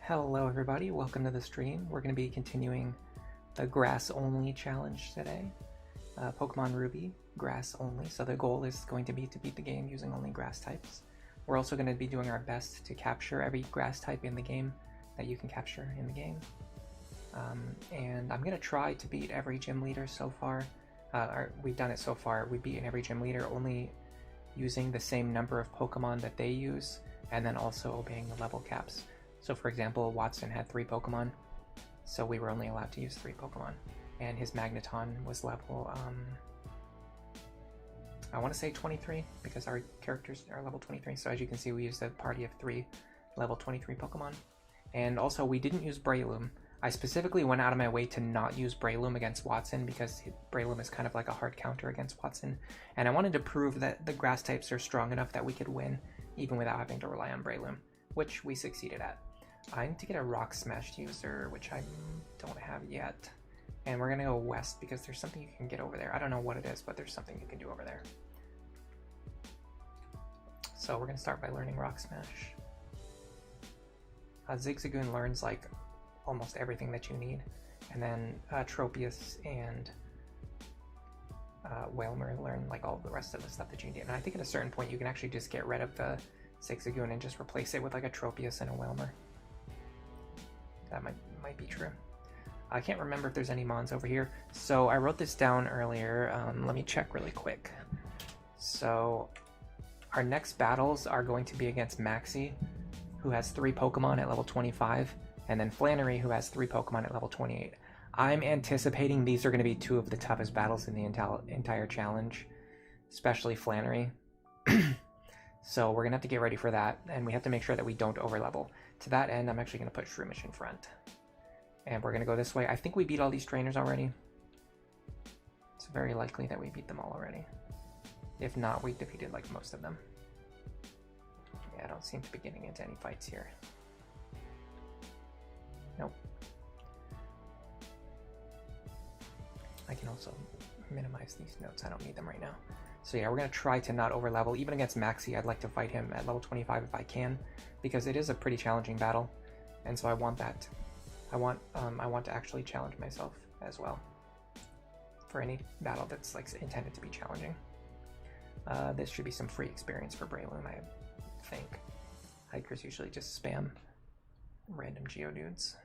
Hello everybody, welcome to the stream. We're going to be continuing the grass only challenge today. Pokemon Ruby, grass only, so the goal is going to be to beat the game using only grass types. We're also going to be doing our best to capture every grass type in the game that you can capture in the game. And I'm going to try to beat every gym leader so far. We've done it so far. We've beaten every gym leader only using the same number of Pokemon that they use, and then also obeying the level caps. So for example, Watson had 3 Pokemon, so we were only allowed to use 3 Pokemon. And his Magneton was level, I want to say 23, because our characters are level 23. So as you can see, we used a party of 3 level 23 Pokemon. And also, we didn't use Breloom. I specifically went out of my way to not use Breloom against Watson, because Breloom is kind of like a hard counter against Watson. And I wanted to prove that the grass types are strong enough that we could win, even without having to rely on Breloom, which we succeeded at. I need to get a Rock Smash user, which I don't have yet. And we're gonna go west because there's something you can get over there. I don't know what it is, but there's something you can do over there. So we're gonna start by learning Rock Smash. Zigzagoon learns like almost everything that you need. And then Tropius and Wailmer learn like all the rest of the stuff that you need. And I think at a certain point you can actually just get rid of the Zigzagoon and just replace it with like a Tropius and a Wailmer. That might be true. I can't remember if there's any Mons over here. So I wrote this down earlier. Let me check really quick. So our next battles are going to be against Maxie, who has 3 Pokemon at level 25, and then Flannery, who has 3 Pokemon at level 28. I'm anticipating these are going to be 2 of the toughest battles in the entire challenge, especially Flannery. So we're going to have to get ready for that, and we have to make sure that we don't overlevel. To that end, I'm actually going to put Shroomish in front. And we're going to go this way. I think we beat all these trainers already. It's very likely that we beat them all already. If not, we defeated like most of them. Yeah, I don't seem to be getting into any fights here. Nope. I can also minimize these notes. I don't need them right now. So yeah, we're going to try to not overlevel. Even against Maxie, I'd like to fight him at level 25 if I can, because it is a pretty challenging battle, and so I want that. I want to actually challenge myself as well for any battle that's like intended to be challenging. This should be some free experience for Breloom, I think. Hikers usually just spam random Geodudes.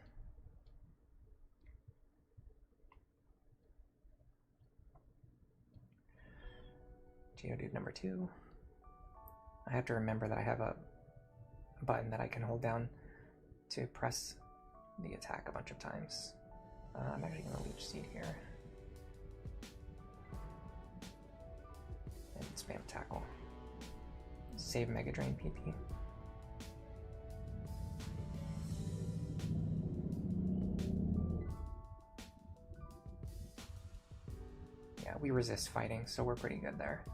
Geodude number 2. I have to remember that I have a button that I can hold down to press the attack a bunch of times. I'm actually going to Leech Seed here. And spam Tackle. Save Mega Drain PP. Yeah, we resist fighting, so we're pretty good there.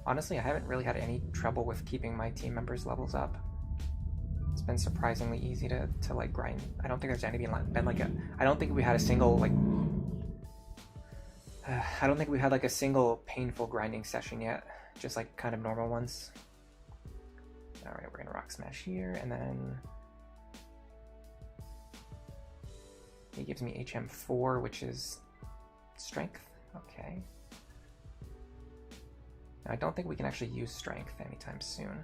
Honestly, I haven't really had any trouble with keeping my team members' levels up. It's been surprisingly easy to like grind. I don't think there's been like a. I don't think we had a single like. I don't think we had like a single painful grinding session yet. Just like kind of normal ones. All right, we're gonna Rock Smash here, and then he gives me HM4, which is Strength. Okay. I don't think we can actually use Strength anytime soon.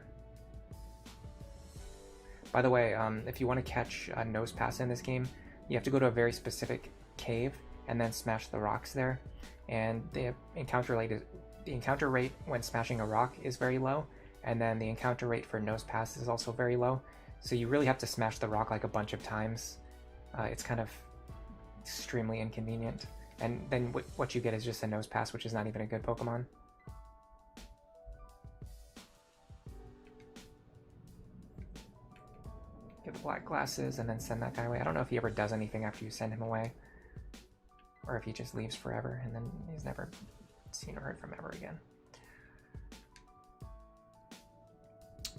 By the way, if you want to catch a Nosepass in this game, you have to go to a very specific cave and then smash the rocks there. And the encounter rate when smashing a rock is very low, and then the encounter rate for Nosepass is also very low. So you really have to smash the rock like a bunch of times. It's kind of extremely inconvenient. And then what you get is just a Nosepass, which is not even a good Pokemon. Get the black glasses and then send that guy away. I don't know if he ever does anything after you send him away, or if he just leaves forever and then he's never seen or heard from ever again.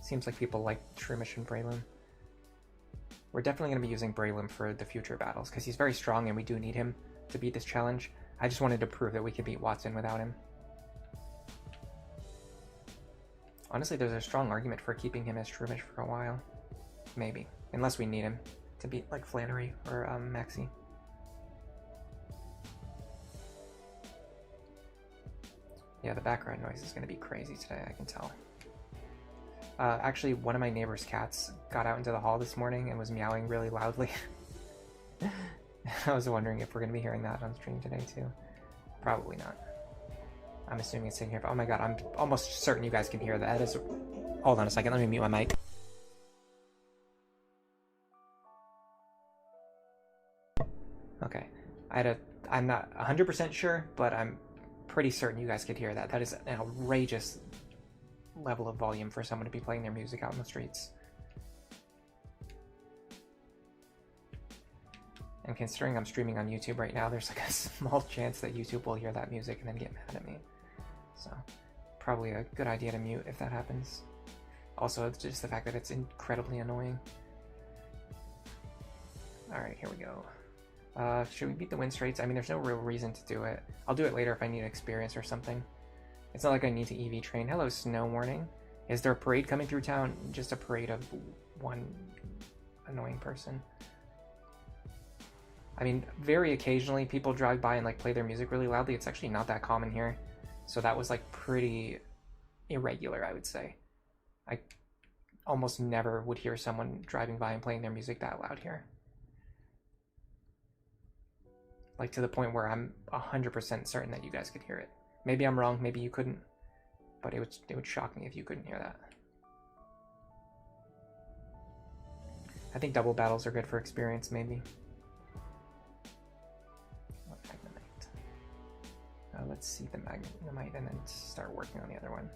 Seems like people like Shroomish and Breloom. We're definitely going to be using Breloom for the future battles because he's very strong and we do need him to beat this challenge. I just wanted to prove that we could beat Watson without him. Honestly, there's a strong argument for keeping him as Shroomish for a while. Maybe. Unless we need him to beat like Flannery or Maxi. Yeah, the background noise is going to be crazy today, I can tell. Actually, one of my neighbor's cats got out into the hall this morning and was meowing really loudly. I was wondering if we're going to be hearing that on stream today too. Probably not. I'm assuming it's in here, but oh my god, I'm almost certain you guys can hear that. That is... Hold on a second, let me mute my mic. Okay, I'm not 100% sure, but I'm pretty certain you guys could hear that. That is an outrageous level of volume for someone to be playing their music out in the streets. And considering I'm streaming on YouTube right now, there's like a small chance that YouTube will hear that music and then get mad at me. So, probably a good idea to mute if that happens. Also, it's just the fact that it's incredibly annoying. Alright, here we go. Should we beat the win rates? I mean, there's no real reason to do it. I'll do it later if I need experience or something. It's not like I need to EV train. Hello, snow warning. Is there a parade coming through town? Just a parade of one annoying person. I mean, very occasionally people drive by and like play their music really loudly. It's actually not that common here. So that was like pretty irregular, I would say. I almost never would hear someone driving by and playing their music that loud here. Like to the point where I'm 100% certain that you guys could hear it. Maybe I'm wrong, maybe you couldn't, but it would shock me if you couldn't hear that. I think double battles are good for experience, maybe. Let's see the Magnemite and then start working on the other one.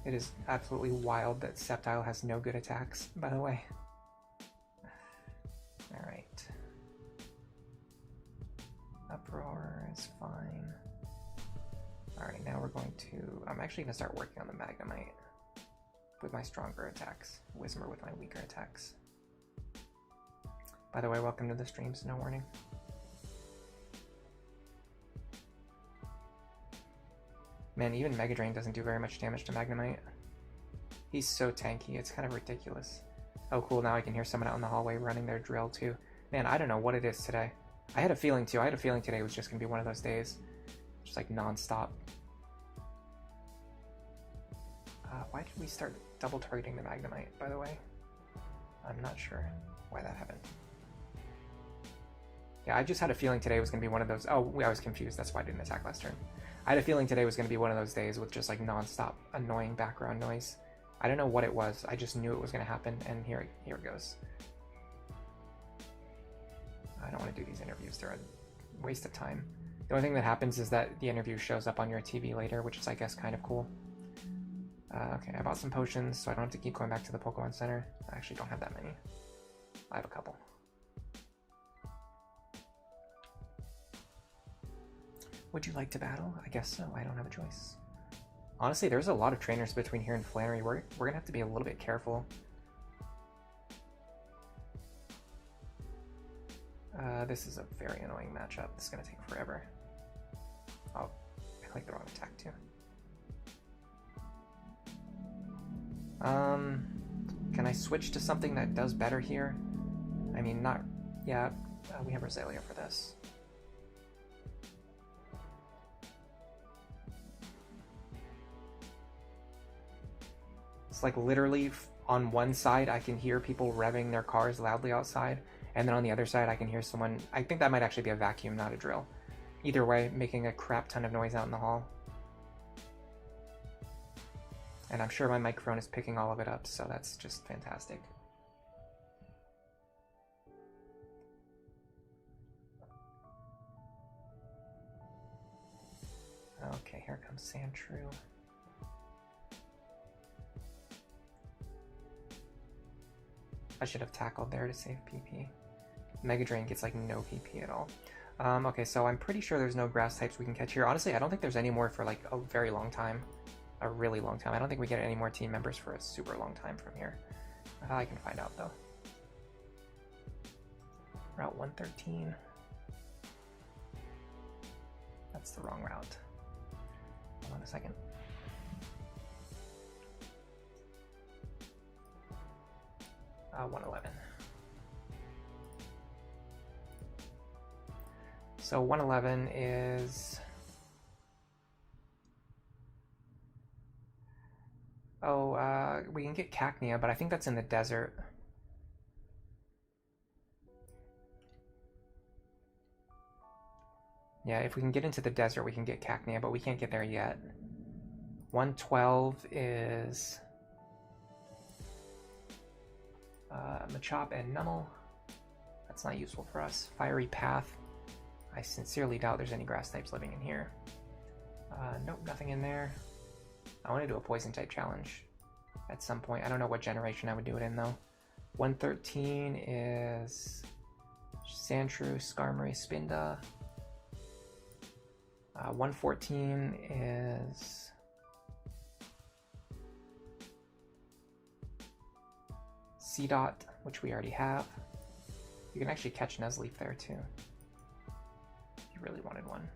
It is absolutely wild that Sceptile has no good attacks, by the way. Alright. Uproar is fine. Alright, now we're going to... I'm actually going to start working on the Magnemite with my stronger attacks. Whismer with my weaker attacks. By the way, welcome to the stream, Snow Warning. Man, even Mega Drain doesn't do very much damage to Magnemite. He's so tanky, it's kind of ridiculous. Oh cool, now I can hear someone out in the hallway running their drill too. Man, I don't know what it is today. I had a feeling too. I had a feeling today was just going to be one of those days. Just like non-stop. Why did we start double targeting the Magnemite, by the way? I'm not sure why that happened. Yeah, I just had a feeling today was going to be one of those... Oh, I was confused. That's why I didn't attack last turn. I had a feeling today was going to be one of those days with just like non-stop annoying background noise. I don't know what it was. I just knew it was going to happen, and here it goes. I don't want to do these interviews. They're a waste of time. The only thing that happens is that the interview shows up on your TV later, which is, I guess, kind of cool. Okay, I bought some potions, so I don't have to keep going back to the Pokemon Center. I actually don't have that many. I have a couple. Would you like to battle? I guess so. I don't have a choice. Honestly, there's a lot of trainers between here and Flannery. We're gonna have to be a little bit careful. This is a very annoying matchup. This is gonna take forever. Oh, I clicked the wrong attack too. Can I switch to something that does better here? I mean, not... Yeah, we have Roselia for this. It's like literally on one side I can hear people revving their cars loudly outside, and then on the other side I can hear someone... I think that might actually be a vacuum, not a drill. Either way, making a crap ton of noise out in the hall. And I'm sure my microphone is picking all of it up, so that's just fantastic. Okay, here comes Sandshrew. I should have tackled there to save PP. Mega Drain gets like no PP at all. Okay, so I'm pretty sure there's no grass types we can catch here. Honestly, I don't think there's any more for like a very long time. A really long time. I don't think we get any more team members for a super long time from here. I can find out though. Route 113. That's the wrong route. Hold on a second. 111. So 111 is... Oh, we can get Cacnea, but I think that's in the desert. Yeah, if we can get into the desert, we can get Cacnea, but we can't get there yet. 112 is... Machop and Numel. That's not useful for us. Fiery Path. I sincerely doubt there's any grass types living in here. Nope, nothing in there. I want to do a poison type challenge at some point. I don't know what generation I would do it in though. 113 is Sandshrew, Skarmory, Spinda. 114 is Seedot, which we already have. You can actually catch Nuzleaf there too. If you really wanted one.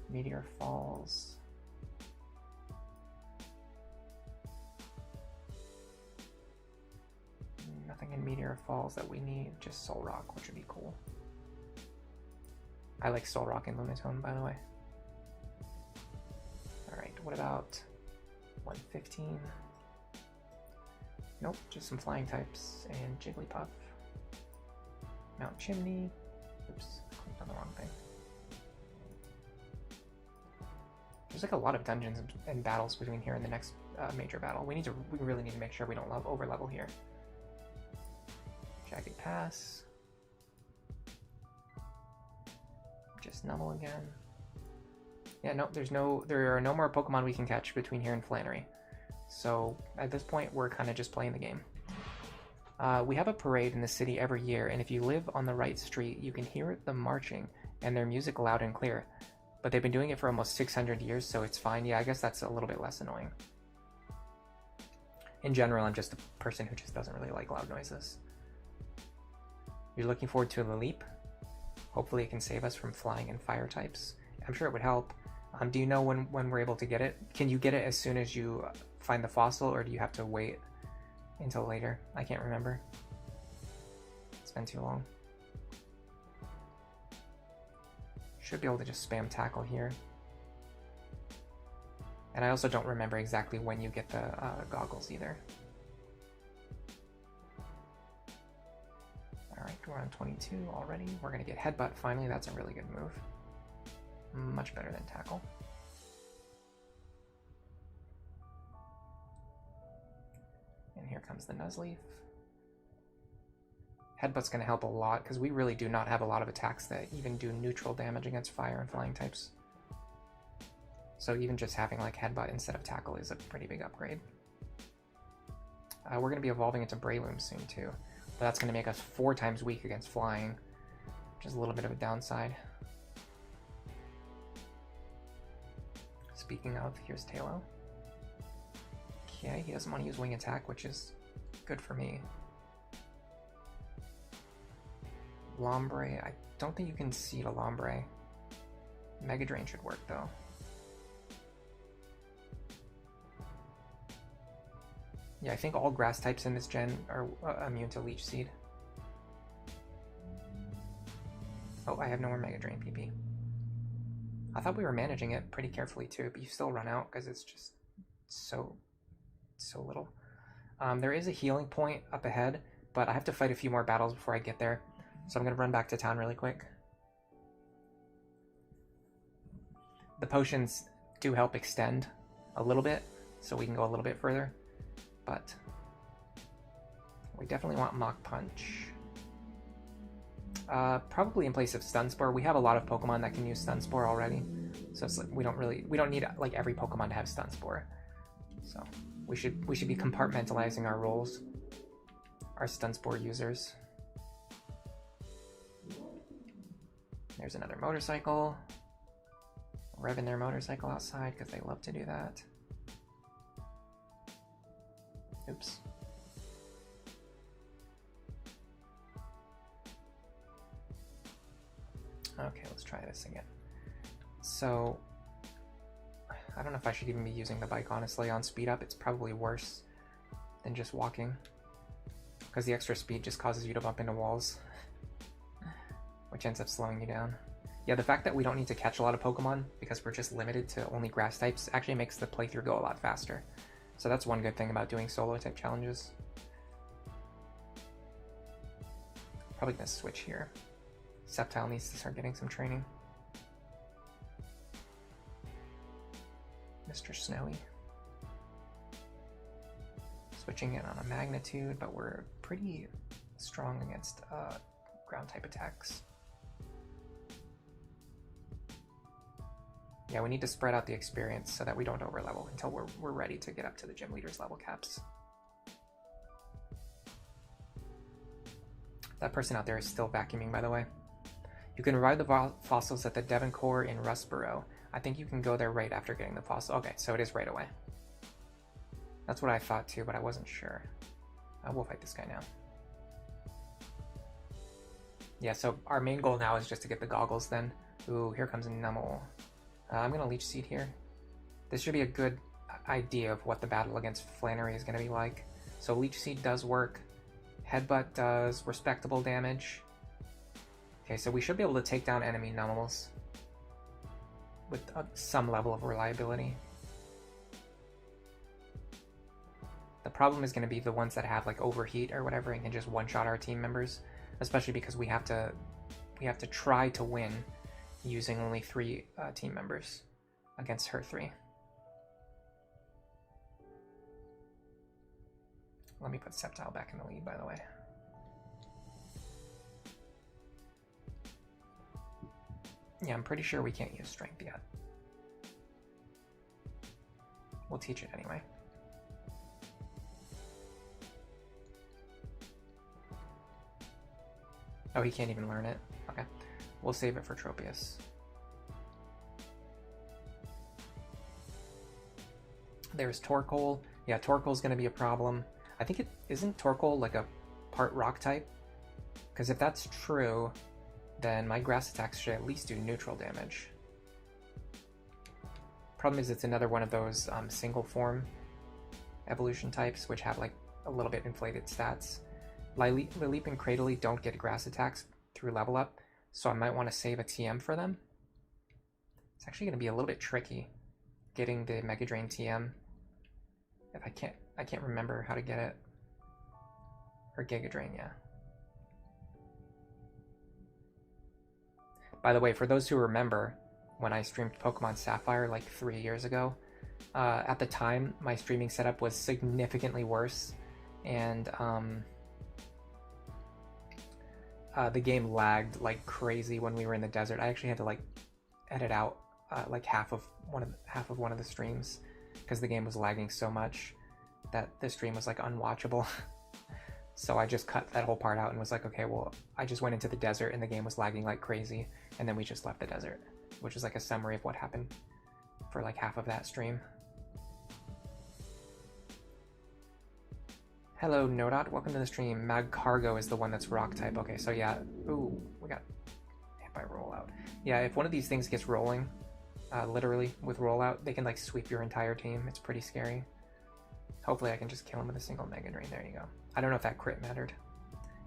Meteor Falls. Nothing in Meteor Falls that we need, just Solrock, which would be cool. I like Solrock and Lunatone, by the way. Alright, what about 115? Nope, just some flying types and Jigglypuff. Mount Chimney. Oops, I clicked on the wrong thing. There's like a lot of dungeons and battles between here and the next major battle. We really need to make sure we don't over level here. Jagged Pass. Just Numel again. Yeah, no, there are no more Pokemon we can catch between here and Flannery. So at this point, we're kind of just playing the game. We have a parade in the city every year, and if you live on the right street, you can hear them marching and their music loud and clear. But they've been doing it for almost 600 years, so it's fine. Yeah, I guess that's a little bit less annoying. In general, I'm just a person who just doesn't really like loud noises. You're looking forward to the leap? Hopefully it can save us from flying and fire types. I'm sure it would help. Do you know when we're able to get it? Can you get it as soon as you find the fossil, or do you have to wait until later? I can't remember. It's been too long. Should be able to just spam tackle here. And I also don't remember exactly when you get the goggles either. Alright, we're on 22 already. We're going to get Headbutt finally. That's a really good move. Much better than Tackle. And here comes the Nuzleaf. Headbutt's going to help a lot because we really do not have a lot of attacks that even do neutral damage against fire and flying types. So even just having like Headbutt instead of Tackle is a pretty big upgrade. We're going to be evolving into Breloom soon too. But that's going to make us 4 times weak against flying, which is a little bit of a downside. Speaking of, here's Tailo. Okay, he doesn't want to use Wing Attack, which is good for me. Lombre, I don't think you can seed a Lombre. Mega Drain should work though. Yeah, I think all grass types in this gen are immune to Leech Seed. Oh, I have no more Mega Drain PP. I thought we were managing it pretty carefully too, but you still run out because it's just so little. There is a healing point up ahead, but I have to fight a few more battles before I get there. So I'm going to run back to town really quick. The potions do help extend a little bit, so we can go a little bit further. But we definitely want Mach Punch. Probably in place of Stun Spore. We have a lot of Pokemon that can use Stun Spore already, so it's like we don't need like every Pokemon to have Stun Spore. So we should be compartmentalizing our roles, our Stun Spore users. There's another motorcycle. Revving their motorcycle outside because they love to do that. Oops. Okay, let's try this again. So, I don't know if I should even be using the bike, honestly. On speed up, it's probably worse than just walking. because the extra speed just causes you to bump into walls, which ends up slowing you down. Yeah, the fact that we don't need to catch a lot of Pokemon because we're just limited to only grass types actually makes the playthrough go a lot faster. So that's one good thing about doing solo type challenges. Probably gonna switch here. Sceptile needs to start getting some training. Mr. Snowy. Switching in on a magnitude, but we're pretty strong against ground type attacks. Yeah, we need to spread out the experience so that we don't overlevel until we're ready to get up to the gym leader's level caps. That person out there is still vacuuming, by the way. You can revive the fossils at the Devon Core in Rustboro. I think you can go there right after getting the fossil. Okay, so it is right away. That's what I thought too, but I wasn't sure. We'll fight this guy now. Yeah, so our main goal now is just to get the goggles then. Ooh, here comes a Numel. I'm going to Leech Seed here. This should be a good idea of what the battle against Flannery is going to be like. So Leech Seed does work. Headbutt does respectable damage. Okay, so we should be able to take down enemy Numels with some level of reliability. The problem is going to be the ones that have like overheat or whatever and can just one-shot our team members, especially because we have to try to win using only 3 team members against her 3. Let me put Sceptile back in the lead, by the way. Yeah, I'm pretty sure we can't use Strength yet. We'll teach it anyway. Oh, he can't even learn it. Okay. We'll save it for Tropius. There's Torkoal. Yeah, Torkoal's going to be a problem. I think isn't Torkoal like a part rock type? Because if that's true, then my grass attacks should at least do neutral damage. Problem is it's another one of those single form evolution types which have like a little bit inflated stats. Lileep and Cradily don't get grass attacks through level up, so I might want to save a TM for them. It's actually going to be a little bit tricky getting the Mega Drain TM. If I can't remember how to get it. Or Giga Drain, yeah. By the way, for those who remember, when I streamed Pokemon Sapphire like 3 years ago, at the time my streaming setup was significantly worse, and the game lagged like crazy when we were in the desert. I actually had to like edit out like half of one of the streams because the game was lagging so much that the stream was like unwatchable. So I just cut that whole part out and was like, okay, well, I just went into the desert and the game was lagging like crazy, and then we just left the desert, which is like a summary of what happened for like half of that stream. Hello, Nodot. Welcome to the stream. Magcargo is the one that's rock type. Okay, so yeah. Ooh, we got hit by rollout. Yeah, if one of these things gets rolling, literally with rollout, they can like sweep your entire team. It's pretty scary. Hopefully I can just kill him with a single Mega Drain. There you go. I don't know if that crit mattered.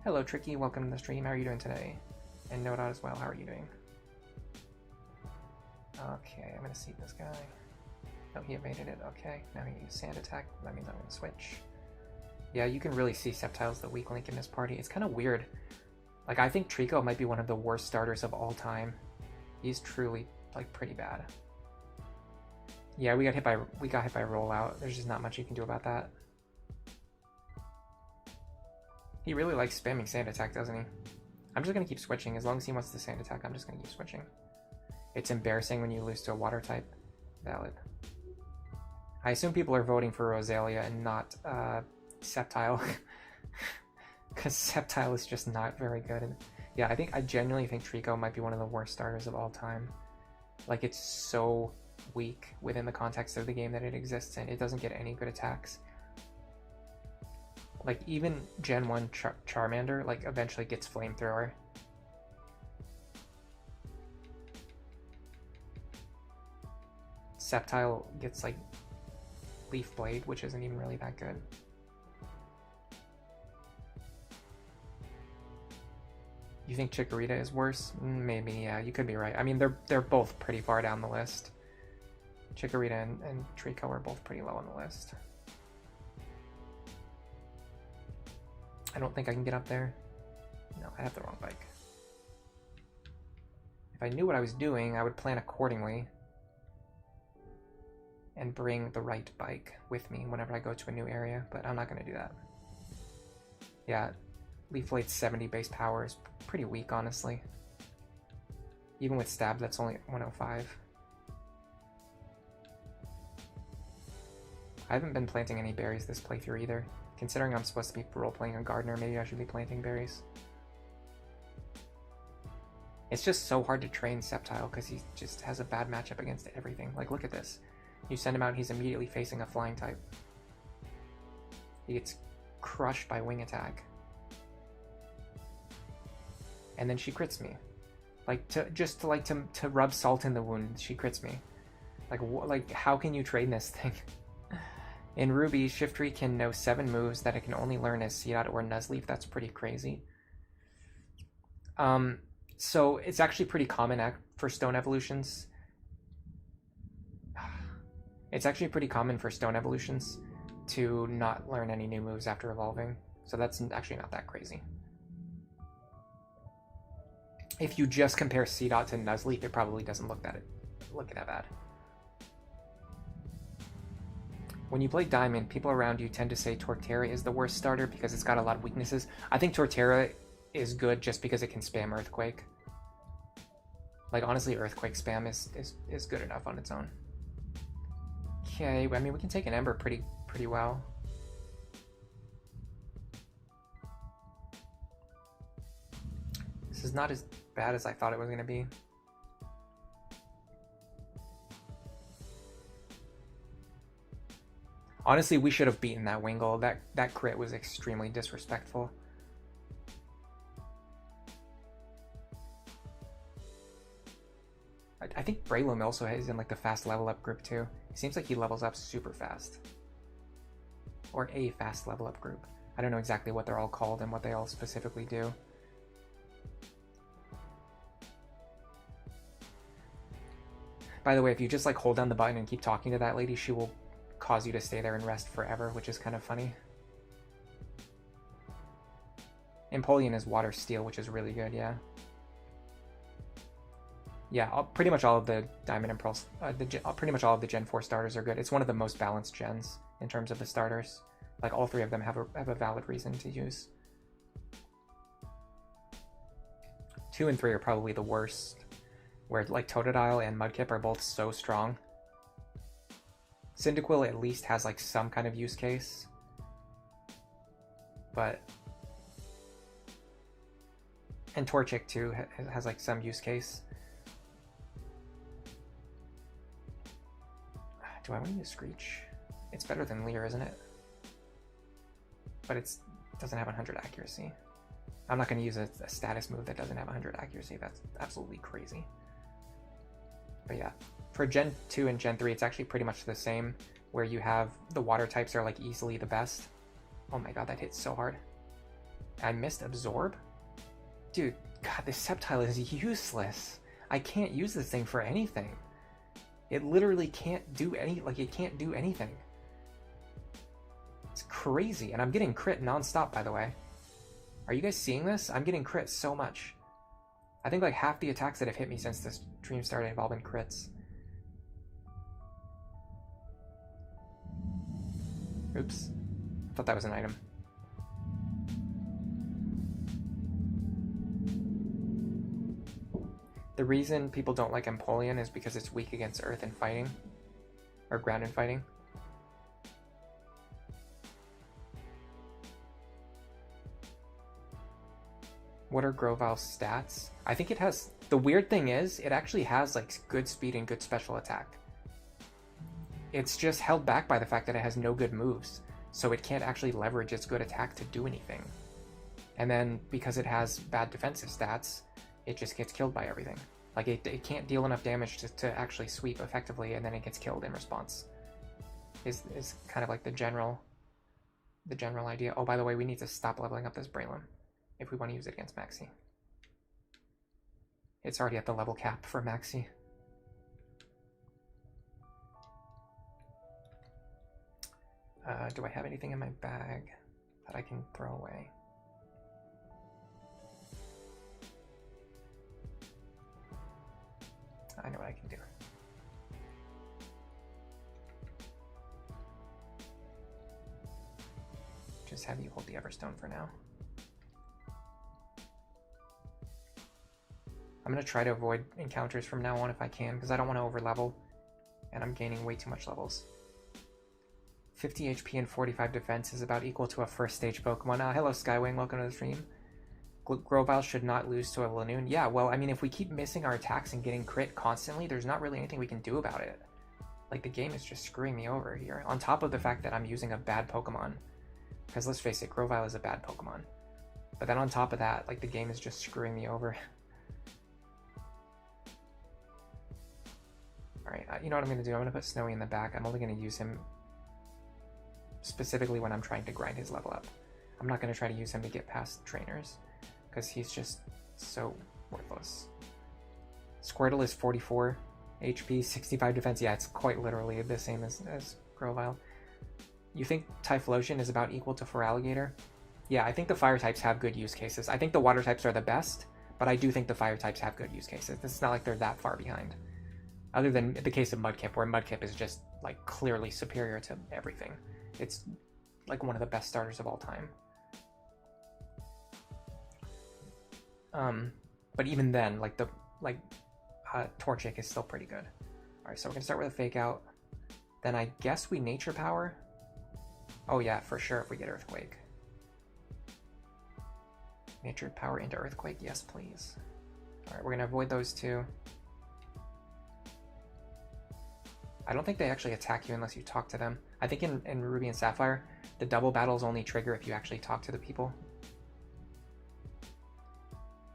Hello, Tricky. Welcome to the stream. How are you doing today? And Nodot as well. How are you doing? Okay, I'm going to seed this guy. Oh, he evaded it. Okay, now he used Sand Attack. That means I'm going to switch. Yeah, you can really see Sceptile's the weak link in this party. It's kind of weird. Like, I think Trico might be one of the worst starters of all time. He's truly, like, pretty bad. Yeah, we got hit by rollout. There's just not much you can do about that. He really likes spamming Sand Attack, doesn't he? I'm just gonna keep switching. As long as he wants the Sand Attack, I'm just gonna keep switching. It's embarrassing when you lose to a water type. Valid. I assume people are voting for Roselia and not Sceptile. Because Sceptile is just not very good. And yeah, I genuinely think Trico might be one of the worst starters of all time. Like, it's so weak within the context of the game that it exists in. It doesn't get any good attacks. Like, even Gen 1 Charmander, like, eventually gets Flamethrower. Sceptile gets, like, Leaf Blade, which isn't even really that good. You think Chikorita is worse? Maybe, yeah, you could be right. I mean, they're both pretty far down the list. Chikorita and Trico are both pretty low on the list. I don't think I can get up there. No, I have the wrong bike. If I knew what I was doing, I would plan accordingly and bring the right bike with me whenever I go to a new area, but I'm not going to do that. Yeah, Leaf Blade's 70 base power is pretty weak, honestly. Even with Stab, that's only 105. I haven't been planting any berries this playthrough either. Considering I'm supposed to be role-playing a gardener, maybe I should be planting berries. It's just so hard to train Sceptile because he just has a bad matchup against everything. Like, look at this. You send him out, he's immediately facing a flying type. He gets crushed by wing attack. And then she crits me. Like, to rub salt in the wound, she crits me. Like, how can you train this thing? In Ruby, Shiftry can know 7 moves that it can only learn as Seedot or Nuzleaf. That's pretty crazy. So it's actually pretty common for stone evolutions. It's actually pretty common for stone evolutions to not learn any new moves after evolving. So that's actually not that crazy. If you just compare Seedot to Nuzleaf, it probably doesn't look that bad. When you play Diamond, people around you tend to say Torterra is the worst starter because it's got a lot of weaknesses. I think Torterra is good just because it can spam Earthquake. Like, honestly, Earthquake spam is good enough on its own. Okay, I mean, we can take an Ember pretty well. This is not as bad as I thought it was going to be. Honestly, we should have beaten that Wingull. That crit was extremely disrespectful. I think Breloom also is in like the fast level up group too. It seems like he levels up super fast. Or a fast level up group. I don't know exactly what they're all called and what they all specifically do. By the way, if you just like hold down the button and keep talking to that lady, she will cause you to stay there and rest forever, which is kind of funny. Empoleon is Water Steel, which is really good, yeah. Yeah, pretty much all of the Diamond and Pearl, pretty much all of the Gen 4 starters are good. It's one of the most balanced gens in terms of the starters. Like, all 3 of them have a valid reason to use. 2 and 3 are probably the worst, where like Totodile and Mudkip are both so strong. Cyndaquil at least has like some kind of use case, but and Torchic too has like some use case. Do I want to use Screech? It's better than Leer, isn't it? But it doesn't have 100 accuracy. I'm not going to use a status move that doesn't have 100 accuracy. That's absolutely crazy. But yeah. For Gen 2 and Gen 3, it's actually pretty much the same, where you have the water types are like easily the best. Oh my god, that hit so hard. I missed Absorb? Dude, god, this Sceptile is useless. I can't use this thing for anything. It literally can't do it can't do anything. It's crazy, and I'm getting crit non-stop, by the way. Are you guys seeing this? I'm getting crit so much. I think like half the attacks that have hit me since this stream started have all been crits. Oops. I thought that was an item. The reason people don't like Empoleon is because it's weak against Earth and fighting. Or ground and fighting. What are Grovyle's stats? I think it has... The weird thing is, it actually has like good speed and good special attack. It's just held back by the fact that it has no good moves, so it can't actually leverage its good attack to do anything. And then, because it has bad defensive stats, it just gets killed by everything. Like, it can't deal enough damage to actually sweep effectively, and then it gets killed in response. Is kind of like the general idea. Oh, by the way, we need to stop leveling up this Breloom if we want to use it against Maxi. It's already at the level cap for Maxi. Do I have anything in my bag that I can throw away? I know what I can do. Just have you hold the Everstone for now. I'm going to try to avoid encounters from now on if I can, because I don't want to overlevel, and I'm gaining way too much levels. 50 HP and 45 defense is about equal to a first stage Pokemon. Hello Skywing, welcome to the stream. Grovyle should not lose to a Lanoon. Yeah, well, I mean, if we keep missing our attacks and getting crit constantly, there's not really anything we can do about it. Like, the game is just screwing me over here, on top of the fact that I'm using a bad Pokemon. Because let's face it, Grovyle is a bad Pokemon. But then on top of that, like, the game is just screwing me over. Alright, you know what I'm going to do? I'm going to put Snowy in the back. I'm only going to use him specifically when I'm trying to grind his level up. I'm not going to try to use him to get past trainers, because he's just so worthless. Squirtle is 44 HP, 65 defense. Yeah, it's quite literally the same as Grovyle. You think Typhlosion is about equal to Feraligatr? Yeah, I think the fire types have good use cases. I think the water types are the best, but I do think the fire types have good use cases. It's not like they're that far behind. Other than the case of Mudkip, where Mudkip is just like clearly superior to everything. It's like one of the best starters of all time. But even then, like Torchic is still pretty good. Alright, so we're gonna start with a Fake Out. Then I guess we Nature Power. Oh yeah, for sure if we get Earthquake. Nature Power into Earthquake, yes please. Alright, we're gonna avoid those two. I don't think they actually attack you unless you talk to them. I think in Ruby and Sapphire, the double battles only trigger if you actually talk to the people.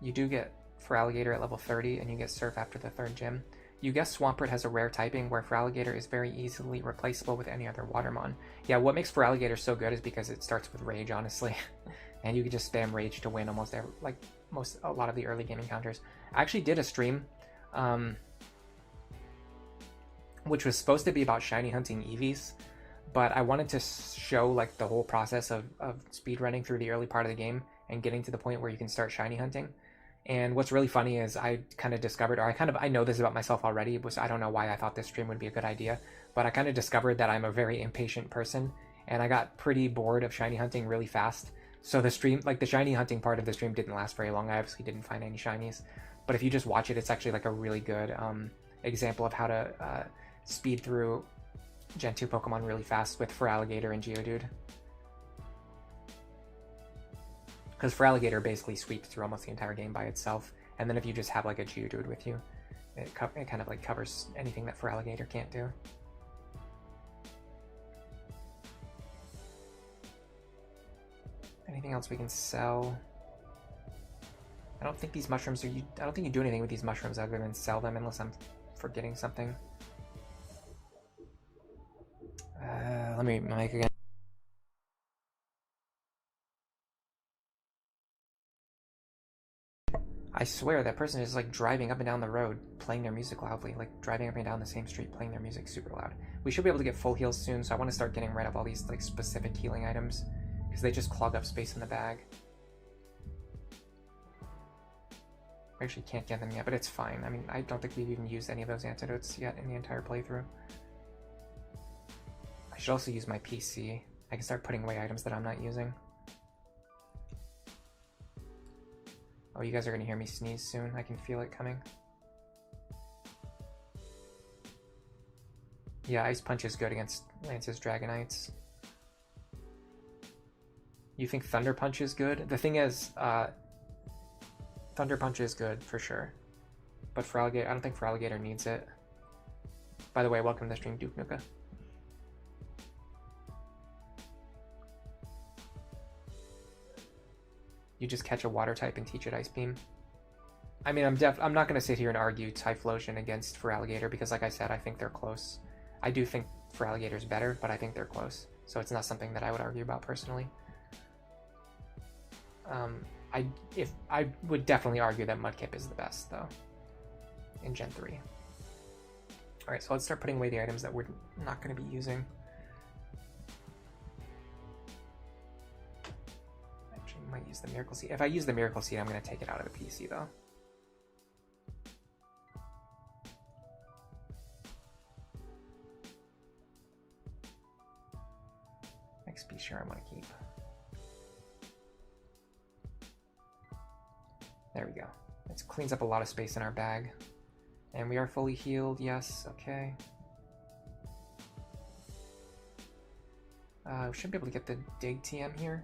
You do get Feraligatr at level 30, and you get Surf after the 3rd gym. You guess Swampert has a rare typing where Feraligatr is very easily replaceable with any other Watermon. Yeah, what makes Feraligatr so good is because it starts with Rage, honestly. And you can just spam Rage to win almost every, a lot of the early game encounters. I actually did a stream, which was supposed to be about shiny hunting Eevees, but I wanted to show like the whole process of speedrunning through the early part of the game and getting to the point where you can start shiny hunting. And what's really funny is I kind of discovered, or I know this about myself already, was I don't know why I thought this stream would be a good idea, but I kind of discovered that I'm a very impatient person, and I got pretty bored of shiny hunting really fast. So the stream, like the shiny hunting part of the stream didn't last very long. I obviously didn't find any shinies, but if you just watch it, it's actually like a really good example of how to speed through Gen 2 Pokemon really fast with Feraligatr and Geodude. Because Feraligatr basically sweeps through almost the entire game by itself, and then if you just have like a Geodude with you, it kind of like covers anything that Feraligatr can't do. Anything else we can sell? I don't think these mushrooms are. I don't think you do anything with these mushrooms other than sell them, unless I'm forgetting something. Let me mic again. I swear that person is like driving up and down the road playing their music loudly, like driving up and down the same street playing their music super loud. We should be able to get full heals soon, so I want to start getting rid of all these like specific healing items because they just clog up space in the bag. We actually can't get them yet, but it's fine. I mean, I don't think we've even used any of those antidotes yet in the entire playthrough. I should also use my PC. I can start putting away items that I'm not using. Oh, you guys are going to hear me sneeze soon. I can feel it coming. Yeah, Ice Punch is good against Lance's Dragonites. You think Thunder Punch is good? The thing is, Thunder Punch is good for sure. But Feraligatr, I don't think Feraligatr needs it. By the way, welcome to the stream, Duke Nuka. You just catch a water type and teach it Ice Beam. I mean, I'm not going to sit here and argue Typhlosion against Feraligatr because, like I said, I think they're close. I do think Feraligatr's better, but I think they're close. So it's not something that I would argue about personally. I would definitely argue that Mudkip is the best, though. in Gen 3. Alright, so let's start putting away the items that we're not going to be using. Actually, I might use the Miracle Seed. If I use the Miracle Seed, I'm going to take it out of the PC, though. XP share I want to keep. There we go. It cleans up a lot of space in our bag. And we are fully healed, yes, okay. We should be able to get the dig TM here.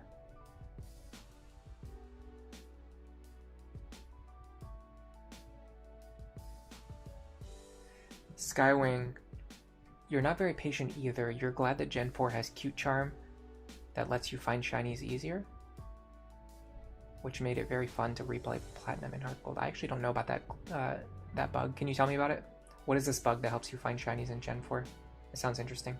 Skywing, you're not very patient either. You're glad that Gen 4 has Cute Charm that lets you find shinies easier, which made it very fun to replay Platinum and Heart Gold. I actually don't know about that bug. Can you tell me about it? What is this bug that helps you find shinies in Gen 4? It sounds interesting.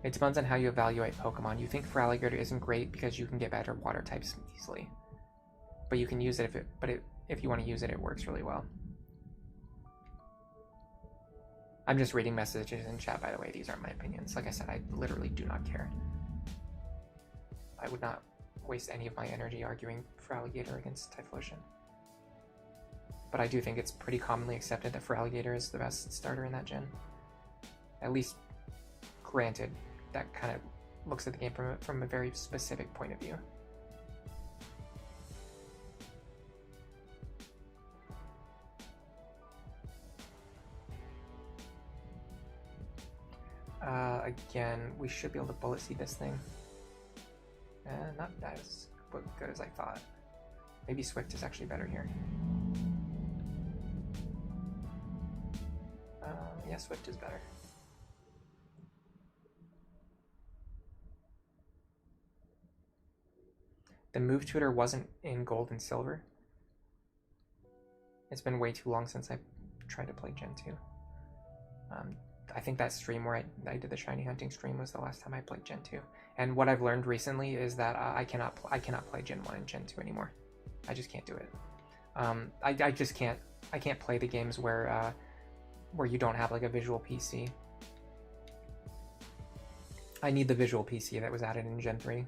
It depends on how you evaluate Pokemon. You think Feraligatr isn't great because you can get better water types easily, but you can use it if you want to use it, it works really well. I'm just reading messages in chat, by the way. These aren't my opinions. Like I said, I literally do not care. I would not waste any of my energy arguing Feraligatr against Typhlosion. But I do think it's pretty commonly accepted that Feraligatr is the best starter in that gen. At least, granted, that kind of looks at the game from a very specific point of view. Again, we should be able to bullet seed this thing. Not as good as I thought. Maybe Swift is actually better here. Yeah, Swift is better. The move tutor wasn't in Gold and Silver. It's been way too long since I tried to play Gen 2. I think that stream where I did the shiny hunting stream was the last time I played Gen 2. And what I've learned recently is that I cannot play Gen 1 and Gen 2 anymore. I just can't do it. I just can't. I can't play the games where you don't have like a visual PC. I need the visual PC that was added in Gen 3.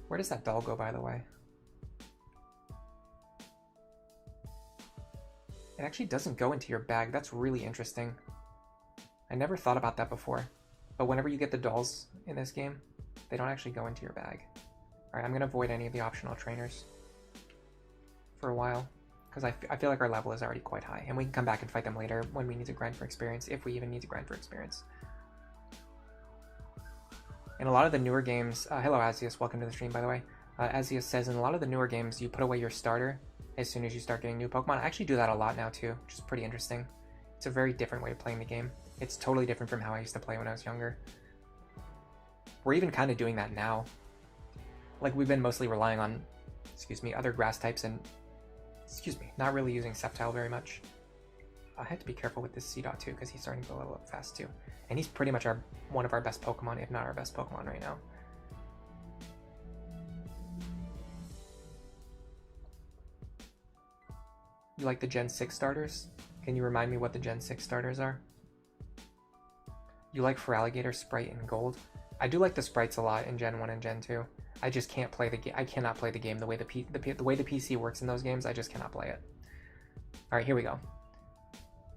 Where does that doll go, by the way? It actually doesn't go into your bag. That's really interesting. I never thought about that before. But whenever you get the dolls in this game, they don't actually go into your bag. Alright, I'm going to avoid any of the optional trainers for a while, because I feel like our level is already quite high, and we can come back and fight them later when we need to grind for experience, if we even need to grind for experience. In a lot of the newer games, hello Azius, welcome to the stream by the way. Azius says in a lot of the newer games, you put away your starter as soon as you start getting new Pokemon. I actually do that a lot now too, which is pretty interesting. It's a very different way of playing the game. It's totally different from how I used to play when I was younger. We're even kind of doing that now. Like, we've been mostly relying on, other grass types and, not really using Sceptile very much. I had to be careful with this Seedot too, because he's starting to level up fast too. And he's pretty much one of our best Pokemon, if not our best Pokemon right now. You like the Gen 6 starters? Can you remind me what the Gen 6 starters are? You like Feraligatr, Sprite, and Gold? I do like the sprites a lot in Gen 1 and Gen 2. I just can't play the game. I cannot play the game the way the way the PC works in those games. I just cannot play it. All right, here we go.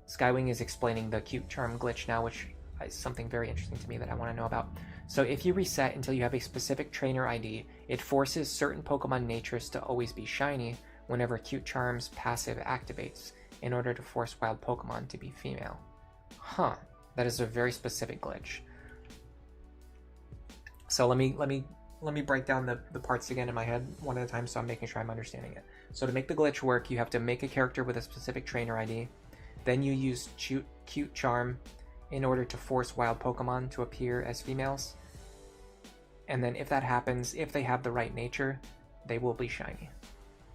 Skywing is explaining the Cute Charm glitch now, which is something very interesting to me that I want to know about. So if you reset until you have a specific trainer ID, it forces certain Pokemon natures to always be shiny whenever Cute Charm's passive activates, in order to force wild Pokemon to be female. Huh, that is a very specific glitch. So let me break down the parts again in my head one at a time, so I'm making sure I'm understanding it. So to make the glitch work, you have to make a character with a specific trainer ID, then you use Cute Charm in order to force wild Pokemon to appear as females, and then if that happens, if they have the right nature, they will be shiny.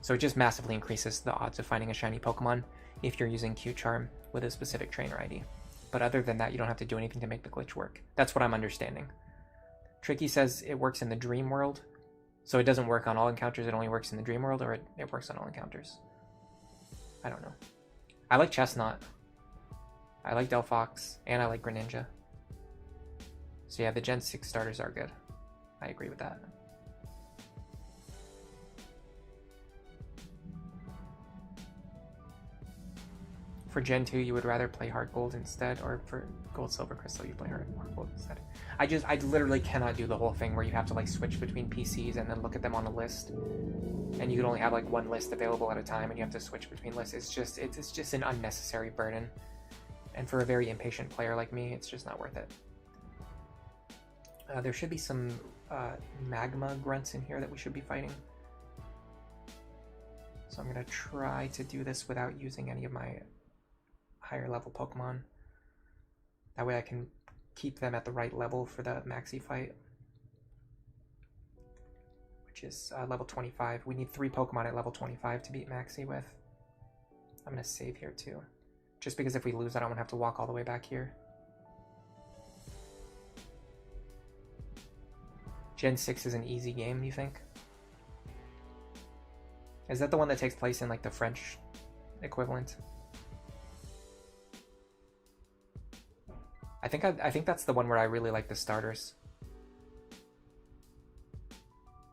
So it just massively increases the odds of finding a shiny Pokemon if you're using Q-Charm with a specific trainer ID. But other than that, you don't have to do anything to make the glitch work. That's what I'm understanding. Tricky says it works in the dream world. So it doesn't work on all encounters, it only works in the dream world, or it works on all encounters. I don't know. I like Chestnut. I like Delphox, and I like Greninja. So yeah, the Gen 6 starters are good. I agree with that. For Gen 2, you would rather play Heart Gold instead, or for Gold Silver Crystal, you play Heart Gold instead? I literally cannot do the whole thing where you have to like switch between PCs and then look at them on a list, and you can only have like one list available at a time, and you have to switch between lists. It's just an unnecessary burden, and for a very impatient player like me, it's just not worth it. There should be some magma grunts in here that we should be fighting. So I'm gonna try to do this without using any of my higher level Pokemon. That way I can keep them at the right level for the Maxi fight, which is level 25. We need 3 Pokemon at level 25 to beat Maxi with. I'm gonna save here too, just because if we lose I don't want to have to walk all the way back here. Gen 6 is an easy game, you think? Is that the one that takes place in like the French equivalent? I think that's the one where I really like the starters.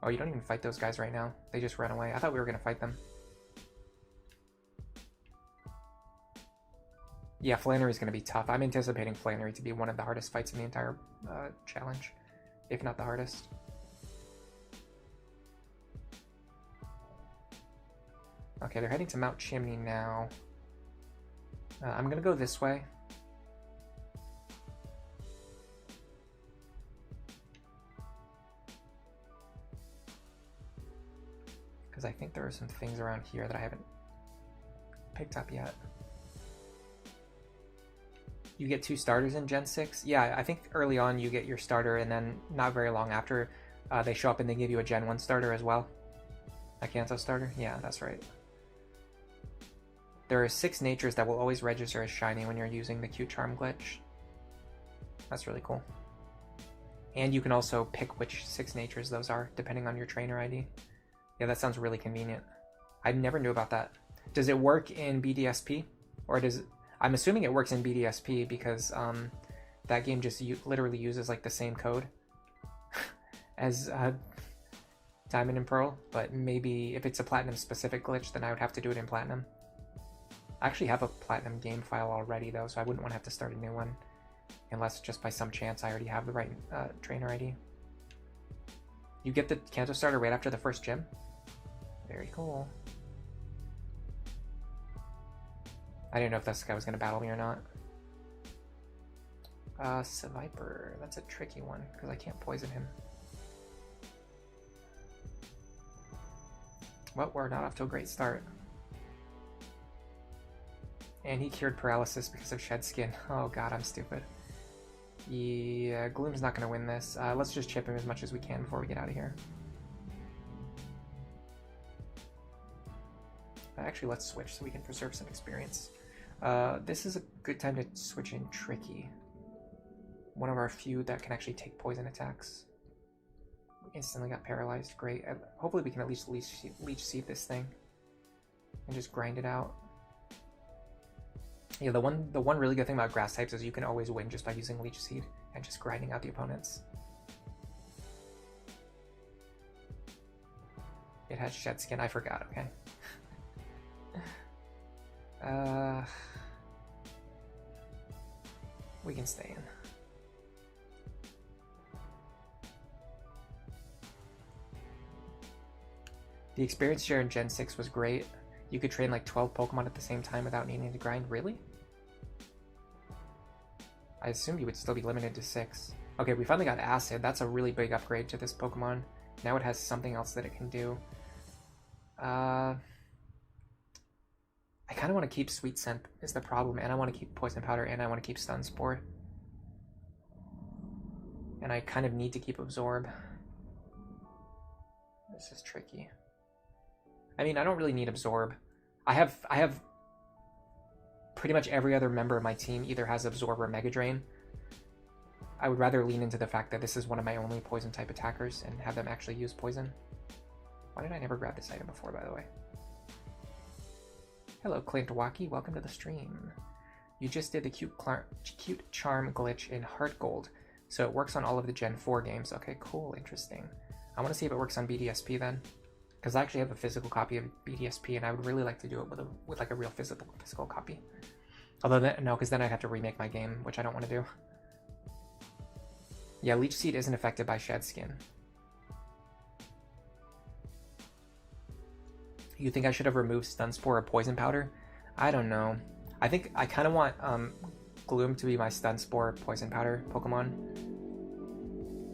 Oh, you don't even fight those guys right now. They just ran away. I thought we were gonna fight them. Yeah, Flannery's gonna be tough. I'm anticipating Flannery to be one of the hardest fights in the entire challenge, if not the hardest. Okay, they're heading to Mount Chimney now. I'm gonna go this way. Because I think there are some things around here that I haven't picked up yet. You get 2 starters in Gen 6? Yeah, I think early on you get your starter, and then not very long after they show up and they give you a Gen 1 starter as well. A Kanto starter? Yeah, that's right. There are 6 natures that will always register as shiny when you're using the Q-Charm glitch. That's really cool. And you can also pick which 6 natures those are, depending on your trainer ID. Yeah, that sounds really convenient. I never knew about that. Does it work in BDSP? Or does it... I'm assuming it works in BDSP because that game just literally uses like the same code as Diamond and Pearl, but maybe if it's a Platinum specific glitch, then I would have to do it in Platinum. I actually have a Platinum game file already though, so I wouldn't want to have to start a new one, unless just by some chance I already have the right trainer ID. You get the Kanto starter right after the first gym? Very cool. I didn't know if this guy was going to battle me or not. Seviper, that's a tricky one, because I can't poison him. Well, we're not off to a great start. And he cured paralysis because of Shed Skin. Oh god, I'm stupid. Yeah, Gloom's not going to win this. Let's just chip him as much as we can before we get out of here. Actually, let's switch so we can preserve some experience. This is a good time to switch in Tricky. One of our few that can actually take poison attacks. We instantly got paralyzed. Great. Hopefully we can at least leech seed this thing and just grind it out. Yeah, the one really good thing about grass types is you can always win just by using Leech Seed and just grinding out the opponents. It has Shed Skin, I forgot, okay. We can stay in. The experience share in Gen 6 was great. You could train like 12 Pokemon at the same time without needing to grind. Really? I assumed you would still be limited to 6. Okay, we finally got Acid. That's a really big upgrade to this Pokemon. Now it has something else that it can do. I kind of want to keep Sweet Scent is the problem, and I want to keep Poison Powder, and I want to keep Stun Spore. And I kind of need to keep Absorb. This is tricky. I mean, I don't really need Absorb. I have pretty much every other member of my team either has Absorb or Mega Drain. I would rather lean into the fact that this is one of my only poison type attackers and have them actually use poison. Why did I never grab this item before, by the way? Hello, Clint Wacky. Welcome to the stream. You just did the cute charm glitch in Heart Gold, so it works on all of the Gen 4 games. Okay, cool, interesting. I want to see if it works on BDSP then, because I actually have a physical copy of BDSP, and I would really like to do it with like a real physical copy. Although no, because then I'd have to remake my game, which I don't want to do. Yeah, Leech Seed isn't affected by Shed Skin. You think I should have removed Stun Spore or Poison Powder? I don't know. I think I kind of want Gloom to be my Stun Spore Poison Powder Pokemon.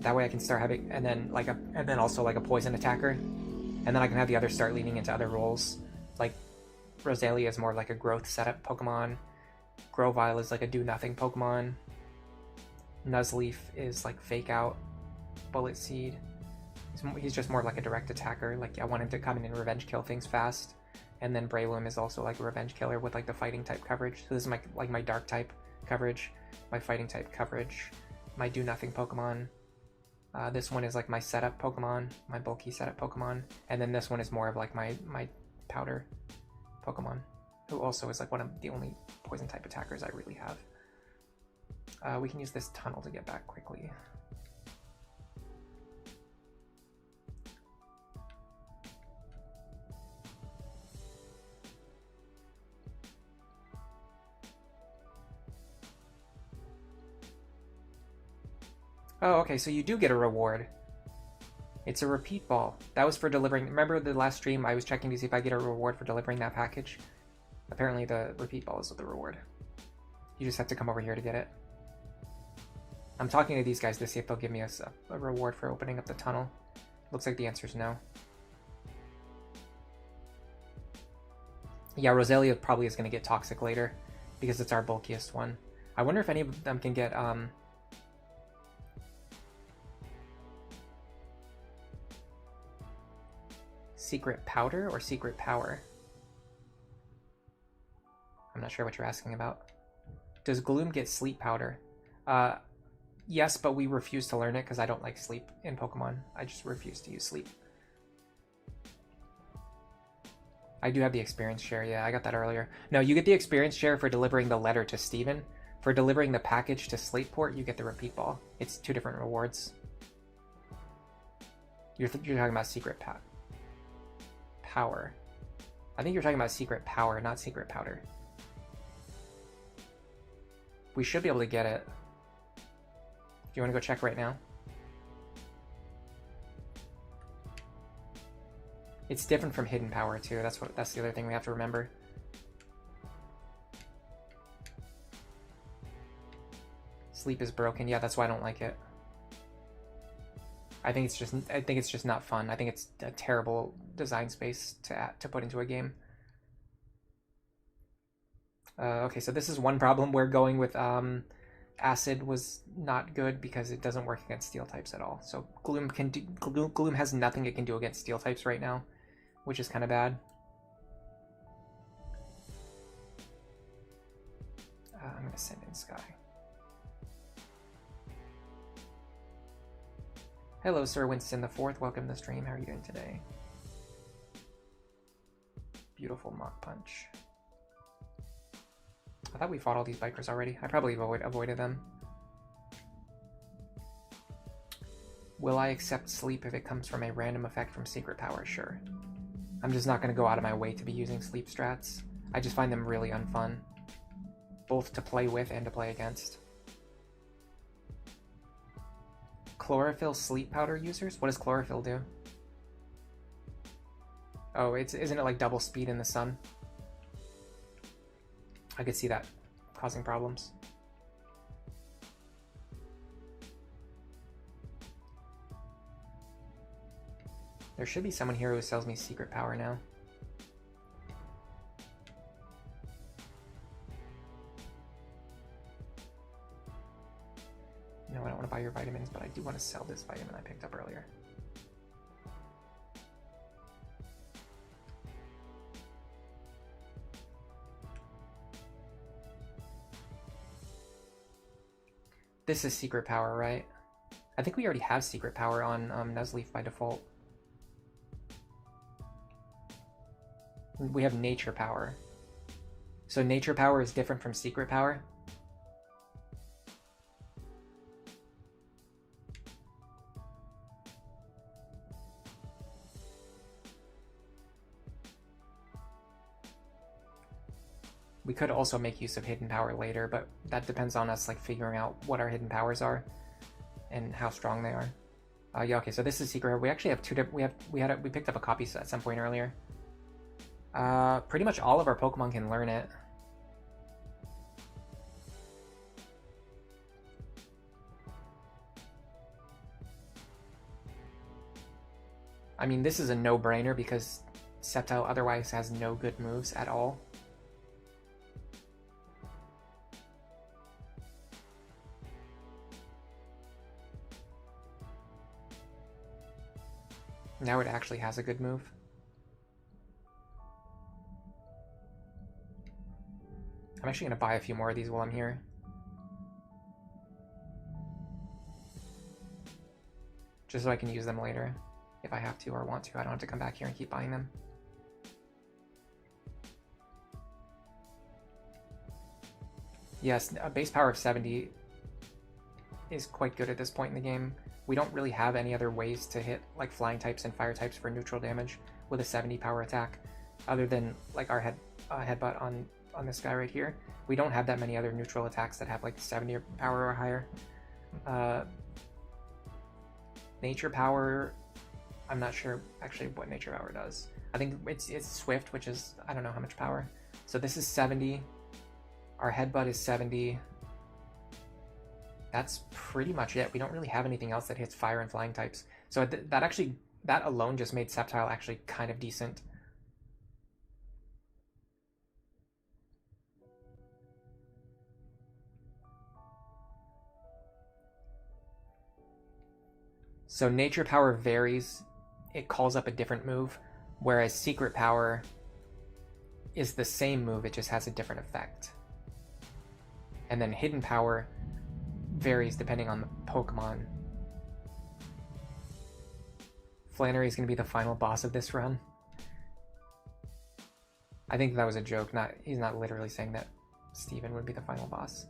That way I can start having, and then also like a poison attacker, and then I can have the others start leaning into other roles. Like Roselia is more like a growth setup Pokemon. Grovyle is like a do nothing Pokemon. Nuzleaf is like fake out. Bullet Seed. He's just more like a direct attacker. Like I want him to come in and revenge kill things fast. And then Breloom is also like a revenge killer with like the fighting type coverage. So this is my dark type coverage, my fighting type coverage, my do nothing Pokemon. This one is like my setup Pokemon, my bulky setup Pokemon. And then this one is more of like my powder Pokemon, who also is like one of the only poison type attackers I really have. We can use this tunnel to get back quickly. Oh, okay, so you do get a reward. It's a repeat ball. That was for delivering... Remember the last stream I was checking to see if I get a reward for delivering that package? Apparently the repeat ball is the reward. You just have to come over here to get it. I'm talking to these guys to see if they'll give me a reward for opening up the tunnel. Looks like the answer is no. Yeah, Roselia probably is going to get toxic later because it's our bulkiest one. I wonder if any of them can get... Secret Powder or Secret Power? I'm not sure what you're asking about. Does Gloom get Sleep Powder? Yes, but we refuse to learn it because I don't like sleep in Pokemon. I just refuse to use sleep. I do have the experience share, yeah, I got that earlier. No, you get the experience share for delivering the letter to Steven. For delivering the package to Slateport, you get the repeat ball. It's 2 different rewards. You're talking about Secret Power. I think you're talking about Secret Power, not Secret Powder. We should be able to get it. Do you want to go check right now? It's different from Hidden Power too. That's the other thing we have to remember. Sleep is broken. Yeah, that's why I don't like it. I think it's just not fun. I think it's a terrible design space to put into a game. Okay, so this is one problem where going with Acid was not good because it doesn't work against Steel types at all. So Gloom has nothing it can do against Steel types right now, which is kind of bad. I'm gonna send in Sky. Hello, Sir Winston the Fourth. Welcome to the stream. How are you doing today? Beautiful Mach Punch. I thought we fought all these bikers already. I probably avoided them. Will I accept sleep if it comes from a random effect from Secret Power? Sure. I'm just not going to go out of my way to be using sleep strats. I just find them really unfun. Both to play with and to play against. Chlorophyll sleep powder users? What does chlorophyll do? Oh, isn't it like double speed in the sun? I could see that causing problems. There should be someone here who sells me Secret Power now. No, I don't want to buy your vitamins, but I do want to sell this vitamin I picked up earlier. This is secret power, right? I think we already have secret power on Nuzleaf by default. We have nature power. So nature power is different from secret power? We could also make use of hidden power later, but that depends on us like figuring out what our hidden powers are and how strong they are. Yeah, okay, so this is secret. We actually have two different. We picked up a copy at some point earlier. Pretty much all of our Pokemon can learn it. I mean, this is a no-brainer because Sceptile otherwise has no good moves at all. Now it actually has a good move. I'm actually going to buy a few more of these while I'm here. Just so I can use them later if I have to or want to. I don't have to come back here and keep buying them. Yes, a base power of 70 is quite good at this point in the game. We don't really have any other ways to hit like flying types and fire types for neutral damage with a 70 power attack, other than like our headbutt on this guy right here. We don't have that many other neutral attacks that have like 70 power or higher. Nature power, I'm not sure actually what nature power does. I think it's swift, which is, I don't know how much power. So this is 70. Our headbutt is 70. That's pretty much it. We don't really have anything else that hits fire and flying types. So that alone just made Sceptile actually kind of decent. So nature power varies. It calls up a different move, whereas secret power is the same move, it just has a different effect. And then hidden power varies depending on the Pokemon. Flannery is going to be the final boss of this run. I think that was a joke. He's not literally saying that Steven would be the final boss.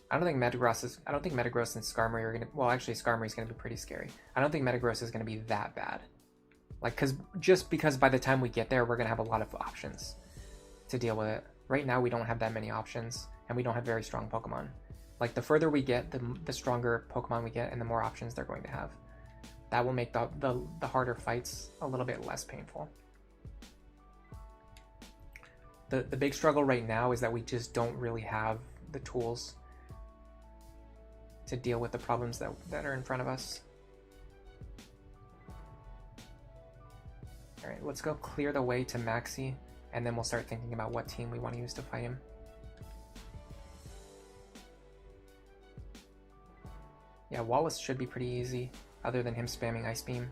I don't think Metagross and Skarmory are gonna. Well, actually, Skarmory is gonna be pretty scary. I don't think Metagross is gonna be that bad. Like, because by the time we get there, we're gonna have a lot of options to deal with it. Right now, we don't have that many options, and we don't have very strong Pokemon. Like, the further we get, the stronger Pokemon we get, and the more options they're going to have. That will make the harder fights a little bit less painful. The big struggle right now is that we just don't really have the tools to deal with the problems that are in front of us. Alright, let's go clear the way to Maxi, and then we'll start thinking about what team we want to use to fight him. Yeah, Wallace should be pretty easy, other than him spamming Ice Beam.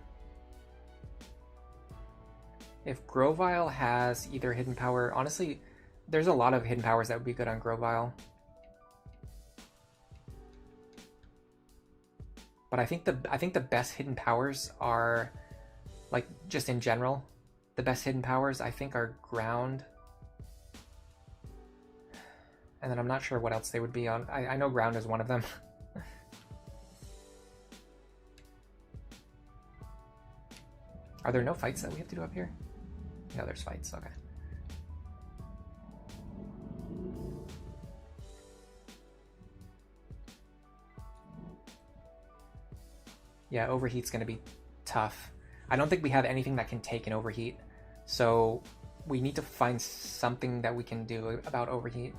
If Grovyle has either hidden power, honestly, there's a lot of hidden powers that would be good on Grovyle. But I think the best hidden powers are, like, just in general, the best hidden powers I think are Ground. And then I'm not sure what else they would be on. I know Ground is one of them. Are there no fights that we have to do up here? No, there's fights, okay. Yeah, Overheat's gonna be tough. I don't think we have anything that can take an Overheat, so we need to find something that we can do about Overheat.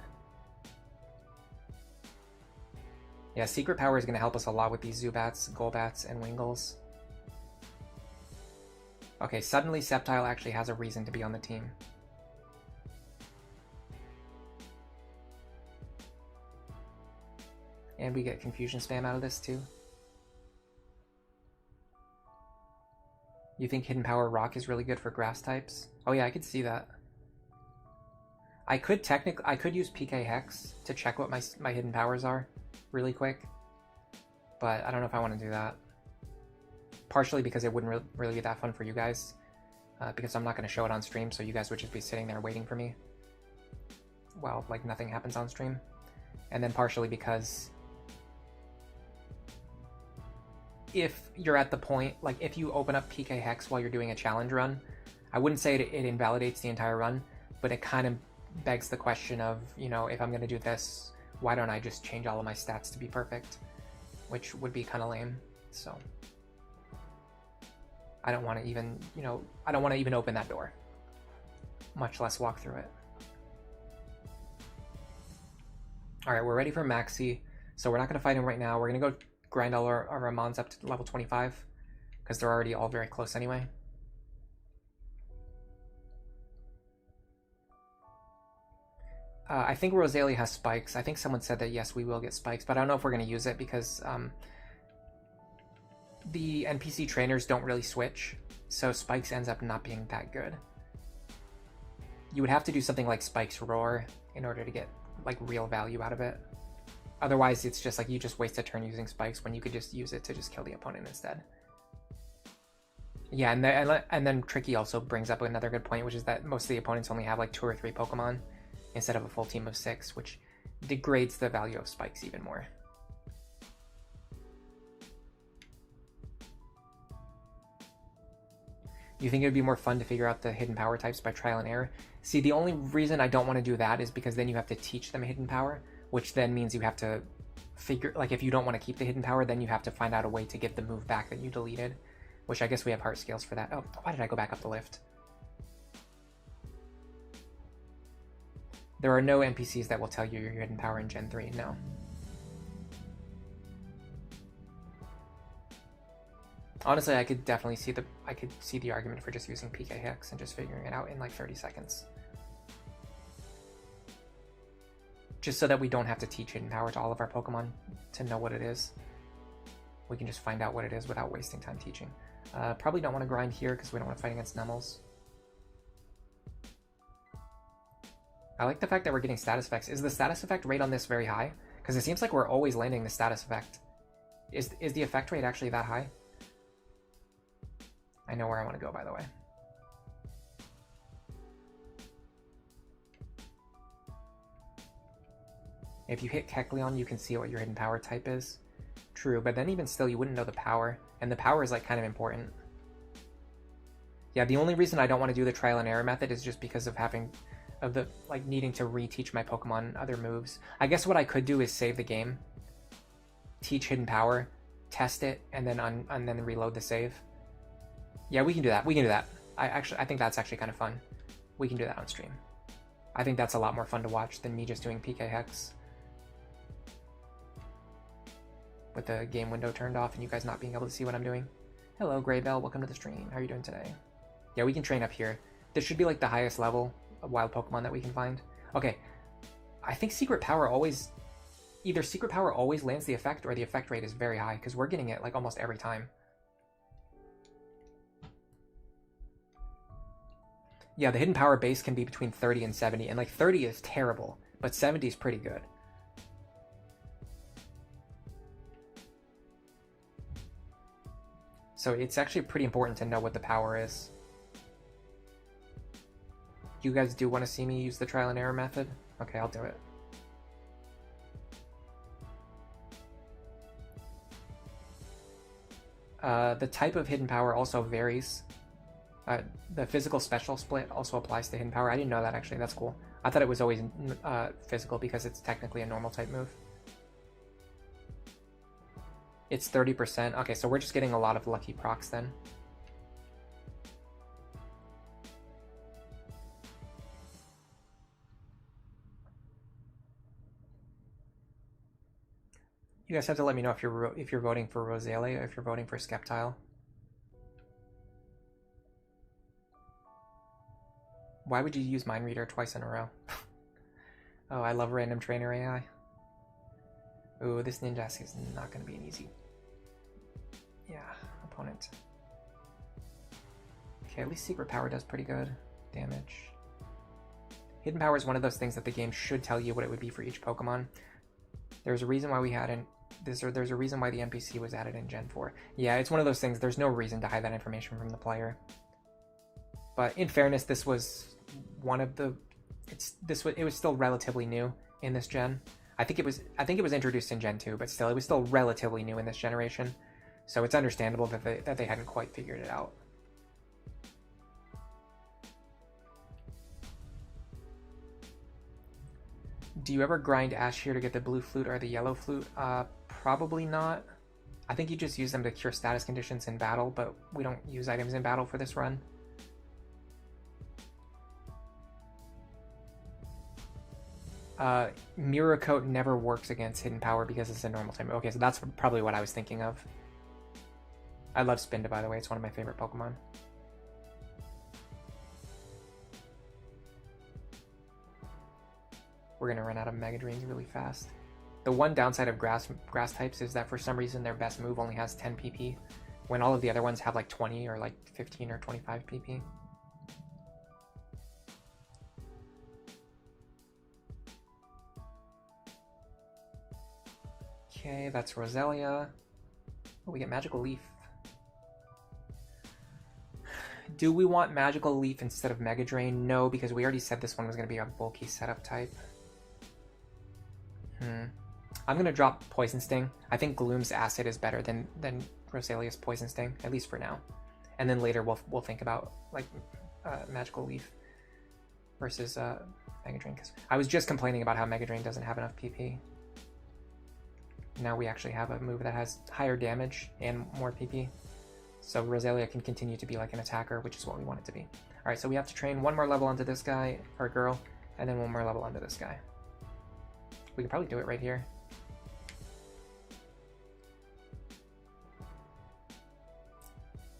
Yeah, Secret Power is gonna help us a lot with these Zubats, Golbats, and Wingles. Okay, suddenly Sceptile actually has a reason to be on the team. And we get Confusion Spam out of this too. You think Hidden Power Rock is really good for grass types? Oh yeah, I could see that. I could use PK Hex to check what my hidden powers are really quick, but I don't know if I want to do that. Partially because it wouldn't really be that fun for you guys, because I'm not going to show it on stream, so you guys would just be sitting there waiting for me while like nothing happens on stream. And then partially because if you're at the point, like if you open up PK Hex while you're doing a challenge run, I wouldn't say it invalidates the entire run, but it kind of begs the question of, you know, if I'm going to do this, why don't I just change all of my stats to be perfect? Which would be kind of lame, so I don't want to even, you know, I don't want to even open that door, much less walk through it. All right, we're ready for Maxi, so we're not going to fight him right now. We're going to go grind all our Mons up to level 25, because they're already all very close anyway. I think Rosalia has spikes. I think someone said that yes, we will get spikes, but I don't know if we're going to use it because the NPC trainers don't really switch, so spikes ends up not being that good. You would have to do something like Spikes Roar in order to get like real value out of it. Otherwise, it's just like you just waste a turn using spikes when you could just use it to just kill the opponent instead. Yeah, and then Tricky also brings up another good point, which is that most of the opponents only have like 2 or 3 Pokemon instead of a full team of 6, which degrades the value of spikes even more. You think it would be more fun to figure out the hidden power types by trial and error? See, the only reason I don't want to do that is because then you have to teach them a hidden power, which then means you have to figure, like if you don't want to keep the hidden power, then you have to find out a way to get the move back that you deleted, which I guess we have heart scales for that. Oh, why did I go back up the lift? There are no NPCs that will tell you your hidden power in Gen 3, no. Honestly, I could definitely see the argument for just using PK Hex and just figuring it out in like 30 seconds. Just so that we don't have to teach hidden power to all of our Pokemon to know what it is. We can just find out what it is without wasting time teaching. Probably don't want to grind here because we don't want to fight against Nemels. I like the fact that we're getting status effects. Is the status effect rate on this very high? Because it seems like we're always landing the status effect. Is the effect rate actually that high? I know where I want to go, by the way. If you hit Kecleon, you can see what your hidden power type is. True, but then even still, you wouldn't know the power. And the power is like kind of important. Yeah, the only reason I don't want to do the trial and error method is just because of needing to reteach my Pokemon other moves. I guess what I could do is save the game, teach hidden power, test it, and then reload the save. Yeah, we can do that. We can do that. I think that's actually kind of fun. We can do that on stream. I think that's a lot more fun to watch than me just doing PK Hex with the game window turned off and you guys not being able to see what I'm doing. Hello, Graybell. Welcome to the stream. How are you doing today? Yeah, we can train up here. This should be like the highest level of wild Pokemon that we can find. Okay, I think Secret Power always... Either Secret Power always lands the effect or the effect rate is very high because we're getting it like almost every time. Yeah, the hidden power base can be between 30 and 70, and like 30 is terrible, but 70 is pretty good. So it's actually pretty important to know what the power is. You guys do want to see me use the trial and error method? Okay, I'll do it. The type of hidden power also varies. The physical special split also applies to hidden power. I didn't know that actually, that's cool. I thought it was always physical because it's technically a normal type move. It's 30%. Okay, so we're just getting a lot of lucky procs then. You guys have to let me know if you're voting for Rosalia or if you're voting for Sceptile. Why would you use Mind Reader twice in a row? Oh, I love random trainer AI. Ooh, this Ninjask is not going to be an easy... Yeah, opponent. Okay, at least Secret Power does pretty good damage. Hidden Power is one of those things that the game should tell you what it would be for each Pokemon. There's a reason why we hadn't this, or there's a reason why the NPC was added in Gen 4. Yeah, it's one of those things, there's no reason to hide that information from the player. But in fairness, this was one of the it was still relatively new in this gen. I think it was introduced in Gen 2, but still, it was still relatively new in this generation. So it's understandable that they hadn't quite figured it out. Do you ever grind Ash here to get the blue flute or the yellow flute? Probably not. I think you just use them to cure status conditions in battle, but we don't use items in battle for this run. Mirror Coat never works against Hidden Power because it's a normal type. Okay, so that's probably what I was thinking of. I love Spinda, by the way. It's one of my favorite Pokemon. We're going to run out of Mega Drains really fast. The one downside of grass types is that for some reason their best move only has 10 PP, when all of the other ones have like 20 or like 15 or 25 PP. Okay, that's Roselia. Oh, we get Magical Leaf. Do we want Magical Leaf instead of Mega Drain? No, because we already said this one was going to be a bulky setup type. I'm going to drop Poison Sting. I think Gloom's Acid is better than Roselia's Poison Sting, at least for now. And then later we'll think about like Magical Leaf versus Mega Drain. Because I was just complaining about how Mega Drain doesn't have enough PP. Now we actually have a move that has higher damage and more PP. So Roselia can continue to be like an attacker, which is what we want it to be. Alright, so we have to train one more level onto this guy, or girl, and then one more level onto this guy. We could probably do it right here.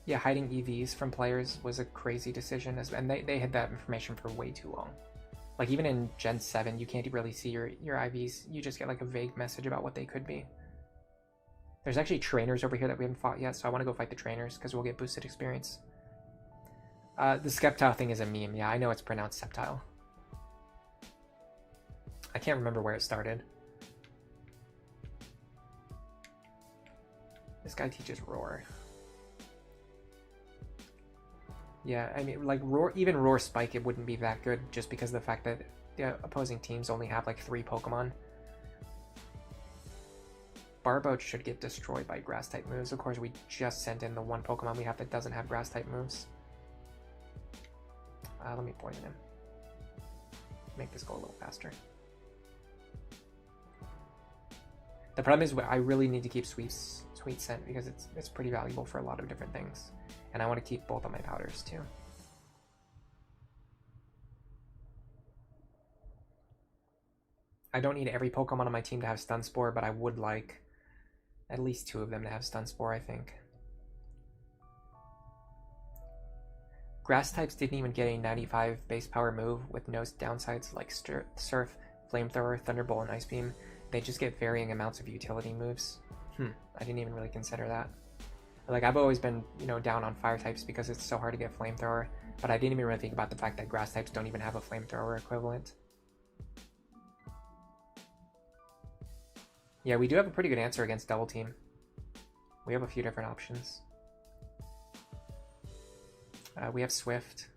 Yeah, hiding EVs from players was a crazy decision, and they had that information for way too long. Like even in Gen 7, you can't really see your IVs. You just get like a vague message about what they could be. There's actually trainers over here that we haven't fought yet, so I want to go fight the trainers because we'll get boosted experience. The Sceptile thing is a meme. Yeah, I know it's pronounced Sceptile. I can't remember where it started. This guy teaches Roar. Yeah, I mean, like Roar, even Roar Spike, it wouldn't be that good just because of the fact that the opposing teams only have like 3 Pokemon. Barboach should get destroyed by Grass-type moves. Of course, we just sent in the one Pokemon we have that doesn't have Grass-type moves. Let me poison him. Make this go a little faster. The problem is I really need to keep Sweet Scent because it's pretty valuable for a lot of different things. And I want to keep both of my powders too. I don't need every Pokemon on my team to have Stun Spore, but I would like at least 2 of them to have Stun Spore, I think. Grass types didn't even get a 95 base power move with no downsides like Surf, Flamethrower, Thunderbolt, and Ice Beam. They just get varying amounts of utility moves. I didn't even really consider that. Like, I've always been, you know, down on fire types because it's so hard to get Flamethrower, but I didn't even really think about the fact that grass types don't even have a Flamethrower equivalent. Yeah, we do have a pretty good answer against Double Team. We have a few different options. We have Swift,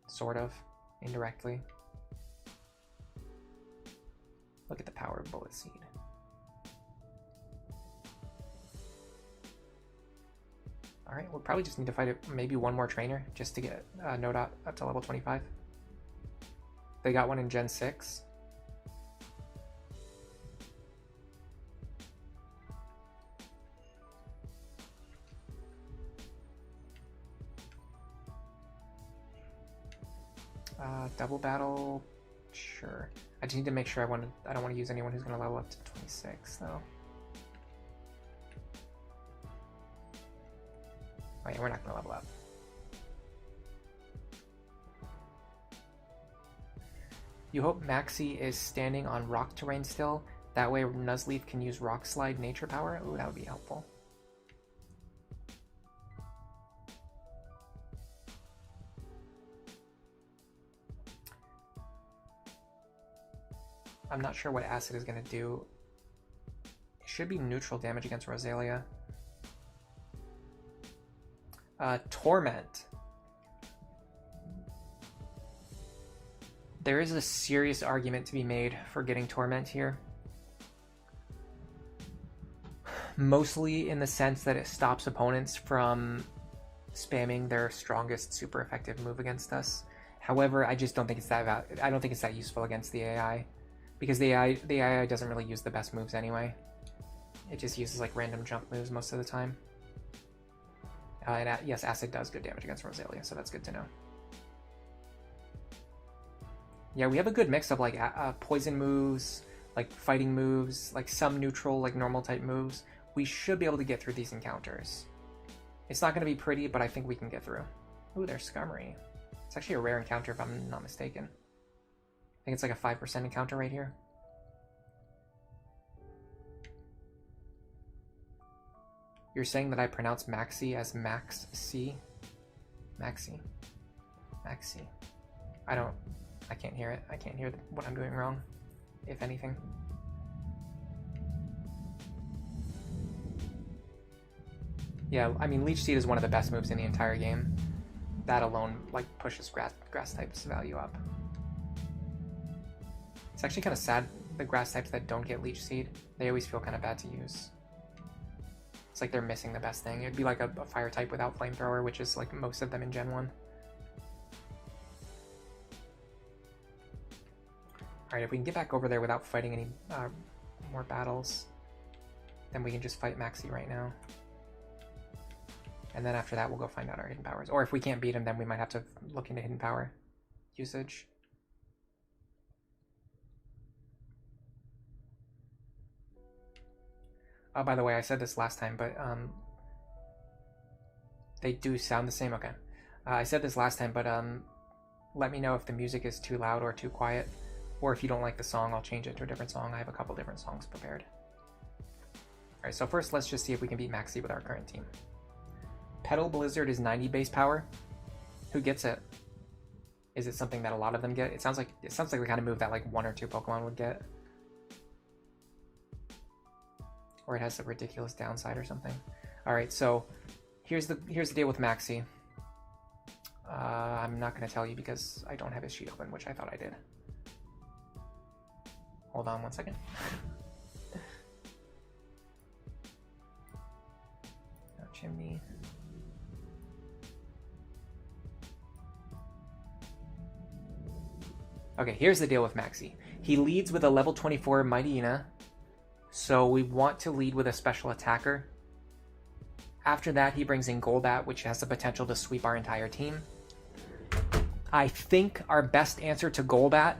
sort of, indirectly. Look at the power of Bullet Seed. Alright, we'll probably just need to fight maybe one more trainer just to get Nodot up to level 25. They got one in Gen 6. Double battle, sure. I just need to make sure I don't want to use anyone who's going to level up to 26 though. Oh yeah, we're not going to level up. You hope Maxi is standing on rock terrain still. That way Nuzleaf can use Rock Slide Nature Power. Ooh, that would be helpful. I'm not sure what Acid is going to do. It should be neutral damage against Rosalia. Torment. There is a serious argument to be made for getting Torment here. Mostly in the sense that it stops opponents from spamming their strongest super effective move against us. However, I just don't think it's that I don't think it's that useful against the AI, because the AI doesn't really use the best moves anyway. It just uses like random jump moves most of the time. And yes, Acid does good damage against Rosalia, so that's good to know. Yeah, we have a good mix of like poison moves, like fighting moves, like some neutral, like normal type moves. We should be able to get through these encounters. It's not going to be pretty, but I think we can get through. Ooh, there's Skarmory. It's actually a rare encounter if I'm not mistaken. I think it's like a 5% encounter right here. You're saying that I pronounce Maxi as Max C? Maxi. Maxi. I can't hear it. I can't hear what I'm doing wrong, if anything. Yeah, I mean, Leech Seed is one of the best moves in the entire game. That alone, like, pushes grass types value up. It's actually kind of sad, the grass types that don't get Leech Seed. They always feel kind of bad to use. It's like they're missing the best thing. It'd be like a fire type without Flamethrower, which is like most of them in Gen 1. Alright, if we can get back over there without fighting any more battles, then we can just fight Maxi right now. And then after that, we'll go find out our hidden powers. Or if we can't beat him, then we might have to look into hidden power usage. Oh, by the way, I said this last time, but they do sound the same. Okay. I said this last time, but let me know if the music is too loud or too quiet. Or if you don't like the song, I'll change it to a different song. I have a couple different songs prepared. Alright, so first let's just see if we can beat Maxi with our current team. Petal Blizzard is 90 base power. Who gets it? Is it something that a lot of them get? It sounds like the kind of move that like 1 or 2 Pokemon would get. Or it has a ridiculous downside or something. Alright, so here's the deal with Maxi. I'm not going to tell you because I don't have his sheet open, which I thought I did. Hold on one second. No chimney. Okay, here's the deal with Maxi. He leads with a level 24 Mightyena, so we want to lead with a special attacker. After that, he brings in Golbat, which has the potential to sweep our entire team. I think our best answer to Golbat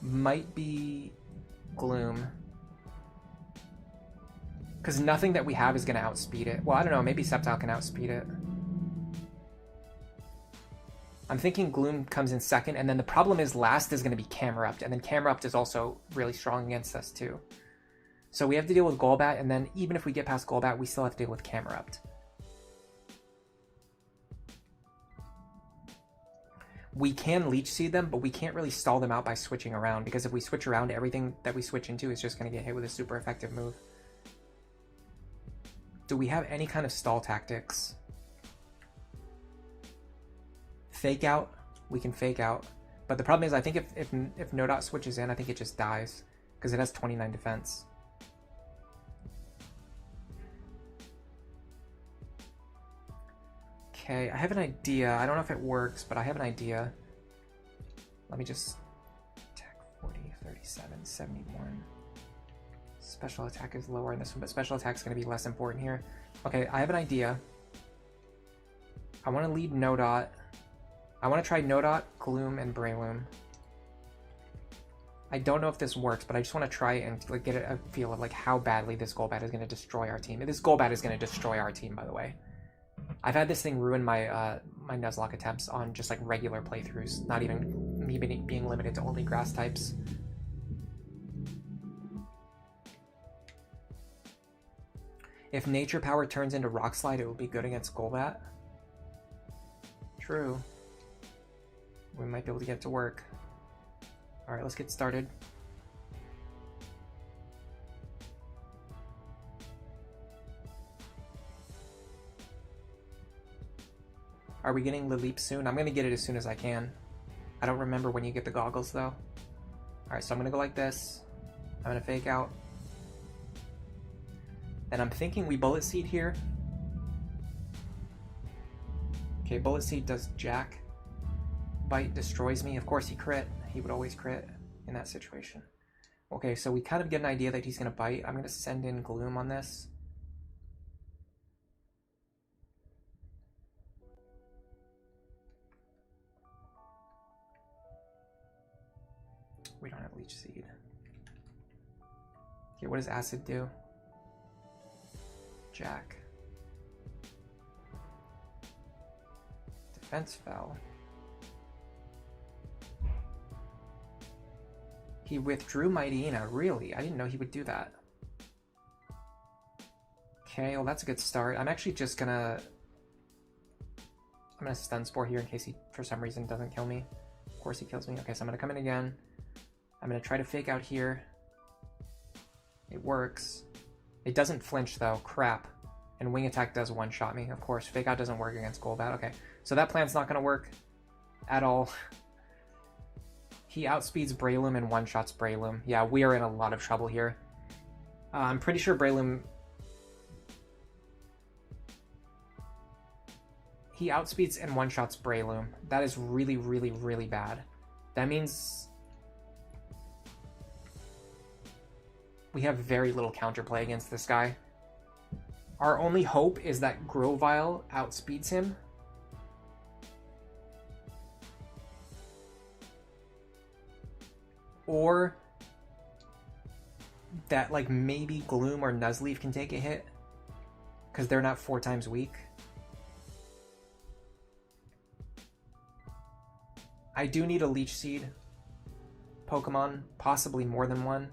might be Gloom. Because nothing that we have is going to outspeed it. Well, I don't know, maybe Sceptile can outspeed it. I'm thinking Gloom comes in second, and then the problem is last is going to be Camerupt, and then Camerupt is also really strong against us too. So we have to deal with Golbat, and then even if we get past Golbat, we still have to deal with Camerupt. We can Leech Seed them, but we can't really stall them out by switching around, because if we switch around, everything that we switch into is just going to get hit with a super effective move. Do we have any kind of stall tactics? Fake out? We can fake out. But the problem is, I think if No Dot switches in, I think it just dies, because it has 29 defense. Okay, I have an idea. I don't know if it works, but I have an idea. Let me just... Attack 40, 37, 71. Special attack is lower in this one, but special attack is going to be less important here. Okay, I have an idea. I want to lead No Dot. I want to try No Dot, Gloom, and Breloom. I don't know if this works, but I just want to try and like get a feel of like how badly this Golbat is going to destroy our team. This Golbat is going to destroy our team, by the way. I've had this thing ruin my my Nuzlocke attempts on just like regular playthroughs, not even me being limited to only grass types. If Nature Power turns into Rock Slide, it will be good against Golbat. true. We might be able to get it to work. Alright, let's get started. Are we getting Lileep soon? I'm going to get it as soon as I can. I don't remember when you get the goggles, though. Alright, so I'm going to go like this. I'm going to fake out. And I'm thinking we Bullet Seed here. Okay, Bullet Seed does jack. Bite destroys me. Of course he crit. He would always crit in that situation. Okay, so we kind of get an idea that he's going to bite. I'm going to send in Gloom on this. We don't have Leech Seed. Okay, what does Acid do? Jack. Defense fell. He withdrew Mighty Ina. Really? I didn't know he would do that. Okay, well that's a good start. I'm actually just gonna... I'm gonna Stun Spore here in case he, for some reason, doesn't kill me. Of course he kills me. Okay, so I'm gonna come in again. I'm gonna try to fake out here. It works. It doesn't flinch though. Crap. And Wing Attack does one-shot me. Of course, fake out doesn't work against Golbat. Okay, so that plan's not gonna work at all. He outspeeds Breloom and one-shots Breloom. Yeah, we are in a lot of trouble here. I'm pretty sure Breloom... He outspeeds and one-shots Breloom. That is really, really, really bad. That means... we have very little counterplay against this guy. Our only hope is that Grovyle outspeeds him. Or that like maybe Gloom or Nuzleaf can take a hit because they're not 4 times weak. I do need a Leech Seed Pokemon, possibly more than one.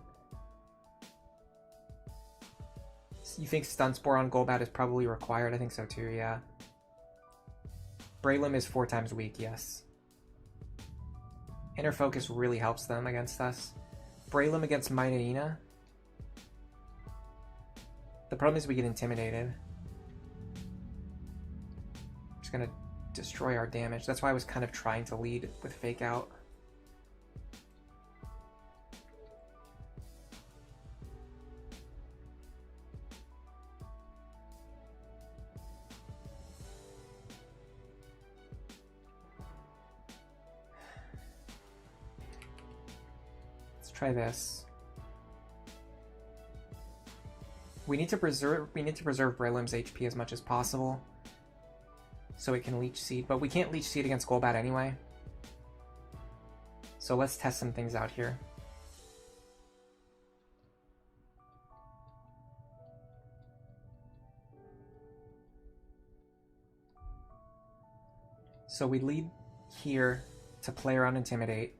You think Stun Spore on Golbat is probably required? I think so too, yeah. Breloom is 4 times weak, yes. Inner Focus really helps them against us. Breloom against Mighty Ina. The problem is we get intimidated. Just gonna destroy our damage. That's why I was kind of trying to lead with Fake Out. Try this. We need to preserve Breloom's HP as much as possible so it can Leech Seed, but we can't Leech Seed against Golbat anyway. So let's test some things out here. So we lead here to play around Intimidate.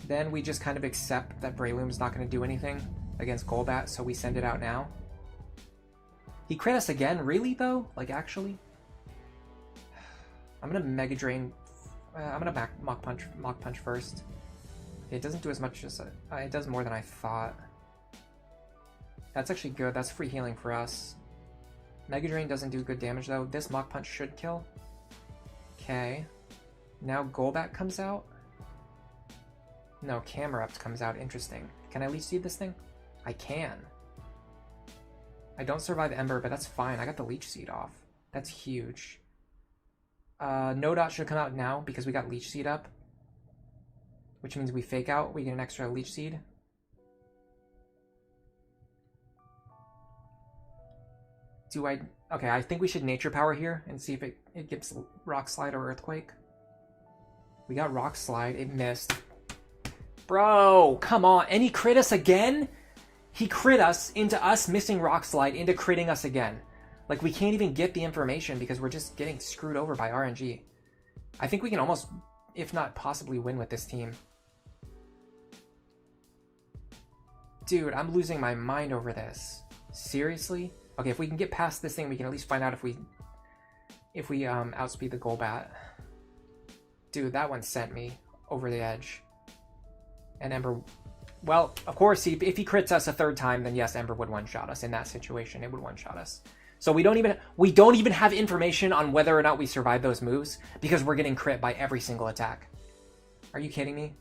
Then we just kind of accept that Breloom's not going to do anything against Golbat, so we send it out now. He crit us again? Really, though? Like, actually? I'm going to Mega Drain... I'm going to Mach Punch first. It doesn't do as much as... it does more than I thought. That's actually good. That's free healing for us. Mega Drain doesn't do good damage, though. This Mach Punch should kill. Okay. Now Golbat comes out. No, Camerupt comes out. Interesting. Can I Leech Seed this thing? I can. I don't survive Ember, but that's fine. I got the Leech Seed off. That's huge. No Dot should come out now because we got Leech Seed up. Which means we Fake Out. We get an extra Leech Seed. Do I... Okay, I think we should Nature Power here and see if it gives Rock Slide or Earthquake. We got Rock Slide. It missed. Bro, come on. And he crit us again? He crit us into us missing Rock Slide into critting us again. Like, we can't even get the information because we're just getting screwed over by RNG. I think we can almost, if not possibly, win with this team. Dude, I'm losing my mind over this. Seriously? Okay, if we can get past this thing, we can at least find out if we outspeed the Golbat. Dude, that one sent me over the edge. And Ember, well, of course, if he crits us a third time, then yes, Ember would one-shot us. In that situation, it would one-shot us. So we don't even have information on whether or not we survive those moves because we're getting crit by every single attack. Are you kidding me?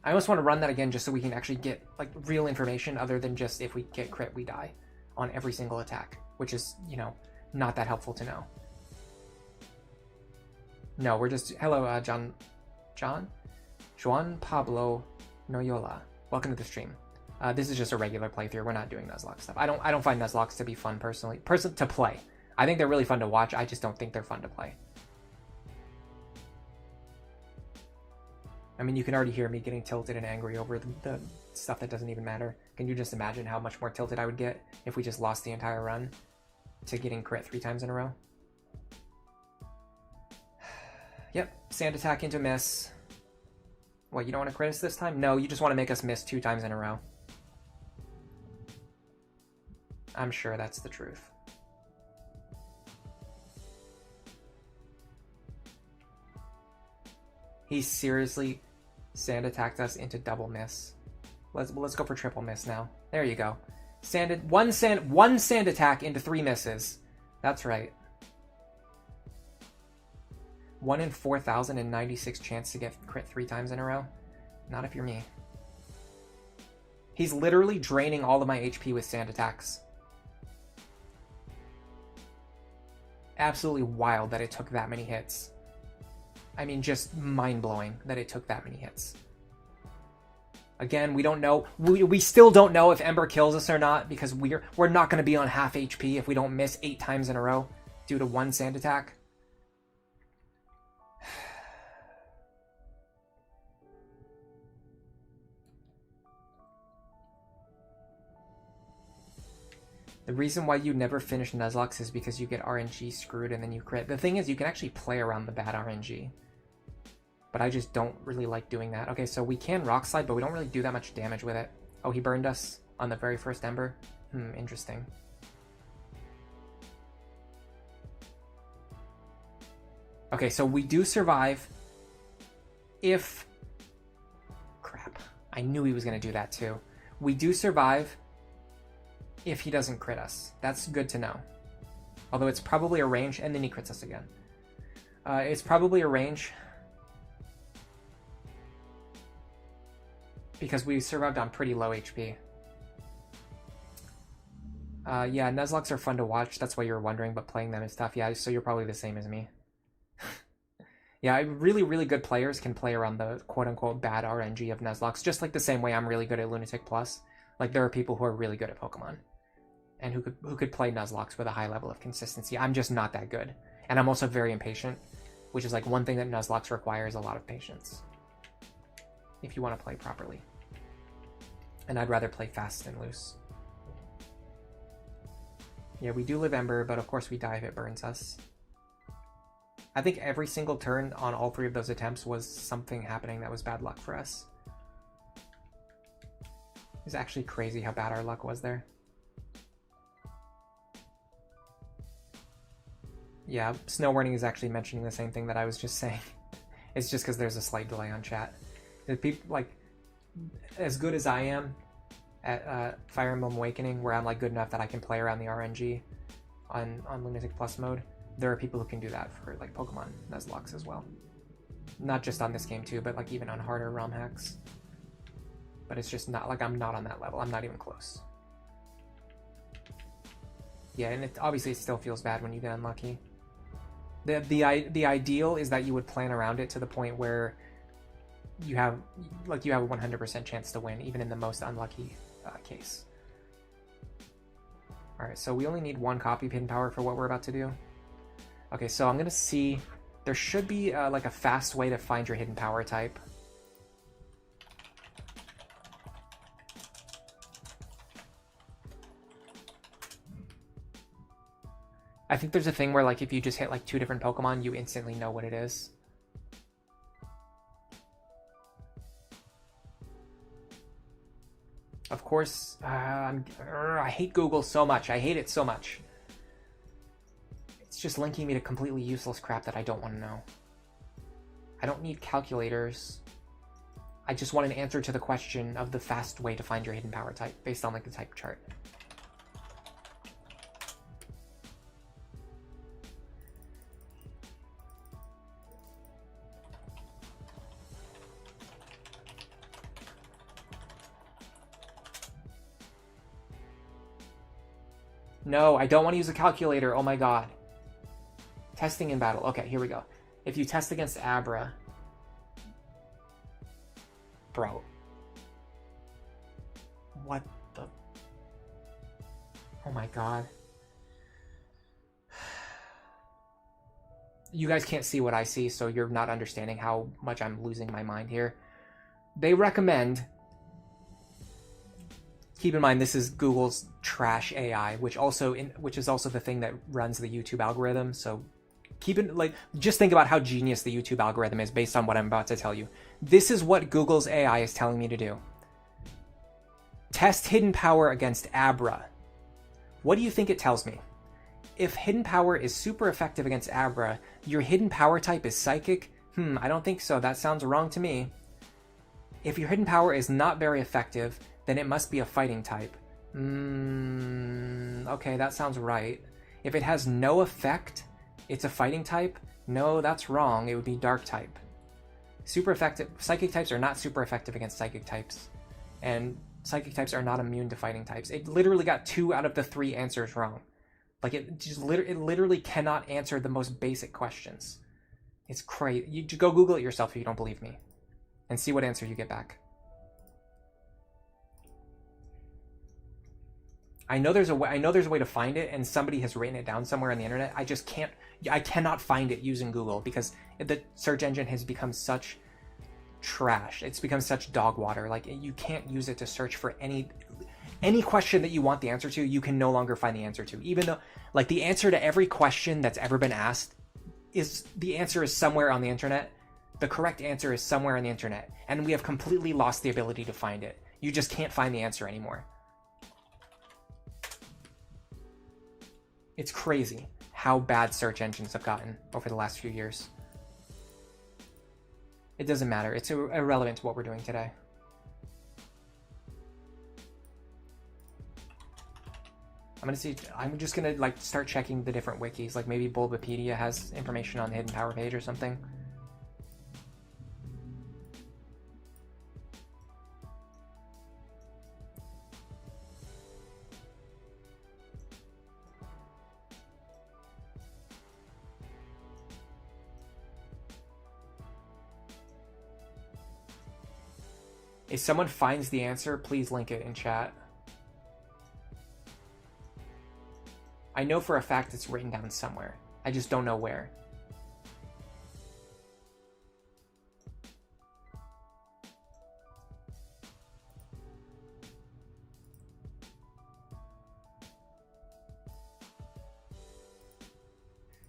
I almost want to run that again just so we can actually get like real information other than just if we get crit, we die on every single attack, which is, you know, not that helpful to know. No, we're just, hello, Juan Pablo Noyola. Welcome to the stream. This is just a regular playthrough. We're not doing Nuzlocke stuff. I don't find Nuzlocks to be fun personally. To play. I think they're really fun to watch. I just don't think they're fun to play. I mean, you can already hear me getting tilted and angry over the stuff that doesn't even matter. Can you just imagine how much more tilted I would get if we just lost the entire run to getting crit 3 times in a row? Yep, sand attack into miss. What, you don't want to crit us this time? No, you just want to make us miss 2 times in a row. I'm sure that's the truth. He seriously sand attacked us into double miss. Let's go for triple miss now. There you go. One sand attack into 3 misses. That's right. 1 in 4,096 chance to get crit 3 times in a row. Not if you're me. He's literally draining all of my HP with sand attacks. Absolutely wild that it took that many hits. I mean, just mind-blowing that it took that many hits. Again, we don't know. We still don't know if Ember kills us or not because we're not going to be on half HP if we don't miss 8 times in a row due to 1 sand attack. The reason why you never finish Nuzlocke is because you get RNG screwed and then you crit. The thing is, you can actually play around the bad RNG. But I just don't really like doing that. Okay, so we can Rock Slide, but we don't really do that much damage with it. Oh, he burned us on the very first Ember? Interesting. Okay, so we do survive if... Crap. I knew he was going to do that too. We do survive if he doesn't crit us. That's good to know. Although it's probably a range, and then he crits us again. It's probably a range because we survived on pretty low HP. Yeah, Nuzlocks are fun to watch. That's why you're wondering, but playing them is tough. Yeah, so you're probably the same as me. Yeah, really, really good players can play around the quote-unquote bad RNG of Nuzlocks, just like the same way I'm really good at Lunatic Plus. Like, there are people who are really good at Pokemon and who could play Nuzlocke with a high level of consistency. I'm just not that good. And I'm also very impatient, which is like one thing that Nuzlocke requires a lot of patience if you want to play properly. And I'd rather play fast than loose. Yeah, we do live Ember, but of course we die if it burns us. I think every single turn on all 3 of those attempts was something happening that was bad luck for us. It's actually crazy how bad our luck was there. Yeah, Snow Warning is actually mentioning the same thing that I was just saying. It's just because there's a slight delay on chat. The people, like, as good as I am at Fire Emblem Awakening, where I'm like good enough that I can play around the RNG on Lunatic Plus mode, there are people who can do that for like Pokemon Nuzlocke as well. Not just on this game too, but like even on harder ROM hacks. But it's just not like I'm not on that level. I'm not even close. Yeah, and obviously it still feels bad when you get unlucky. The ideal is that you would plan around it to the point where you have a 100% chance to win, even in the most unlucky case. All right, so we only need 1 copy Hidden Power for what we're about to do. Okay, so I'm gonna see. There should be like a fast way to find your Hidden Power type. I think there's a thing where like if you just hit like 2 different Pokemon, you instantly know what it is. Of course, I hate Google so much. I hate it so much. It's just linking me to completely useless crap that I don't want to know. I don't need calculators. I just want an answer to the question of the fast way to find your hidden power type based on like the type chart. No, I don't want to use a calculator. Oh my god. Testing in battle. Okay, here we go. If you test against Abra... Bro. What the... Oh my god. You guys can't see what I see, so you're not understanding how much I'm losing my mind here. They recommend... Keep in mind, this is Google's trash AI, which is also the thing that runs the YouTube algorithm. So just think about how genius the YouTube algorithm is based on what I'm about to tell you. This is what Google's AI is telling me to do. Test hidden power against Abra. What do you think it tells me? If hidden power is super effective against Abra, your hidden power type is psychic? I don't think so. That sounds wrong to me. If your hidden power is not very effective, then it must be a fighting type. Okay, that sounds right. If it has no effect, it's a fighting type? No, that's wrong. It would be dark type. Super effective. Psychic types are not super effective against psychic types. And psychic types are not immune to fighting types. It literally got 2 out of the 3 answers wrong. Like, it literally cannot answer the most basic questions. It's crazy. You go Google it yourself if you don't believe me. And see what answer you get back. I know there's a way to find it, and somebody has written it down somewhere on the internet. I cannot find it using Google because the search engine has become such trash. It's become such dog water. Like, you can't use it to search for any question that you want the answer to. You can no longer find the answer to, even though like the answer to every question that's ever been asked is somewhere on the internet. The correct answer is somewhere on the internet, and we have completely lost the ability to find it. You just can't find the answer anymore. It's crazy how bad search engines have gotten over the last few years. It doesn't matter. It's irrelevant to what we're doing today. I'm just gonna like start checking the different wikis. Like maybe Bulbapedia has information on the hidden power page or something. If someone finds the answer, please link it in chat. I know for a fact it's written down somewhere. I just don't know where.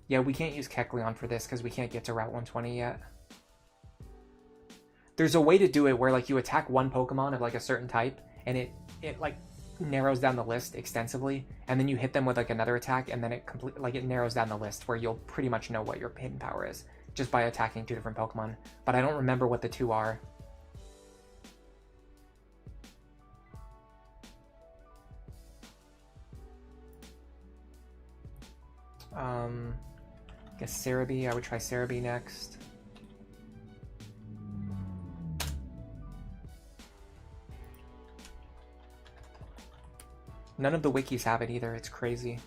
Yeah, we can't use Kecleon for this because we can't get to Route 120 yet. There's a way to do it where like you attack one Pokemon of like a certain type and it like narrows down the list extensively, and then you hit them with like another attack and then it narrows down the list where you'll pretty much know what your hidden power is just by attacking 2 different Pokemon. But I don't remember what the 2 are. I guess Cerebi. I would try Cerebi next. None of the wikis have it either. It's crazy.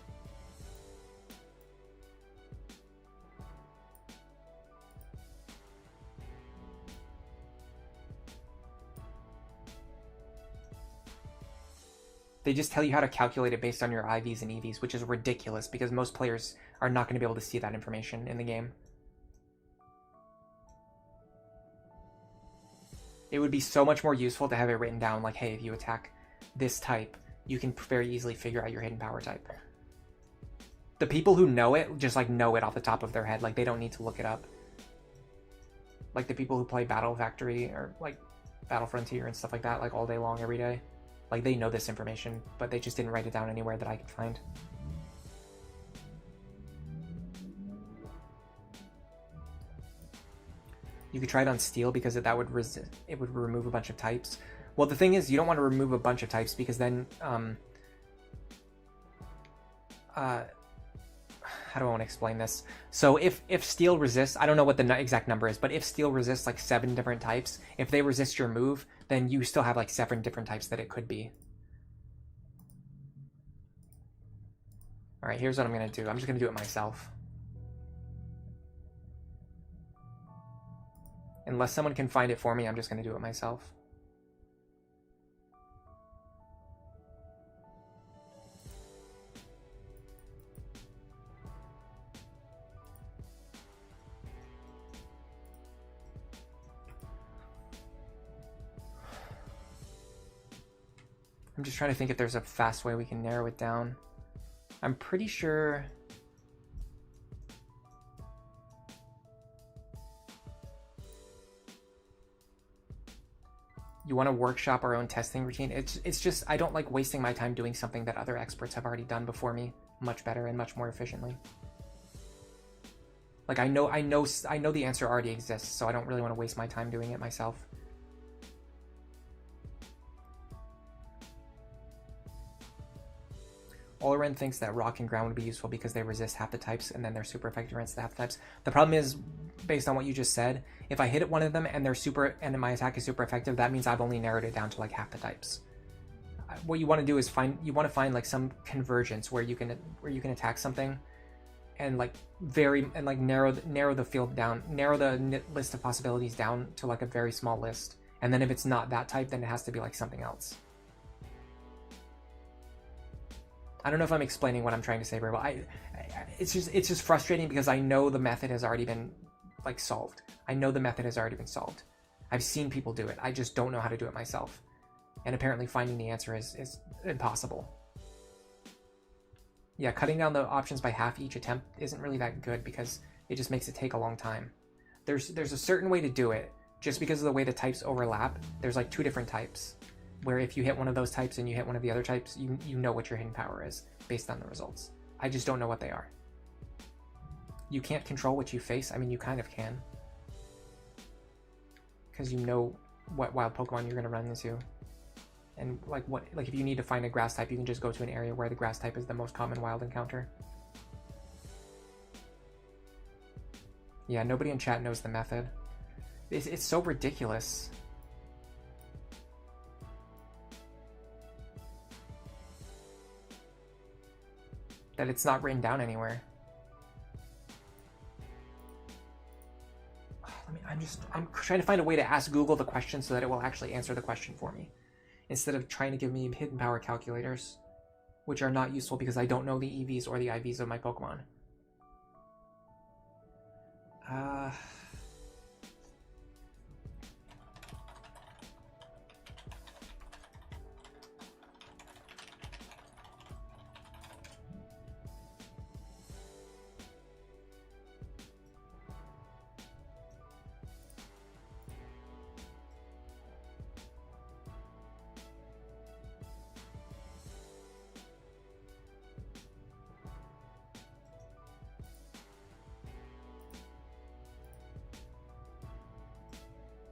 They just tell you how to calculate it based on your IVs and EVs, which is ridiculous because most players are not going to be able to see that information in the game. It would be so much more useful to have it written down like, hey, if you attack this type, you can very easily figure out your hidden power type. The people who know it just like know it off the top of their head. Like they don't need to look it up. Like the people who play Battle Factory or like Battle Frontier and stuff like that, like all day long, every day. Like, they know this information, but they just didn't write it down anywhere that I could find. You could try it on steel because that would resist, it would remove a bunch of types. Well, the thing is, you don't want to remove a bunch of types because then, how do I want to explain this? So if steel resists, I don't know what the exact number is, but if steel resists like 7 different types, if they resist your move, then you still have like 7 different types that it could be. All right, here's what I'm going to do. I'm just going to do it myself. Unless someone can find it for me, I'm just going to do it myself. I'm just trying to think if there's a fast way we can narrow it down. I'm pretty sure... You want to workshop our own testing routine. It's just, I don't like wasting my time doing something that other experts have already done before me much better and much more efficiently. Like, I know the answer already exists, so I don't really want to waste my time doing it myself. Oloran thinks that rock and ground would be useful because they resist half the types and then they're super effective against the half the types. The problem is, based on what you just said, if I hit one of them and my attack is super effective, that means I've only narrowed it down to like half the types. What you want to do is find like some convergence where you can attack something and like narrow the field down, narrow the list of possibilities down to like a very small list. And then if it's not that type, then it has to be like something else. I don't know if I'm explaining what I'm trying to say very well. It's just frustrating because I know the method has already been like solved. I know the method has already been solved. I've seen people do it. I just don't know how to do it myself. And apparently finding the answer is impossible. Yeah, cutting down the options by half each attempt isn't really that good because it just makes it take a long time. There's a certain way to do it. Just because of the way the types overlap, there's like 2 different types. Where if you hit one of those types and you hit one of the other types, you know what your hidden power is based on the results. I just don't know what they are. You can't control what you face. I mean, you kind of can. Because you know what wild Pokemon you're going to run into. And like if you need to find a grass type, you can just go to an area where the grass type is the most common wild encounter. Yeah, nobody in chat knows the method. It's so ridiculous. That it's not written down anywhere. I'm trying to find a way to ask Google the question so that it will actually answer the question for me, instead of trying to give me hidden power calculators, which are not useful because I don't know the EVs or the IVs of my Pokemon.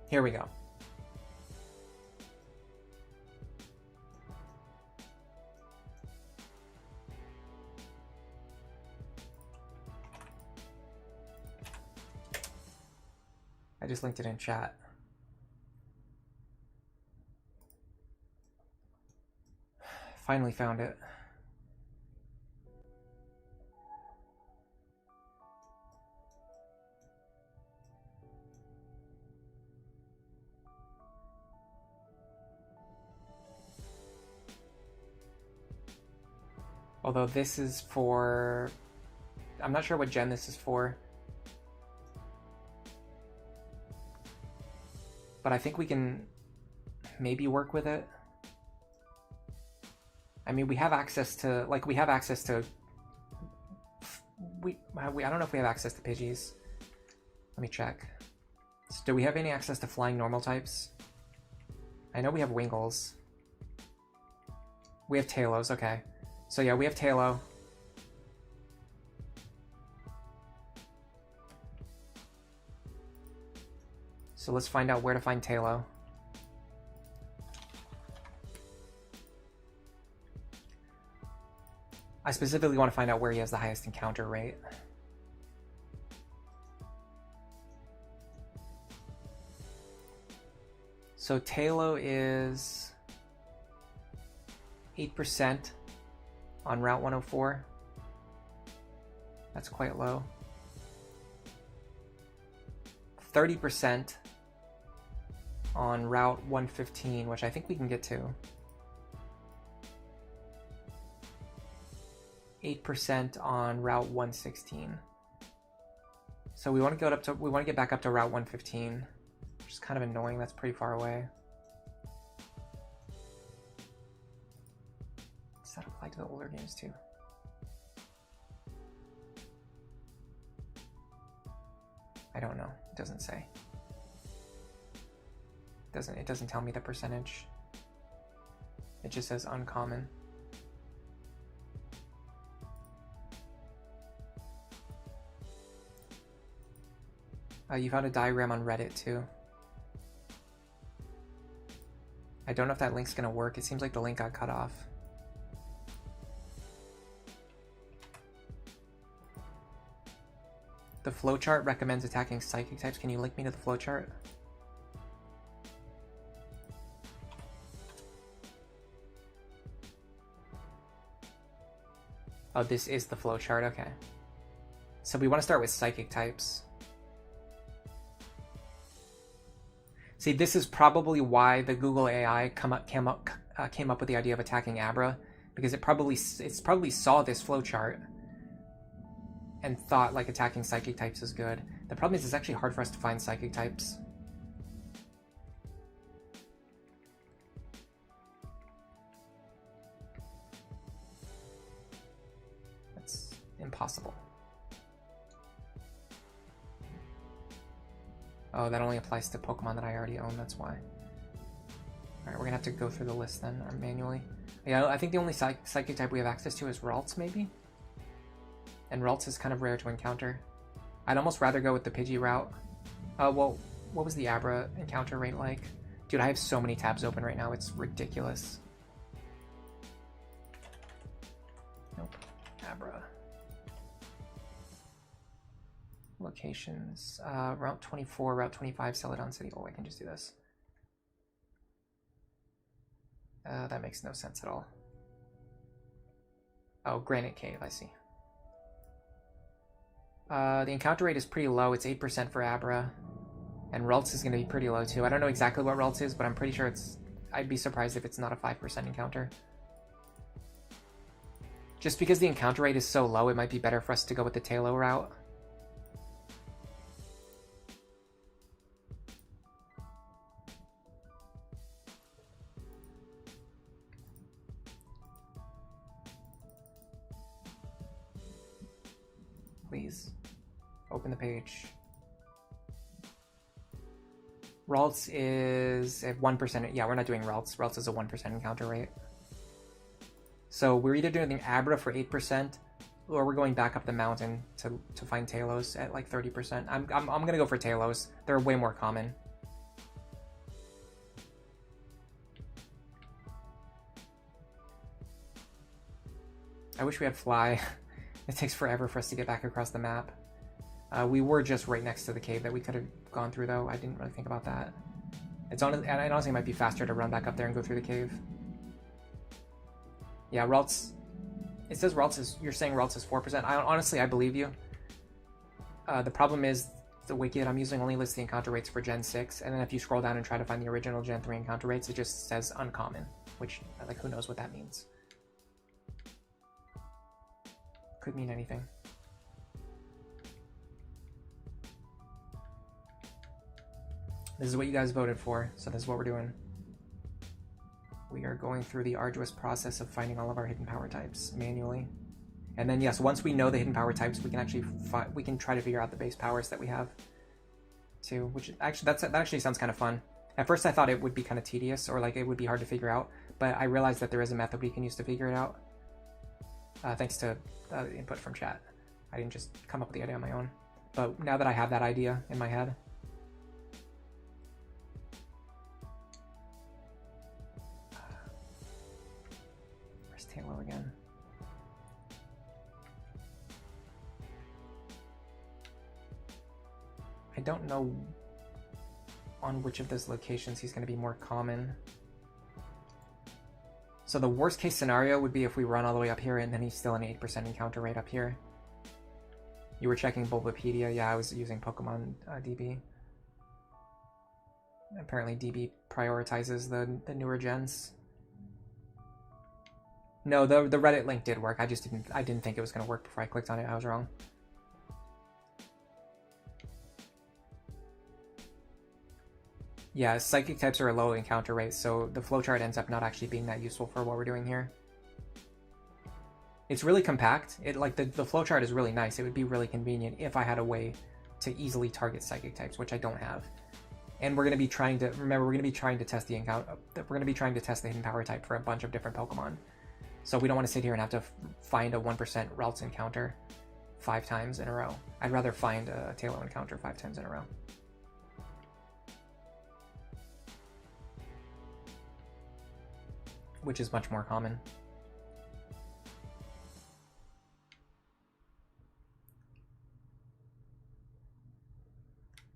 Here we go. I just linked it in chat. Finally found it. Although this is for... I'm not sure what gen this is for. But I think we can maybe work with it. I mean, we have access to... Like, we have access to... I don't know if we have access to Pidgeys. Let me check. So do we have any access to flying normal types? I know we have Wingles. We have Talos, okay. So yeah, we have Talo. So let's find out where to find Talo. I specifically want to find out where he has the highest encounter rate. So Talo is 8% on Route 104. That's quite low. 30% on Route 115, which I think we can get to. 8% on Route 116. So we want to get back up to Route 115. Which is kind of annoying, that's pretty far away. Does that apply to the older games too? I don't know, it doesn't say. It doesn't tell me the percentage. It just says uncommon. You found a diagram on Reddit too. I don't know if that link's gonna work. It seems like the link got cut off. The flowchart recommends attacking psychic types. Can you link me to the flowchart? Oh, this is the flowchart, okay. So we want to start with psychic types. See, this is probably why the Google AI came up with the idea of attacking Abra, because it's probably saw this flowchart and thought like attacking psychic types is good. The problem is it's actually hard for us to find psychic types. That's impossible. Oh, that only applies to Pokemon that I already own, that's why. Alright, we're gonna have to go through the list then, or manually. Yeah, I think the only psychic type we have access to is Ralts, maybe? And Ralts is kind of rare to encounter. I'd almost rather go with the Pidgey route. Well, what was the Abra encounter rate like? Dude, I have so many tabs open right now, it's ridiculous. Nope, Abra. Locations, Route 24, Route 25, Celadon City. Oh, I can just do this. That makes no sense at all. Oh, Granite Cave, I see. The encounter rate is pretty low. It's 8% for Abra. And Ralts is going to be pretty low too. I don't know exactly what Ralts is, but I'm pretty sure it's... I'd be surprised if it's not a 5% encounter. Just because the encounter rate is so low, it might be better for us to go with the Talo route. Please, open the page. Ralts is at 1%. Yeah, we're not doing Ralts. Ralts is a 1% encounter rate. So we're either doing Abra for 8%, or we're going back up the mountain to find Talos at like 30%. I'm gonna go for Talos. They're way more common. I wish we had Fly. It takes forever for us to get back across the map. We were just right next to the cave that we could have gone through, though. I didn't really think about that. It honestly might be faster to run back up there and go through the cave. Yeah, Ralts... It says Ralts is... You're saying Ralts is 4%. Honestly, I believe you. The problem is the wiki that I'm using only lists the encounter rates for Gen 6, and then if you scroll down and try to find the original Gen 3 encounter rates, it just says uncommon, which, like, who knows what that means. Could mean anything. This is what you guys voted for, so this is what we're doing. We are going through the arduous process of finding all of our hidden power types manually. And then yes, once we know the hidden power types, we can actually try to figure out the base powers that we have too, which actually that actually sounds kind of fun. At first I thought it would be kind of tedious, or like it would be hard to figure out, but I realized that there is a method we can use to figure it out. Thanks to input from chat. I didn't just come up with the idea on my own. But now that I have that idea in my head, where's Talo again? I don't know on which of those locations he's going to be more common. So the worst case scenario would be if we run all the way up here and then he's still an 8% encounter rate up here. You were checking Bulbapedia. Yeah, I was using Pokemon DB. Apparently DB prioritizes the newer gens. No, the Reddit link did work. I didn't think it was going to work before I clicked on it. I was wrong. Yeah, psychic types are a low encounter rate, so the flowchart ends up not actually being that useful for what we're doing here. It's really compact. The flowchart is really nice. It would be really convenient if I had a way to easily target psychic types, which I don't have. And we're going to be trying to, remember, we're going to be trying to test the hidden power type for a bunch of different Pokemon. So we don't want to sit here and have to find a 1% Ralts encounter 5 times in a row. I'd rather find a Talo encounter 5 times in a row. Which is much more common.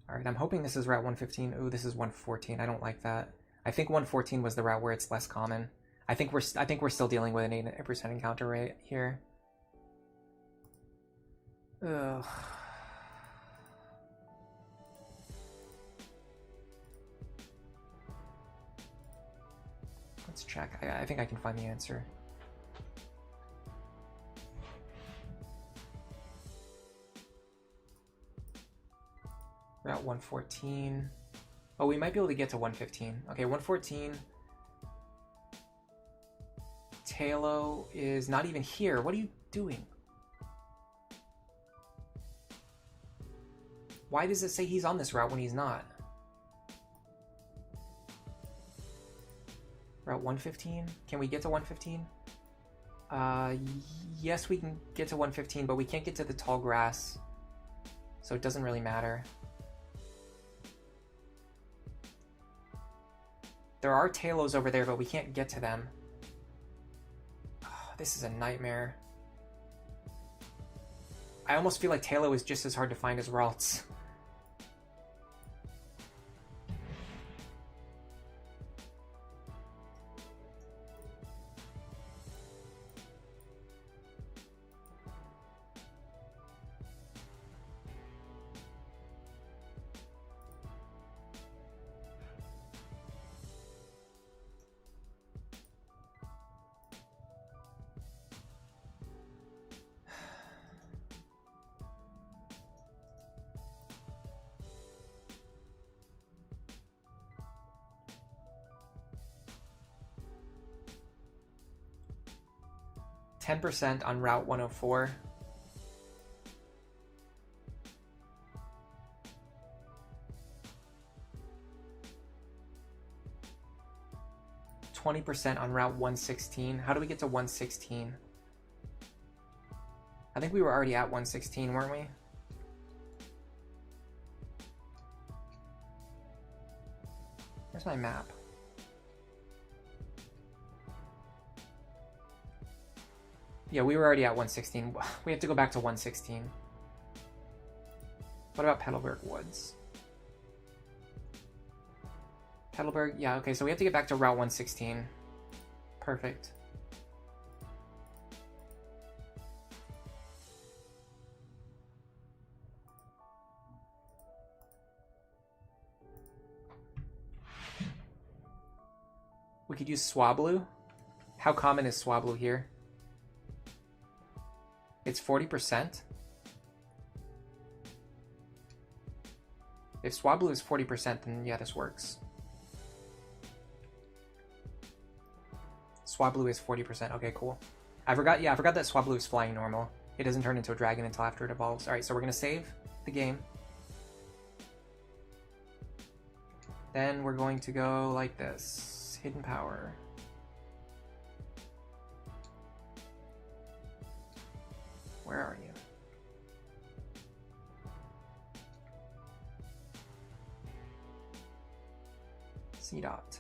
Alright, I'm hoping this is Route 115. Ooh, this is 114. I don't like that. I think 114 was the route where it's less common. I think we're still dealing with an 8% encounter rate here. Ugh. Let's check. I think I can find the answer. Route 114. Oh, we might be able to get to 115. Okay, 114. Talo is not even here. What are you doing? Why does it say he's on this route when he's not? Route 115? Can we get to 115? Yes, we can get to 115, but we can't get to the tall grass. So it doesn't really matter. There are Talos over there, but we can't get to them. Oh, this is a nightmare. I almost feel like Talo is just as hard to find as Ralts. %, on Route 104. %, on Route 116. How do we get to 116? I think we were already at 116, weren't we? Where's my map? Yeah, we were already at 116. We have to go back to 116. What about Petalburg Woods? Petalburg, yeah, okay, so we have to get back to Route 116. Perfect. We could use Swablu. How common is Swablu here? It's 40%. If Swablu is 40%, then yeah, this works. Swablu is 40%. Okay, cool. I forgot that Swablu is flying normal. It doesn't turn into a dragon until after it evolves. Alright, so we're gonna save the game. Then we're going to go like this. Hidden power. Where are you? C dot.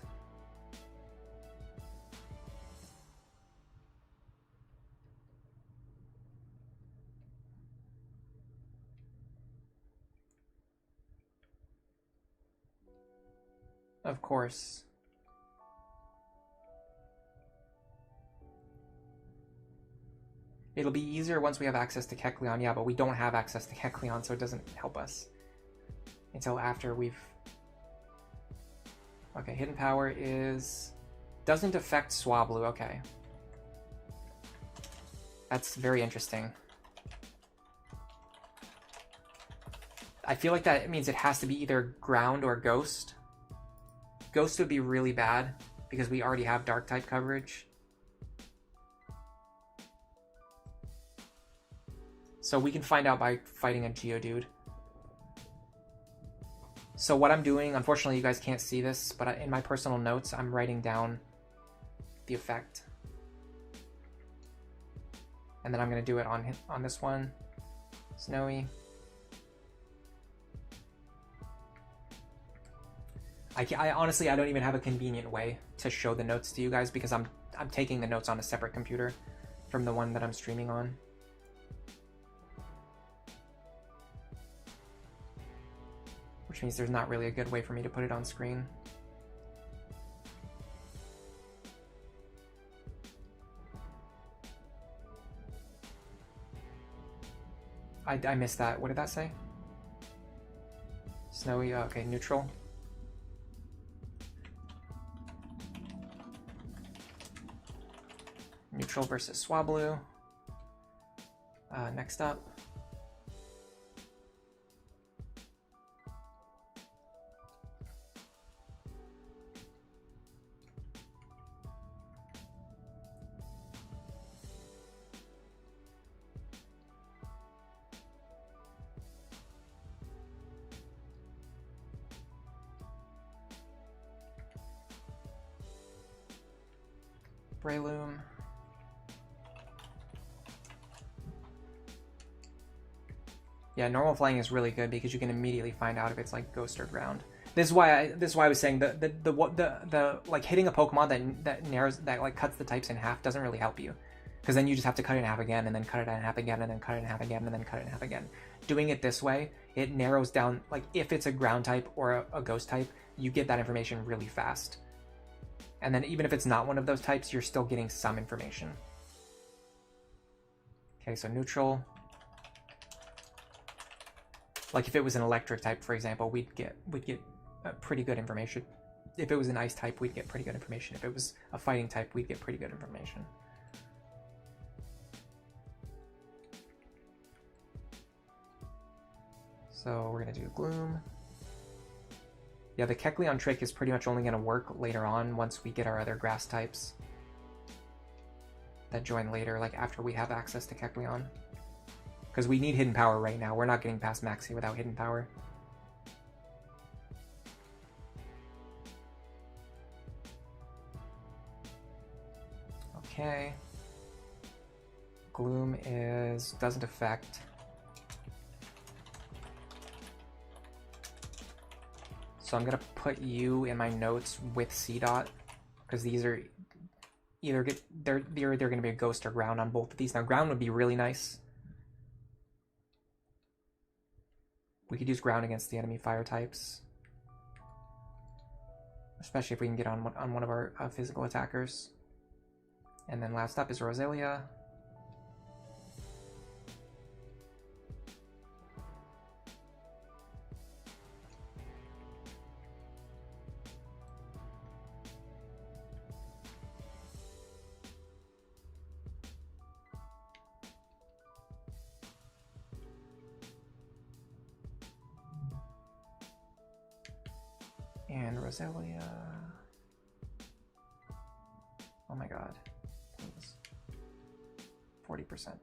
Of course. It'll be easier once we have access to Kecleon, yeah, but we don't have access to Kecleon, so it doesn't help us until after we've... Okay, hidden power is... doesn't affect Swablu, okay. That's very interesting. I feel like that means it has to be either ground or ghost. Ghost would be really bad because we already have dark type coverage. So we can find out by fighting a Geodude. So what I'm doing, unfortunately you guys can't see this, but in my personal notes, I'm writing down the effect. And then I'm going to do it on this one. Snowy. I honestly, I don't even have a convenient way to show the notes to you guys because I'm taking the notes on a separate computer from the one that I'm streaming on. Which means there's not really a good way for me to put it on screen. I missed that. What did that say? Snowy, okay, neutral. Neutral versus Swablu. Next up. Breloom. Yeah, normal flying is really good because you can immediately find out if it's like ghost or ground. This is why I was saying the like hitting a Pokemon that narrows, that like cuts the types in half doesn't really help you, because then you just have to cut it in half again and then cut it in half again and then cut it in half again and then cut it in half again. Doing it this way, it narrows down, like if it's a ground type or a ghost type, you get that information really fast. And then even if it's not one of those types, you're still getting some information. Okay, so neutral. Like if it was an electric type, for example, we'd get pretty good information. If it was an ice type, we'd get pretty good information. If it was a fighting type, we'd get pretty good information. So we're gonna do Gloom. Yeah, the Kecleon trick is pretty much only gonna work later on once we get our other grass types that join later, like after we have access to Kecleon. Because we need hidden power right now. We're not getting past Maxi without hidden power. Okay. Gloom doesn't affect. So I'm gonna put you in my notes with C dot, because these are they're gonna be a ghost or ground on both of these. Now ground would be really nice. We could use ground against the enemy fire types, especially if we can get on one of our physical attackers. And then last up is Roselia. And Roselia. Oh my god. Please. 40%.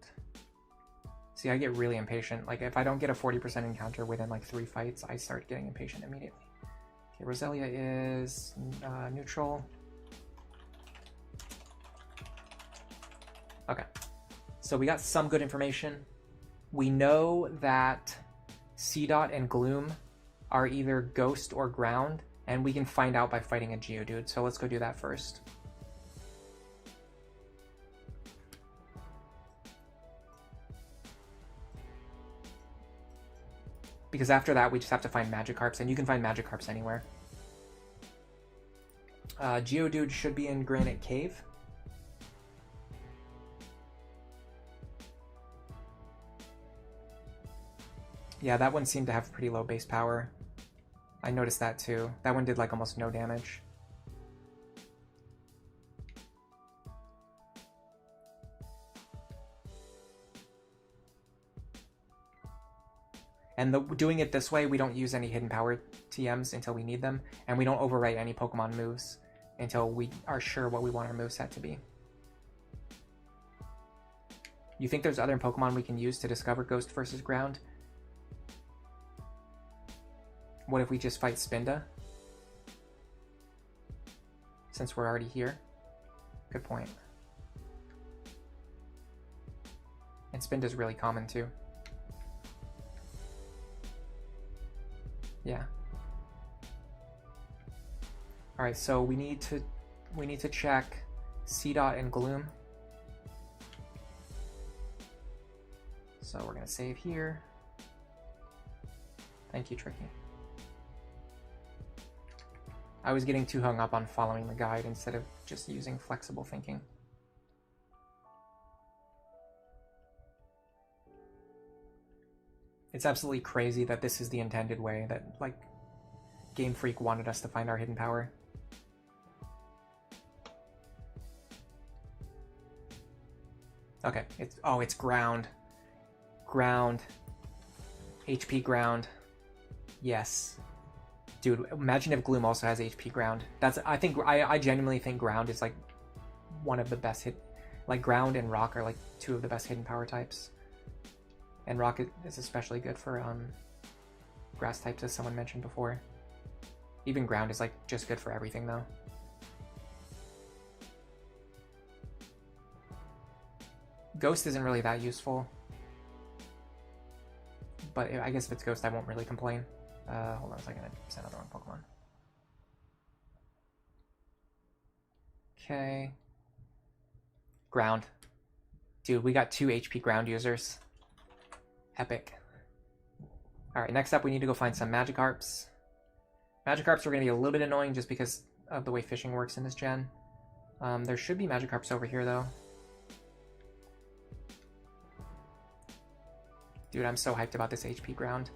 See, I get really impatient. Like, if I don't get a 40% encounter within like 3 fights, I start getting impatient immediately. Okay, Roselia is neutral. Okay, so we got some good information. We know that Seedot and Gloom are either Ghost or Ground, and we can find out by fighting a Geodude, so let's go do that first. Because after that, we just have to find Magikarps, and you can find Magikarps anywhere. Geodude should be in Granite Cave. Yeah, that one seemed to have pretty low base power. I noticed that too. That one did like almost no damage. And doing it this way, we don't use any hidden power TMs until we need them, and we don't overwrite any Pokemon moves until we are sure what we want our moveset to be. You think there's other Pokemon we can use to discover Ghost versus Ground? What if we just fight Spinda? Since we're already here? Good point. And Spinda's really common too. Yeah. Alright, so we need to check Seedot and Gloom. So we're gonna save here. Thank you, Tricky. I was getting too hung up on following the guide instead of just using flexible thinking. It's absolutely crazy that this is the intended way, that like Game Freak wanted us to find our hidden power. Okay, it's ground. Ground. HP ground. Yes. Dude, imagine if Gloom also has HP ground. I genuinely think ground is like one of the best hit. Like ground and rock are like two of the best hidden power types. And rock is especially good for grass types, as someone mentioned before. Even ground is like just good for everything though. Ghost isn't really that useful. But I guess if it's Ghost, I won't really complain. Hold on a second, I sent out the wrong Pokemon. Okay. Ground. Dude, we got 2 HP ground users. Epic. Alright, next up we need to go find some Magikarps. Magikarps are going to be a little bit annoying just because of the way fishing works in this gen. There should be Magikarps over here though. Dude, I'm so hyped about this HP ground.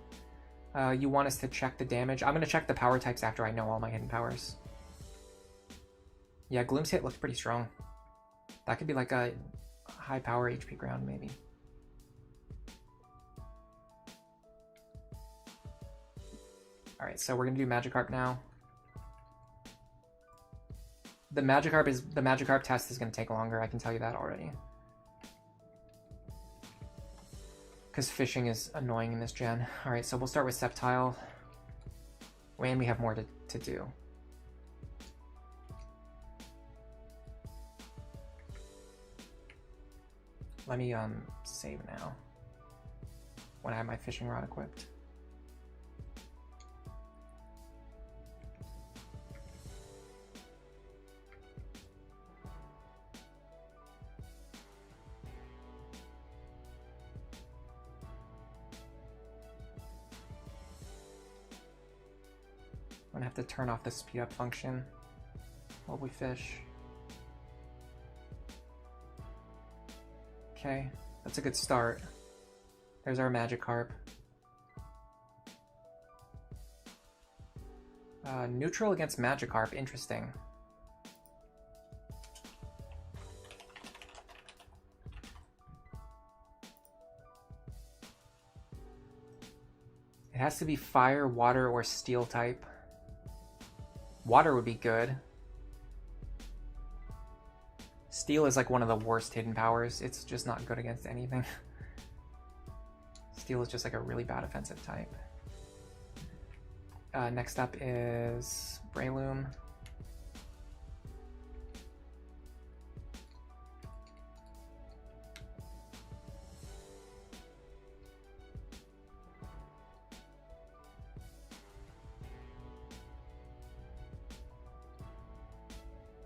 You want us to check the damage? I'm going to check the power types after I know all my hidden powers. Yeah, Gloom's hit looks pretty strong. That could be like a high power HP ground maybe. Alright, so we're going to do Magikarp now. The Magikarp test is going to take longer, I can tell you that already. Because fishing is annoying in this gen. Alright, so we'll start with Sceptile. And we have more to do. Let me save now. When I have my fishing rod equipped. I'm gonna have to turn off the speed up function while we fish. Okay, that's a good start. There's our Magikarp. Neutral against Magikarp, interesting. It has to be fire, water, or steel type. Water would be good. Steel is like one of the worst hidden powers. It's just not good against anything. Steel is just like a really bad offensive type. Next up is Breloom.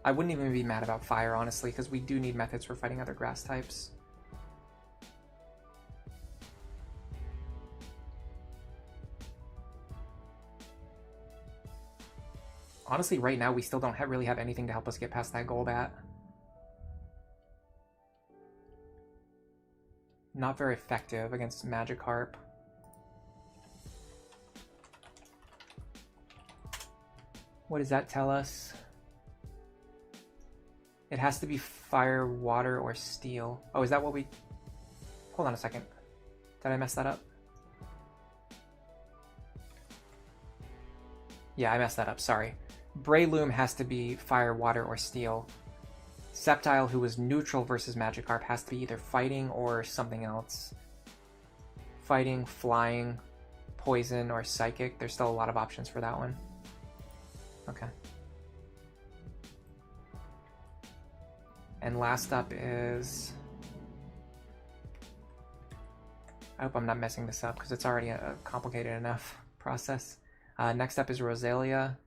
I wouldn't even be mad about fire, honestly, because we do need methods for fighting other grass types. Honestly, right now, we still don't really have anything to help us get past that Golbat. Not very effective against Magikarp. What does that tell us? It has to be fire, water, or steel. Oh, is that what we... Hold on a second. Did I mess that up? Yeah, I messed that up, sorry. Breloom has to be fire, water, or steel. Sceptile, who was neutral versus Magikarp, has to be either fighting or something else. Fighting, flying, poison, or psychic. There's still a lot of options for that one. Okay. And last up is... I hope I'm not messing this up because it's already a complicated enough process. Next up is Roselia.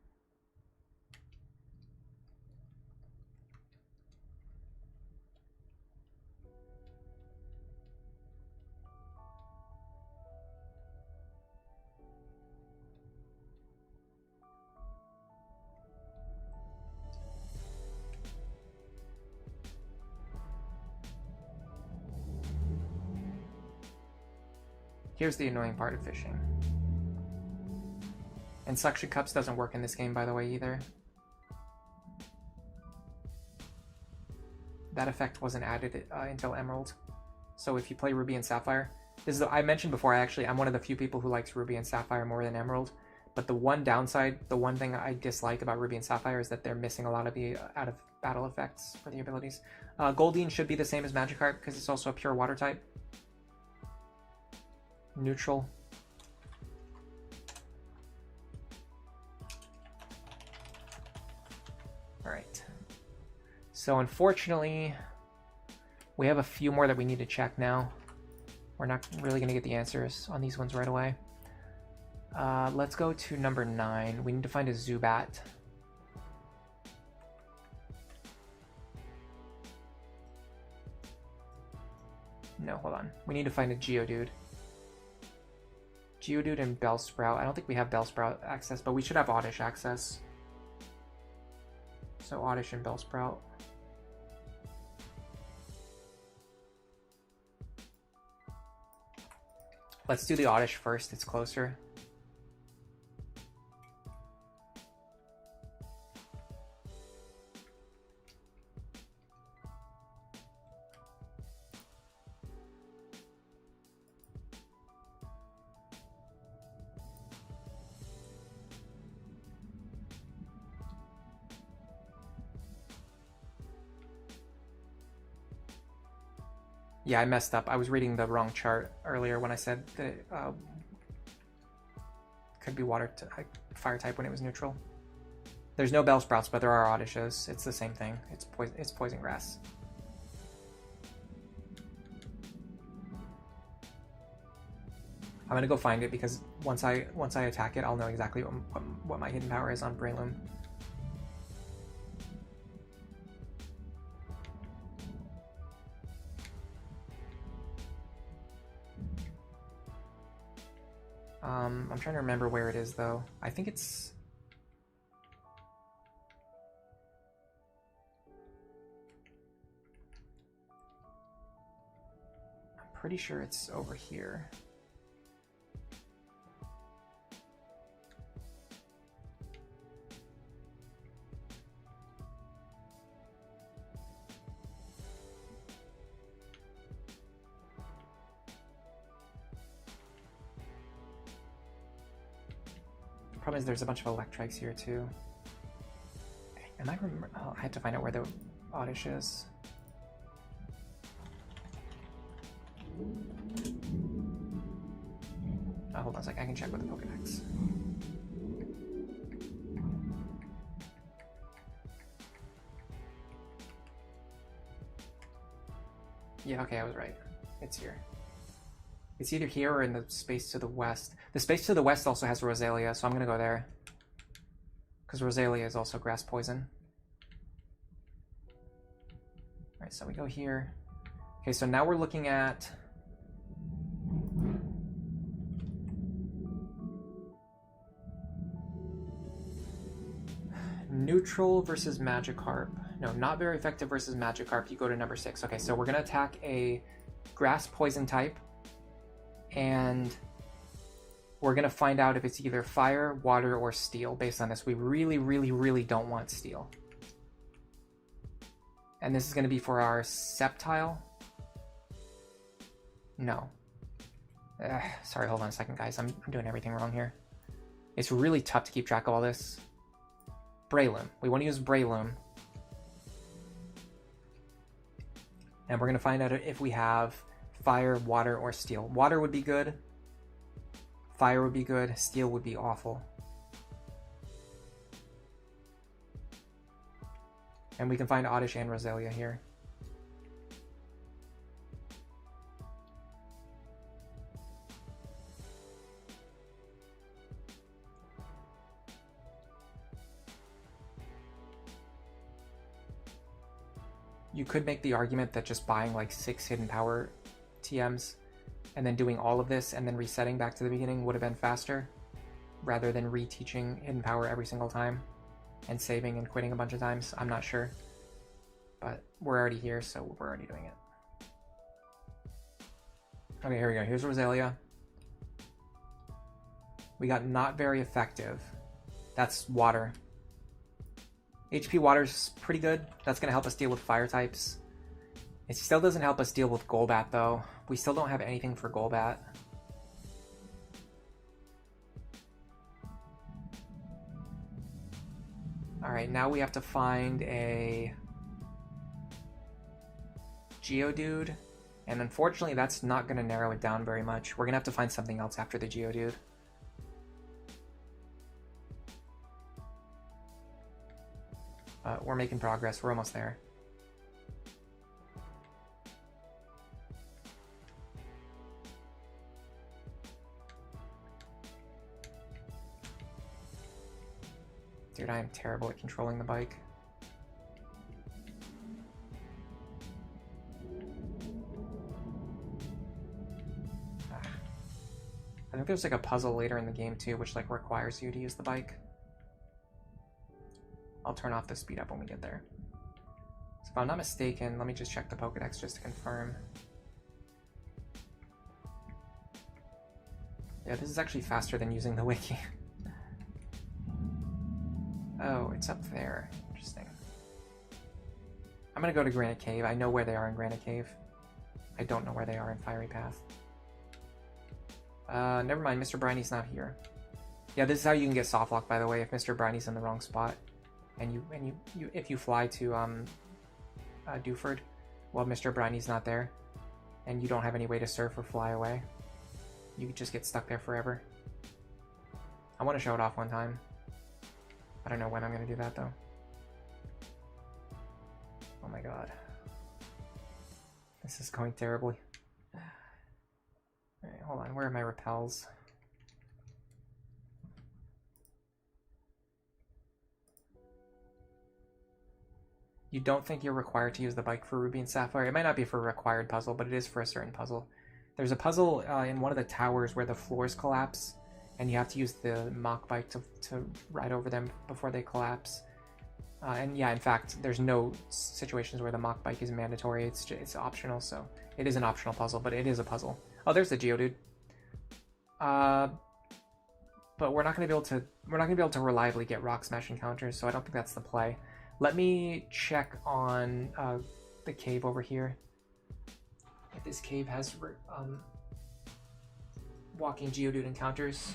Here's the annoying part of fishing. And Suction Cups doesn't work in this game, by the way, either. That effect wasn't added until Emerald. So if you play Ruby and Sapphire, this is I mentioned before, I'm one of the few people who likes Ruby and Sapphire more than Emerald. But the one downside, the one thing I dislike about Ruby and Sapphire is that they're missing a lot of the out-of-battle effects for the abilities. Goldeen should be the same as Magikarp because it's also a pure water type. Neutral. Alright. So unfortunately, we have a few more that we need to check now. We're not really going to get the answers on these ones right away. Let's go to number 9. We need to find a Zubat. No, hold on. We need to find a Geodude. Geodude and Bellsprout. I don't think we have Bellsprout access, but we should have Oddish access. So Oddish and Bellsprout. Let's do the Oddish first, it's closer. Yeah, I messed up. I was reading the wrong chart earlier when I said that it could be fire type when it was neutral. There's no Bellsprouts, but there are Oddishes. It's the same thing. It's poison grass. I'm gonna go find it because once I attack it, I'll know exactly what my hidden power is on Breloom. I'm trying to remember where it is, though. I think it's... I'm pretty sure it's over here. Problem is there's a bunch of Electrics here too. And I remember, oh, I had to find out where the Oddish is. Oh, hold on a sec, I can check with the Pokedex. Yeah, okay, I was right. It's here. It's either here or in the space to the west. The space to the west also has Roselia, so I'm gonna go there. Because Roselia is also grass poison. Alright, so we go here. Okay, so now we're looking at... Neutral versus Magikarp. No, not very effective versus Magikarp. You go to number 6. Okay, so we're going to attack a grass poison type. And we're going to find out if it's either fire, water, or steel based on this. We really, really, really don't want steel. And this is going to be for our Sceptile. No. Sorry, hold on a second, guys. I'm doing everything wrong here. It's really tough to keep track of all this. Breloom. We want to use Breloom. And we're going to find out if we have fire, water, or steel. Water would be good. Fire would be good. Steel would be awful. And we can find Oddish and Roselia here. You could make the argument that just buying like 6 hidden power TMs and then doing all of this and then resetting back to the beginning would have been faster, rather than reteaching hidden power every single time and saving and quitting a bunch of times. I'm not sure, but we're already here, so we're already doing it. Okay, here we go. Here's Roselia. We got not very effective. That's water. HP water's pretty good. That's going to help us deal with fire types. It still doesn't help us deal with Golbat, though. We still don't have anything for Golbat. Alright, now we have to find a Geodude. And unfortunately, that's not going to narrow it down very much. We're going to have to find something else after the Geodude. We're making progress. We're almost there. Dude, I am terrible at controlling the bike. I think there's like a puzzle later in the game too, which like requires you to use the bike. I'll turn off the speed up when we get there. So if I'm not mistaken, let me just check the Pokedex just to confirm. Yeah, this is actually faster than using the wiki. Oh, it's up there. Interesting. I'm gonna go to Granite Cave. I know where they are in Granite Cave. I don't know where they are in Fiery Path. Never mind, Mr. Briny's not here. Yeah, this is how you can get Softlock, by the way, if Mr. Briny's in the wrong spot. And if you fly to Dewford, while Mr. Briny's not there, and you don't have any way to surf or fly away, you just get stuck there forever. I want to show it off one time. I don't know when I'm going to do that, though. Oh my god. This is going terribly. Alright, hold on. Where are my repels? You don't think you're required to use the bike for Ruby and Sapphire? It might not be for a required puzzle, but it is for a certain puzzle. There's a puzzle in one of the towers where the floors collapse, and you have to use the Mach bike to ride over them before they collapse. And yeah, in fact, there's no situations where the Mach bike is mandatory. It's optional, so it is an optional puzzle, but it is a puzzle. Oh, there's the Geodude. But we're not going to be able to reliably get Rock Smash encounters, so I don't think that's the play. Let me check on the cave over here. If this cave has walking Geodude encounters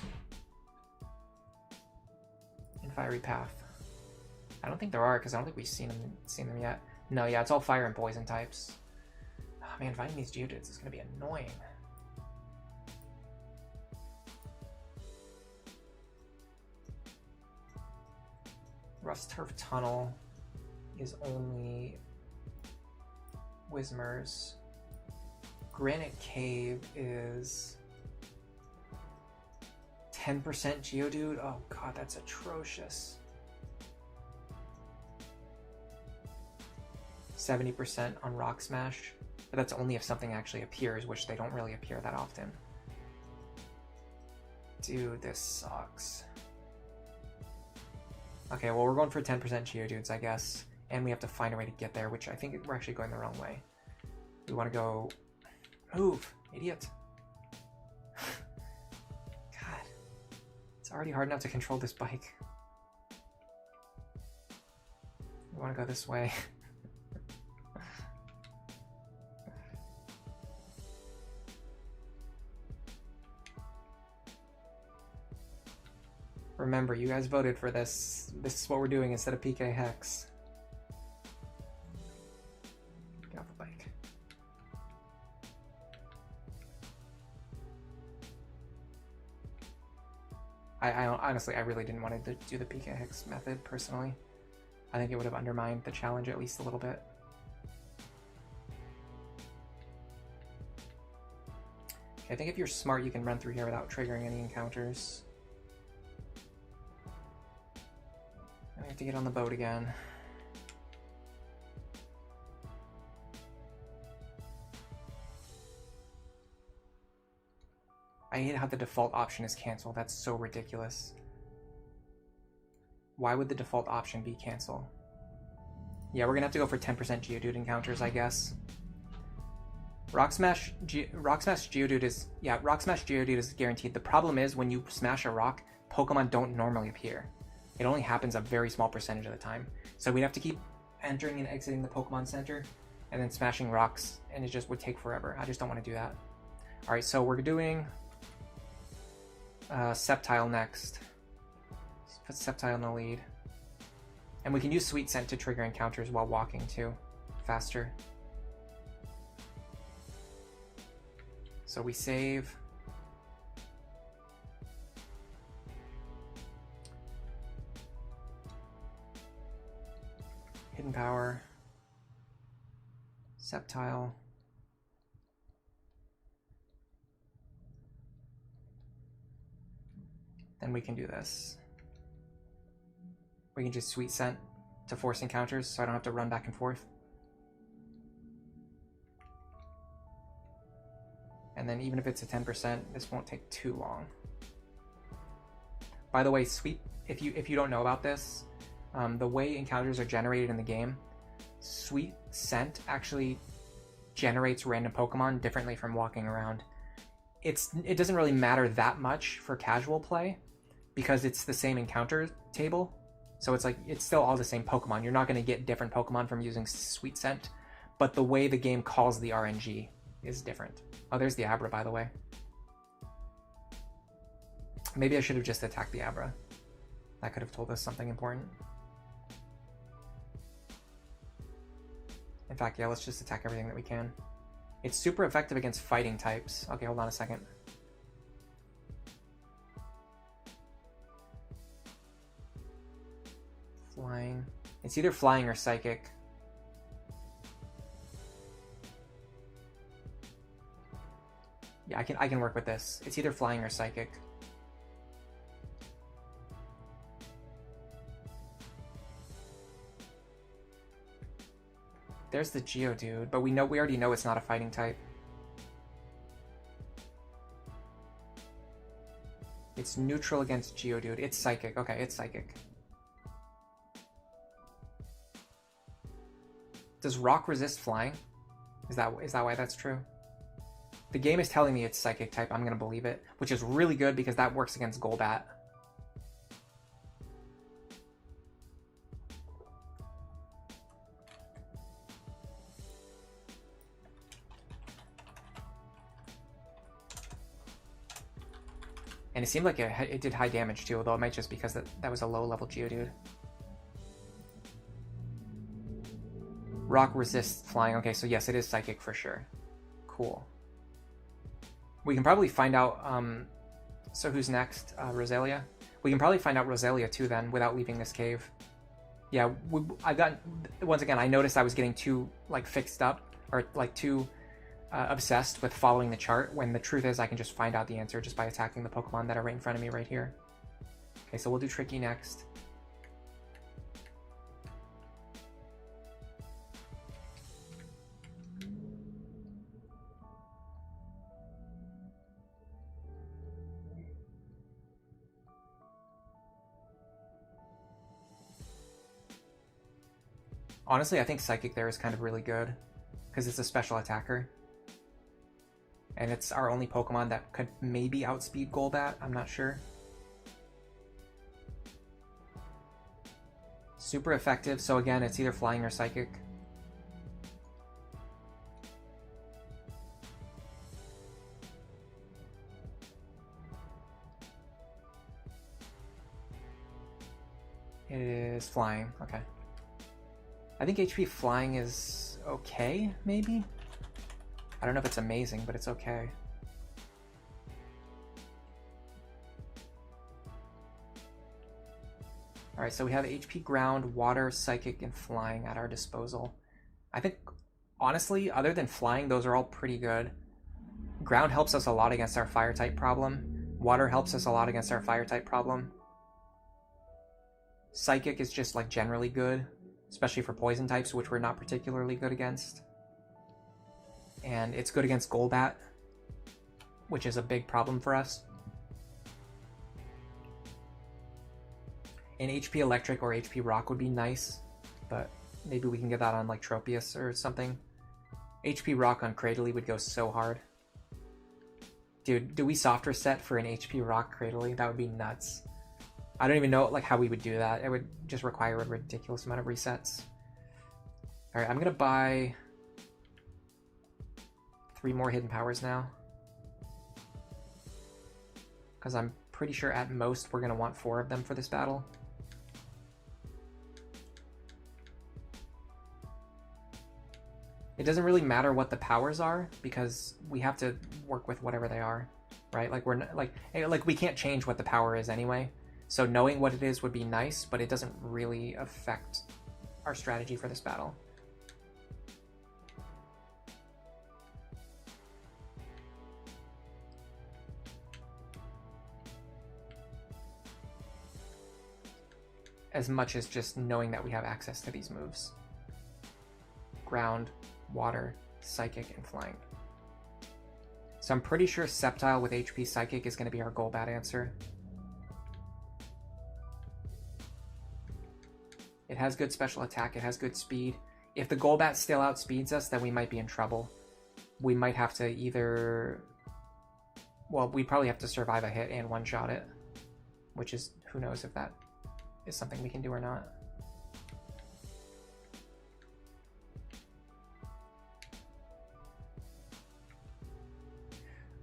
in Fiery Path. I don't think there are, because I don't think we've seen them yet. No, yeah, it's all fire and poison types. Oh man, finding these Geodudes is going to be annoying. Rust Turf Tunnel is only Whismur's. Granite Cave is 10% Geodude. Oh god, that's atrocious. 70% on Rock Smash. But that's only if something actually appears, which they don't really appear that often. Dude, this sucks. Okay, well, we're going for 10% Geodudes, I guess. And we have to find a way to get there, which I think we're actually going the wrong way. We want to go... Move, idiot. God. It's already hard enough to control this bike. We want to go this way. Remember, you guys voted for this. This is what we're doing instead of PK Hex. Get off the bike. I honestly, I really didn't want to do the PK Hex method, personally. I think it would have undermined the challenge at least a little bit. Okay, I think if you're smart, you can run through here without triggering any encounters. I have to get on the boat again. I hate how the default option is cancel. That's so ridiculous. Why would the default option be cancel? Yeah, we're gonna have to go for 10% Geodude encounters, I guess. Rock Smash Geodude is... Yeah, Rock Smash Geodude is guaranteed. The problem is when you smash a rock, Pokemon don't normally appear. It only happens a very small percentage of the time. So we'd have to keep entering and exiting the Pokemon Center and then smashing rocks, and it just would take forever. I just don't want to do that. Alright, so we're doing Sceptile next. Let's put Sceptile in the lead. And we can use Sweet Scent to trigger encounters while walking too. Faster. So we save. Hidden Power, Sceptile, then we can do this. We can just Sweet Scent to force encounters so I don't have to run back and forth. And then even if it's a 10%, this won't take too long. By the way, if you don't know about this, the way encounters are generated in the game, Sweet Scent actually generates random Pokemon differently from walking around. It doesn't really matter that much for casual play because it's the same encounter table. So it's still all the same Pokemon. You're not going to get different Pokemon from using Sweet Scent, but the way the game calls the RNG is different. Oh, there's the Abra, by the way. Maybe I should have just attacked the Abra. That could have told us something important. In fact, yeah, let's just attack everything that we can. It's super effective against fighting types. Okay, hold on a second. Flying. It's either flying or psychic. Yeah, I can work with this. It's either flying or psychic. There's the Geodude, but we already know it's not a fighting type. It's neutral against Geodude. It's psychic. Okay, it's psychic. Does rock resist flying? Is that why that's true? The game is telling me it's psychic type. I'm gonna believe it, which is really good because that works against Golbat. And it seemed like it did high damage too, although it might just because that was a low level Geodude. Rock resists flying. Okay, so yes, it is psychic for sure. Cool. We can probably find out, so who's next? Roselia? We can probably find out Roselia too then, without leaving this cave. Yeah, once again, I noticed I was getting too, like, fixed up, or, like, too obsessed with following the chart when the truth is I can just find out the answer just by attacking the Pokemon that are right in front of me right here. Okay, so we'll do Tricky next. Honestly, I think Psychic there is kind of really good because it's a special attacker. And it's our only Pokemon that could maybe outspeed Golbat, I'm not sure. Super effective, so again, it's either Flying or Psychic. It is Flying, okay. I think HP Flying is okay, maybe? I don't know if it's amazing, but it's okay. Alright, so we have HP Ground, Water, Psychic, and Flying at our disposal. I think, honestly, other than Flying, those are all pretty good. Ground helps us a lot against our Fire-type problem. Water helps us a lot against our Fire-type problem. Psychic is just, like, generally good, especially for Poison types, which we're not particularly good against. And it's good against Golbat, which is a big problem for us. An HP Electric or HP Rock would be nice, but maybe we can get that on like Tropius or something. HP Rock on Cradily would go so hard. Dude, do we soft reset for an HP Rock Cradily? That would be nuts. I don't even know like how we would do that. It would just require a ridiculous amount of resets. Alright, I'm gonna buy 3 more Hidden Powers now. Because I'm pretty sure at most we're gonna want 4 of them for this battle. It doesn't really matter what the powers are because we have to work with whatever they are, right? Like we're not, like we can't change what the power is anyway. So knowing what it is would be nice, but it doesn't really affect our strategy for this battle. As much as just knowing that we have access to these moves. Ground, Water, Psychic, and Flying. So I'm pretty sure Sceptile with HP Psychic is going to be our Golbat answer. It has good special attack, it has good speed. If the Golbat still outspeeds us, then we might be in trouble. We might have to either... Well, we probably have to survive a hit and one-shot it. Which is, who knows if that is something we can do or not.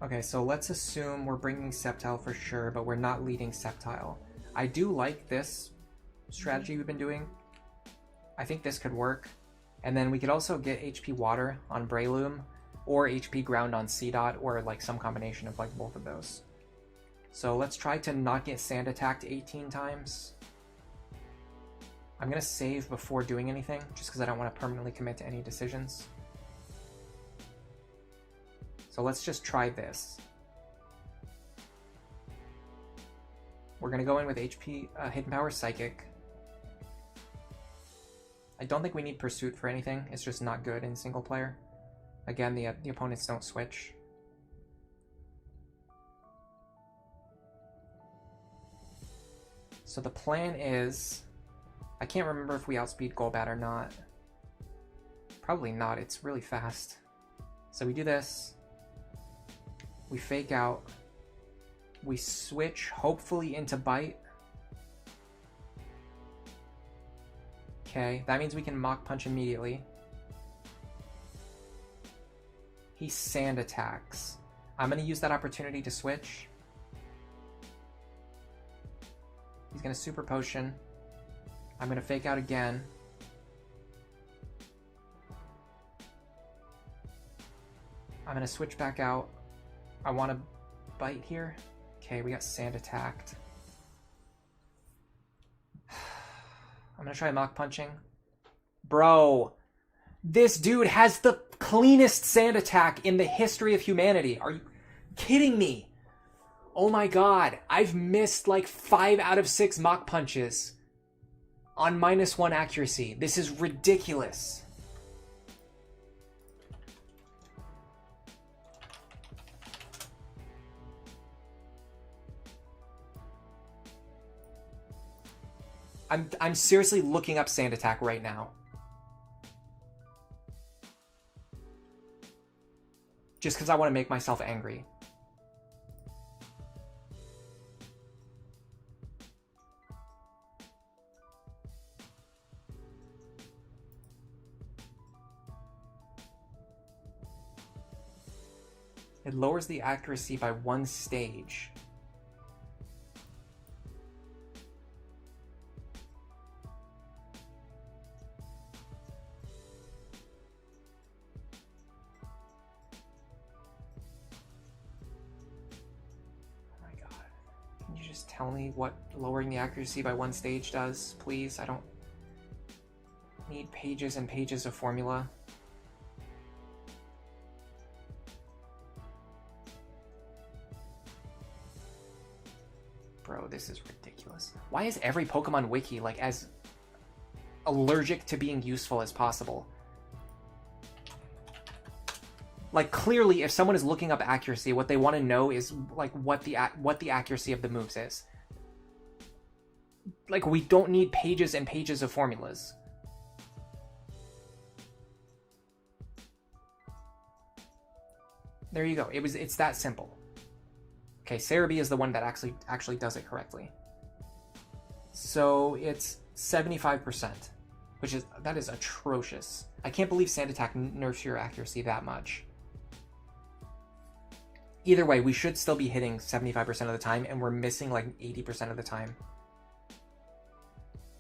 Okay, so let's assume we're bringing Sceptile for sure, but we're not leading Sceptile. I do like this strategy we've been doing. I think this could work. And then we could also get HP Water on Breloom, or HP Ground on Seedot, or like some combination of like both of those. So let's try to not get Sand attacked 18 times. I'm gonna save before doing anything, just because I don't want to permanently commit to any decisions. So let's just try this. We're gonna go in with HP Hidden Power Psychic. I don't think we need Pursuit for anything. It's just not good in single player. Again, the opponents don't switch. So the plan is... I can't remember if we outspeed Golbat or not. Probably not, it's really fast. So we do this. We fake out. We switch, hopefully, into Bite. Okay, that means we can Mach Punch immediately. He Sand attacks. I'm going to use that opportunity to switch. He's going to Super Potion. I'm going to fake out again. I'm going to switch back out. I want to Bite here. Okay, we got Sand attacked. I'm going to try Mach Punching. Bro! This dude has the cleanest sand attack in the history of humanity. Are you kidding me? Oh my god, I've missed like 5 out of 6 Mach punches on -1 accuracy. This is ridiculous. I'm seriously looking up sand attack right now. Just because I want to make myself angry. It lowers the accuracy by 1 stage. Tell me what lowering the accuracy by 1 stage does, please. I don't need pages and pages of formula. Bro, this is ridiculous. Why is every Pokemon wiki like as allergic to being useful as possible? Like, clearly, if someone is looking up accuracy, what they want to know is like what the accuracy of the moves is. Like, we don't need pages and pages of formulas. There you go. It's that simple. Okay, Cerebi is the one that actually does it correctly. So it's 75%, that is atrocious. I can't believe Sand Attack nerfs your accuracy that much. Either way, we should still be hitting 75% of the time, and we're missing like 80% of the time.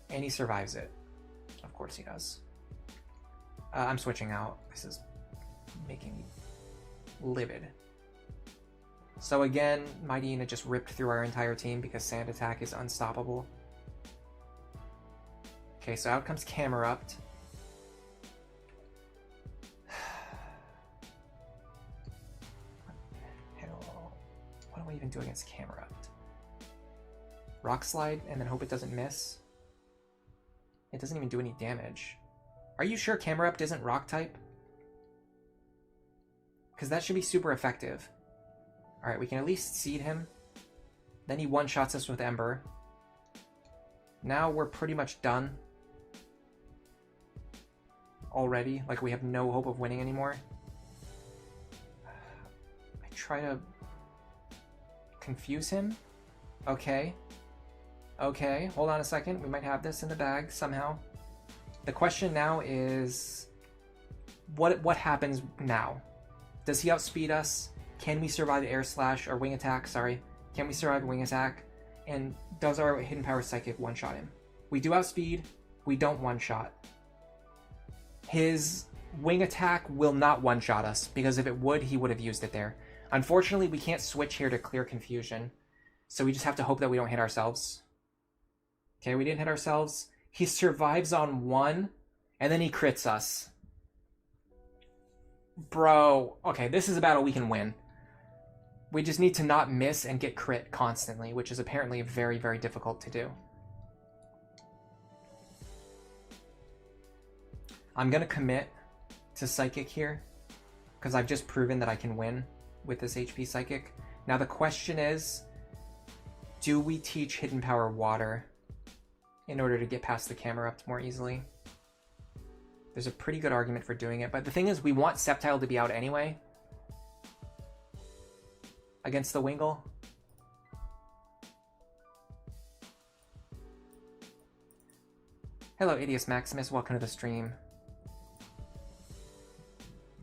And he survives it. Of course he does. I'm switching out. This is making me livid. So again, Mightyena just ripped through our entire team because Sand Attack is unstoppable. Okay, so out comes Camerupt. What do I even do against Camerupt? Rock Slide and then hope it doesn't miss? It doesn't even do any damage. Are you sure Camerupt isn't Rock type? Because that should be super effective. Alright, we can at least seed him. Then he one-shots us with Ember. Now we're pretty much done. Already. Like, we have no hope of winning anymore. I try to confuse him. Okay. Okay, hold on a second. We might have this in the bag somehow. The question now is, what happens now? Does he outspeed us? Can we survive Air Slash or Wing Attack? Sorry. Can we survive Wing Attack? And does our Hidden Power Psychic one-shot him? We do outspeed. We don't one-shot. His Wing Attack will not one-shot us, because if it would, he would have used it there. Unfortunately, we can't switch here to clear confusion. So we just have to hope that we don't hit ourselves. Okay, we didn't hit ourselves. He survives on 1, and then he crits us. Bro, okay, this is a battle we can win. We just need to not miss and get crit constantly, which is apparently very, very difficult to do. I'm going to commit to Psychic here, because I've just proven that I can win with this HP Psychic. Now the question is, do we teach Hidden Power Water in order to get past the Camerupt more easily? There's a pretty good argument for doing it, but the thing is, we want Sceptile to be out anyway against the Wingull. Hello, Idius Maximus. Welcome to the stream.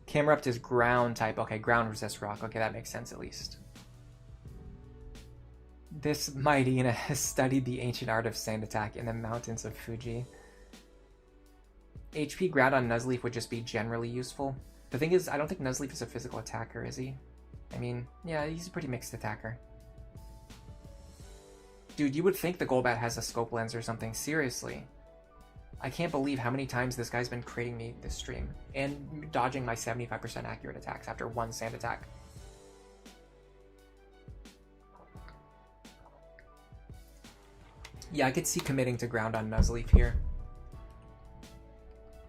Camerupt is ground type. Okay, ground resists rock. Okay, that makes sense at least. This Mightyena has studied the ancient art of sand attack in the mountains of Fuji. HP ground on Nuzleaf would just be generally useful. The thing is, I don't think Nuzleaf is a physical attacker, is he? I mean, yeah, he's a pretty mixed attacker. Dude, you would think the Golbat has a scope lens or something, seriously. I can't believe how many times this guy's been creating me this stream and dodging my 75% accurate attacks after one sand attack. Yeah, I could see committing to ground on Nuzleaf here.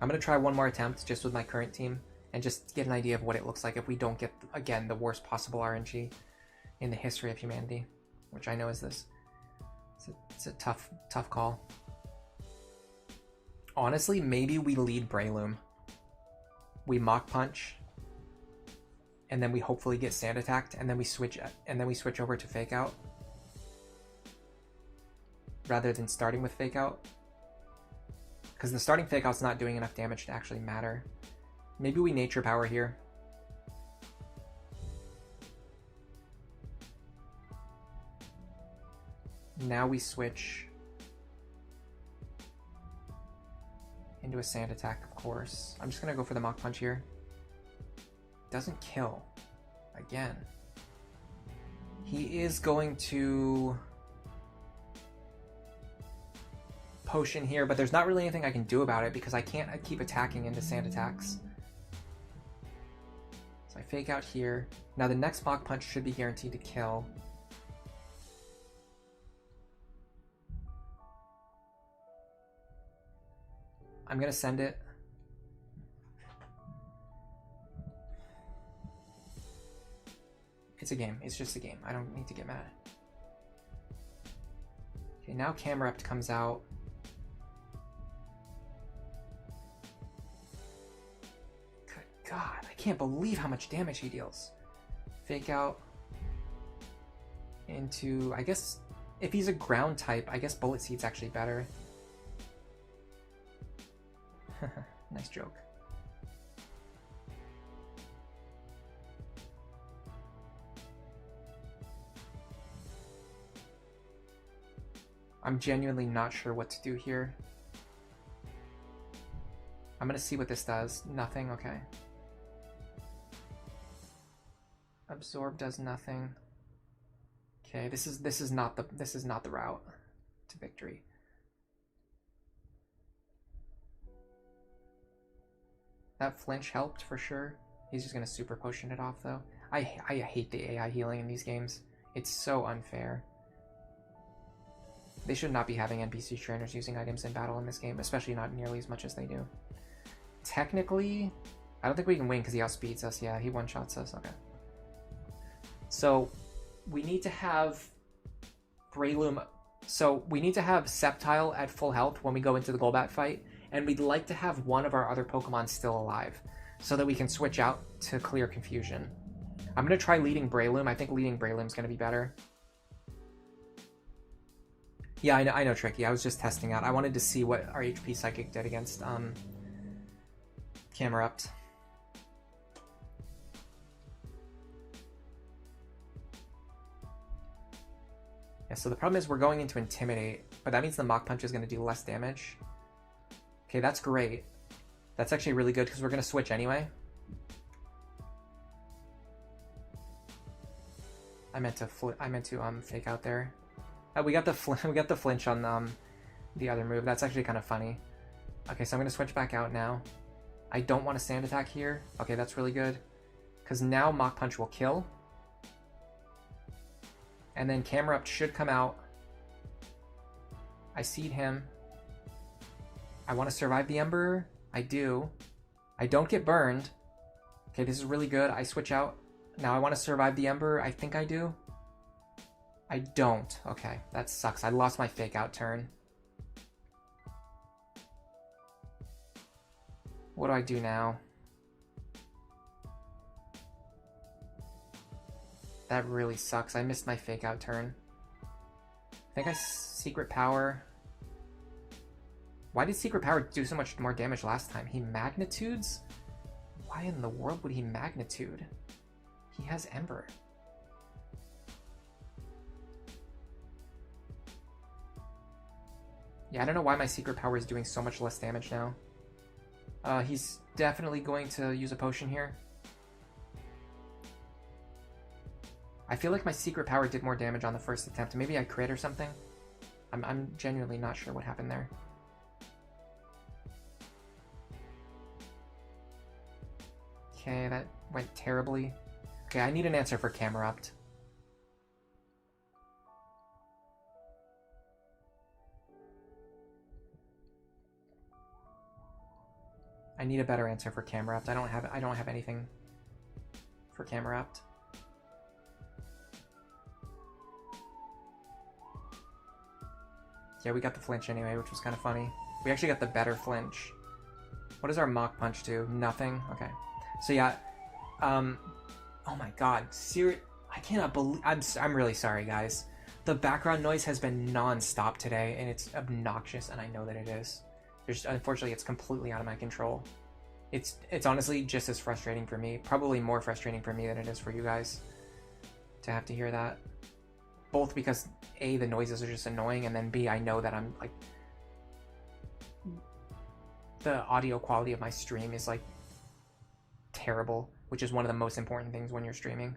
I'm going to try one more attempt just with my current team and just get an idea of what it looks like if we don't get, again, the worst possible RNG in the history of humanity, which I know is this. It's a tough call. Honestly, maybe we lead Breloom. We Mach Punch, and then we hopefully get sand attacked, and then we switch over to Fake Out, rather than starting with Fake Out, because the starting Fake Out's not doing enough damage to actually matter. Maybe we Nature Power here. Now we switch into a sand attack, of course. I'm just gonna go for the Mach Punch here. Doesn't kill. Again. He is going to potion here, but there's not really anything I can do about it because I can't keep attacking into sand attacks. So I Fake Out here. Now the next Mach Punch should be guaranteed to kill. I'm gonna send it. It's a game. It's just a game. I don't need to get mad. Okay, now Camerupt comes out. Good God, I can't believe how much damage he deals. Fake Out into, I guess, if he's a ground type, I guess Bullet Seed's actually better. Nice joke. I'm genuinely not sure what to do here. I'm gonna see what this does. Nothing, okay. Absorb does nothing. Okay, this is not the route to victory. That flinch helped for sure. He's just gonna super potion it off though. I hate the AI healing in these games. It's so unfair. They should not be having NPC trainers using items in battle in this game, especially not nearly as much as they do. Technically, I don't think we can win because he outspeeds us. Yeah, he one-shots us. Okay. So we need to have Breloom. So we need to have Sceptile at full health when we go into the Golbat fight. And we'd like to have one of our other Pokemon still alive so that we can switch out to clear confusion. I'm going to try leading Breloom. I think leading Breloom's going to be better. Yeah, I know, Tricky. I was just testing out. I wanted to see what our HP Psychic did against Camerupt. Yeah, so the problem is we're going into Intimidate, but that means the Mach Punch is going to do less damage. Okay, that's great. That's actually really good because we're going to switch anyway. I meant to Fake Out there. We got the flinch on the other move. That's actually kind of funny. Okay, so I'm going to switch back out now. I don't want a sand attack here. Okay, that's really good. Because now Mach Punch will kill. And then Camerupt should come out. I seed him. I want to survive the Ember. I do. I don't get burned. Okay, this is really good. I switch out. Now I want to survive the Ember. I think I do. I don't. Okay, that sucks. I lost my Fake Out turn. What do I do now? That really sucks. I missed my Fake Out turn. I think I Secret Power. Why did Secret Power do so much more damage last time? He Magnitudes? Why in the world would he Magnitude? He has Ember. Yeah, I don't know why my Secret Power is doing so much less damage now. He's definitely going to use a potion here. I feel like my Secret Power did more damage on the first attempt. Maybe I crit or something? I'm genuinely not sure what happened there. Okay, that went terribly. Okay, I need an answer for Camerupt. I need a better answer for Camerupt. I don't have anything for Camerupt. Yeah, we got the flinch anyway, which was kind of funny. We actually got the better flinch. What does our Mach Punch do? Nothing? Okay. So yeah, oh my god, I cannot believe, I'm really sorry, guys. The background noise has been non-stop today, and it's obnoxious, and I know that it is. Unfortunately, it's completely out of my control. It's honestly just as frustrating for me, probably more frustrating for me than it is for you guys to have to hear that. Both because A, the noises are just annoying, and then B, I know that I'm like, the audio quality of my stream is like terrible, which is one of the most important things when you're streaming.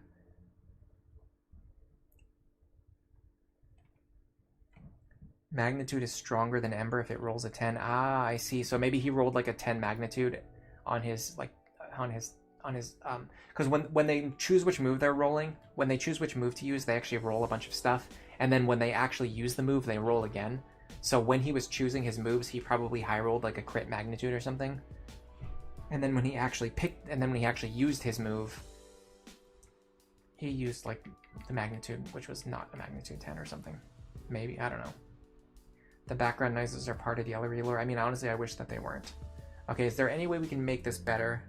Magnitude is stronger than Ember if it rolls a 10. Ah, I see. So maybe he rolled like a 10 magnitude on his because when they choose which move they're rolling, when they choose which move to use, they actually roll a bunch of stuff, and then when they actually use the move, they roll again. So when he was choosing his moves, he probably high rolled like a crit magnitude or something. And then when he actually used his move, he used like the magnitude, which was not a magnitude 10 or something. Maybe, I don't know. The background noises are part of the Ellery lore. I mean, honestly, I wish that they weren't. Okay, is there any way we can make this better?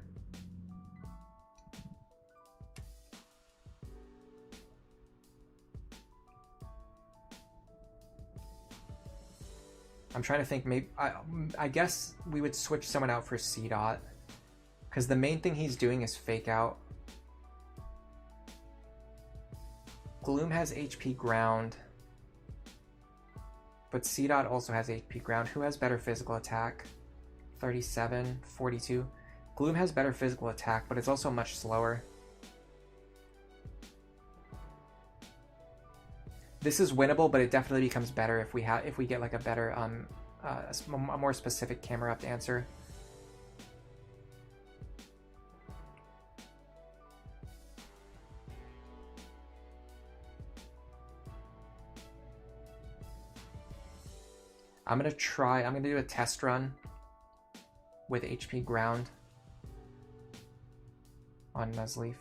I'm trying to think, maybe, I guess we would switch someone out for C-Dot. Because the main thing he's doing is fake out. Gloom has HP ground. But C-Dot also has HP ground. Who has better physical attack? 37, 42. Gloom has better physical attack, but it's also much slower. This is winnable, but it definitely becomes better if we get like a better a more specific Camerupt answer. I'm gonna do a test run with HP ground on Nuzleaf.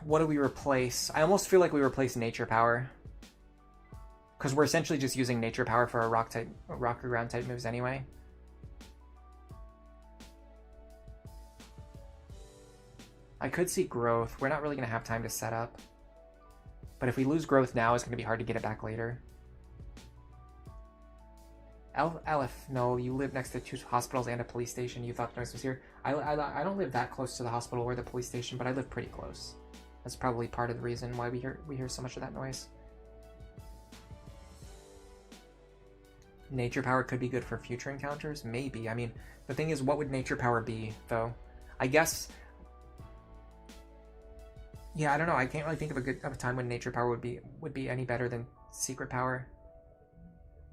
What do we replace? I almost feel like we replace Nature Power, because we're essentially just using Nature Power for our rock or ground type moves anyway. I could see Growth. We're not really going to have time to set up. But if we lose Growth now, it's going to be hard to get it back later. Aleph, no, you live next to 2 hospitals and a police station. You thought the noise was here. I don't live that close to the hospital or the police station, but I live pretty close. That's probably part of the reason why we hear so much of that noise. Nature Power could be good for future encounters? Maybe. I mean, the thing is, what would Nature Power be, though? I guess... Yeah, I don't know. I can't really think of a time when Nature Power would be any better than Secret Power.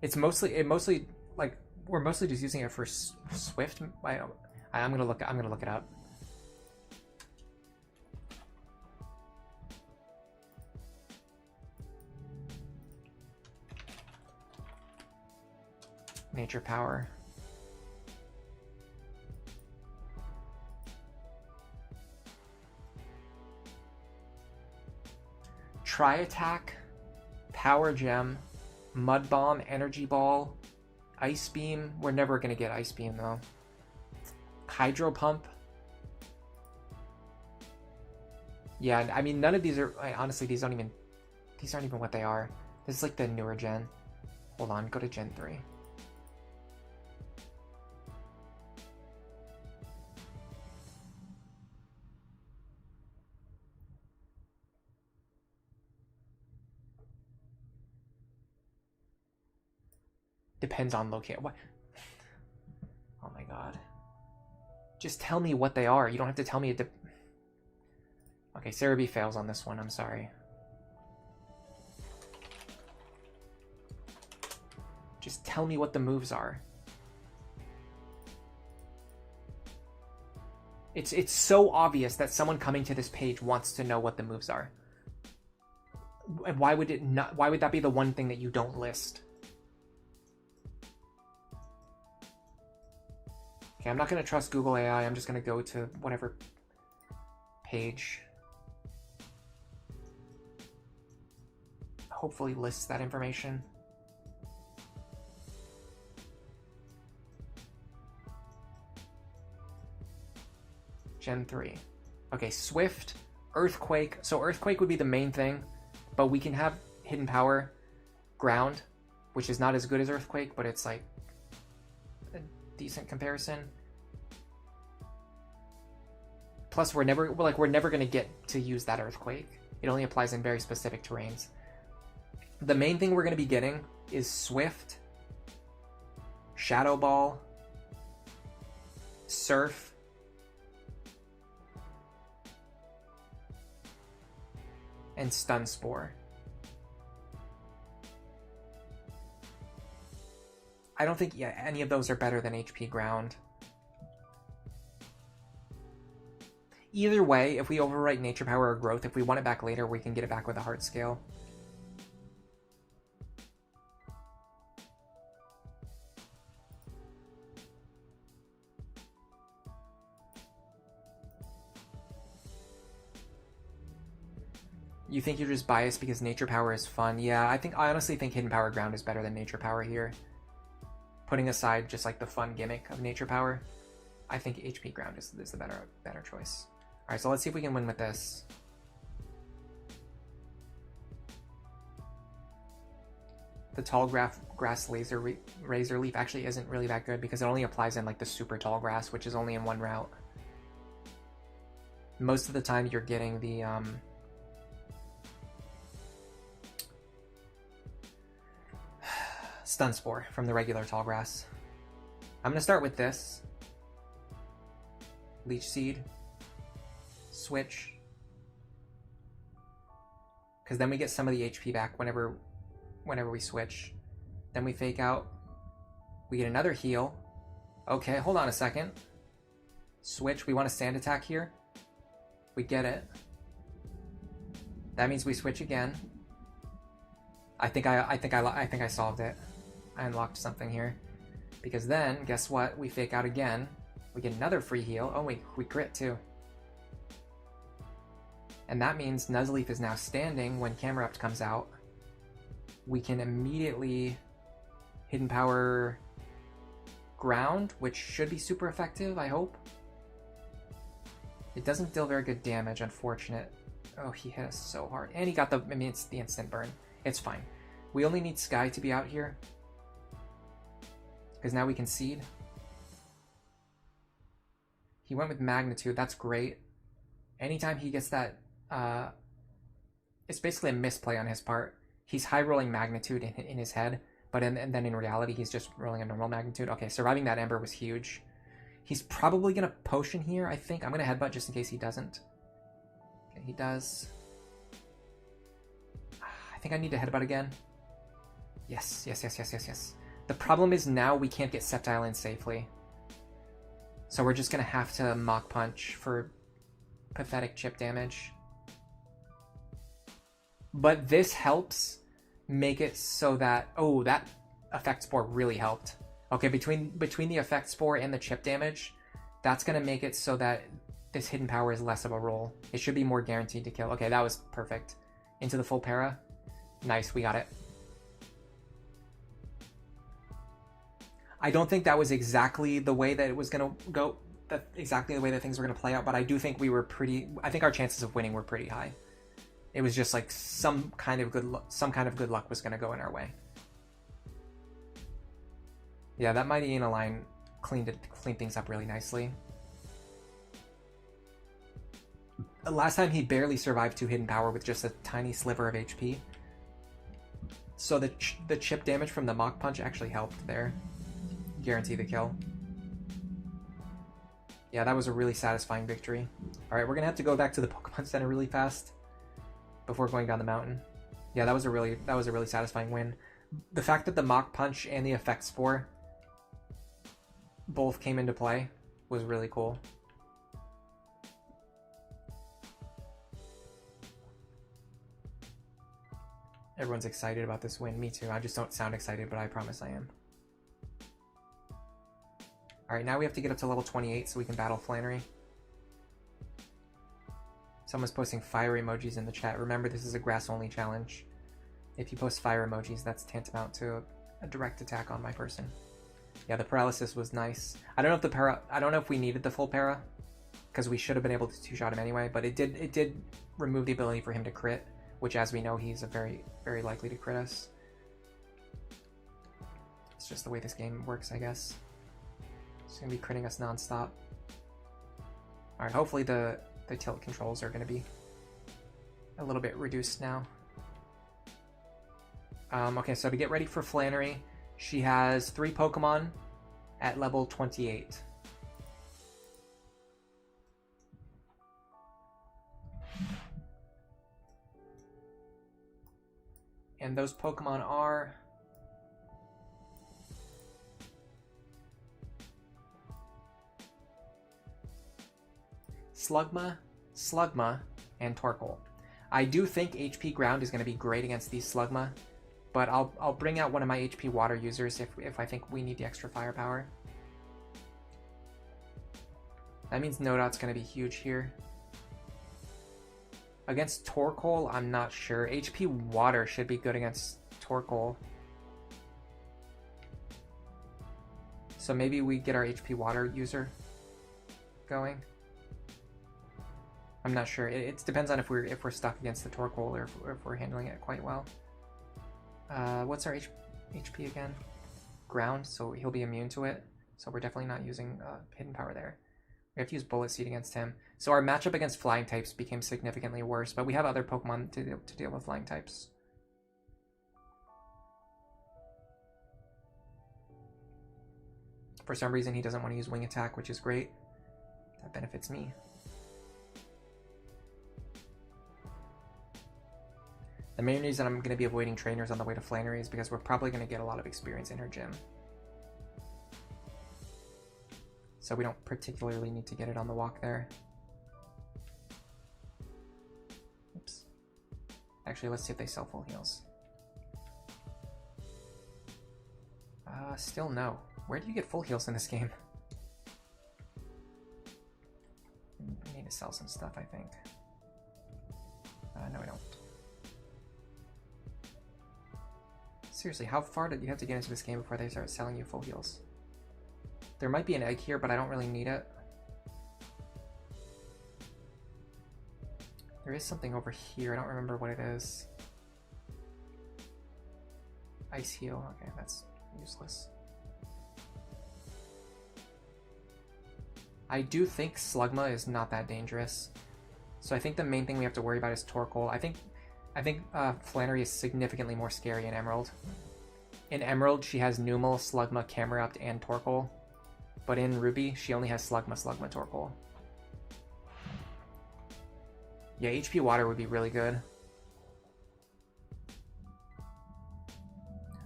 It mostly like we're mostly just using it for Swift. I'm gonna look it up. Nature Power. Tri-Attack, Power Gem, Mud Bomb, Energy Ball, Ice Beam. We're never going to get Ice Beam, though. Hydro Pump. Yeah, I mean, none of these are... honestly, these aren't even what they are. This is like the newer gen. Hold on, go to Gen 3. Depends on location. What? Oh my god. Just tell me what they are. You don't have to tell me Okay, Cerebi fails on this one, I'm sorry. Just tell me what the moves are. It's so obvious that someone coming to this page wants to know what the moves are. And why would that be the one thing that you don't list? Okay, I'm not going to trust Google AI. I'm just going to go to whatever page hopefully lists that information. Gen 3. Okay, Swift, Earthquake. So Earthquake would be the main thing, but we can have Hidden Power, Ground, which is not as good as Earthquake, but it's like a decent comparison. Plus, we're never going to get to use that Earthquake. It only applies in very specific terrains. The main thing we're going to be getting is Swift, Shadow Ball, Surf, and Stun Spore. I don't think any of those are better than HP Ground. Either way, if we overwrite Nature Power or Growth, if we want it back later, we can get it back with a Heart Scale. You think you're just biased because Nature Power is fun? Yeah, I honestly think Hidden Power Ground is better than Nature Power here. Putting aside just like the fun gimmick of Nature Power, I think HP Ground is the better choice. Alright, so let's see if we can win with this. The Tall Grass Razor Leaf actually isn't really that good because it only applies in like the super tall grass, which is only in one route. Most of the time you're getting the Stun Spore from the regular tall grass. I'm going to start with this. Leech Seed. Switch. Because then we get some of the HP back whenever we switch. Then we Fake Out. We get another heal. Okay, hold on a second. Switch. We want a Sand Attack here. We get it. That means we switch again. I think I solved it. I unlocked something here. Because then, guess what? We Fake Out again. We get another free heal. Oh, we crit too. And that means Nuzleaf is now standing when Camerupt comes out. We can immediately Hidden Power Ground, which should be super effective, I hope. It doesn't deal very good damage, unfortunate. Oh, he hit us so hard. And he got it's the instant burn. It's fine. We only need Sky to be out here. Because now we can Seed. He went with Magnitude. That's great. Anytime he gets that, it's basically a misplay on his part. He's high rolling Magnitude in his head, but and then in reality, he's just rolling a normal Magnitude. Okay, surviving that Ember was huge. He's probably going to Potion here, I think. I'm going to Headbutt just in case he doesn't. Okay, he does. I think I need to Headbutt again. Yes. The problem is now we can't get Sceptile in safely. So we're just going to have to Mach Punch for pathetic chip damage. But this helps make it so that... Oh, that Effect Spore really helped. Okay, between the Effect Spore and the chip damage, that's going to make it so that this Hidden Power is less of a roll. It should be more guaranteed to kill. Okay, that was perfect. Into the full para. Nice, we got it. I don't think that was exactly the way that it was going to go, exactly the way that things were going to play out, but I do think I think our chances of winning were pretty high. It was just like some kind of good luck was going to go in our way. Yeah, that Mighty Anal line cleaned things up really nicely. Last time he barely survived 2 Hidden Power with just a tiny sliver of HP. So the chip damage from the Mach Punch actually helped there. Guarantee the kill. Yeah, that was a really satisfying victory. Alright, we're gonna have to go back to the Pokemon Center really fast before going down the mountain. Yeah, that was a really satisfying win. The fact that the Mach Punch and the Effect Spore both came into play was really cool. Everyone's excited about this win. Me too. I just don't sound excited, but I promise I am. Alright, now we have to get up to level 28 so we can battle Flannery. Someone's posting fire emojis in the chat. Remember, this is a grass-only challenge. If you post fire emojis, that's tantamount to a direct attack on my person. Yeah, the paralysis was nice. I don't know if we needed the full para, because we should have been able to two-shot him anyway, but it did remove the ability for him to crit, which, as we know, he's a very, very likely to crit us. It's just the way this game works, I guess. It's gonna be critting us non-stop. Alright, hopefully the tilt controls are gonna be a little bit reduced now. Okay, so to get ready for Flannery, she has 3 Pokemon at level 28. And those Pokemon are Slugma, and Torkoal. I do think HP Ground is going to be great against these Slugma, but I'll bring out one of my HP Water users if I think we need the extra firepower. That means Nodot's going to be huge here. Against Torkoal, I'm not sure. HP Water should be good against Torkoal. So maybe we get our HP Water user going. I'm not sure. It depends on if we're stuck against the Torkoal or if we're handling it quite well. What's our HP again? Ground, so he'll be immune to it. So we're definitely not using Hidden Power there. We have to use Bullet Seed against him. So our matchup against flying types became significantly worse, but we have other Pokemon to deal with flying types. For some reason, he doesn't want to use Wing Attack, which is great. That benefits me. The main reason I'm going to be avoiding trainers on the way to Flannery is because we're probably going to get a lot of experience in her gym. So we don't particularly need to get it on the walk there. Oops. Actually, let's see if they sell full heals. Still no. Where do you get full heals in this game? I need to sell some stuff, I think. No, I don't. Seriously, how far did you have to get into this game before they start selling you full heals? There might be an egg here, but I don't really need it. There is something over here. I don't remember what it is. Ice heal. Okay, that's useless. I do think Slugma is not that dangerous. So I think the main thing we have to worry about is Torkoal. I think Flannery is significantly more scary in Emerald. In Emerald, she has Numel, Slugma, Camerupt, and Torkoal. But in Ruby, she only has Slugma, Torkoal. Yeah, HP Water would be really good.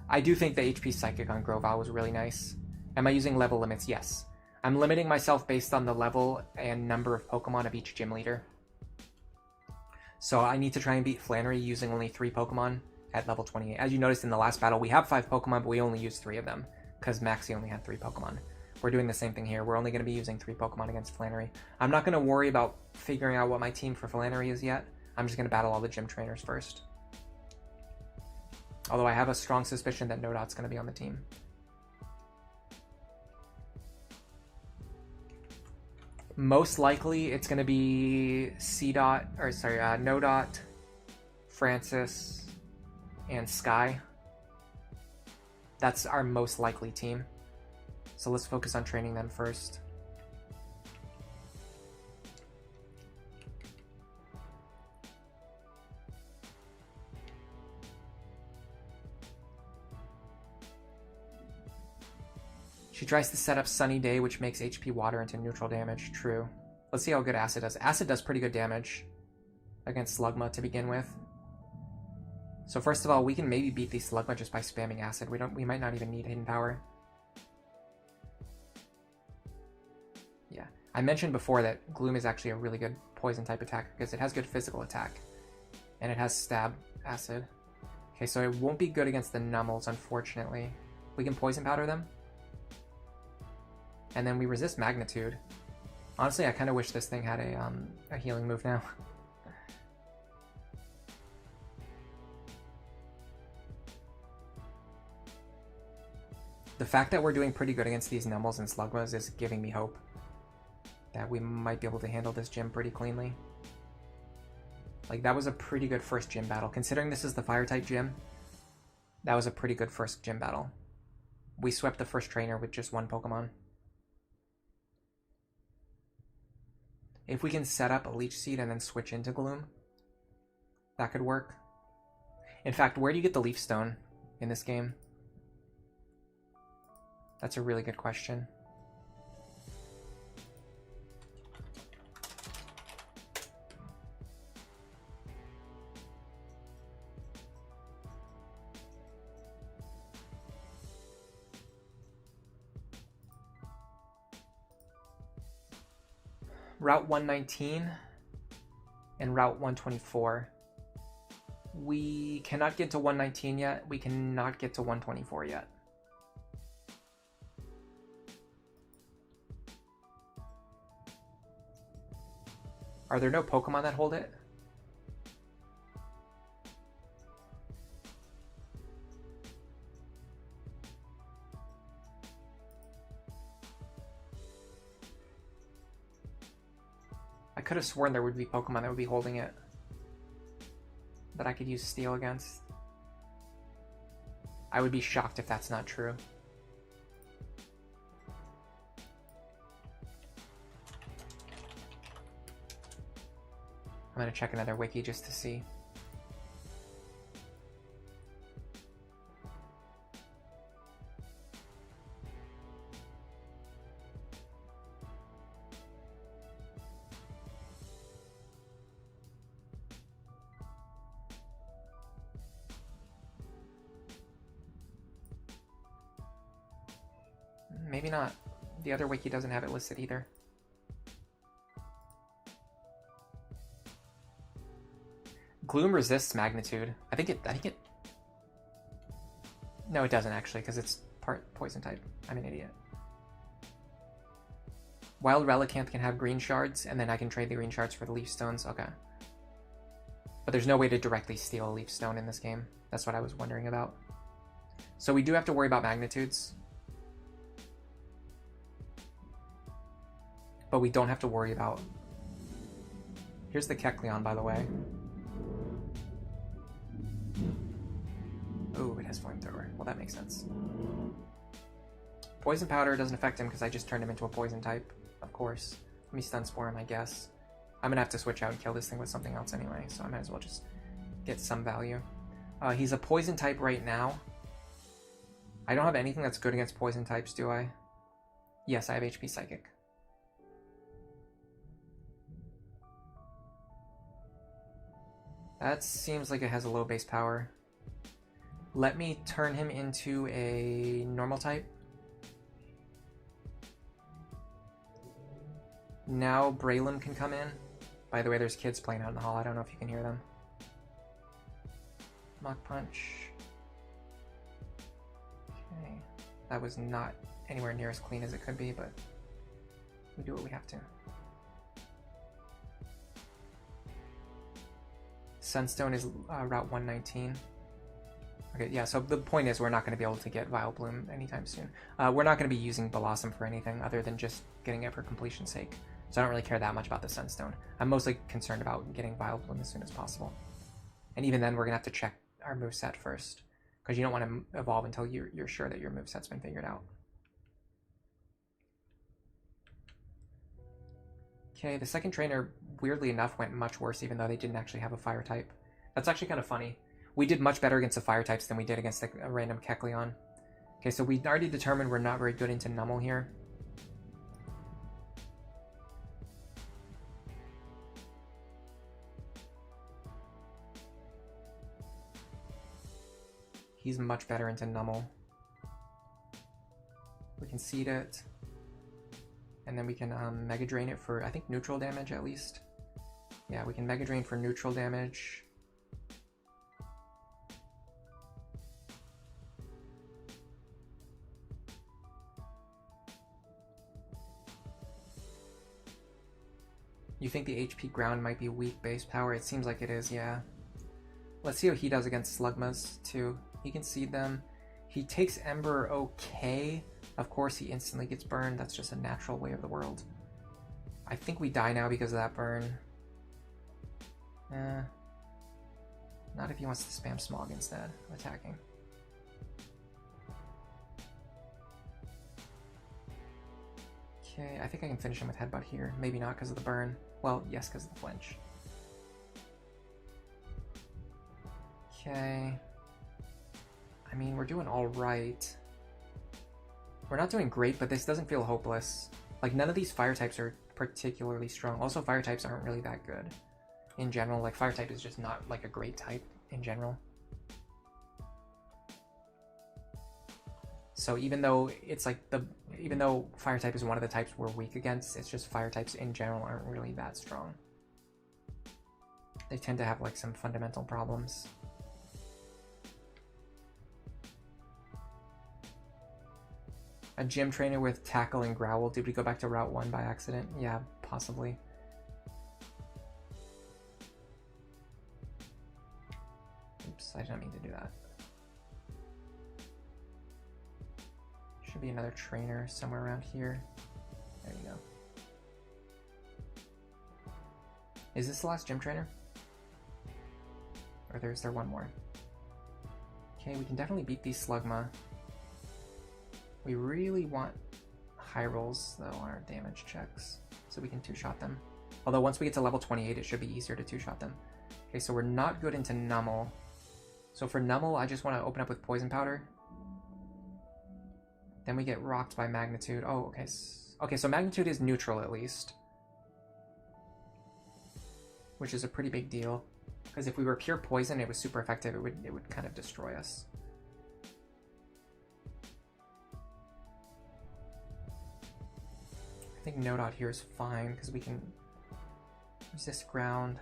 I do think the HP Psychic on Grovyle was really nice. Am I using level limits? Yes. I'm limiting myself based on the level and number of Pokemon of each gym leader. So I need to try and beat Flannery using only 3 Pokemon at level 28. As you noticed in the last battle, we have 5 Pokemon, but we only used 3 of them, because Maxie only had 3 Pokemon. We're doing the same thing here. We're only going to be using 3 Pokemon against Flannery. I'm not going to worry about figuring out what my team for Flannery is yet. I'm just going to battle all the gym trainers first. Although I have a strong suspicion that Nodot's going to be on the team. Most likely, it's going to be Nodot, Francis, and Sky. That's our most likely team. So let's focus on training them first. She tries to set up Sunny Day, which makes HP Water into neutral damage. True. Let's see how good Acid does. Acid does pretty good damage against Slugma to begin with. So first of all, we can maybe beat the Slugma just by spamming Acid. We might not even need Hidden Power. Yeah. I mentioned before that Gloom is actually a really good poison type attack because it has good physical attack. And it has Stab Acid. Okay, so it won't be good against the Nummels, unfortunately. We can Poison Powder them. And then we resist Magnitude. Honestly, I kind of wish this thing had a healing move now. The fact that we're doing pretty good against these Nummels and Slugmas is giving me hope that we might be able to handle this gym pretty cleanly. Like, that was a pretty good first gym battle. Considering this is the Fire-type gym, that was a pretty good first gym battle. We swept the first trainer with just one Pokemon. If we can set up a Leech Seed and then switch into Gloom, that could work. In fact, where do you get the Leaf Stone in this game? That's a really good question. Route 119 and Route 124. We cannot get to 119 yet. We cannot get to 124 yet. Are there no Pokemon that hold it? I could have sworn there would be Pokemon that would be holding it that I could use Steel against. I would be shocked if that's not true. I'm gonna check another wiki just to see. Maybe not. The other wiki doesn't have it listed either. Gloom resists Magnitude. I think it. No, it doesn't actually, because it's part poison type. I'm an idiot. Wild Relicanth can have green shards, and then I can trade the green shards for the leaf stones. Okay. But there's no way to directly steal a leaf stone in this game. That's what I was wondering about. So we do have to worry about magnitudes. But we don't have to worry about... Here's the Kecleon, by the way. Oh, it has Flamethrower. Well, that makes sense. Poison Powder doesn't affect him because I just turned him into a poison type, of course. Let me Stun Spore him, I guess. I'm gonna have to switch out and kill this thing with something else anyway, so I might as well just get some value. He's a poison type right now. I don't have anything that's good against poison types, do I? Yes, I have HP Psychic. That seems like it has a low base power. Let me turn him into a normal type. Now Braylon can come in. By the way, there's kids playing out in the hall. I don't know if you can hear them. Mach Punch. Okay. That was not anywhere near as clean as it could be, but we do what we have to. Sunstone is Route 119. Okay, yeah, so the point is we're not going to be able to get Vileplume anytime soon. We're not going to be using Blossom for anything other than just getting it for completion's sake. So I don't really care that much about the Sunstone. I'm mostly concerned about getting Vileplume as soon as possible. And even then, we're going to have to check our moveset first, because you don't want to evolve until you're sure that your moveset's been figured out. Okay, the second trainer, weirdly enough, went much worse, even though they didn't actually have a fire type. That's actually kind of funny. We did much better against the fire types than we did against a random Kecleon. Okay, so we already determined we're not very good into Nummel here. He's much better into Nummel. We can seed it. And then we can Mega Drain it for, I think, neutral damage at least. Yeah, we can Mega Drain for neutral damage. You think the HP ground might be weak base power? It seems like it is, yeah. Let's see how he does against Slugmas, too. He can seed them. He takes Ember okay. Of course, he instantly gets burned. That's just a natural way of the world. I think we die now because of that burn. Not if he wants to spam Smog instead of attacking. Okay, I think I can finish him with Headbutt here. Maybe not because of the burn. Well, yes, because of the flinch. Okay. I mean, we're doing all right. We're not doing great, but this doesn't feel hopeless. Like, none of these fire types are particularly strong. Also, fire types aren't really that good in general. Like, fire type is just not, like, a great type in general. So even though it's like even though fire type is one of the types we're weak against, it's just fire types in general aren't really that strong. They tend to have like some fundamental problems. A gym trainer with tackle and growl. Did we go back to Route 1 by accident? Yeah, possibly. Oops, I didn't mean to do that. Should be another trainer somewhere around here. There you go. Is this the last gym trainer? Or is there one more? Okay, we can definitely beat these Slugma. We really want high rolls, though, on our damage checks, so we can two-shot them. Although once we get to level 28, it should be easier to two-shot them. Okay, so we're not good into Nummel. So for Nummel, I just want to open up with Poison Powder. Then we get rocked by Magnitude. Oh, okay. Okay, so Magnitude is neutral at least. Which is a pretty big deal. Because if we were pure poison, it was super effective. It would kind of destroy us. I think No Dot here is fine because we can resist ground.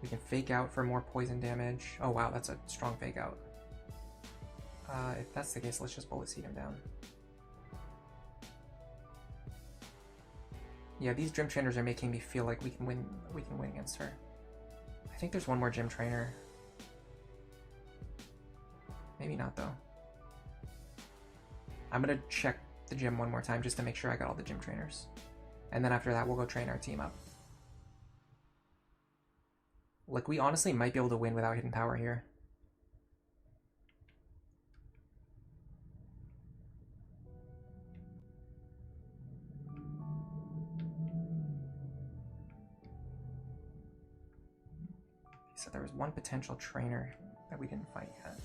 We can fake out for more poison damage. Oh wow, that's a strong fake out. If that's the case, let's just bullet seed him down. Yeah, these gym trainers are making me feel like we can win against her. I think there's one more gym trainer. Maybe not though. I'm gonna check the gym one more time just to make sure I got all the gym trainers. And then after that, we'll go train our team up. Like, we honestly might be able to win without hidden power here. So there was one potential trainer that we didn't fight yet.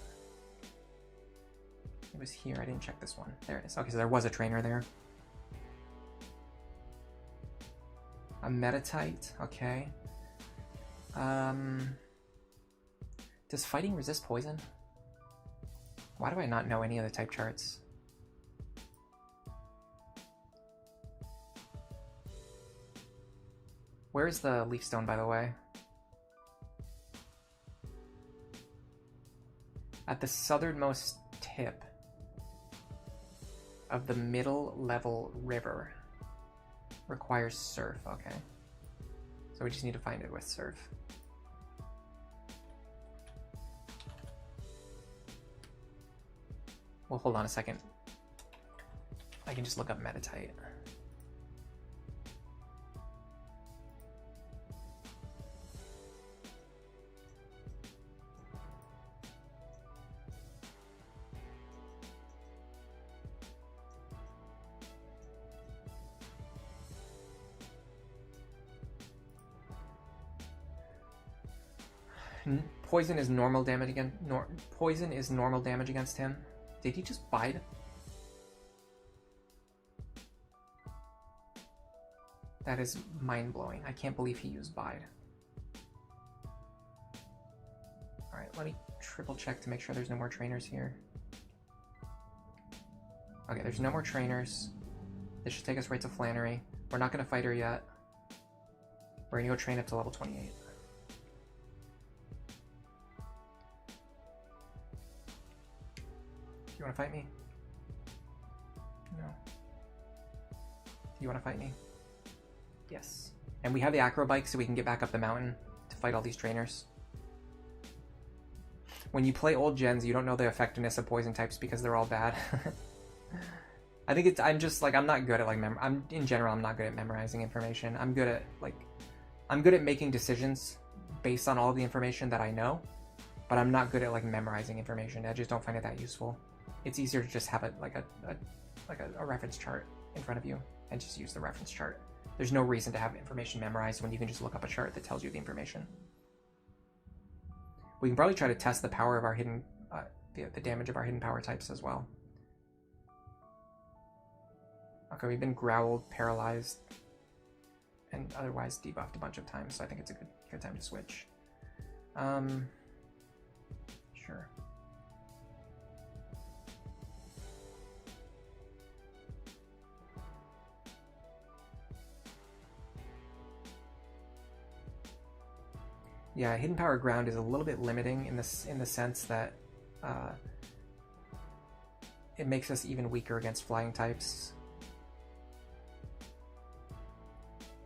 It was here. I didn't check this one. There it is. Okay, so there was a trainer there. A Metatite. Okay. Does fighting resist poison? Why do I not know any of the type charts? Where is the leaf stone, by the way? At the southernmost tip of the middle level river. Requires surf, okay. So we just need to find it with surf. Well, hold on a second. I can just look up Metatite. Poison is normal damage against poison is normal damage against him. Did he just bide? That is mind-blowing. I can't believe he used bide. Alright, let me triple check to make sure there's no more trainers here. Okay, there's no more trainers. This should take us right to Flannery. We're not going to fight her yet. We're going to go train up to level 28. Do you want to fight me? No. Do you want to fight me? Yes. And we have the acro bike so we can get back up the mountain to fight all these trainers. When you play old gens, you don't know the effectiveness of poison types because they're all bad. I think it's, I'm not good at like, in general, I'm not good at memorizing information. I'm good at making decisions based on all the information that I know, but I'm not good at like memorizing information. I just don't find it that useful. It's easier to just have it like a reference chart in front of you and just use the reference chart. There's no reason to have information memorized when you can just look up a chart that tells you the information. We can probably try to test the power of our hidden, the damage of our hidden power types as well. Okay, we've been growled, paralyzed, and otherwise debuffed a bunch of times, so I think it's a good time to switch. Sure. Yeah, hidden power ground is a little bit limiting in the sense that it makes us even weaker against flying types.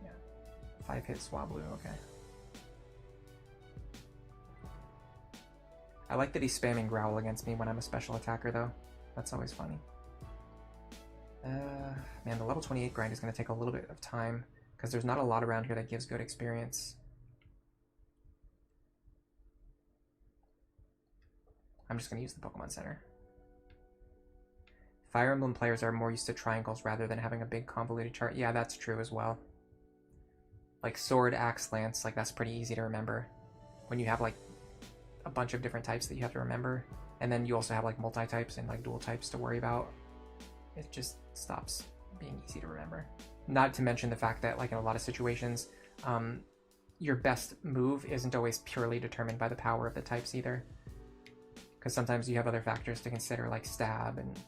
Yeah, 5-hit Swablu, okay. I like that he's spamming growl against me when I'm a special attacker though. That's always funny. Man, the level 28 grind is going to take a little bit of time because there's not a lot around here that gives good experience. I'm just going to use the Pokemon Center. Fire Emblem players are more used to triangles rather than having a big convoluted chart. Yeah, that's true as well. Like Sword, Axe, Lance, like that's pretty easy to remember. When you have like a bunch of different types that you have to remember, and then you also have like multi-types and like dual types to worry about, it just stops being easy to remember. Not to mention the fact that like in a lot of situations, your best move isn't always purely determined by the power of the types either. Because sometimes you have other factors to consider, like stab and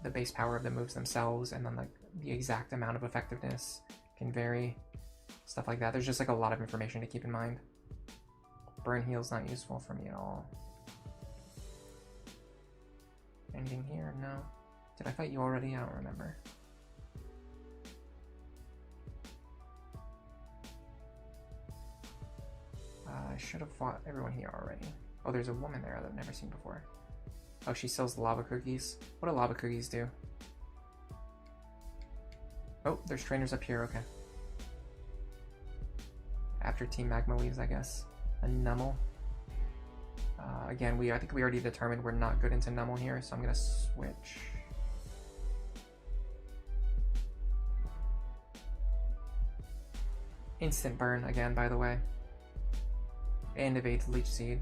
the base power of the moves themselves, and then like the exact amount of effectiveness can vary, stuff like that. There's just like a lot of information to keep in mind. Burn heal's not useful for me at all. Anything here? No. Did I fight you already? I don't remember. I should have fought everyone here already. Oh, there's a woman there that I've never seen before. Oh, she sells lava cookies. What do lava cookies do? Oh, there's trainers up here, okay. After Team Magma leaves, I guess. A Nummel. Again, I think we already determined we're not good into Nummel here, so I'm gonna switch. Instant burn again, by the way. And evades Leech Seed.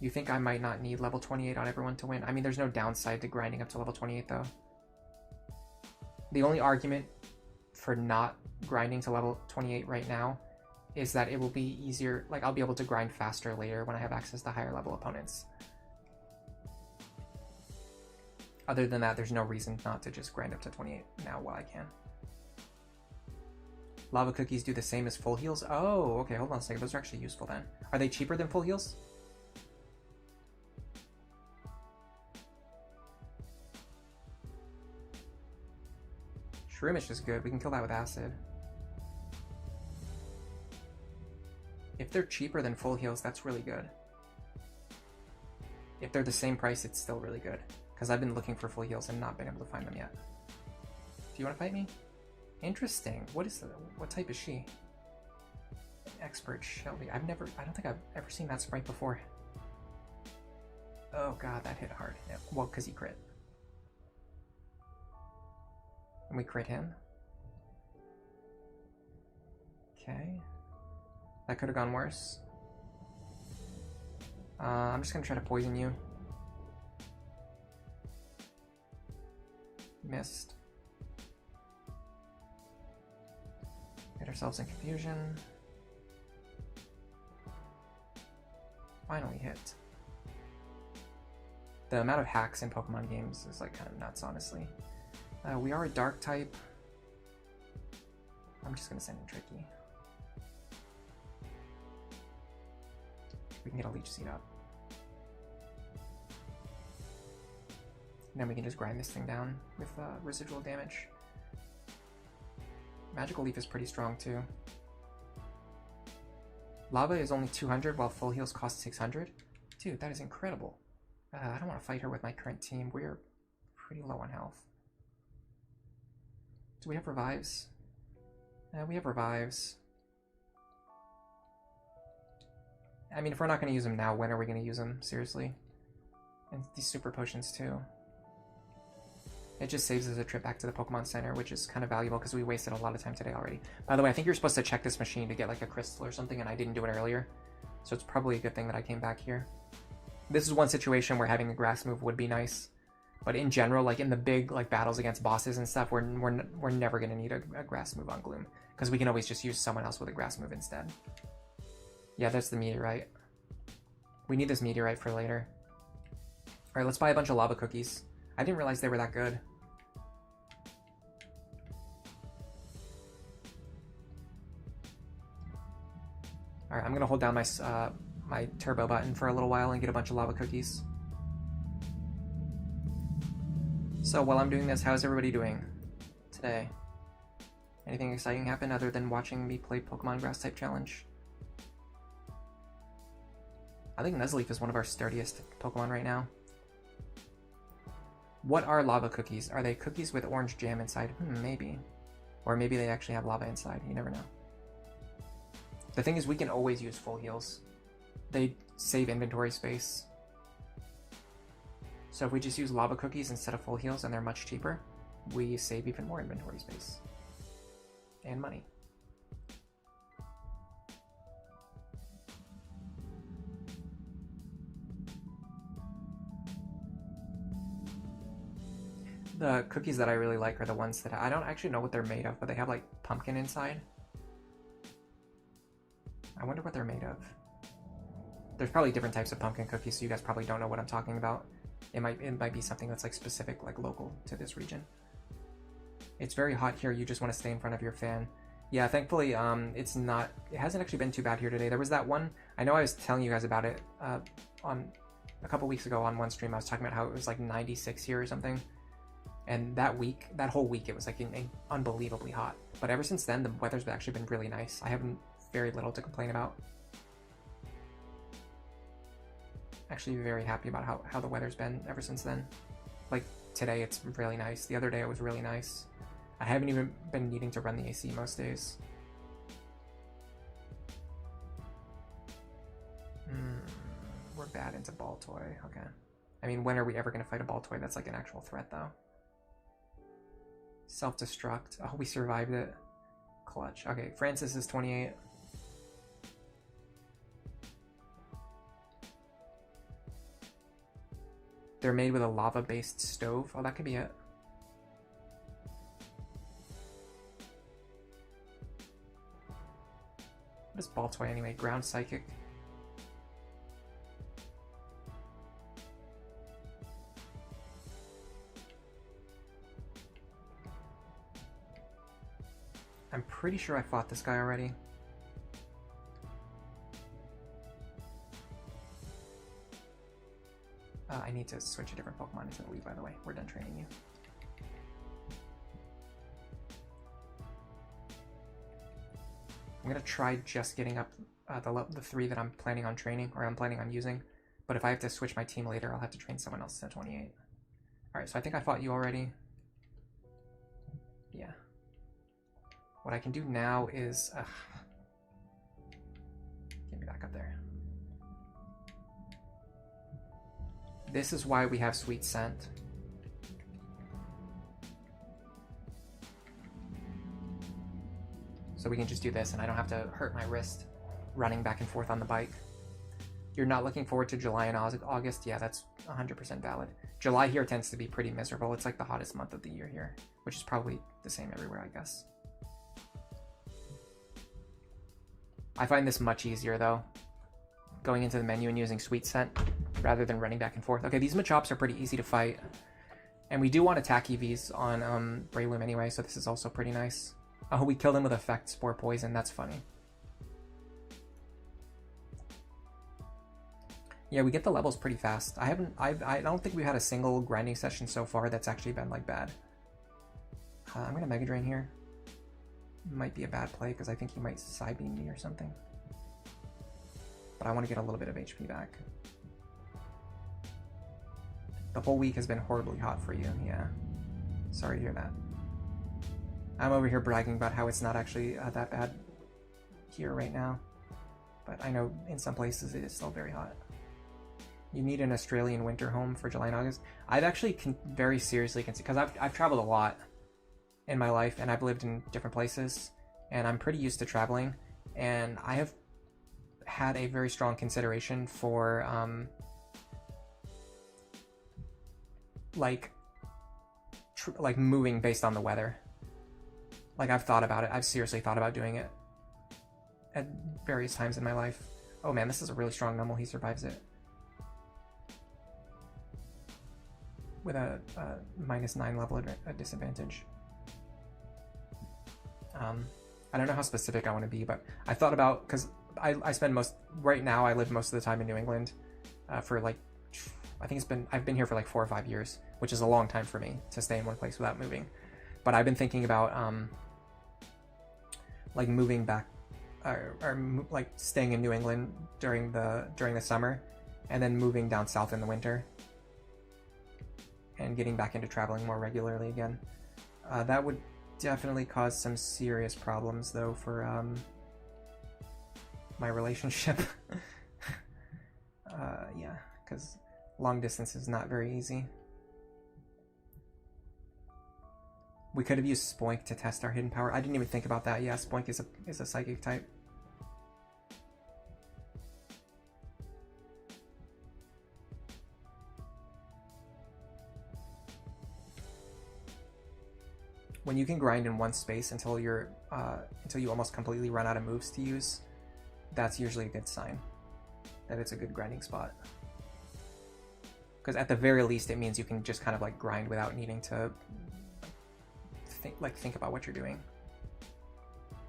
You think I might not need level 28 on everyone to win? I mean, there's no downside to grinding up to level 28 though. The only argument for not grinding to level 28 right now is that it will be easier, like I'll be able to grind faster later when I have access to higher level opponents. Other than that, there's no reason not to just grind up to 28 now while I can. Lava cookies do the same as full heals? Oh, okay, hold on a second. Those are actually useful then. Are they cheaper than full heals? Shroomish is good. We can kill that with acid. If they're cheaper than full heals, that's really good. If they're the same price, it's still really good. Because I've been looking for full heals and not been able to find them yet. Do you want to fight me? Interesting. What type is she? Expert Shelby. I don't think I've ever seen that sprite before. Oh god, that hit hard. Yeah, well, because he crit. And we crit him. Okay. That could have gone worse. I'm just gonna try to poison you. Missed. Get ourselves in confusion. Finally hit. The amount of hacks in Pokemon games is like kind of nuts, honestly. We are a dark type. I'm just gonna send in Tricky. We can get a Leech Seed up. And then we can just grind this thing down with residual damage. Magical Leaf is pretty strong too. Lava is only 200 while full heals cost 600. Dude, that is incredible. I don't want to fight her with my current team. We're pretty low on health. Do we have revives? We have revives. I mean, if we're not going to use them now, when are we going to use them? Seriously. And these super potions too. It just saves us a trip back to the Pokemon Center, which is kind of valuable because we wasted a lot of time today already. By the way, I think you're supposed to check this machine to get like a crystal or something, and I didn't do it earlier. So it's probably a good thing that I came back here. This is one situation where having a grass move would be nice. But in general, like in the big like battles against bosses and stuff, we're never going to need a grass move on Gloom. Because we can always just use someone else with a grass move instead. Yeah, that's the meteorite. We need this meteorite for later. Alright, let's buy a bunch of lava cookies. I didn't realize they were that good. Alright, I'm gonna hold down my my turbo button for a little while and get a bunch of lava cookies. So while I'm doing this, how's everybody doing today? Anything exciting happen other than watching me play Pokemon Grass type challenge? I think Nuzleaf is one of our sturdiest Pokemon right now. What are lava cookies? Are they cookies with orange jam inside? Maybe. Or maybe they actually have lava inside. You never know. The thing is, we can always use full heals. They save inventory space. So if we just use lava cookies instead of full heals and they're much cheaper, we save even more inventory space. And money. The cookies that I really like are the ones that I don't actually know what they're made of, but they have like pumpkin inside. I wonder what they're made of. There's probably different types of pumpkin cookies, so you guys probably don't know what I'm talking about. It might be something that's like specific, like local to this region. It's very hot here. You just want to stay in front of your fan. Yeah, thankfully, it hasn't actually been too bad here today. There was that one, I know I was telling you guys about it on a couple weeks ago on one stream. I was talking about how it was like 96 here or something. And that whole week, it was like unbelievably hot. But ever since then, the weather's actually been really nice. I have very little to complain about. Actually very happy about how the weather's been ever since then. Like today, it's really nice. The other day, it was really nice. I haven't even been needing to run the AC most days. We're bad into Baltoy. Okay. I mean, when are we ever going to fight a Baltoy that's like an actual threat, though? Self-destruct. Oh, we survived it. Clutch. Okay, Francis is 28. They're made with a lava-based stove. Oh, that could be it. What is Baltoy anyway? Ground Psychic. I'm pretty sure I fought this guy already. I need to switch a different Pokemon into the lead, by the way. We're done training you. I'm going to try just getting up the 3 that I'm planning on training, or I'm planning on using. But if I have to switch my team later, I'll have to train someone else to 28. Alright, so I think I fought you already. Yeah. What I can do now is... get me back up there. This is why we have Sweet Scent. So we can just do this and I don't have to hurt my wrist running back and forth on the bike. You're not looking forward to July and August? Yeah, that's 100% valid. July here tends to be pretty miserable. It's like the hottest month of the year here, which is probably the same everywhere, I guess. I find this much easier though, going into the menu and using Sweet Scent rather than running back and forth. Okay, these Machops are pretty easy to fight. And we do want attack EVs on Breloom anyway, so this is also pretty nice. Oh, we killed him with Effect Spore Poison. That's funny. Yeah, we get the levels pretty fast. I don't think we've had a single grinding session so far that's actually been like bad. I'm gonna Mega Drain here. Might be a bad play because I think he might Psybeam me or something. But I want to get a little bit of HP back. The whole week has been horribly hot for you, yeah. Sorry to hear that. I'm over here bragging about how it's not actually that bad here right now. But I know in some places it is still very hot. You need an Australian winter home for July and August. I've actually very seriously considered, because I've traveled a lot in my life and I've lived in different places and I'm pretty used to traveling, and I have had a very strong consideration for like moving based on the weather. Like I've thought about it. I've seriously thought about doing it at various times in my life. Oh man, this is a really strong Numel. He survives it with a -9 level disadvantage. I don't know how specific I want to be, but I thought about, because I spend right now I live most of the time in New England for like, I think I've been here for like 4 or 5 years, which is a long time for me to stay in one place without moving. But I've been thinking about like moving back or like staying in New England during the summer and then moving down south in the winter and getting back into traveling more regularly again. That would definitely cause some serious problems though for my relationship. Yeah, because long distance is not very easy. We could have used Spoink to test our hidden power. I didn't even think about that. Yeah, Spoink is a psychic type. When you can grind in one space until you almost completely run out of moves to use, that's usually a good sign that it's a good grinding spot. Because at the very least, it means you can just kind of like grind without needing to think about what you're doing.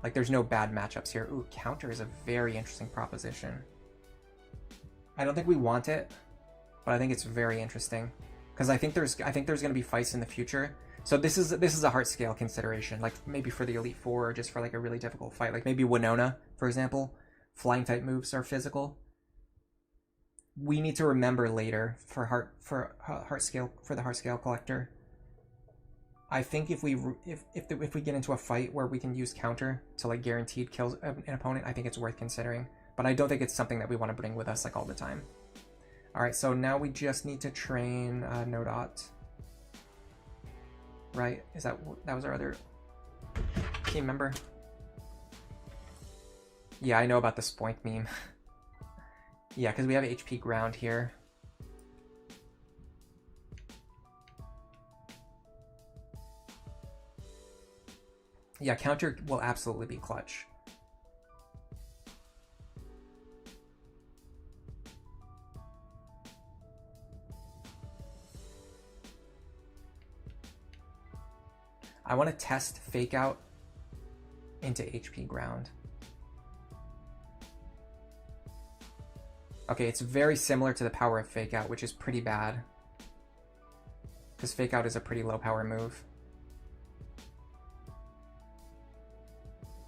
Like there's no bad matchups here. Ooh, counter is a very interesting proposition. I don't think we want it, but I think it's very interesting because I think there's going to be fights in the future. So this is a heart scale consideration, like maybe for the Elite Four or just for like a really difficult fight, like maybe Winona, for example. Flying type moves are physical. We need to remember later for the heart scale collector. I think if we get into a fight where we can use counter to like guaranteed kill an opponent, I think it's worth considering. But I don't think it's something that we want to bring with us like all the time. All right, so now we just need to train Nodot. Right? That was our other team member? Yeah, I know about the Spoink meme. Yeah, because we have HP ground here. Yeah, counter will absolutely be clutch. I want to test Fake Out into HP ground. Okay, it's very similar to the power of Fake Out, which is pretty bad. Because Fake Out is a pretty low power move.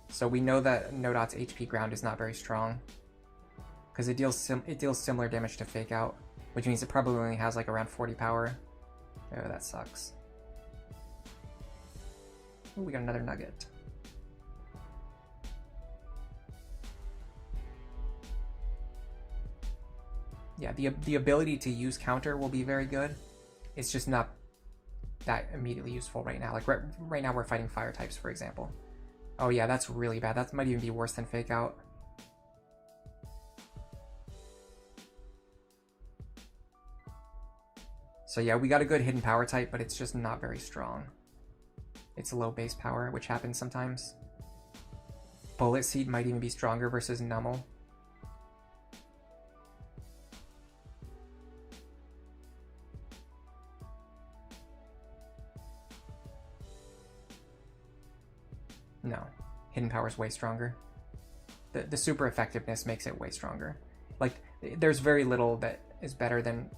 So we know that Nodot's HP ground is not very strong. Because it deals similar damage to Fake Out, which means it probably only has like around 40 power. Oh, that sucks. Ooh, we got another nugget. Yeah, the ability to use counter will be very good. It's just not that immediately useful right now. Like right now we're fighting fire types, for example. Oh yeah, that's really bad. That might even be worse than Fake Out. So yeah, we got a good hidden power type, but it's just not very strong. It's low base power, which happens sometimes. Bullet Seed might even be stronger versus Nummel. No, Hidden Power is way stronger. The super effectiveness makes it way stronger. Like, there's very little that is better than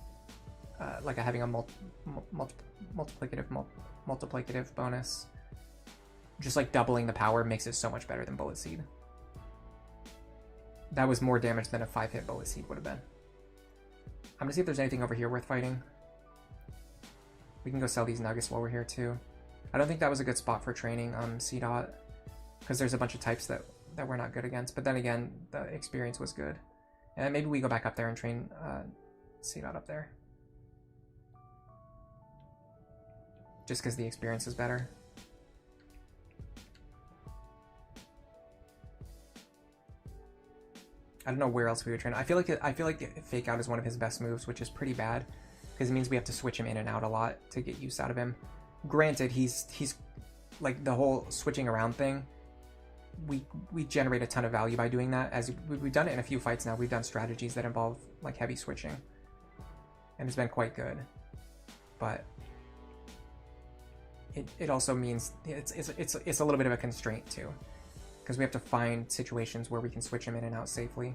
like having a multiplicative bonus. Just like doubling the power makes it so much better than Bullet Seed. That was more damage than a 5-hit Bullet Seed would have been. I'm gonna see if there's anything over here worth fighting. We can go sell these nuggets while we're here too. I don't think that was a good spot for training C-Dot, because there's a bunch of types that we're not good against. But then again, the experience was good. And maybe we go back up there and train C-Dot up there. Just because the experience is better. I don't know where else we would train. I feel like Fake Out is one of his best moves, which is pretty bad, because it means we have to switch him in and out a lot to get use out of him. Granted, he's like the whole switching around thing. We generate a ton of value by doing that. As we've done it in a few fights now. We've done strategies that involve like heavy switching, and it's been quite good. But it also means it's a little bit of a constraint too, because we have to find situations where we can switch him in and out safely.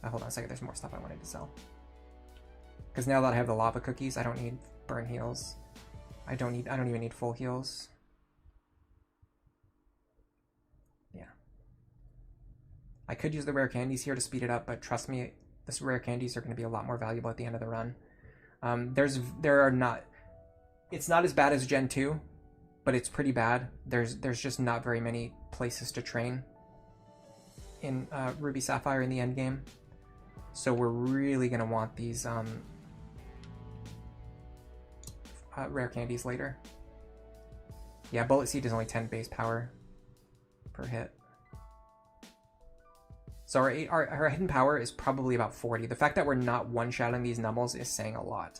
Hold on a second. There's more stuff I wanted to sell. Because now that I have the lava cookies, I don't need burn heals. I don't even need full heals. Yeah. I could use the rare candies here to speed it up, but trust me, this rare candies are going to be a lot more valuable at the end of the run. It's not as bad as Gen 2, but it's pretty bad. There's just not very many places to train in Ruby Sapphire in the end game. So we're really going to want these rare candies later. Yeah, Bullet Seed is only 10 base power per hit. So our hidden power is probably about 40. The fact that we're not one-shotting these Nummels is saying a lot,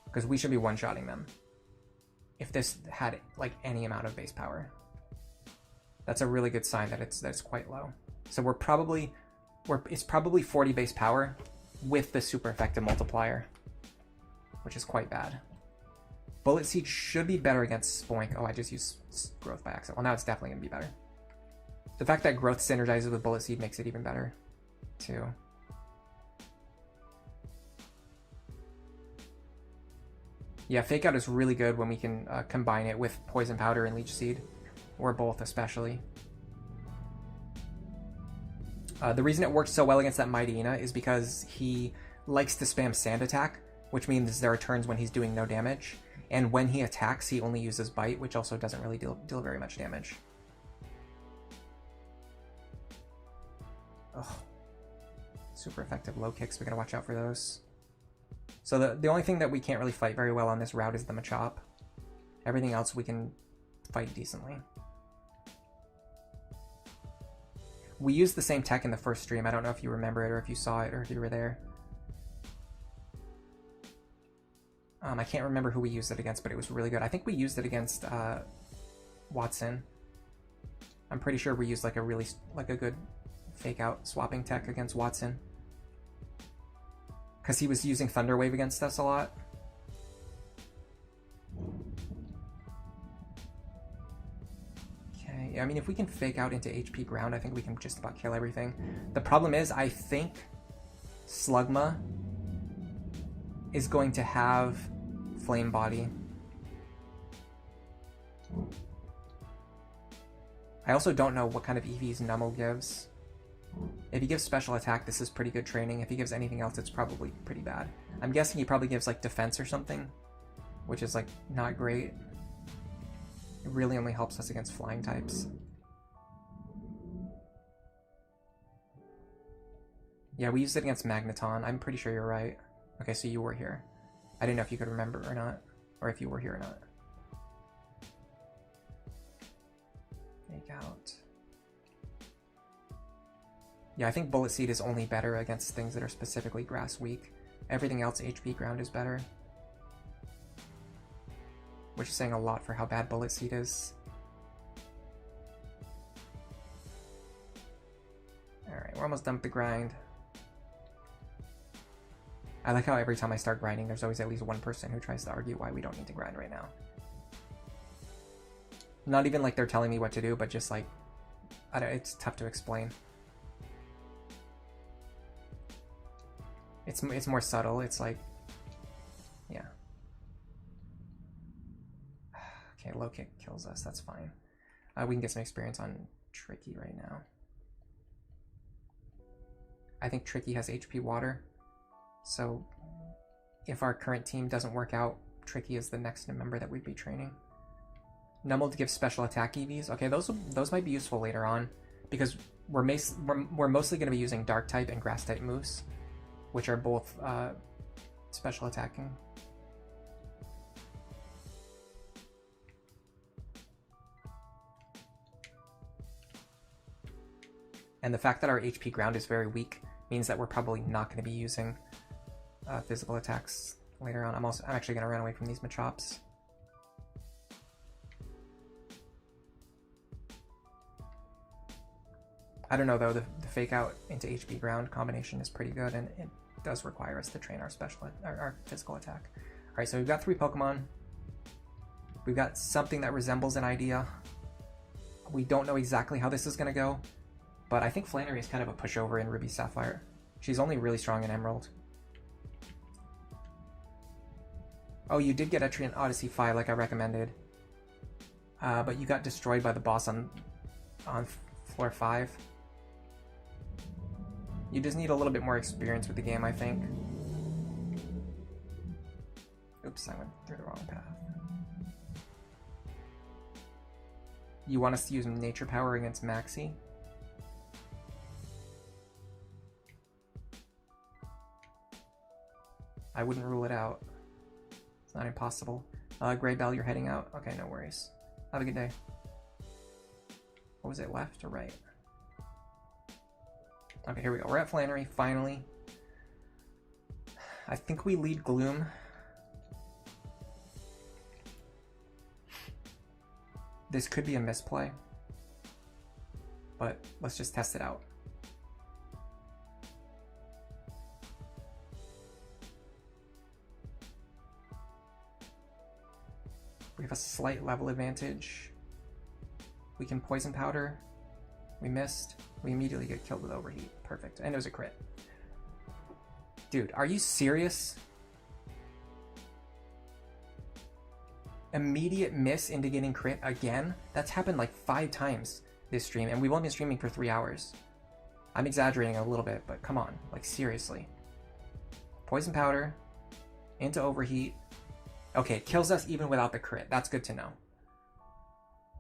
because we should be one-shotting them if this had like any amount of base power. That's a really good sign that it's quite low. So it's probably 40 base power with the super effective multiplier, which is quite bad. Bullet Seed should be better against Spoink. Oh, I just used Growth by accident. Well, now it's definitely going to be better. The fact that Growth synergizes with Bullet Seed makes it even better, too. Yeah, Fake Out is really good when we can combine it with Poison Powder and Leech Seed, or both especially. The reason it works so well against that Mightyena is because he likes to spam Sand Attack, which means there are turns when he's doing no damage. And when he attacks, he only uses Bite, which also doesn't really deal very much damage. Ugh. Super effective low kicks. We gotta watch out for those. So the only thing that we can't really fight very well on this route is the Machop. Everything else we can fight decently. We used the same tech in the first stream. I don't know if you remember it or if you saw it or if you were there. I can't remember who we used it against, but it was really good. I think we used it against Watson. I'm pretty sure we used like a good Fake Out swapping tech against Watson, because he was using Thunder Wave against us a lot. Okay, I mean, if we can Fake Out into HP ground, I think we can just about kill everything. The problem is, I think Slugma is going to have Flame Body. I also don't know what kind of EVs Nummel gives. If he gives special attack, this is pretty good training. If he gives anything else, it's probably pretty bad. I'm guessing he probably gives like defense or something, which is like not great. It really only helps us against flying types. Yeah, we used it against Magneton. I'm pretty sure you're right. Okay, so you were here. I didn't know if you could remember or not, or if you were here or not. Fake Out. Yeah, I think Bullet Seed is only better against things that are specifically grass weak. Everything else, HP ground is better. Which is saying a lot for how bad Bullet Seed is. we're almost done with the grind. I like how every time I start grinding, there's always at least one person who tries to argue why we don't need to grind right now. Not even like they're telling me what to do, but just like, it's tough to explain. It's more subtle. It's like, yeah. Okay, low kick kills us. That's fine. We can get some experience on Tricky right now. I think Tricky has HP water. So if our current team doesn't work out, Tricky is the next member that we'd be training. Numble to give special attack EVs. Okay, those might be useful later on because we're mostly going to be using Dark type and Grass type moves, which are both special attacking. And the fact that our HP ground is very weak means that we're probably not going to be using physical attacks later on. I'm actually going to run away from these Machops. I don't know though, the fake out into HP ground combination is pretty good, and it does require us to train our physical attack. All right, so we've got 3 Pokemon. We've got something that resembles an idea. We don't know exactly how this is going to go, but I think Flannery is kind of a pushover in Ruby Sapphire. She's only really strong in Emerald. Oh, you did get Etrian Odyssey 5 like I recommended, but you got destroyed by the boss on floor 5. You just need a little bit more experience with the game, I think. Oops, I went through the wrong path. You want us to use Nature Power against Maxi? I wouldn't rule it out. It's not impossible. Gray Bell, you're heading out? Okay, no worries. Have a good day. What was it, left or right? Okay, here we go. We're at Flannery, finally. I think we lead Gloom. This could be a misplay, but let's just test it out. We have a slight level advantage. We can Poison Powder. We missed. We immediately get killed with Overheat. Perfect. And it was a crit. Dude, are you serious? Immediate miss into getting crit again? That's happened like 5 times this stream, and we've only been streaming for 3 hours. I'm exaggerating a little bit, but come on. Like, seriously. Poison Powder. Into Overheat. Okay, it kills us even without the crit. That's good to know.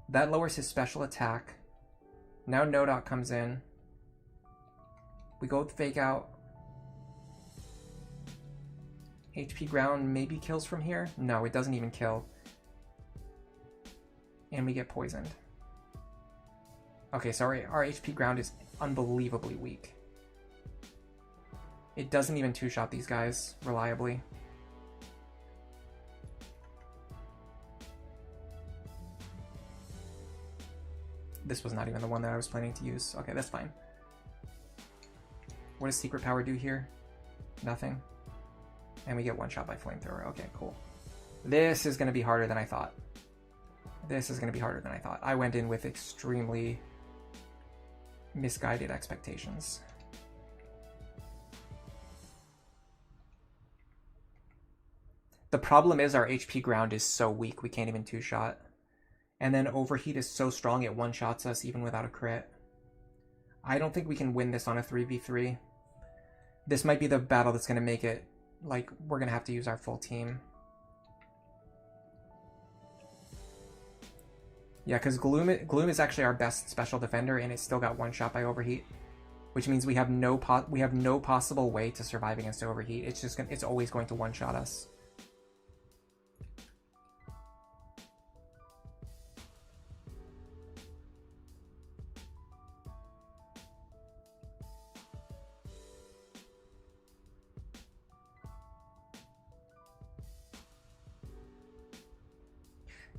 That lowers his special attack. Now Nodot comes in. We go with Fake Out. HP ground maybe kills from here? No, it doesn't even kill. And we get poisoned. Okay, sorry, our HP ground is unbelievably weak. It doesn't even two-shot these guys reliably. This was not even the one that I was planning to use. Okay, that's fine. What does Secret Power do here? Nothing. And we get one shot by Flamethrower. Okay, cool. This is going to be harder than I thought. This is going to be harder than I thought. I went in with extremely misguided expectations. The problem is our HP ground is so weak we can't even two-shot. And then Overheat is so strong it one-shots us even without a crit. I don't think we can win this on a 3v3. This might be the battle that's going to make it, like, we're going to have to use our full team. Yeah, because Gloom is actually our best special defender, and it still got one shot by Overheat, which means we have no possible way to survive against Overheat. It's always going to one-shot us.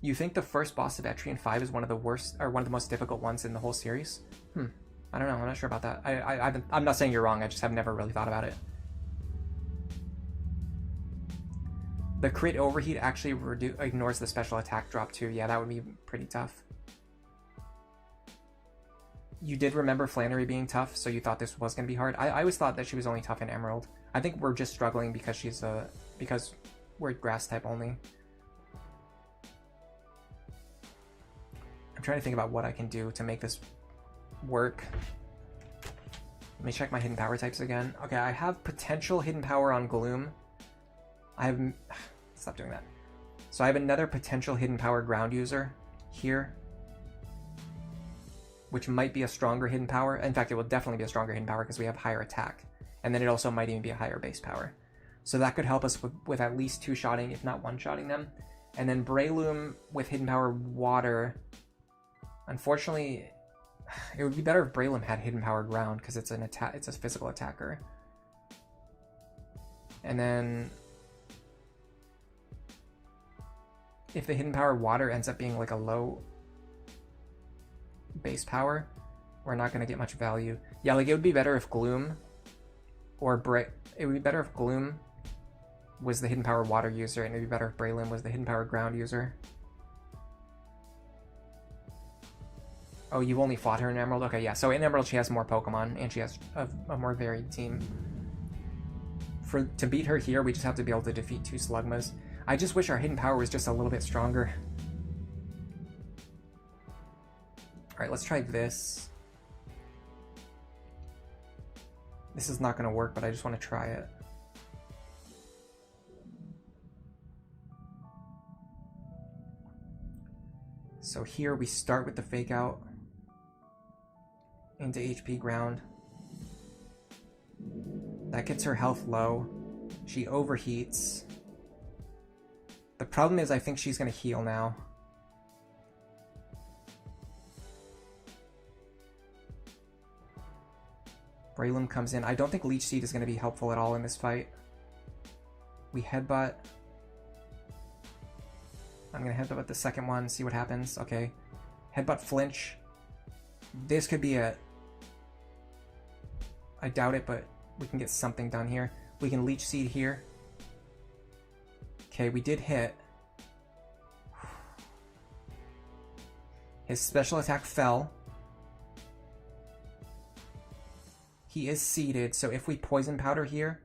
You think the first boss of Etrian 5 is one of the worst, or one of the most difficult ones in the whole series? I don't know. I'm not sure about that. I'm not saying you're wrong. I just have never really thought about it. The crit overheat actually ignores the special attack drop too. Yeah, that would be pretty tough. You did remember Flannery being tough, so you thought this was going to be hard. I always thought that she was only tough in Emerald. I think we're just struggling because because we're grass type only. I'm trying to think about what I can do to make this work. Let me check my hidden power types again. Okay, I have potential hidden power on Gloom. I have... Stop doing that. So I have another potential hidden power ground user here, which might be a stronger hidden power. In fact, it will definitely be a stronger hidden power because we have higher attack. And then it also might even be a higher base power. So that could help us with at least two-shotting, if not one-shotting them. And then Breloom with hidden power water. Unfortunately, it would be better if Breloom had hidden power ground because it's an attack. It's a physical attacker. And then if the hidden power water ends up being like a low base power, we're not going to get much value. Yeah, like it would be better if Gloom or it would be better if Gloom was the hidden power water user, and it would be better if Breloom was the hidden power ground user. Oh, you've only fought her in Emerald? Okay, yeah. So in Emerald she has more Pokemon, and she has a more varied team. To beat her here, we just have to be able to defeat 2 Slugmas. I just wish our hidden power was just a little bit stronger. Alright, let's try this. This is not going to work, but I just want to try it. So here we start with the Fake Out into HP ground. That gets her health low. She overheats. The problem is I think she's going to heal now. Breloom comes in. I don't think Leech Seed is going to be helpful at all in this fight. We headbutt. I'm going to headbutt the second one, see what happens. Okay. Headbutt flinch. This could be a... I doubt it, but we can get something done here. We can Leech Seed here. Okay, we did hit. His special attack fell. He is seeded, so if we Poison Powder here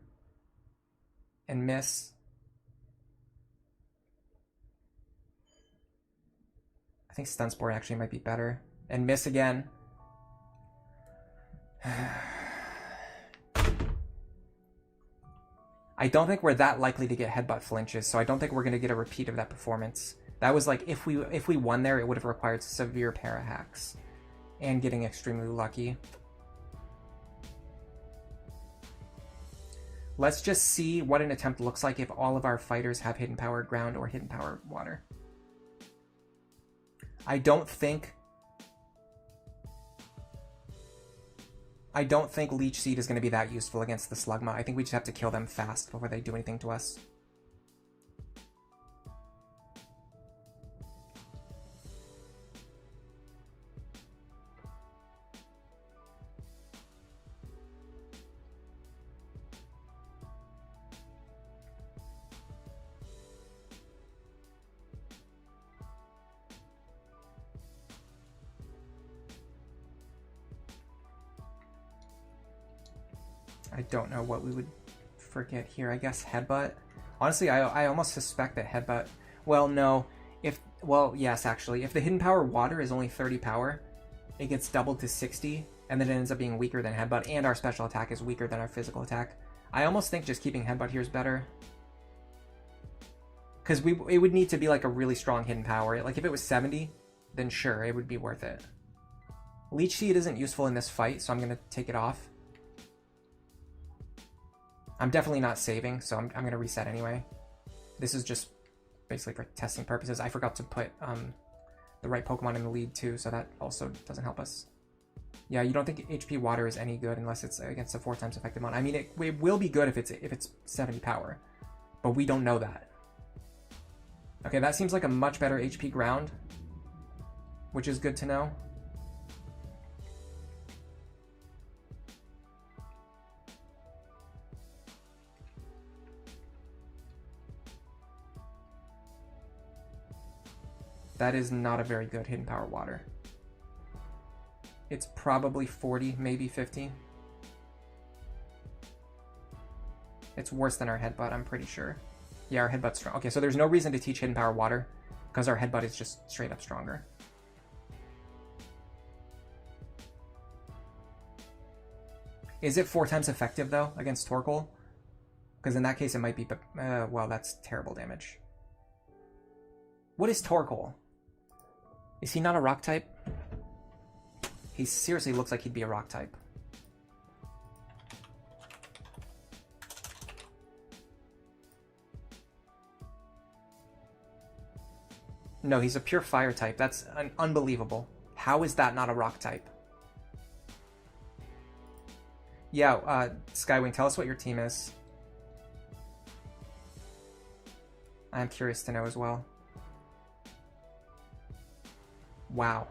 and miss... I think Stun Spore actually might be better. And miss again. I don't think we're that likely to get headbutt flinches, so I don't think we're going to get a repeat of that performance. That was like, if we won there, it would have required severe para hacks and getting extremely lucky. Let's just see what an attempt looks like if all of our fighters have hidden power ground or hidden power water. I don't think Leech Seed is going to be that useful against the Slugma. I think we just have to kill them fast before they do anything to us. I don't know what we would forget here. I guess Headbutt. Honestly, I almost suspect that Headbutt... Well, no. Well, yes, actually. If the Hidden Power Water is only 30 power, it gets doubled to 60, and then it ends up being weaker than Headbutt, and our special attack is weaker than our physical attack. I almost think just keeping Headbutt here is better. Because it would need to be like a really strong Hidden Power. Like, if it was 70, then sure, it would be worth it. Leech Seed isn't useful in this fight, so I'm going to take it off. I'm definitely not saving, so I'm going to reset anyway. This is just basically for testing purposes. I forgot to put the right Pokemon in the lead too, so that also doesn't help us. Yeah, you don't think HP Water is any good unless it's against a 4 times effective mon. I mean, it will be good if it's 70 power, but we don't know that. Okay, that seems like a much better HP Ground, which is good to know. That is not a very good hidden power water. It's probably 40, maybe 50. It's worse than our headbutt, I'm pretty sure. Yeah, our headbutt's strong. Okay, so there's no reason to teach hidden power water because our headbutt is just straight up stronger. Is it 4 times effective though against Torkoal? Because in that case it might be, but well, that's terrible damage. What is Torkoal? Is he not a rock type? He seriously looks like he'd be a rock type. No, he's a pure fire type. That's unbelievable. How is that not a rock type? Yeah, Skywing, tell us what your team is. I'm curious to know as well. Wow.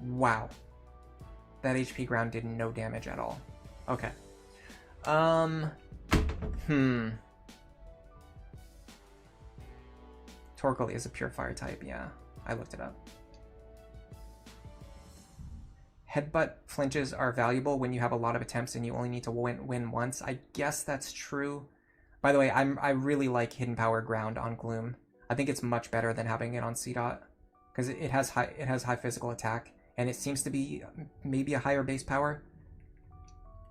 Wow. That HP ground did no damage at all. Okay. Torkoal is a pure fire type, yeah. I looked it up. Headbutt flinches are valuable when you have a lot of attempts and you only need to win once. I guess that's true. By the way, I really like hidden power ground on Gloom. I think it's much better than having it on Seedot because it has high physical attack and it seems to be maybe a higher base power,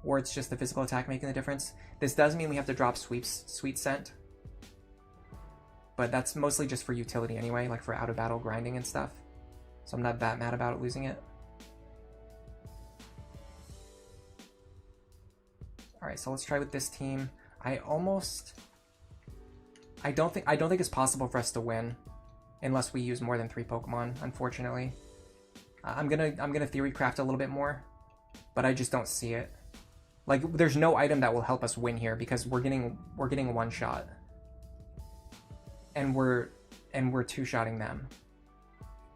or it's just the physical attack making the difference. This does mean we have to drop Sweet Scent, but that's mostly just for utility anyway, like for out of battle grinding and stuff. So I'm not that mad about it losing it. All right, so let's try with this team. I don't think it's possible for us to win unless we use more than 3 Pokemon, unfortunately. I'm gonna theory craft a little bit more, but I just don't see it. Like, there's no item that will help us win here because we're getting one shot, and we're two-shotting them.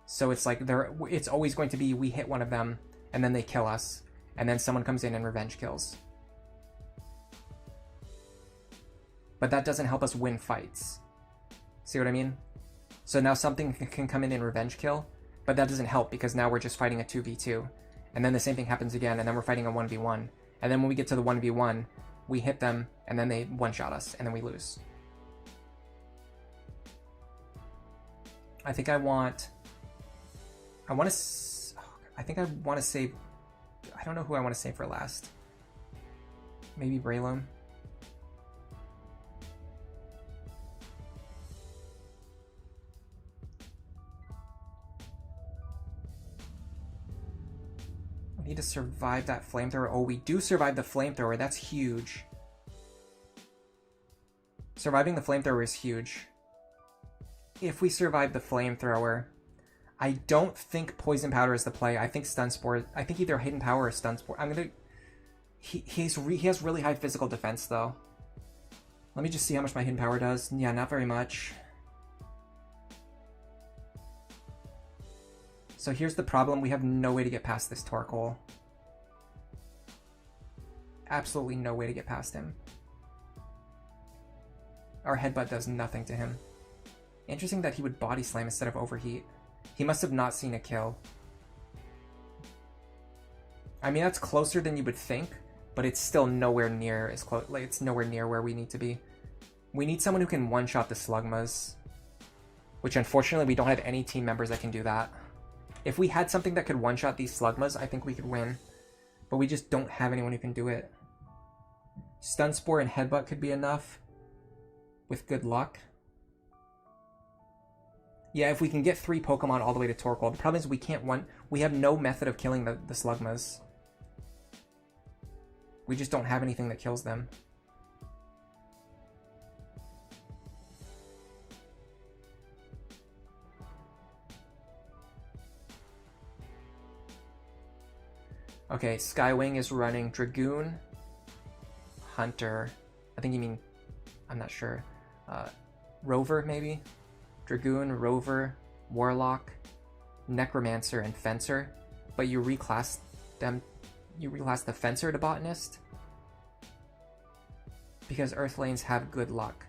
So it's like it's always going to be we hit one of them and then they kill us, and then someone comes in and revenge kills. But that doesn't help us win fights. See what I mean? So now something can come in and revenge kill, but that doesn't help because now we're just fighting a 2v2. And then the same thing happens again, and then we're fighting a 1v1. And then when we get to the 1v1, we hit them, and then they one-shot us, and then we lose. I think I want to save, I don't know who I want to save for last. Maybe Breloom. We need to survive that flamethrower. Oh, we do survive the flamethrower. That's huge. Surviving the flamethrower is huge. If we survive the flamethrower, I don't think Poison Powder is the play. I think Stun Spore. I think either Hidden Power or Stun Spore. I'm gonna. He has really high physical defense though. Let me just see how much my Hidden Power does. Yeah, not very much. So here's the problem. We have no way to get past this Torkoal. Absolutely no way to get past him. Our Headbutt does nothing to him. Interesting that he would Body Slam instead of Overheat. He must have not seen a kill. I mean, that's closer than you would think, but it's still nowhere near as close. Like, it's nowhere near where we need to be. We need someone who can one-shot the Slugmas, which unfortunately we don't have any team members that can do that. If we had something that could one-shot these Slugmas, I think we could win. But we just don't have anyone who can do it. Stun Spore and Headbutt could be enough. With good luck. Yeah, if we can get 3 Pokemon all the way to Torkoal. The problem is we have no method of killing the Slugmas. We just don't have anything that kills them. Okay, Skywing is running Dragoon, Hunter, I think you mean, I'm not sure, Rover maybe? Dragoon, Rover, Warlock, Necromancer, and Fencer, but you reclass the Fencer to Botanist because Earthlanes have good luck.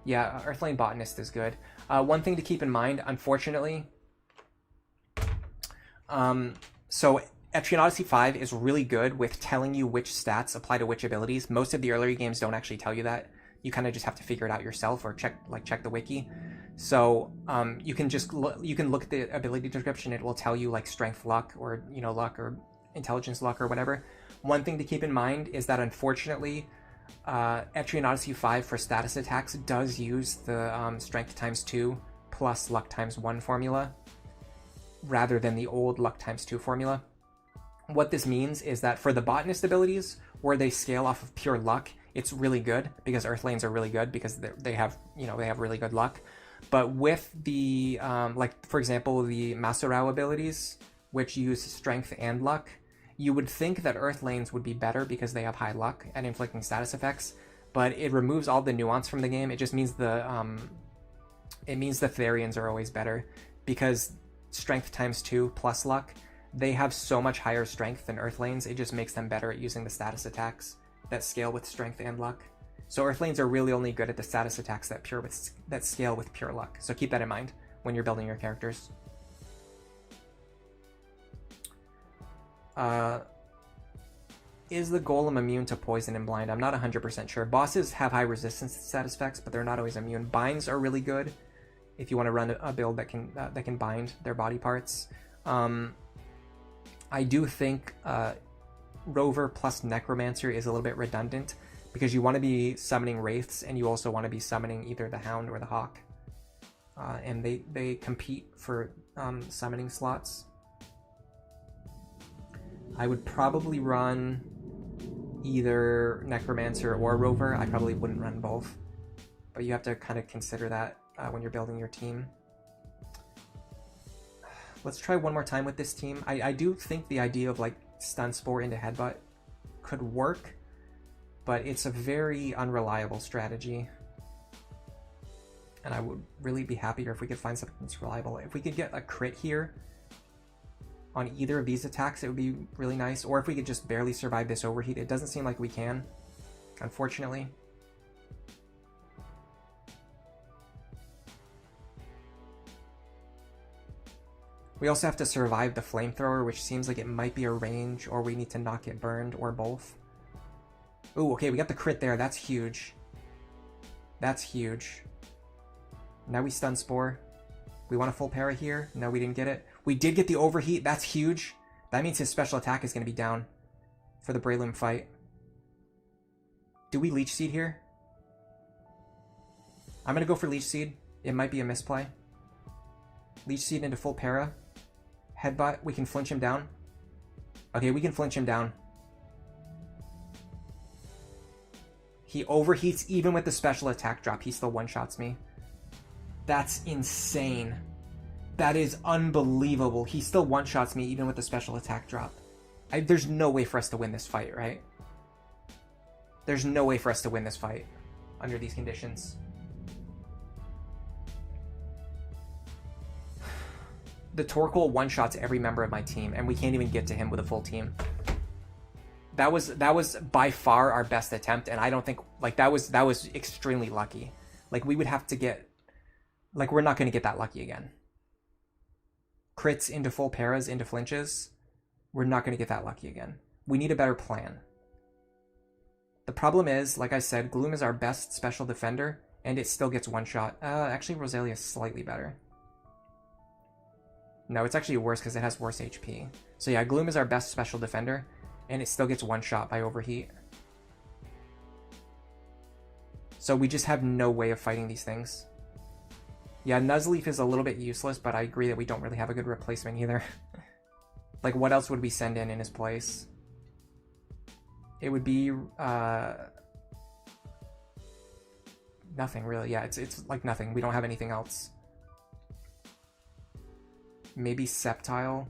Yeah, Earthlane Botanist is good. One thing to keep in mind, unfortunately, so Etrian Odyssey 5 is really good with telling you which stats apply to which abilities. Most of the earlier games don't actually tell you that. You kind of just have to figure it out yourself or check the wiki. So you can look at the ability description. It will tell you like strength luck or luck or intelligence luck or whatever. One thing to keep in mind is that unfortunately, Etrian Odyssey 5 for status attacks does use the strength times 2 plus luck times 1 formula rather than the old luck times 2 formula. What this means is that for the botanist abilities where they scale off of pure luck, it's really good because Earthlanes are really good because they have really good luck. But with the like for example the Masorao abilities, which use strength and luck, you would think that Earthlanes would be better because they have high luck at inflicting status effects, but it removes all the nuance from the game. It just means the Therians are always better because strength times 2 plus luck, they have so much higher strength than Earthlanes. It just makes them better at using the status attacks that scale with strength and luck. So Earthlanes are really only good at the status attacks that scale with pure luck. So keep that in mind when you're building your characters. Is the golem immune to poison and blind? I'm not 100% sure. Bosses have high resistance to status effects, but they're not always immune. Binds are really good if you want to run a build that can bind their body parts. I do think Rover plus Necromancer is a little bit redundant because you want to be summoning Wraiths and you also want to be summoning either the Hound or the Hawk. And they compete for summoning slots. I would probably run either Necromancer or Rover. I probably wouldn't run both, but you have to kind of consider that when you're building your team. Let's try one more time with this team. I do think the idea of like Stun Spore into Headbutt could work, but it's a very unreliable strategy. And I would really be happier if we could find something that's reliable. If we could get a crit here on either of these attacks, it would be really nice. Or if we could just barely survive this overheat. It doesn't seem like we can, unfortunately. We also have to survive the flamethrower, which seems like it might be a range, or we need to not get burned, or both. Ooh, okay, we got the crit there. That's huge. That's huge. Now we stun Spore. We want a full para here. No, we didn't get it. We did get the overheat. That's huge. That means his special attack is going to be down for the Breloom fight. Do we Leech Seed here? I'm going to go for Leech Seed. It might be a misplay. Leech Seed into full para. Headbutt. We can flinch him down. Okay, we can flinch him down. He overheats even with the special attack drop. He still one-shots me. That's insane. That is unbelievable. He still one-shots me even with the special attack drop. There's no way for us to win this fight, right? There's no way for us to win this fight under these conditions. The Torkoal one-shots every member of my team, and we can't even get to him with a full team. That was by far our best attempt, and I don't think like that was extremely lucky. Like we would have to get, like we're not going to get that lucky again. Crits into full paras into flinches, we're not going to get that lucky again. We need a better plan. The problem is, like I said, Gloom is our best special defender, and it still gets one shot. Actually, Roselia is slightly better. No, it's actually worse because it has worse HP. So yeah, Gloom is our best special defender, and it still gets one shot by overheat. So we just have no way of fighting these things. Yeah, Nuzleaf is a little bit useless, but I agree that we don't really have a good replacement either. Like, what else would we send in his place? It would be nothing really. Yeah, it's like nothing. We don't have anything else. Maybe Sceptile.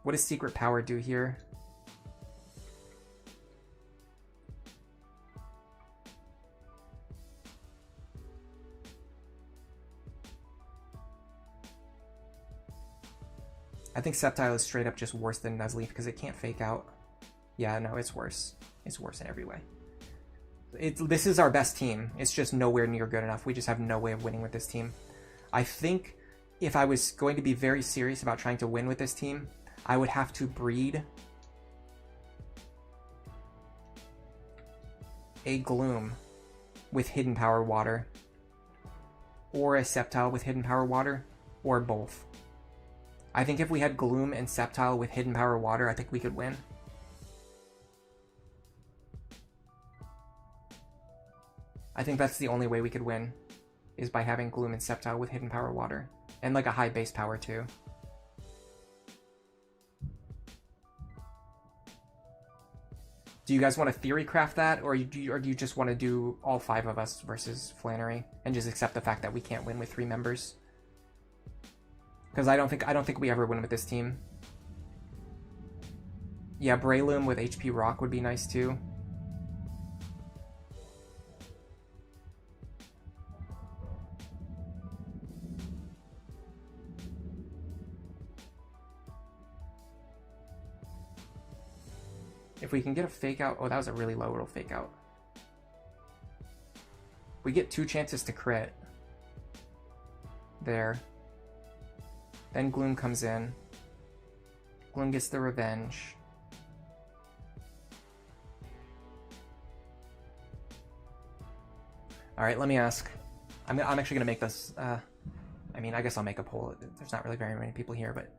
What does Secret Power do here? I think Sceptile is straight up just worse than Nuzleaf because it can't fake out. Yeah, no, it's worse. It's worse in every way. This is our best team. It's just nowhere near good enough. We just have no way of winning with this team. I think if I was going to be very serious about trying to win with this team, I would have to breed a Gloom with Hidden Power Water, or a Sceptile with Hidden Power Water, or both. I think if we had Gloom and Sceptile with Hidden Power Water, I think we could win. I think that's the only way we could win, is by having Gloom and Sceptile with Hidden Power Water. And like a high base power too. Do you guys want to theory craft that, or do you just want to do all 5 of us versus Flannery and just accept the fact that we can't win with 3 members? Because I don't think we ever win with this team. Yeah, Breloom with HP Rock would be nice too. If we can get a fake out, oh, that was a really low roll fake out. We get 2 chances to crit. There. Then Gloom comes in. Gloom gets the revenge. All right, let me ask. I'm actually gonna make this. I mean, I guess I'll make a poll. There's not really very many people here, but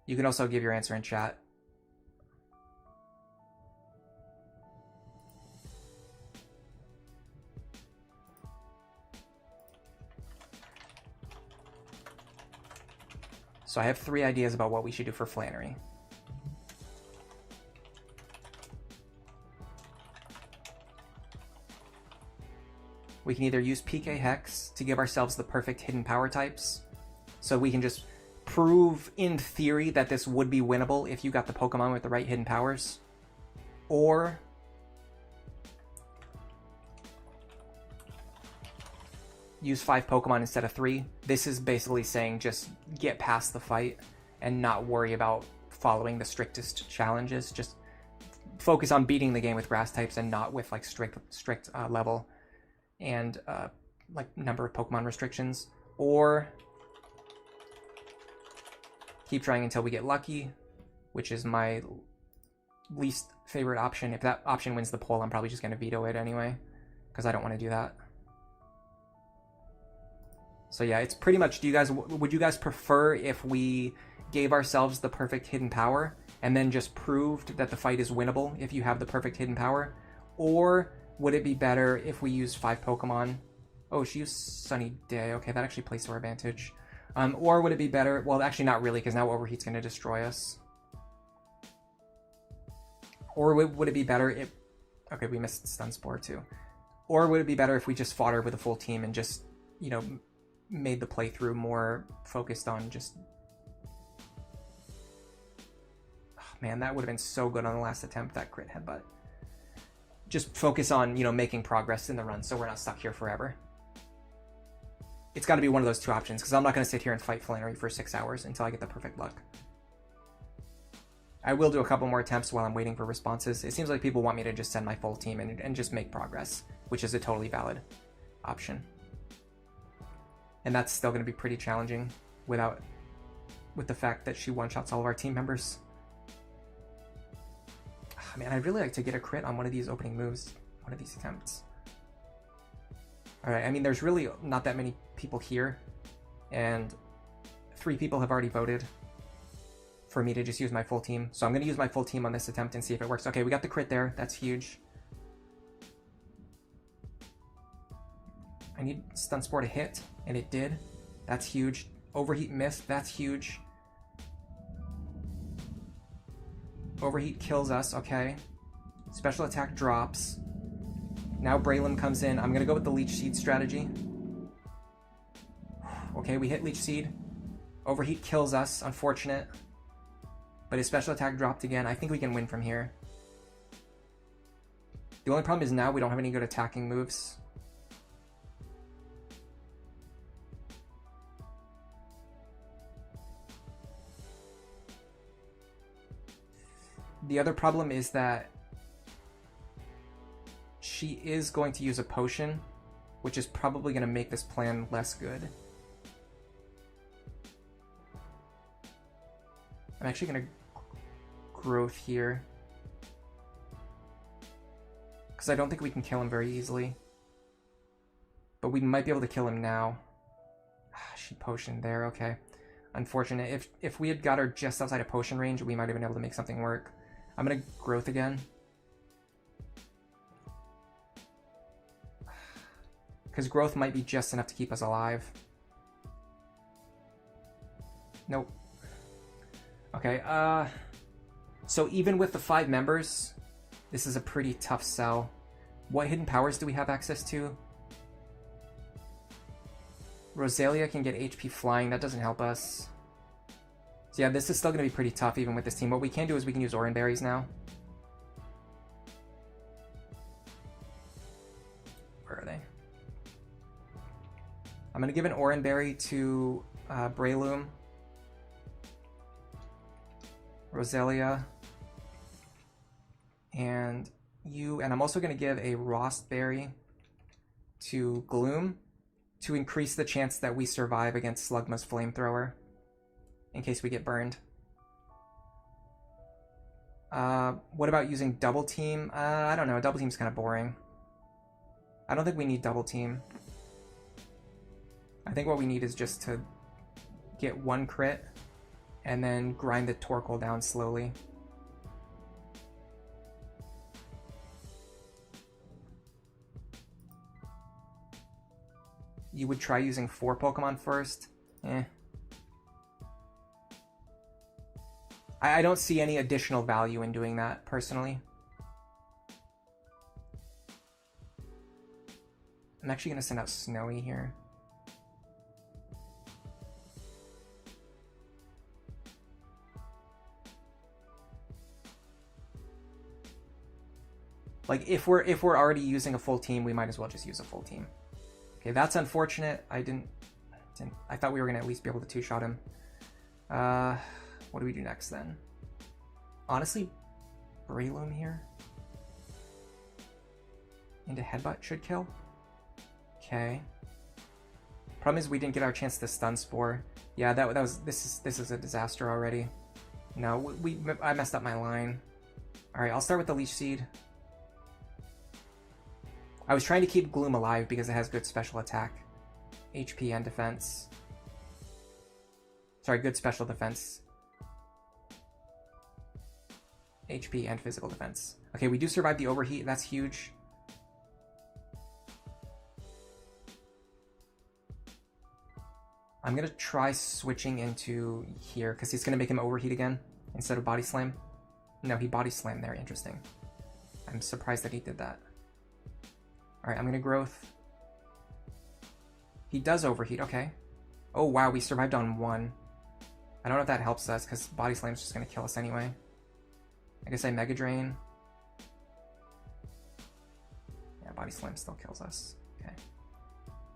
you can also give your answer in chat. So I have 3 ideas about what we should do for Flannery. We can either use PK Hex to give ourselves the perfect hidden power types, so we can just prove in theory that this would be winnable if you got the Pokemon with the right hidden powers, or use 5 Pokemon instead of 3. This is basically saying just get past the fight and not worry about following the strictest challenges. Just focus on beating the game with grass types and not with like strict level and like number of Pokemon restrictions. Or keep trying until we get lucky, which is my least favorite option. If that option wins the poll, I'm probably just going to veto it anyway, because I don't want to do that. So yeah, it's pretty much, would you guys prefer if we gave ourselves the perfect hidden power and then just proved that the fight is winnable if you have the perfect hidden power? Or would it be better if we used 5 Pokemon? Oh, she used Sunny Day. Okay, that actually plays to our advantage. Or would it be better? Well, actually not really, because now Overheat's going to destroy us. Or would it be better if... Okay, we missed Stun Spore too. Or would it be better if we just fought her with a full team and just, you know, made the playthrough more focused on just... Oh, man, that would have been so good on the last attempt, that crit headbutt. Just focus on, you know, making progress in the run so we're not stuck here forever. It's got to be one of those 2 options, because I'm not going to sit here and fight Flannery for 6 hours until I get the perfect luck. I will do a couple more attempts while I'm waiting for responses. It seems like people want me to just send my full team and just make progress, which is a totally valid option. And that's still going to be pretty challenging with the fact that she one-shots all of our team members. Oh, man, I'd really like to get a crit on one of these opening moves, one of these attempts. Alright, I mean, there's really not that many people here, and 3 people have already voted for me to just use my full team. So I'm going to use my full team on this attempt and see if it works. Okay, we got the crit there. That's huge. I need Stun Spore to hit, and it did. That's huge. Overheat missed. That's huge. Overheat kills us. Okay. Special attack drops. Now Breloom comes in. I'm going to go with the Leech Seed strategy. Okay, we hit Leech Seed. Overheat kills us. Unfortunate. But his special attack dropped again. I think we can win from here. The only problem is now we don't have any good attacking moves. The other problem is that she is going to use a potion, which is probably going to make this plan less good. I'm actually going to growth here. Because I don't think we can kill him very easily. But we might be able to kill him now. She potioned there, okay. Unfortunate. If we had got her just outside of potion range, we might have been able to make something work. I'm going to growth again. Because growth might be just enough to keep us alive. Nope. Okay, so even with the 5 members, this is a pretty tough sell. What hidden powers do we have access to? Rosalia can get HP flying, that doesn't help us. So yeah, this is still going to be pretty tough even with this team. What we can do is we can use Oran Berries now. Where are they? I'm going to give an Oran Berry to Breloom. Rosalia. And you, and I'm also going to give a Rost Berry to Gloom to increase the chance that we survive against Slugma's Flamethrower in case we get burned. What about using Double Team? I don't know, Double Team's kind of boring. I don't think we need Double Team. I think what we need is just to get 1 crit and then grind the Torkoal down slowly. You would try using 4 Pokemon first? Eh. I don't see any additional value in doing that, personally. I'm actually going to send out Snowy here. Like, if we're already using a full team, we might as well just use a full team. Okay, that's unfortunate. I thought we were gonna at least be able to 2-shot him. What do we do next then? Honestly, Breloom here into Headbutt should kill. Okay. Problem is we didn't get our chance to Stun Spore. Yeah, this is a disaster already. No, I messed up my line. All right, I'll start with the Leech Seed. I was trying to keep Gloom alive because it has good special attack, HP, and defense. Sorry, good special defense. HP and physical defense. Okay, we do survive the overheat. That's huge. I'm going to try switching into here because he's going to make him overheat again instead of Body Slam. No, he Body Slammed there. Interesting. I'm surprised that he did that. Alright, I'm gonna growth. He does overheat, okay. Oh wow, we survived on 1. I don't know if that helps us, because Body Slam's just gonna kill us anyway. I guess I Mega Drain. Yeah, Body Slam still kills us. Okay.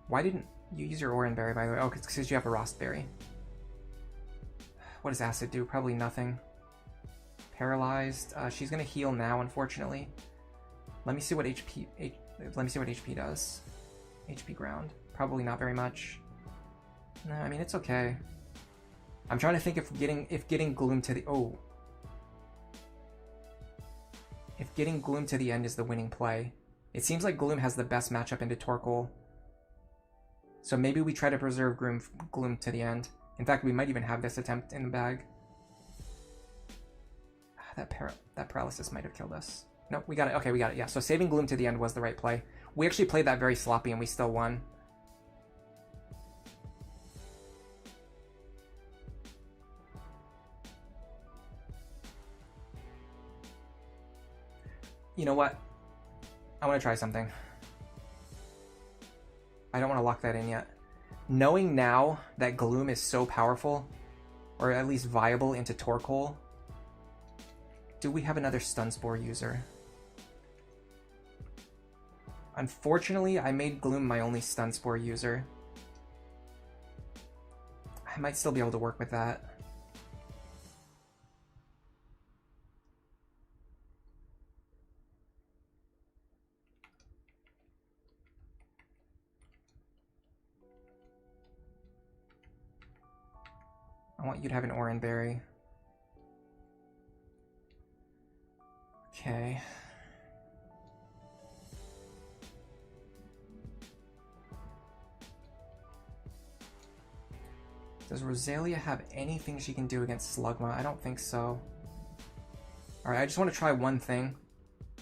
Why didn't you use your Oran Berry, by the way? Oh, because you have a Rost Berry. What does Acid do? Probably nothing. Paralyzed. She's gonna heal now, unfortunately. Let me see what HP does. HP ground. Probably not very much. No, I mean it's okay. I'm trying to think if getting Gloom to the if getting Gloom to the end is the winning play. It seems like Gloom has the best matchup into Torkoal. So maybe we try to preserve Gloom to the end. In fact, we might even have this attempt in the bag. That paralysis might have killed us. Nope, we got it. Okay, we got it. Yeah, so saving Gloom to the end was the right play. We actually played that very sloppy and we still won. You know what? I want to try something. I don't want to lock that in yet. Knowing now that Gloom is so powerful, or at least viable into Torkoal, do we have another Stun Spore user? Unfortunately, I made Gloom my only Stun Spore user. I might still be able to work with that. I want you to have an Oran Berry. Okay. Does Rosalia have anything she can do against Slugma? I don't think so. Alright, I just want to try one thing.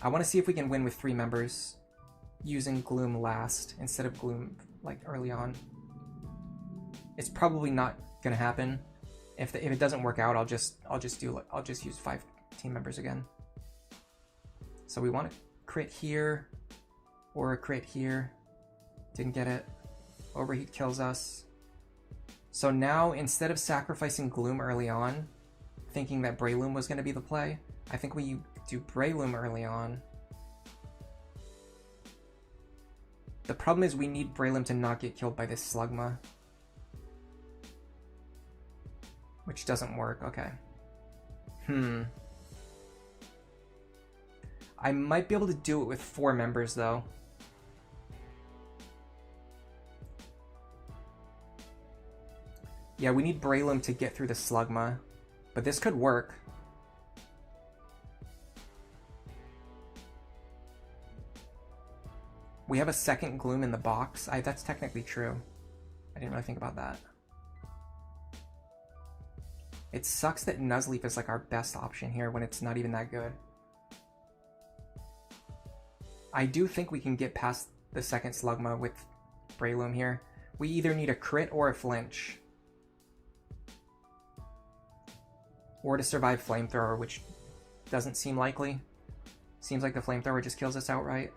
I want to see if we can win with 3 members using Gloom last instead of Gloom like early on. It's probably not gonna happen. If it doesn't work out, I'll just use 5 team members again. So we want to crit here or a crit here. Didn't get it. Overheat kills us. So now, instead of sacrificing Gloom early on, thinking that Breloom was going to be the play, I think we do Breloom early on. The problem is we need Breloom to not get killed by this Slugma. Which doesn't work, okay. I might be able to do it with 4 members, though. Yeah, we need Breloom to get through the Slugma, but this could work. We have a second Gloom in the box. That's technically true. I didn't really think about that. It sucks that Nuzleaf is like our best option here when it's not even that good. I do think we can get past the second Slugma with Breloom here. We either need a crit or a flinch. Or to survive Flamethrower, which doesn't seem likely. Seems like the Flamethrower just kills us outright.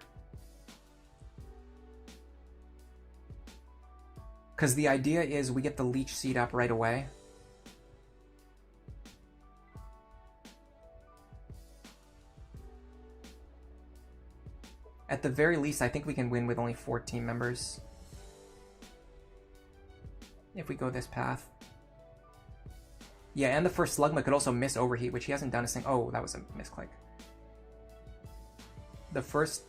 Because the idea is we get the Leech Seed up right away. At the very least, I think we can win with only 4 team members. If we go this path. Yeah, and the first Slugma could also miss Overheat, which he hasn't done a single... Oh, that was a misclick. The first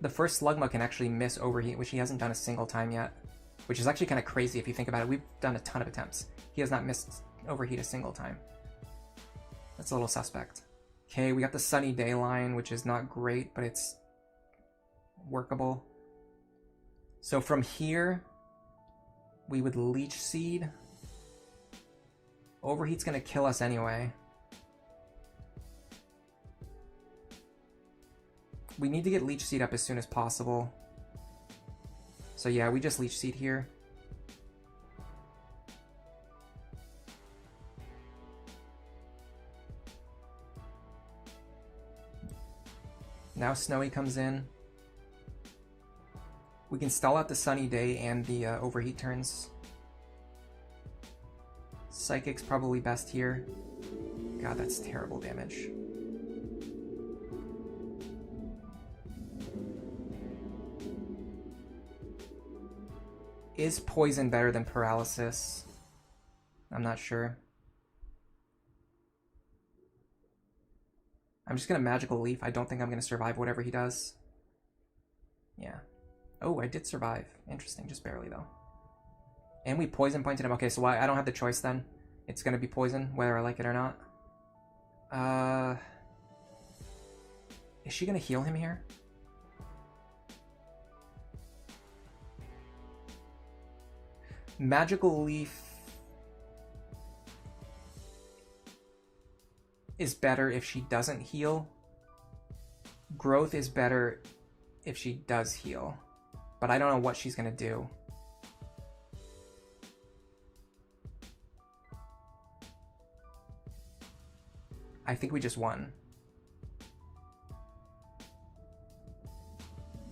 Slugma can actually miss Overheat, which he hasn't done a single time yet. Which is actually kind of crazy if you think about it. We've done a ton of attempts. He has not missed Overheat a single time. That's a little suspect. Okay, we got the Sunny Day line, which is not great, but it's workable. So from here, we would Leech Seed. Overheat's gonna kill us anyway. We need to get Leech Seed up as soon as possible. So yeah, we just Leech Seed here. Now Snowy comes in. We can stall out the Sunny Day and the Overheat turns. Psychic's probably best here. God, that's terrible damage. Is Poison better than Paralysis? I'm not sure. I'm just gonna Magical Leaf. I don't think I'm gonna survive whatever he does. Yeah. Oh, I did survive. Interesting, just barely though. And we Poison Pointed him. Okay, so I don't have the choice then. It's gonna be Poison, whether I like it or not. Is she gonna heal him here? Magical Leaf is better if she doesn't heal. Growth is better if she does heal. But I don't know what she's gonna do. I think we just won.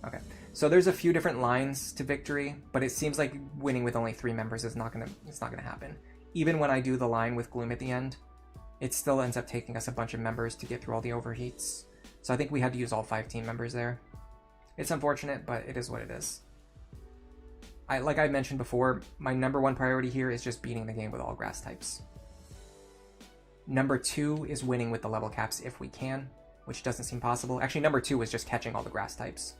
Okay, so there's a few different lines to victory, but it seems like winning with only 3 members is not gonna happen. Even when I do the line with Gloom at the end, it still ends up taking us a bunch of members to get through all the overheats. So I think we had to use all 5 team members there. It's unfortunate, but it is what it is. Like I mentioned before, my #1 priority here is just beating the game with all grass types. #2 is winning with the level caps if we can, which doesn't seem possible. Actually, #2 is just catching all the grass types.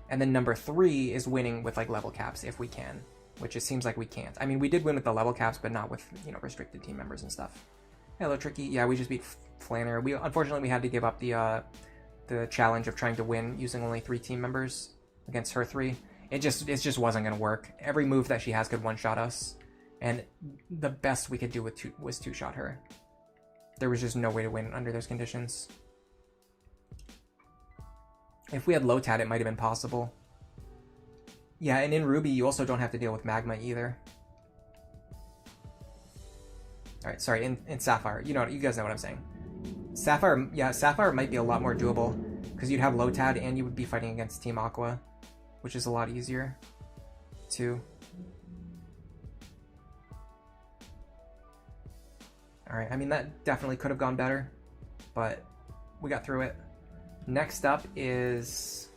And then #3 is winning with like level caps if we can, which it seems like we can't. I mean, we did win with the level caps, but not with, you know, restricted team members and stuff. Hello, Tricky. Yeah, we just beat Flanner. Unfortunately we had to give up the challenge of trying to win using only 3 team members against her 3. It just wasn't gonna work. Every move that she has could one-shot us, and the best we could do was two-shot her. There was just no way to win under those conditions. If we had Lotad, it might have been possible. Yeah, and in Ruby, you also don't have to deal with Magma either. Alright, sorry, in Sapphire. You guys know what I'm saying. Sapphire, yeah, Sapphire might be a lot more doable, because you'd have Lotad and you would be fighting against Team Aqua, which is a lot easier, too. Alright, I mean, that definitely could have gone better, but we got through it. Next up is...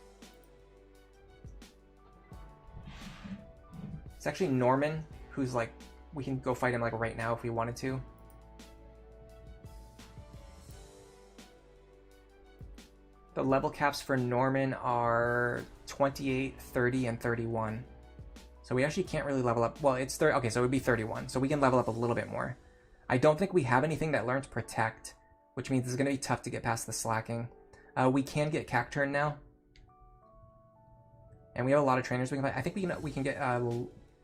It's actually Norman, who's like... We can go fight him like right now if we wanted to. The level caps for Norman are 28, 30, and 31. So we actually can't really level up. Well, it's 30. Okay, so it would be 31. So we can level up a little bit more. I don't think we have anything that learns Protect, which means it's going to be tough to get past the slacking. We can get Cacturn now. And we have a lot of trainers we can fight. I think we can get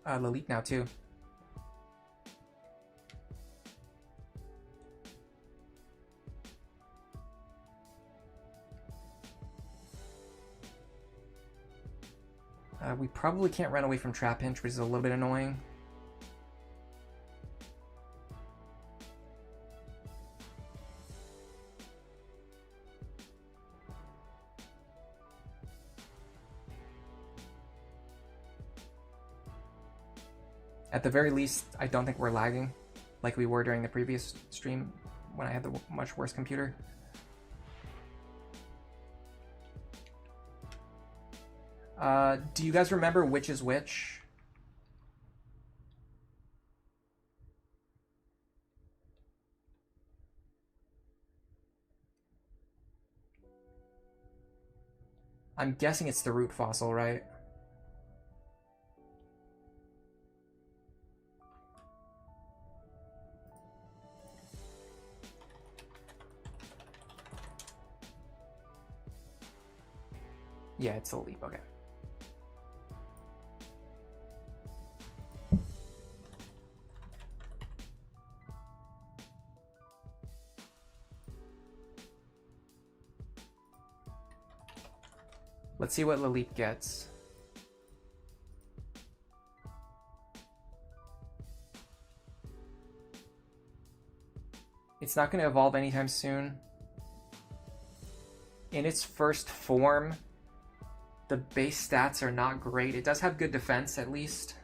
Lilith now too. We probably can't run away from Trapinch, which is a little bit annoying. At the very least, I don't think we're lagging like we were during the previous stream when I had the much worse computer. Do you guys remember which is which? I'm guessing it's the root fossil, right? Yeah, it's a leap, okay. Let's see what Lilith gets. It's not going to evolve anytime soon. In its first form, the base stats are not great. It does have good defense, at least.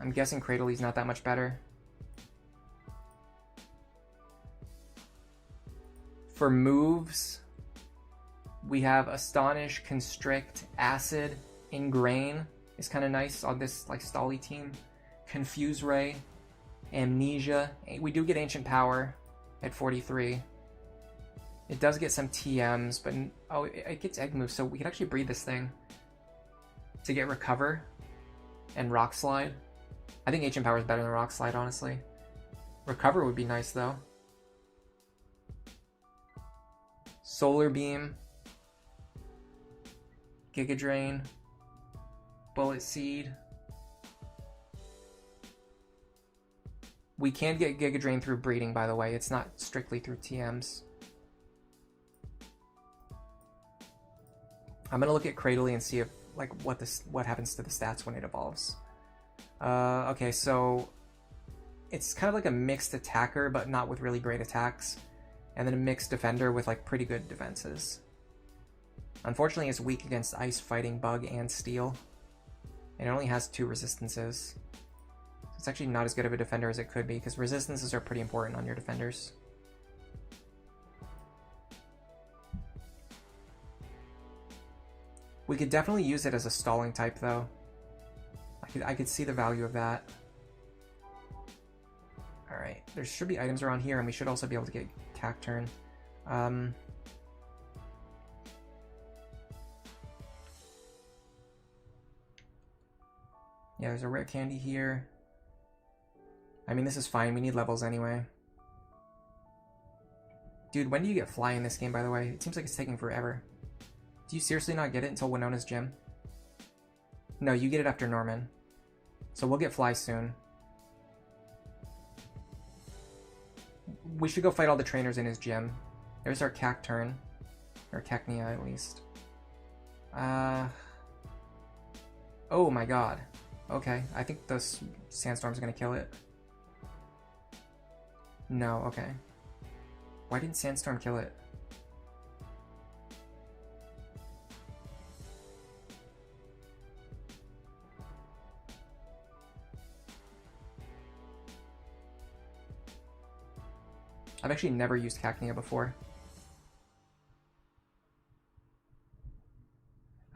I'm guessing Cradley's not that much better. For moves, we have Astonish, Constrict, Acid, Ingrain is kind of nice on this like Stolly team. Confuse Ray, Amnesia. We do get Ancient Power at 43. It does get some TMs, but oh, it gets Egg Moves, so we can actually breed this thing to get Recover and Rock Slide. I think Ancient Power is better than Rock Slide, honestly. Recover would be nice, though. Solar Beam, Giga Drain, Bullet Seed. We can get Giga Drain through breeding, by the way. It's not strictly through TMs. I'm gonna look at Cradley and see if like what happens to the stats when it evolves. Okay, so it's kind of like a mixed attacker, but not with really great attacks. And then a mixed defender with like pretty good defenses. Unfortunately, it's weak against Ice, Fighting, Bug, and Steel. And it only has 2 resistances. So it's actually not as good of a defender as it could be, because resistances are pretty important on your defenders. We could definitely use it as a stalling type, though. I could see the value of that. Alright, there should be items around here, and we should also be able to get Cacturn. Yeah, there's a rare candy here. I mean, this is fine. We need levels anyway. Dude, when do you get fly in this game, by the way? It seems like it's taking forever. Do you seriously not get it until Winona's gym? No, you get it after Norman. So we'll get fly soon. We should go fight all the trainers in his gym. There's our Cacturn. Or Cacnea, at least. Oh my god. Okay, I think the Sandstorm's gonna kill it. No, okay. Why didn't Sandstorm kill it? I've actually never used Cacnea before.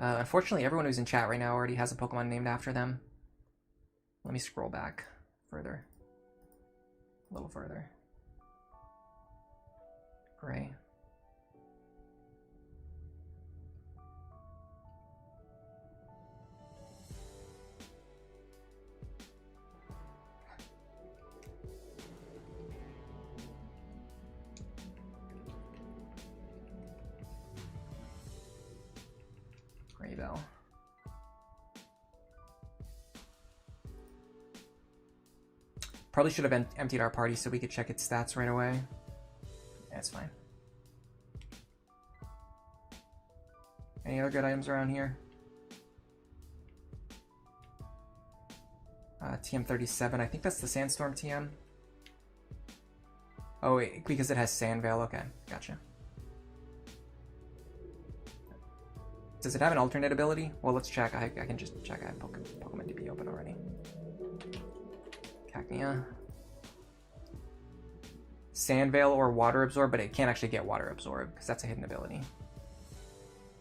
Unfortunately, everyone who's in chat right now already has a Pokemon named after them. Let me scroll back further. A little further. Gray. Graybell. Probably should have emptied our party so we could check its stats right away. That's fine. Any other good items around here? TM37, I think that's the Sandstorm TM. Oh, wait, because it has Sandvale, okay, gotcha. Does it have an alternate ability? Well, let's check. I can just check. I have Pokemon DB open already. Cacnea. Sandvale or Water Absorb, but it can't actually get Water Absorb because that's a hidden ability.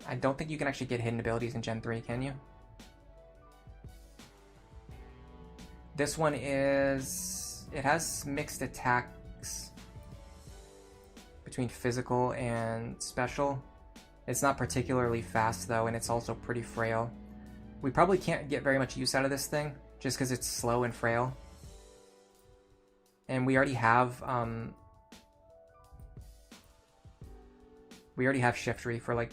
I don't think you can actually get hidden abilities in Gen 3, can you? This one is... It has mixed attacks between physical and special. It's not particularly fast though, and it's also pretty frail. We probably can't get very much use out of this thing, just because it's slow and frail. And we already have Shiftry for like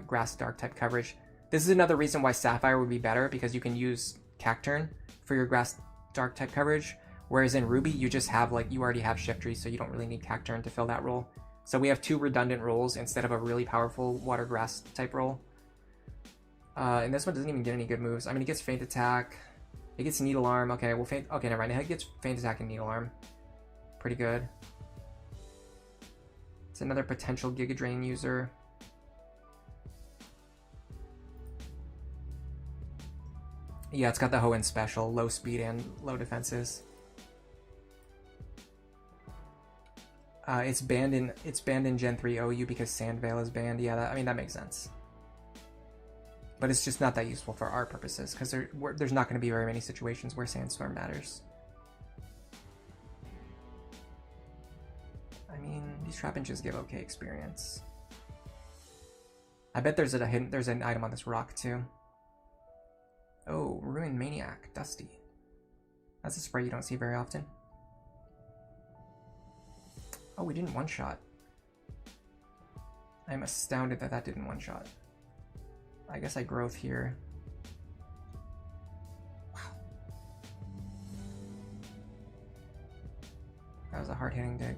grass dark type coverage. This is another reason why Sapphire would be better, because you can use Cacturn for your grass dark type coverage, whereas in Ruby you just have you already have Shiftry, so you don't really need Cacturn to fill that role. So we have two redundant roles instead of a really powerful water grass type role. And this one doesn't even get any good moves. I mean, it gets Faint Attack, it gets Needle Arm. Okay, well okay, never mind. It gets Faint Attack and Needle Arm. Pretty good. It's another potential Giga Drain user. Yeah, it's got the Hoenn special, low speed and low defenses. It's banned in Gen 3 OU because Sandvale is banned. Yeah, I mean that makes sense. But it's just not that useful for our purposes, because there's not going to be very many situations where Sandstorm matters. I mean, these Trapinches give okay experience. I bet there's an item on this rock too. Oh, Ruin Maniac, Dusty. That's a spray you don't see very often. Oh, we didn't one-shot. I'm astounded that didn't one-shot. I guess I growth here. Wow. That was a hard-hitting dig.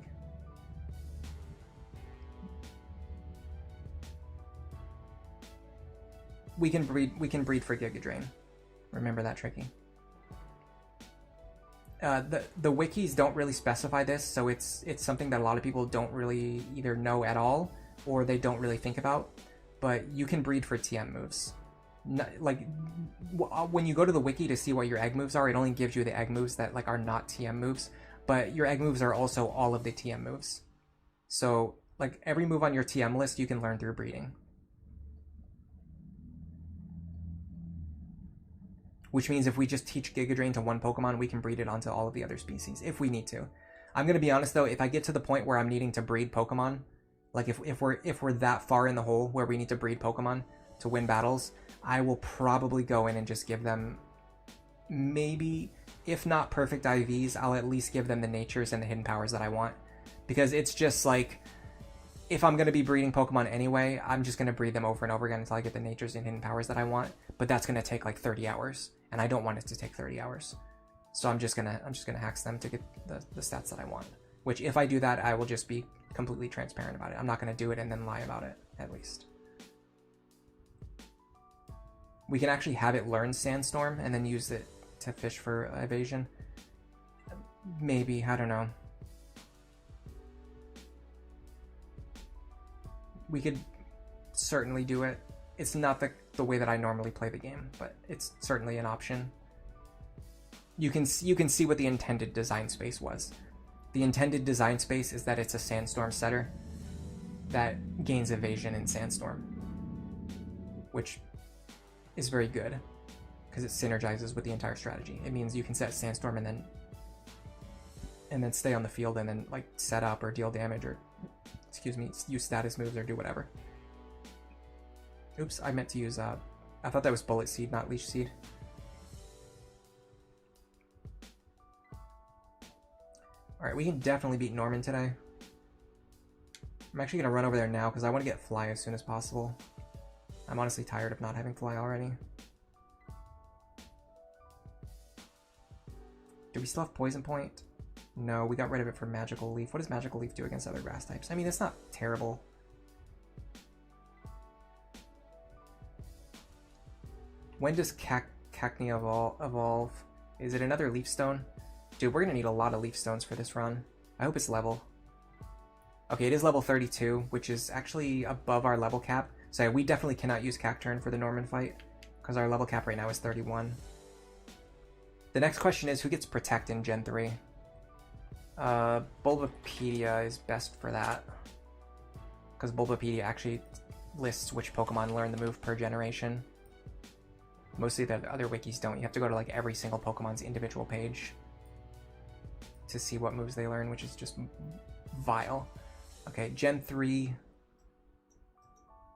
We can breed for Giga Drain. Remember that, Tricky. The wikis don't really specify this, so it's something that a lot of people don't really either know at all or they don't really think about. But you can breed for TM moves. When you go to the wiki to see what your egg moves are, it only gives you the egg moves that are not TM moves. But your egg moves are also all of the TM moves. So every move on your TM list you can learn through breeding. Which means if we just teach Giga Drain to one Pokemon, we can breed it onto all of the other species, if we need to. I'm going to be honest though, if I get to the point where I'm needing to breed Pokemon, if we're that far in the hole where we need to breed Pokemon to win battles, I will probably go in and just give them, maybe, if not perfect IVs, I'll at least give them the natures and the hidden powers that I want. Because it's just like, if I'm going to be breeding Pokemon anyway, I'm just going to breed them over and over again until I get the natures and hidden powers that I want. But that's going to take like 30 hours, and I don't want it to take 30 hours. So I'm just gonna hex them to get the stats that I want. Which, if I do that, I will just be completely transparent about it. I'm not going to do it and then lie about it, at least. We can actually have it learn Sandstorm and then use it to fish for evasion. Maybe, I don't know. We could certainly do it. It's not the way that I normally play the game, but it's certainly an option. You can see what the intended design space was. The intended design space is that it's a Sandstorm setter that gains evasion in Sandstorm, which is very good because it synergizes with the entire strategy. It means you can set Sandstorm and then stay on the field and then like set up or deal damage or, excuse me, use status moves or do whatever. Oops, I meant to use I thought that was Bullet Seed, not Leech Seed. Alright, we can definitely beat Norman today. I'm actually going to run over there now because I want to get Fly as soon as possible. I'm honestly tired of not having Fly already. Do we still have Poison Point? No, we got rid of it for Magical Leaf. What does Magical Leaf do against other grass types? I mean, it's not terrible. When does Cacnea evolve? Is it another Leaf Stone? Dude, we're going to need a lot of Leaf Stones for this run. I hope it's level. Okay, it is level 32, which is actually above our level cap. So yeah, we definitely cannot use Cacturne for the Norman fight, because our level cap right now is 31. The next question is, who gets Protect in Gen 3? Bulbapedia is best for that, because Bulbapedia actually lists which Pokemon learn the move per generation. Mostly the other wikis don't. You have to go to like every single Pokemon's individual page to see what moves they learn, which is just vile. Okay, Gen 3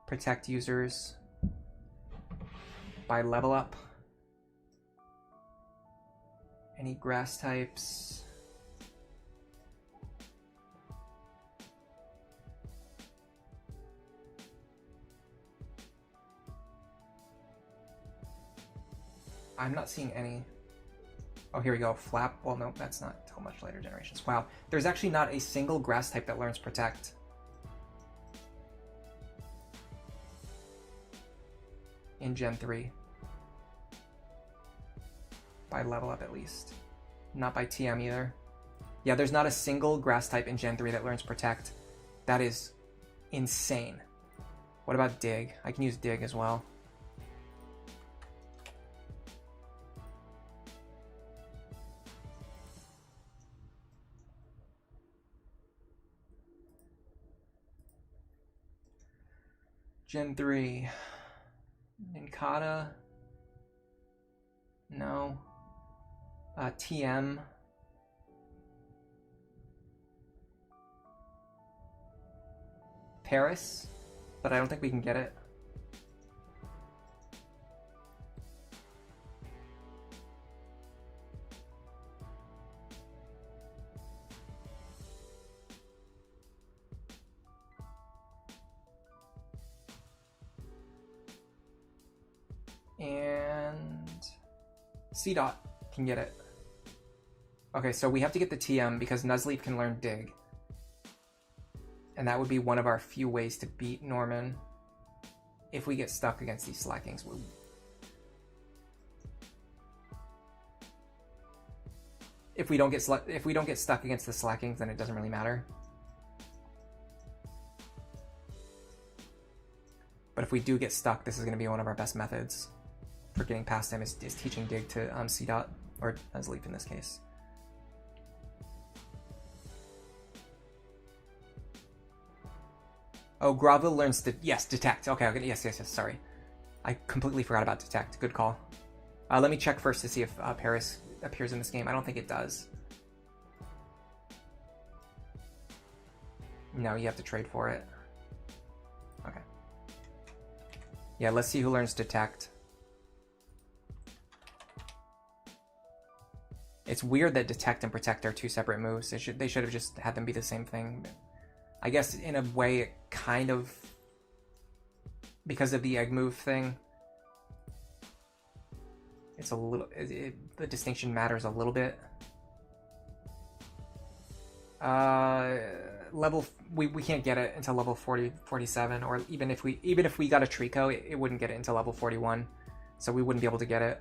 Protect users by level up. Any grass types? I'm not seeing any. Oh, here we go. Flap. Well, no, that's not until much later generations. Wow. There's actually not a single grass type that learns Protect. In Gen 3. By level up, at least. Not by TM either. Yeah, there's not a single grass type in Gen 3 that learns Protect. That is insane. What about Dig? I can use Dig as well. Gen 3. Nincada. No. TM. Paris. But I don't think we can get it. And C-Dot can get it. Okay, so we have to get the TM because Nuzleaf can learn Dig. And that would be one of our few ways to beat Norman if we get stuck against these Slackings. If we don't get stuck against the Slackings, then it doesn't really matter. But if we do get stuck, this is going to be one of our best methods for getting past him is teaching Dig to C-Dot, or Nuzleaf in this case. Oh, Graville learns to, yes, Detect. Okay, yes, sorry. I completely forgot about Detect. Good call. Let me check first to see if Paris appears in this game. I don't think it does. No, you have to trade for it. Okay. Yeah, let's see who learns Detect. It's weird that Detect and Protect are two separate moves. They should have just had them be the same thing. I guess in a way it kind of, because of the egg move thing, it's a little, the distinction matters a little bit. Level, we can't get it until level 47, or even if we got a Trico, it wouldn't get it until level 41, so we wouldn't be able to get it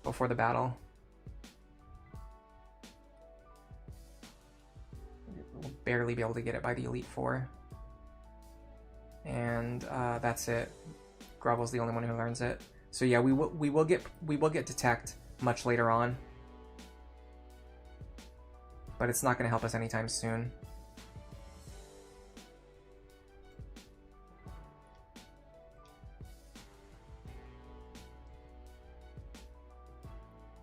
before the battle. We'll barely be able to get it by the Elite Four, and that's it. Grovel's the only one who learns it. So yeah, we will get Detect much later on, but it's not going to help us anytime soon.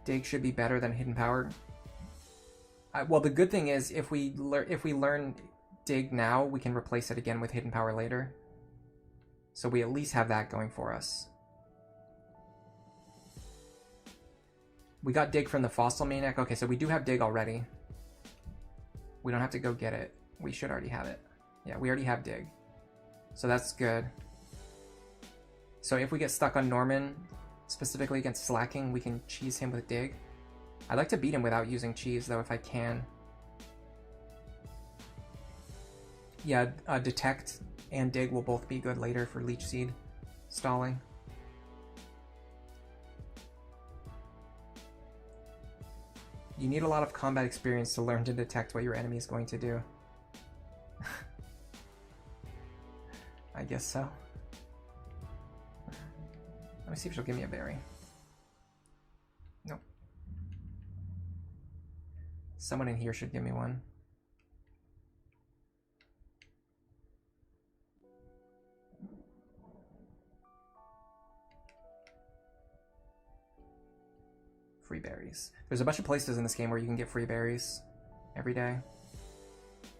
Dig should be better than Hidden Power. Well, the good thing is if we learn Dig now, we can replace it again with Hidden Power later. So we at least have that going for us. We got Dig from the Fossil Maniac. Okay, so we do have Dig already. We don't have to go get it. We should already have it. Yeah, we already have Dig. So that's good. So if we get stuck on Norman, specifically against Slacking, we can cheese him with Dig. I'd like to beat him without using cheese, though, if I can. Yeah, Detect and Dig will both be good later for Leech Seed stalling. You need a lot of combat experience to learn to detect what your enemy is going to do. I guess so. Let me see if she'll give me a berry. Nope. Someone in here should give me one. Free berries. There's a bunch of places in this game where you can get free berries every day.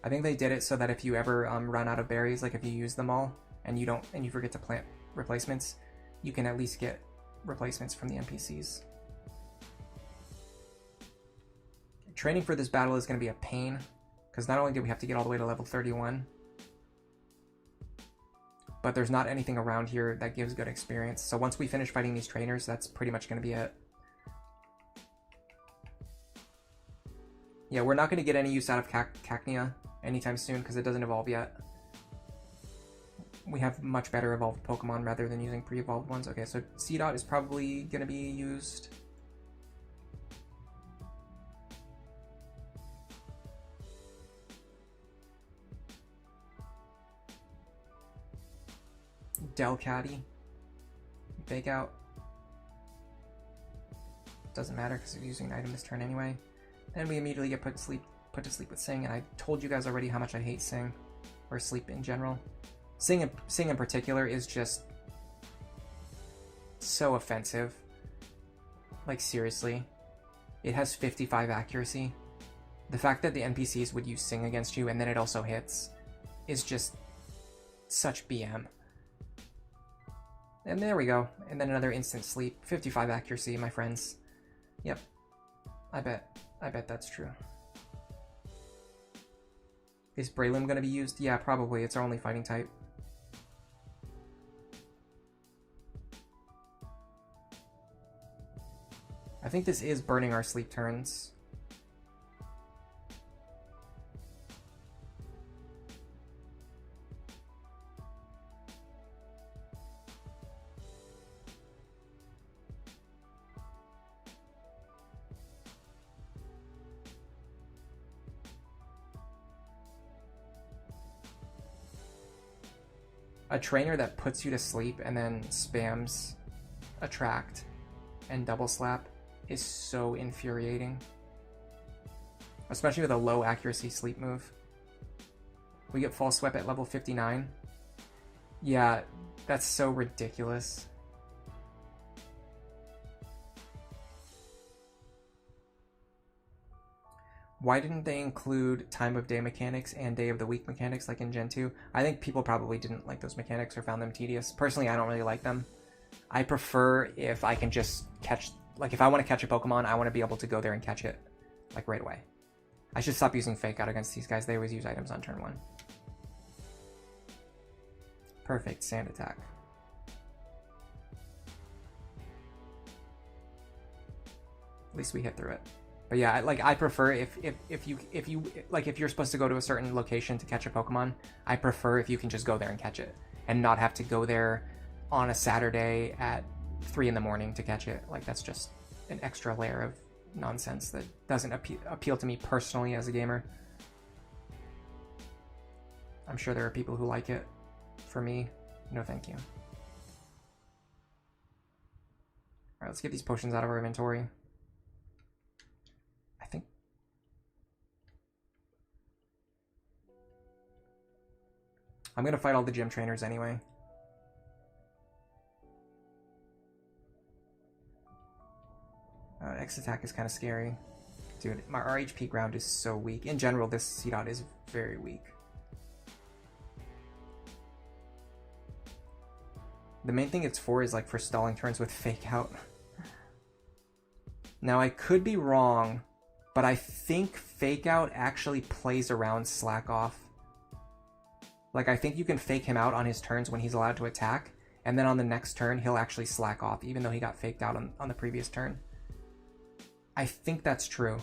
I think they did it so that if you ever run out of berries, like if you use them all and you forget to plant replacements, you can at least get replacements from the NPCs. Training for this battle is going to be a pain, because not only do we have to get all the way to level 31, but there's not anything around here that gives good experience. So once we finish fighting these trainers, that's pretty much going to be it. Yeah, we're not going to get any use out of Cacnea anytime soon because it doesn't evolve yet. We have much better evolved Pokemon rather than using pre-evolved ones. Okay, so Seedot is probably going to be used. Delcatty. Fake Out. Doesn't matter because we're using an item this turn anyway. And we immediately get put to sleep with Sing, and I told you guys already how much I hate Sing, or Sleep in general. Sing in particular is just so offensive. Like, seriously. It has 55 accuracy. The fact that the NPCs would use Sing against you and then it also hits is just such BM. And there we go. And then another instant sleep. 55 accuracy, my friends. Yep. I bet that's true. Is Breloom going to be used? Yeah, probably. It's our only fighting type. I think this is burning our sleep turns. A trainer that puts you to sleep and then spams Attract and Double Slap is so infuriating. Especially with a low accuracy sleep move. We get False Sweep at level 59. Yeah, that's so ridiculous. Why didn't they include Time of Day mechanics and Day of the Week mechanics like in Gen 2? I think people probably didn't like those mechanics or found them tedious. Personally, I don't really like them. I prefer if I can just catch Like, if I want to catch a Pokemon, I want to be able to go there and catch it, like, right away. I should stop using Fake Out against these guys. They always use items on turn 1. Perfect. Sand attack. At least we hit through it. But yeah, I prefer if you're supposed to go to a certain location to catch a Pokemon, I prefer if you can just go there and catch it and not have to go there on a Saturday at 3 in the morning to catch it. Like, that's just an extra layer of nonsense that doesn't appeal to me personally as a gamer. I'm sure there are people who like it. For me, no thank you. Alright, let's get these potions out of our inventory. I think... I'm gonna fight all the gym trainers anyway. X attack is kind of scary. Dude, our HP ground is so weak. In general, this C-Dot is very weak. The main thing it's for is like for stalling turns with Fake Out. Now, I could be wrong, but I think Fake Out actually plays around Slack Off. Like, I think you can fake him out on his turns when he's allowed to attack, and then on the next turn, he'll actually slack off, even though he got faked out on the previous turn. I think that's true.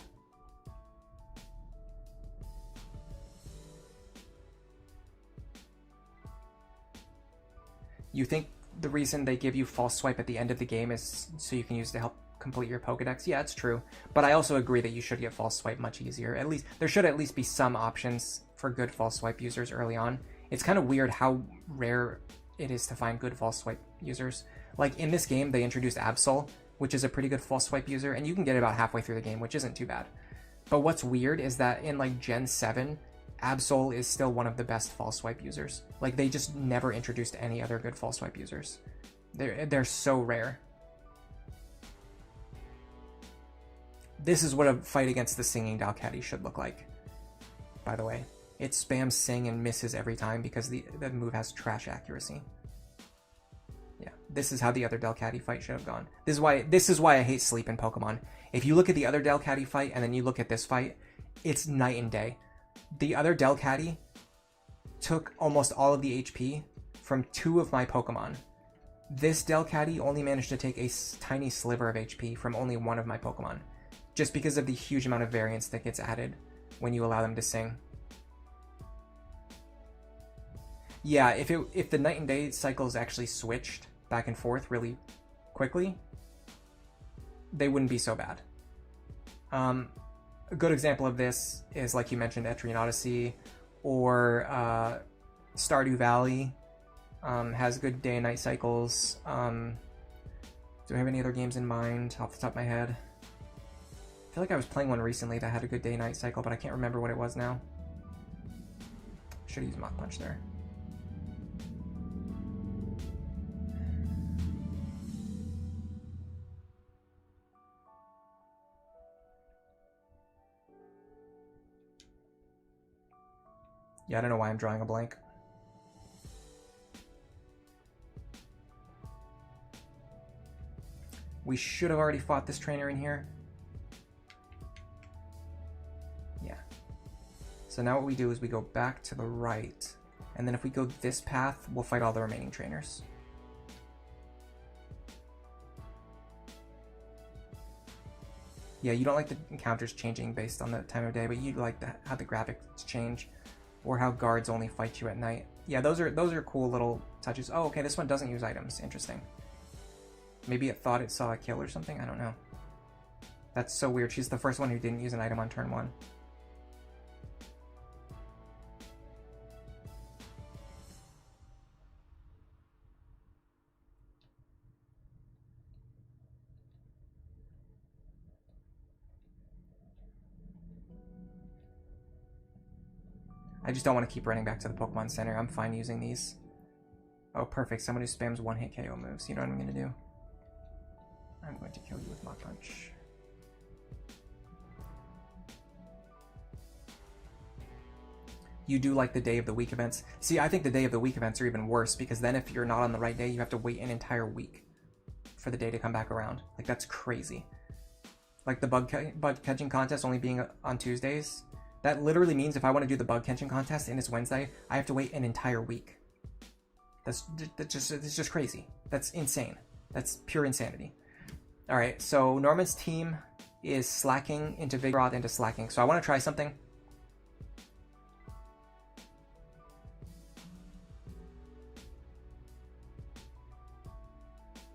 You think the reason they give you False Swipe at the end of the game is so you can use to help complete your Pokedex? Yeah, it's true. But I also agree that you should get False Swipe much easier. At least there should at least be some options for good False Swipe users early on. It's kind of weird how rare it is to find good False Swipe users. Like, in this game, they introduced Absol, which is a pretty good False Swipe user, and you can get it about halfway through the game, which isn't too bad. But what's weird is that in, like, Gen 7, Absol is still one of the best False Swipe users. Like, they just never introduced any other good False Swipe users. They're so rare. This is what a fight against the Singing Dalcatty should look like, by the way. It spams Sing and misses every time because the move has trash accuracy. Yeah, this is how the other Delcatty fight should have gone. This is why I hate sleep in Pokemon. If you look at the other Delcatty fight and then you look at this fight, it's night and day. The other Delcatty took almost all of the HP from 2 of my Pokemon. This Delcatty only managed to take a tiny sliver of HP from only 1 of my Pokemon, just because of the huge amount of variance that gets added when you allow them to sing. Yeah, if the night and day cycles actually switched back and forth really quickly, they wouldn't be so bad. A good example of this is, like you mentioned, Etrian Odyssey, or Stardew Valley has good day and night cycles. Do I have any other games in mind off the top of my head? I feel like I was playing one recently that had a good day-night cycle, but I can't remember what it was now. Should have used Mach Punch there. Yeah, I don't know why I'm drawing a blank. We should have already fought this trainer in here. Yeah. So now what we do is we go back to the right, and then if we go this path, we'll fight all the remaining trainers. Yeah, you don't like the encounters changing based on the time of day, but you like how the graphics change, or how guards only fight you at night. Yeah, those are cool little touches. Oh, okay, this one doesn't use items. Interesting. Maybe it thought it saw a kill or something? I don't know. That's so weird. She's the first one who didn't use an item on turn 1. I just don't want to keep running back to the Pokemon Center. I'm fine using these. Oh, perfect. Someone who spams one-hit KO moves. You know what I'm going to do? I'm going to kill you with Mach Punch. You do like the day of the week events. See, I think the day of the week events are even worse, because then if you're not on the right day, you have to wait an entire week for the day to come back around. Like, that's crazy. Like the bug catching contest only being on Tuesdays, that literally means if I want to do the bug catching contest and it's Wednesday, I have to wait an entire week. It's just crazy. That's insane. That's pure insanity. All right, so Norman's team is slacking into Vigoroth into slacking. So I want to try something.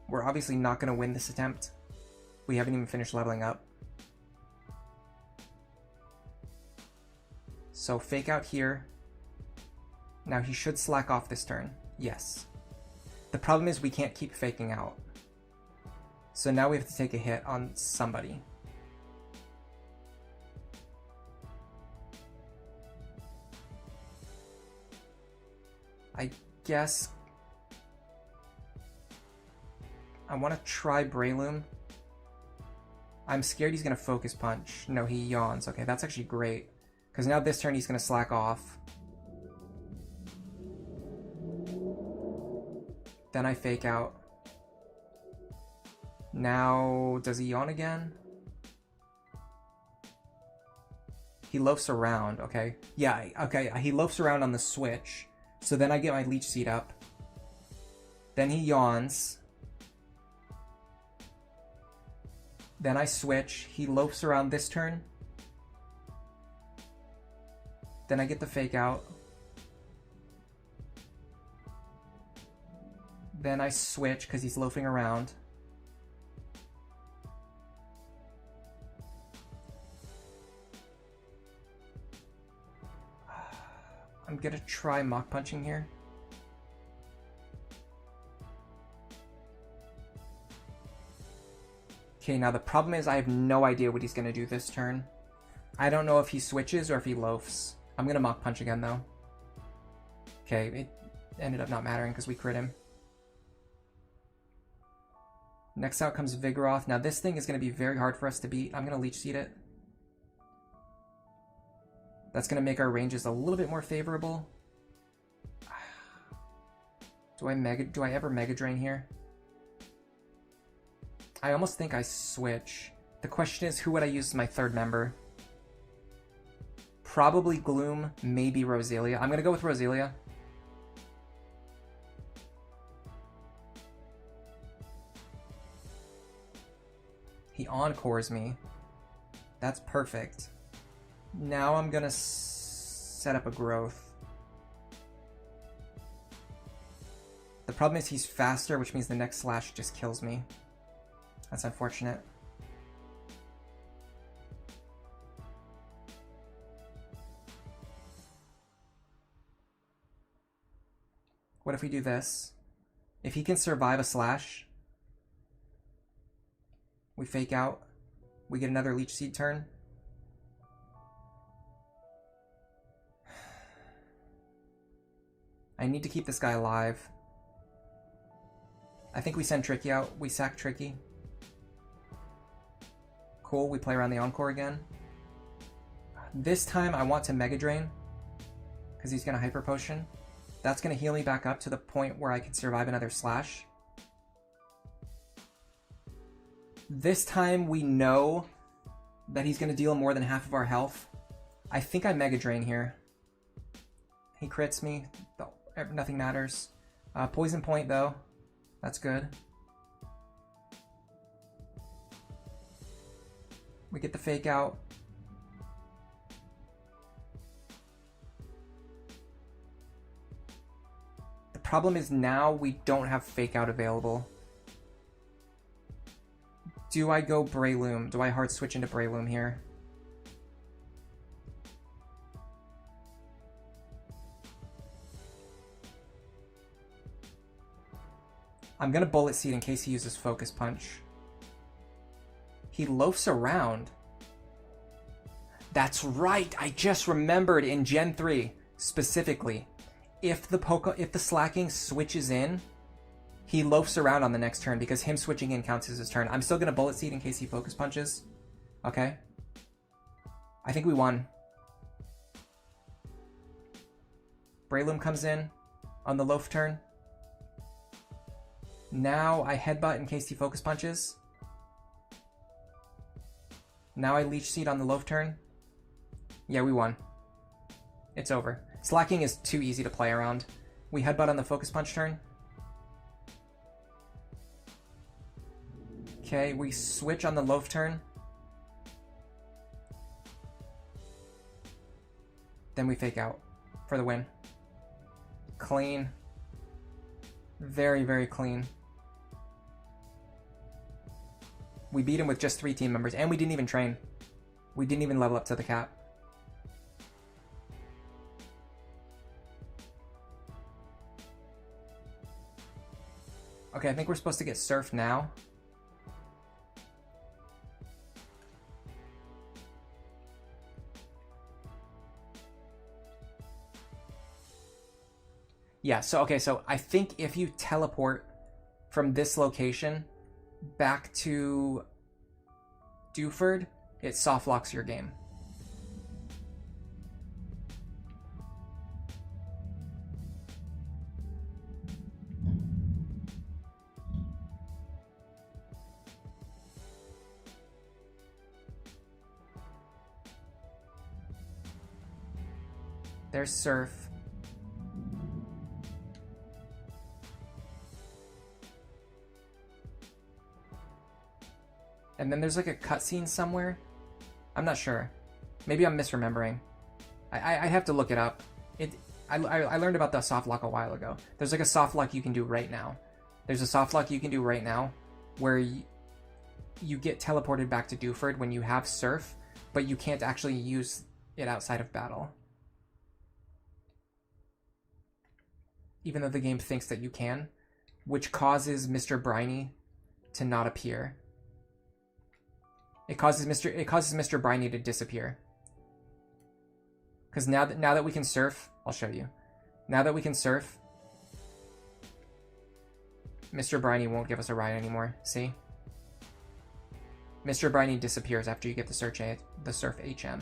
We're obviously not going to win this attempt. We haven't even finished leveling up. So fake out here. Now he should slack off this turn. Yes. The problem is we can't keep faking out. So now we have to take a hit on somebody. I guess I want to try Breloom. I'm scared he's going to focus punch. No, he yawns. Okay, that's actually great. Because now this turn he's going to slack off. Then I fake out. Now, does he yawn again? He loafs around, okay. Yeah, okay, he loafs around on the switch. So then I get my Leech Seed up. Then he yawns. Then I switch. He loafs around this turn. Then I get the fake out. Then I switch because he's loafing around. I'm gonna try Mach Punching here. Okay, now the problem is I have no idea what he's gonna do this turn. I don't know if he switches or if he loafs. I'm gonna Mach Punch again though. Okay, it ended up not mattering because we crit him. Next out comes Vigoroth. Now this thing is going to be very hard for us to beat. I'm going to Leech Seed it. That's going to make our ranges a little bit more favorable. Do I ever Mega Drain here? I almost think I switch. The question is, who would I use as my third member? Probably Gloom, maybe Roselia. I'm going to go with Roselia. He Encores me. That's perfect. Now I'm gonna set up a growth. The problem is he's faster, which means the next slash just kills me. That's unfortunate. What if we do this? If he can survive a slash, we fake out. We get another Leech Seed turn. I need to keep this guy alive. I think we send Tricky out. We sack Tricky. Cool, we play around the Encore again. This time I want to Mega Drain, because he's going to Hyper Potion. That's going to heal me back up to the point where I can survive another slash. This time we know that he's going to deal more than half of our health. I think I Mega Drain here. He crits me. Nothing matters. Poison Point though. That's good. We get the fake out. The problem is now we don't have fake out available. Do I go Breloom? Do I hard switch into Breloom here? I'm gonna Bullet Seed in case he uses Focus Punch. He loafs around. That's right, I just remembered in Gen 3, specifically, if the slacking switches in, he loafs around on the next turn because him switching in counts as his turn. I'm still gonna Bullet Seed in case he Focus Punches. Okay. I think we won. Breloom comes in on the loaf turn. Now I headbutt in case he focus punches. Now I leech seed on the loaf turn. Yeah, we won. It's over. Slacking is too easy to play around. We headbutt on the focus punch turn. Okay, we switch on the loaf turn. Then we fake out for the win. Clean. Very, very clean. We beat him with just 3 team members, and we didn't even train. We didn't even level up to the cap. Okay, I think we're supposed to get Surf now. Yeah, so I think if you teleport from this location back to Dewford, it soft locks your game. There's Surf. And then there's like a cutscene somewhere. I'm not sure. Maybe I'm misremembering. I have to look it up. I learned about the soft lock a while ago. There's like a soft lock you can do right now. There's a soft lock you can do right now where you get teleported back to Dewford when you have Surf, but you can't actually use it outside of battle. Even though the game thinks that you can, which causes Mr. Briny to not appear. It causes Mr. Briny to disappear. Because now that we can surf, I'll show you. Now that we can surf, Mr. Briny won't give us a ride anymore. See? Mr. Briny disappears after you get the Surf HM.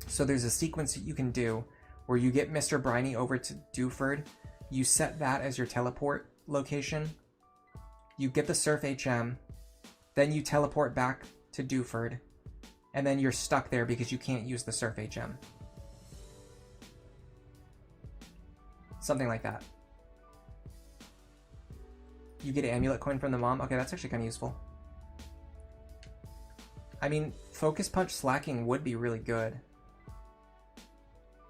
So there's a sequence that you can do where you get Mr. Briny over to Dewford, you set that as your teleport location, you get the Surf HM, then you teleport back to Dewford, and then you're stuck there because you can't use the Surf HM. Something like that. You get an amulet coin from the mom? Okay, that's actually kind of useful. I mean, Focus Punch slacking would be really good.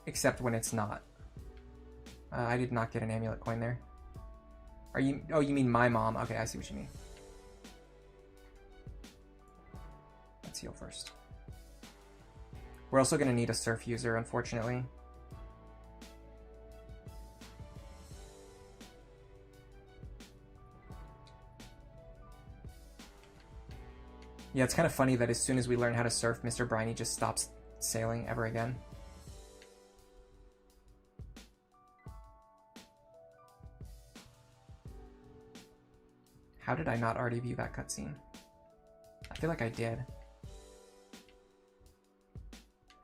Except when it's not. I did not get an amulet coin there. Are you... Oh, you mean my mom. Okay, I see what you mean. Let's heal first. We're also going to need a Surf user, unfortunately. Yeah, it's kind of funny that as soon as we learn how to surf, Mr. Briny just stops sailing ever again. How did I not already view that cutscene? I feel like I did.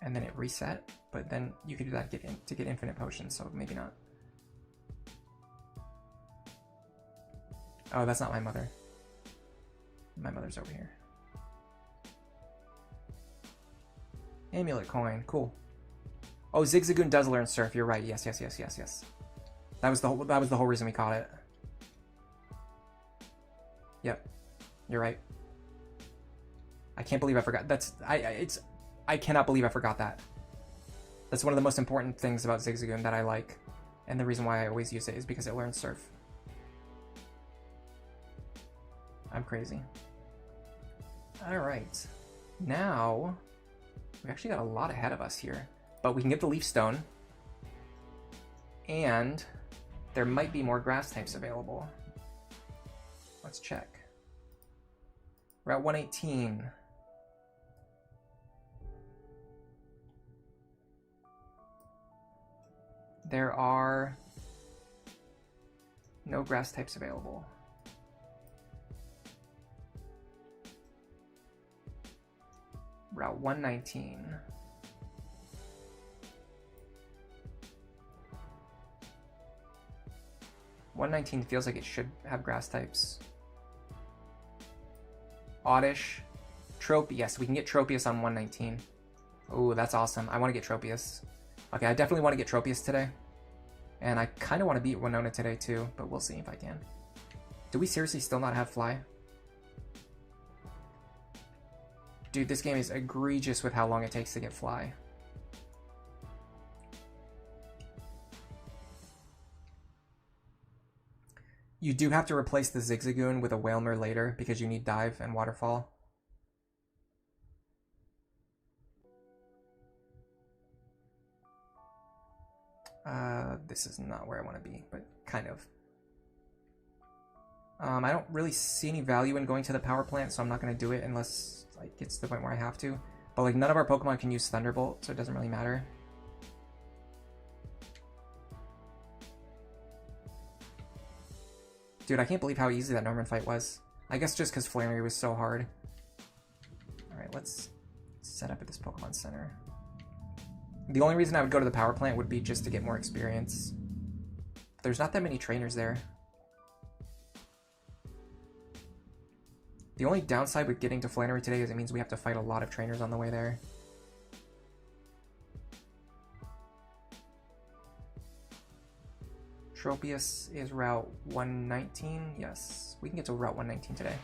And then it reset, but then you could do that to get infinite potions, so maybe not. Oh, that's not my mother. My mother's over here. Amulet coin, cool. Oh, Zigzagoon does learn surf. You're right. Yes. That was the whole reason we caught it. Yep, you're right. I can't believe I forgot. I cannot believe I forgot that. That's one of the most important things about Zigzagoon that I like, and the reason why I always use it is because it learns surf. I'm crazy. All right, now we actually got a lot ahead of us here, but we can get the Leaf Stone, and there might be more grass types available. Let's check. Route 118. There are no grass types available. Route 119. 119 feels like it should have grass types. Oddish. Tropius. We can get Tropius on 119. Oh, that's awesome. I want to get Tropius. Okay, I definitely want to get Tropius today. And I kind of want to beat Winona today too, but we'll see if I can. Do we seriously still not have Fly? Dude, this game is egregious with how long it takes to get Fly. You do have to replace the Zigzagoon with a Whalmer later because you need Dive and Waterfall. This is not where I want to be, but kind of. I don't really see any value in going to the power plant, so I'm not going to do it unless like it's the point where I have to. But like none of our Pokemon can use Thunderbolt, so it doesn't really matter. Dude, I can't believe how easy that Norman fight was. I guess just because Flannery was so hard. Alright, let's set up at this Pokemon Center. The only reason I would go to the power plant would be just to get more experience. There's not that many trainers there. The only downside with getting to Flannery today is it means we have to fight a lot of trainers on the way there. Tropius is Route 119. Yes, we can get to Route 119 today.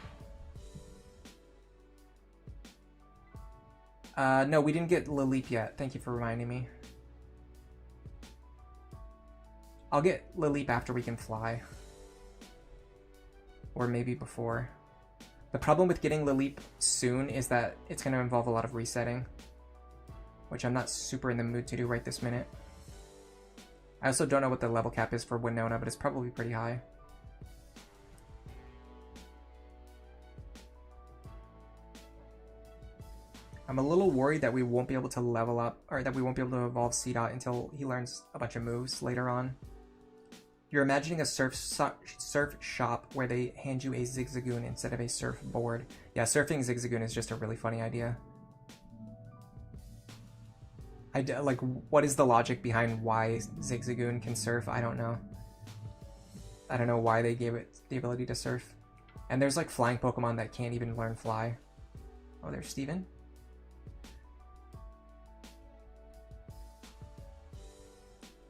No, we didn't get Lileep yet. Thank you for reminding me. I'll get Lileep after we can fly. Or maybe before. The problem with getting Lileep soon is that it's going to involve a lot of resetting, which I'm not super in the mood to do right this minute. I also don't know what the level cap is for Winona, but it's probably pretty high. I'm a little worried that we won't be able to level up, or that we won't be able to evolve Seedot until he learns a bunch of moves later on. You're imagining a surf shop where they hand you a Zigzagoon instead of a surf board. Yeah, surfing Zigzagoon is just a really funny idea. Like, what is the logic behind why Zigzagoon can surf? I don't know. I don't know why they gave it the ability to surf. And there's like flying Pokemon that can't even learn fly. Oh, there's Steven.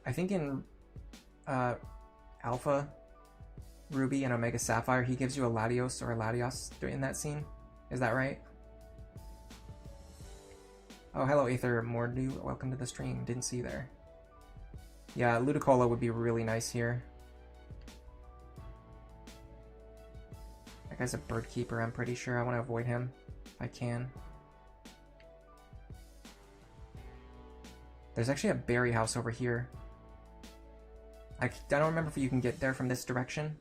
I think in Alpha Ruby and Omega Sapphire, he gives you a Latios or a Latios in that scene. Is that right? Oh, hello Aether Mordu. Welcome to the stream. Didn't see you there. Yeah, Ludicolo would be really nice here. That guy's a bird keeper, I'm pretty sure. I want to avoid him if I can. There's actually a berry house over here. I don't remember if you can get there from this direction.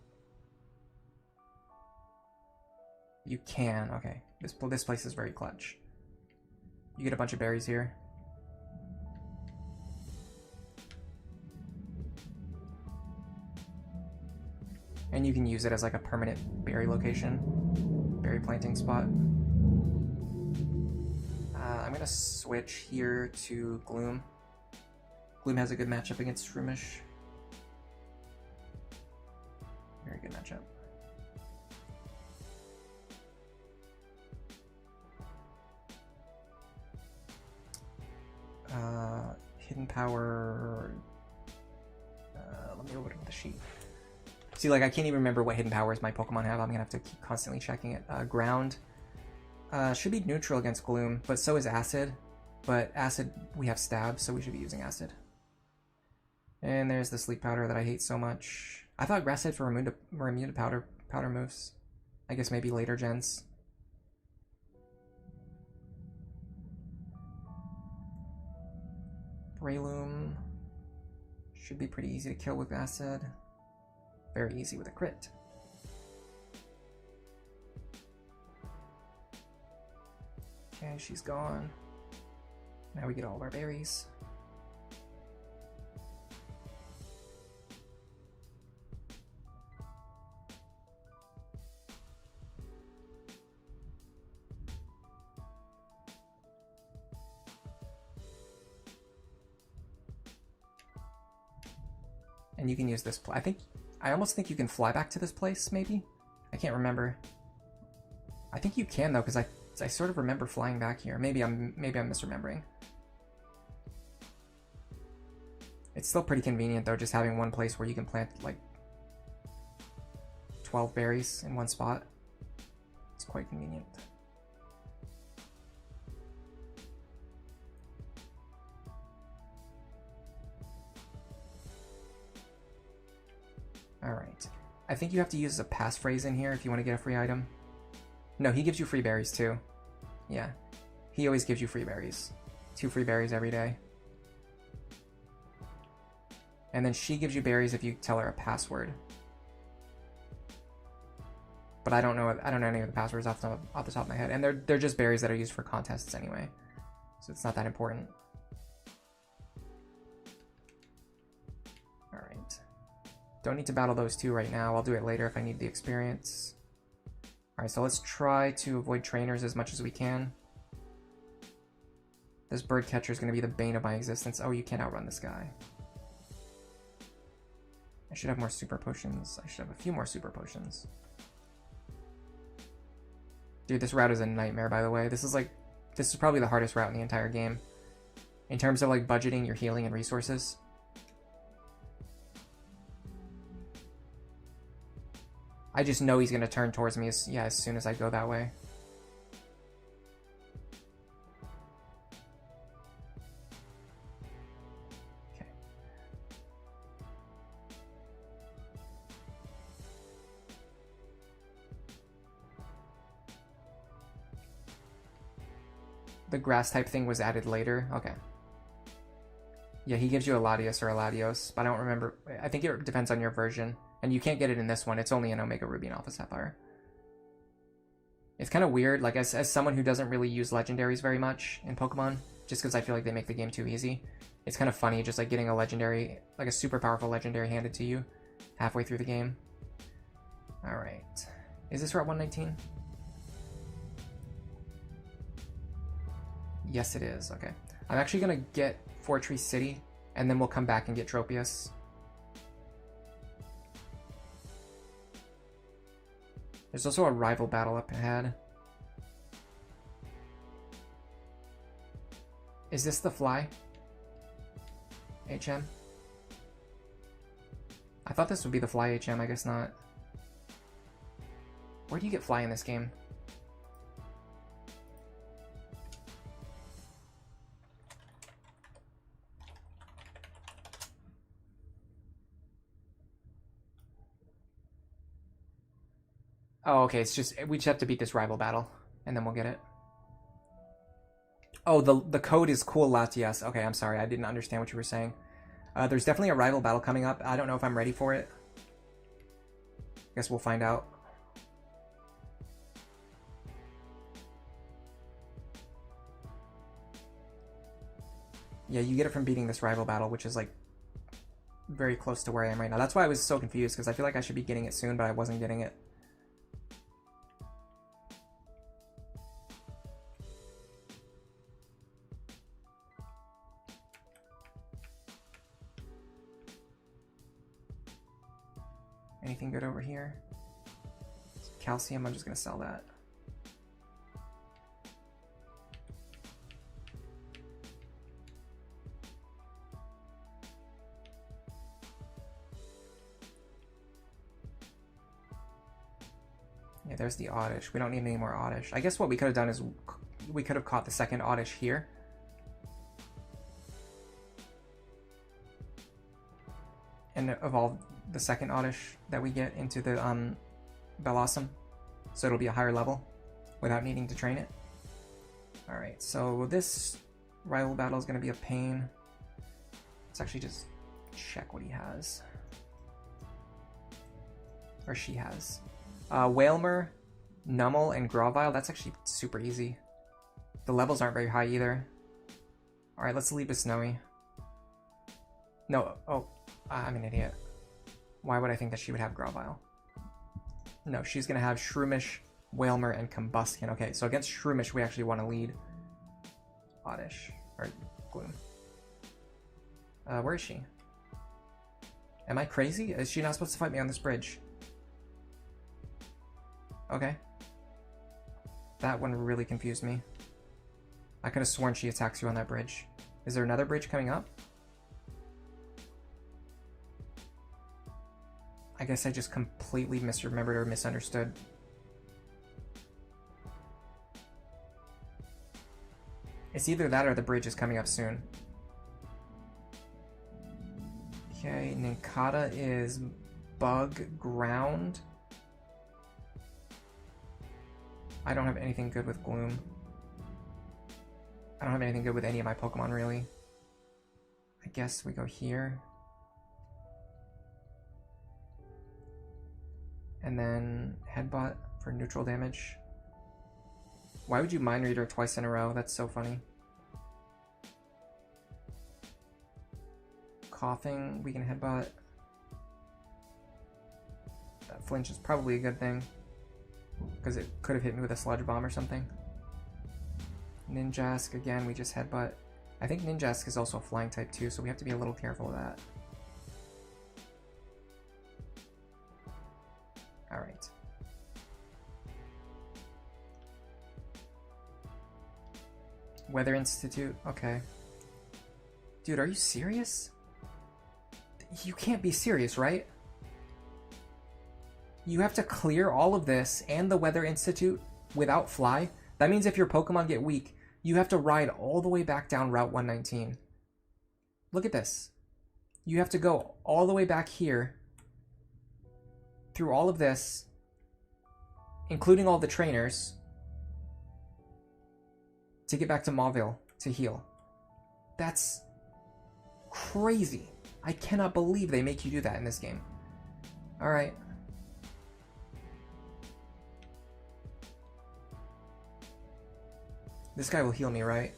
You can, okay. This place is very clutch. You get a bunch of berries here. And you can use it as like a permanent berry location. Berry planting spot. I'm gonna switch here to Gloom. Gloom has a good matchup against Shroomish. Very good matchup. Hidden Power. Let me open up the sheet. See, like, I can't even remember what hidden powers my Pokemon have. I'm gonna have to keep constantly checking it. Ground. Should be neutral against Gloom, but so is Acid. But Acid, we have Stab, so we should be using Acid. And there's the Sleep Powder that I hate so much. I thought Grass Types were immune to powder moves. I guess maybe later gens. Breloom should be pretty easy to kill with Acid. Very easy with a crit. Okay, she's gone. Now we get all of our berries. And you can use this. I think I almost think you can fly back to this place, maybe? I can't remember. I think you can, though, because I sort of remember flying back here. Maybe I'm misremembering. It's still pretty convenient, though, just having one place where you can plant, like, 12 berries in one spot. It's quite convenient. Alright. I think you have to use a passphrase in here if you want to get a free item. No, he gives you free berries too. Yeah. He always gives you free berries. 2 free berries every day. And then she gives you berries if you tell her a password. But I don't know any of the passwords off the top of my head. And they're just berries that are used for contests anyway. So it's not that important. Alright. Don't need to battle those 2 right now. I'll do it later if I need the experience. Alright, so let's try to avoid trainers as much as we can. This bird catcher is going to be the bane of my existence. Oh, you can't outrun this guy. I should have more super potions. I should have a few more super potions. Dude, this route is a nightmare, by the way. This is probably the hardest route in the entire game. In terms of, like, budgeting your healing and resources. I just know he's going to turn towards me as soon as I go that way. Okay. The grass type thing was added later. Okay. Yeah, he gives you a Latios or a Latios, but I don't remember. I think it depends on your version. And you can't get it in this one. It's only an Omega Ruby and Alpha Sapphire. It's kind of weird, like, as someone who doesn't really use legendaries very much in Pokemon, just because I feel like they make the game too easy. It's kind of funny just, like, getting a legendary, like a super powerful legendary handed to you halfway through the game. Alright. Is this Route 119? Yes, it is. Okay. I'm actually going to get Fortree City, and then we'll come back and get Tropius. There's also a rival battle up ahead. Is this the fly? HM? I thought this would be the fly HM, I guess not. Where do you get fly in this game? Oh, okay, it's just, we just have to beat this rival battle, and then we'll get it. Oh, the code is Cool Latias. Okay, I'm sorry, I didn't understand what you were saying. There's definitely a rival battle coming up. I don't know if I'm ready for it. Guess we'll find out. Yeah, you get it from beating this rival battle, which is, like, very close to where I am right now. That's why I was so confused, because I feel like I should be getting it soon, but I wasn't getting it. Anything good over here? Calcium, I'm just gonna sell that. Yeah, there's the Oddish. We don't need any more Oddish. I guess what we could have done is we could have caught the second Oddish here. And evolved the second Oddish that we get into the Bellossom. So it'll be a higher level without needing to train it. Alright, so this rival battle is going to be a pain. Let's actually just check what he has. Or she has. Wailmer, Numel, and Grovyle. That's actually super easy. The levels aren't very high either. Alright, let's leave with Snowy. No, oh, I'm an idiot. Why would I think that she would have Grovyle? No, she's going to have Shroomish, Wailmer, and Combustion. Okay, so against Shroomish, we actually want to lead Oddish, or Gloom. Where is she? Am I crazy? Is she not supposed to fight me on this bridge? Okay. That one really confused me. I could have sworn she attacks you on that bridge. Is there another bridge coming up? I guess I just completely misremembered or misunderstood. It's either that or the bridge is coming up soon. Okay, Ninkata is bug ground. I don't have anything good with Gloom. I don't have anything good with any of my Pokemon, really. I guess we go here. And then Headbutt for neutral damage. Why would you Mind Reader twice in a row? That's so funny. Coughing, we can Headbutt. That flinch is probably a good thing, because it could have hit me with a Sludge Bomb or something. Ninjask, again, we just Headbutt. I think Ninjask is also a flying type too, so we have to be a little careful of that. Alright. Weather Institute, okay. Dude, are you serious? You can't be serious, right? You have to clear all of this and the Weather Institute without Fly? That means if your Pokemon get weak, you have to ride all the way back down Route 119. Look at this. You have to go all the way back here, through all of this, including all the trainers, to get back to Mauville to heal. That's crazy. I cannot believe they make you do that in this game. Alright. This guy will heal me, right?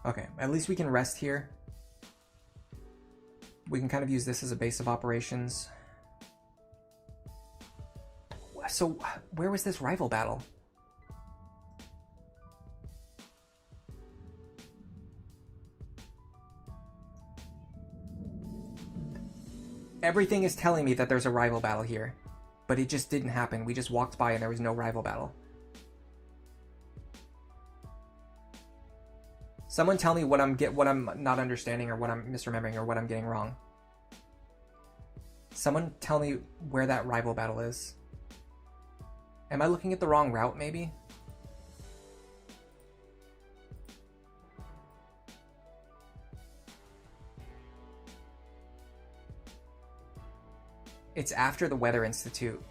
Okay, at least we can rest here. We can kind of use this as a base of operations. So, where was this rival battle? Everything is telling me that there's a rival battle here, but it just didn't happen. We just walked by and there was no rival battle. Someone tell me what I'm not understanding, or what I'm misremembering, or what I'm getting wrong. Someone tell me where that rival battle is. Am I looking at the wrong route, maybe? It's after the Weather Institute.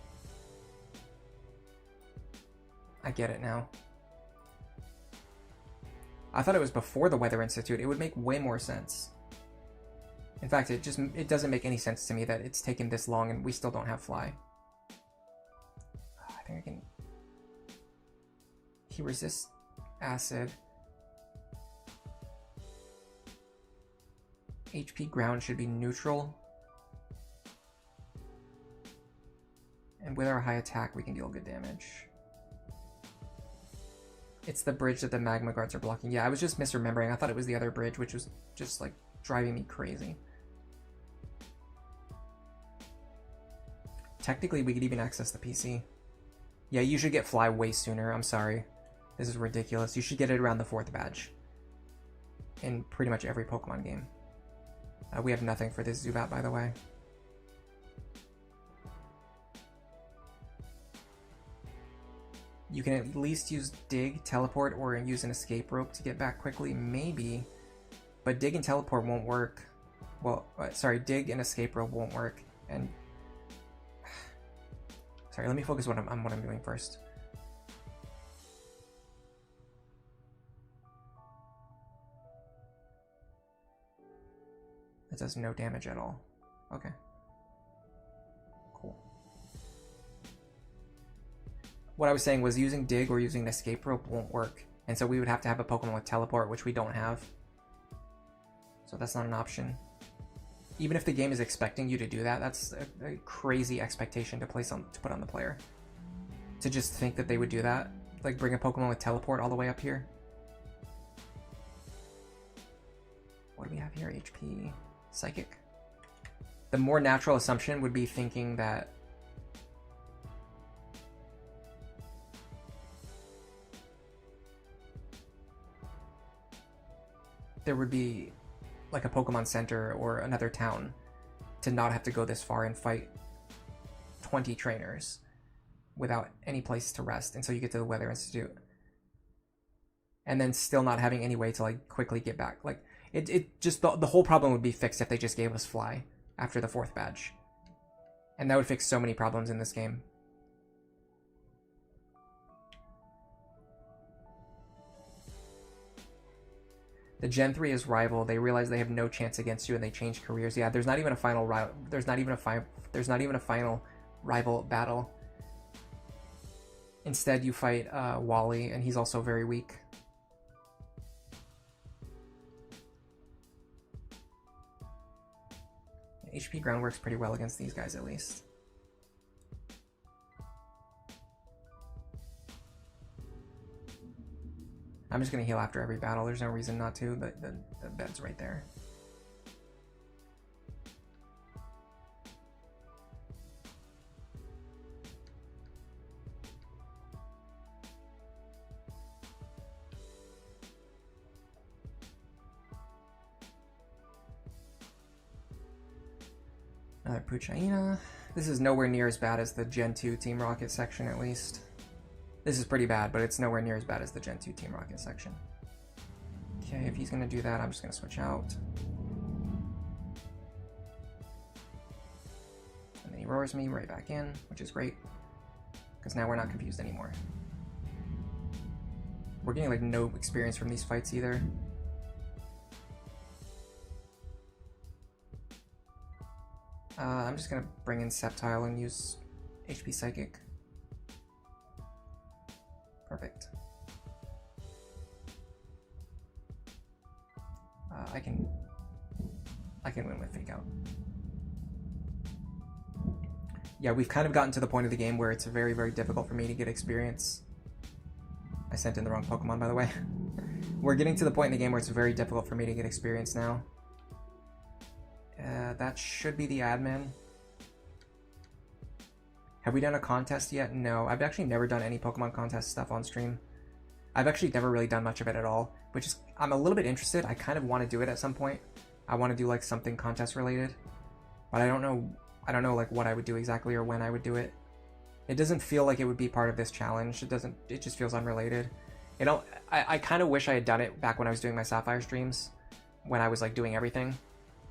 I get it now. I thought it was before the Weather Institute. It would make way more sense. In fact, it doesn't make any sense to me that it's taken this long and we still don't have Fly. I think I can... He resists acid. HP ground should be neutral. And with our high attack, we can deal good damage. It's the bridge that the Magma Guards are blocking. Yeah, I was just misremembering. I thought it was the other bridge, which was just like driving me crazy. Technically, we could even access the PC. Yeah, you should get Fly way sooner. I'm sorry. This is ridiculous. You should get it around the 4th badge. In pretty much every Pokemon game. We have nothing for this Zubat, by the way. You can at least use Dig, Teleport, or use an Escape Rope to get back quickly, maybe. But Dig and Teleport won't work. Well, sorry, Dig and Escape Rope won't work. And sorry, let me focus on what I'm doing first. That does no damage at all. Okay. Cool. What I was saying was using Dig or using an Escape Rope won't work. And so we would have to have a Pokemon with Teleport, which we don't have. So that's not an option. Even if the game is expecting you to do that, that's a crazy expectation to put on the player. To just think that they would do that. Like bring a Pokemon with Teleport all the way up here. What do we have here? HP Psychic. The more natural assumption would be thinking that there would be like a Pokemon Center or another town to not have to go this far and fight 20 trainers without any place to rest until you get to the Weather Institute. And then still not having any way to like quickly get back. Like it just the whole problem would be fixed if they just gave us Fly after the 4th badge. And that would fix so many problems in this game. The Gen 3 is rival. They realize they have no chance against you and they change careers. Yeah, there's not even a final there's not even a final rival battle. Instead, you fight Wally, and he's also very weak. HP ground works pretty well against these guys, at least. I'm just going to heal after every battle. There's no reason not to. The bed's right there. Another Puchaina. This is nowhere near as bad as the Gen 2 Team Rocket section, at least. This is pretty bad, but it's nowhere near as bad as the Gen 2 Team Rocket section. Okay, if he's going to do that, I'm just going to switch out. And then he roars me right back in, which is great. Because now we're not confused anymore. We're getting like no experience from these fights either. I'm just going to bring in Sceptile and use HP Psychic. Perfect. I can win with Fake Out. Yeah, we've kind of gotten to the point of the game where it's very, very difficult for me to get experience. I sent in the wrong Pokemon, by the way. We're getting to the point in the game where it's very difficult for me to get experience now. That should be the admin. Have we done a contest yet? No. I've actually never done any Pokemon contest stuff on stream. I've actually never really done much of it at all, which is, I'm a little bit interested. I kind of want to do it at some point. I want to do like something contest related, but I don't know like what I would do exactly or when I would do it. It doesn't feel like it would be part of this challenge. It just feels unrelated. I kind of wish I had done it back when I was doing my Sapphire streams, when I was like doing everything.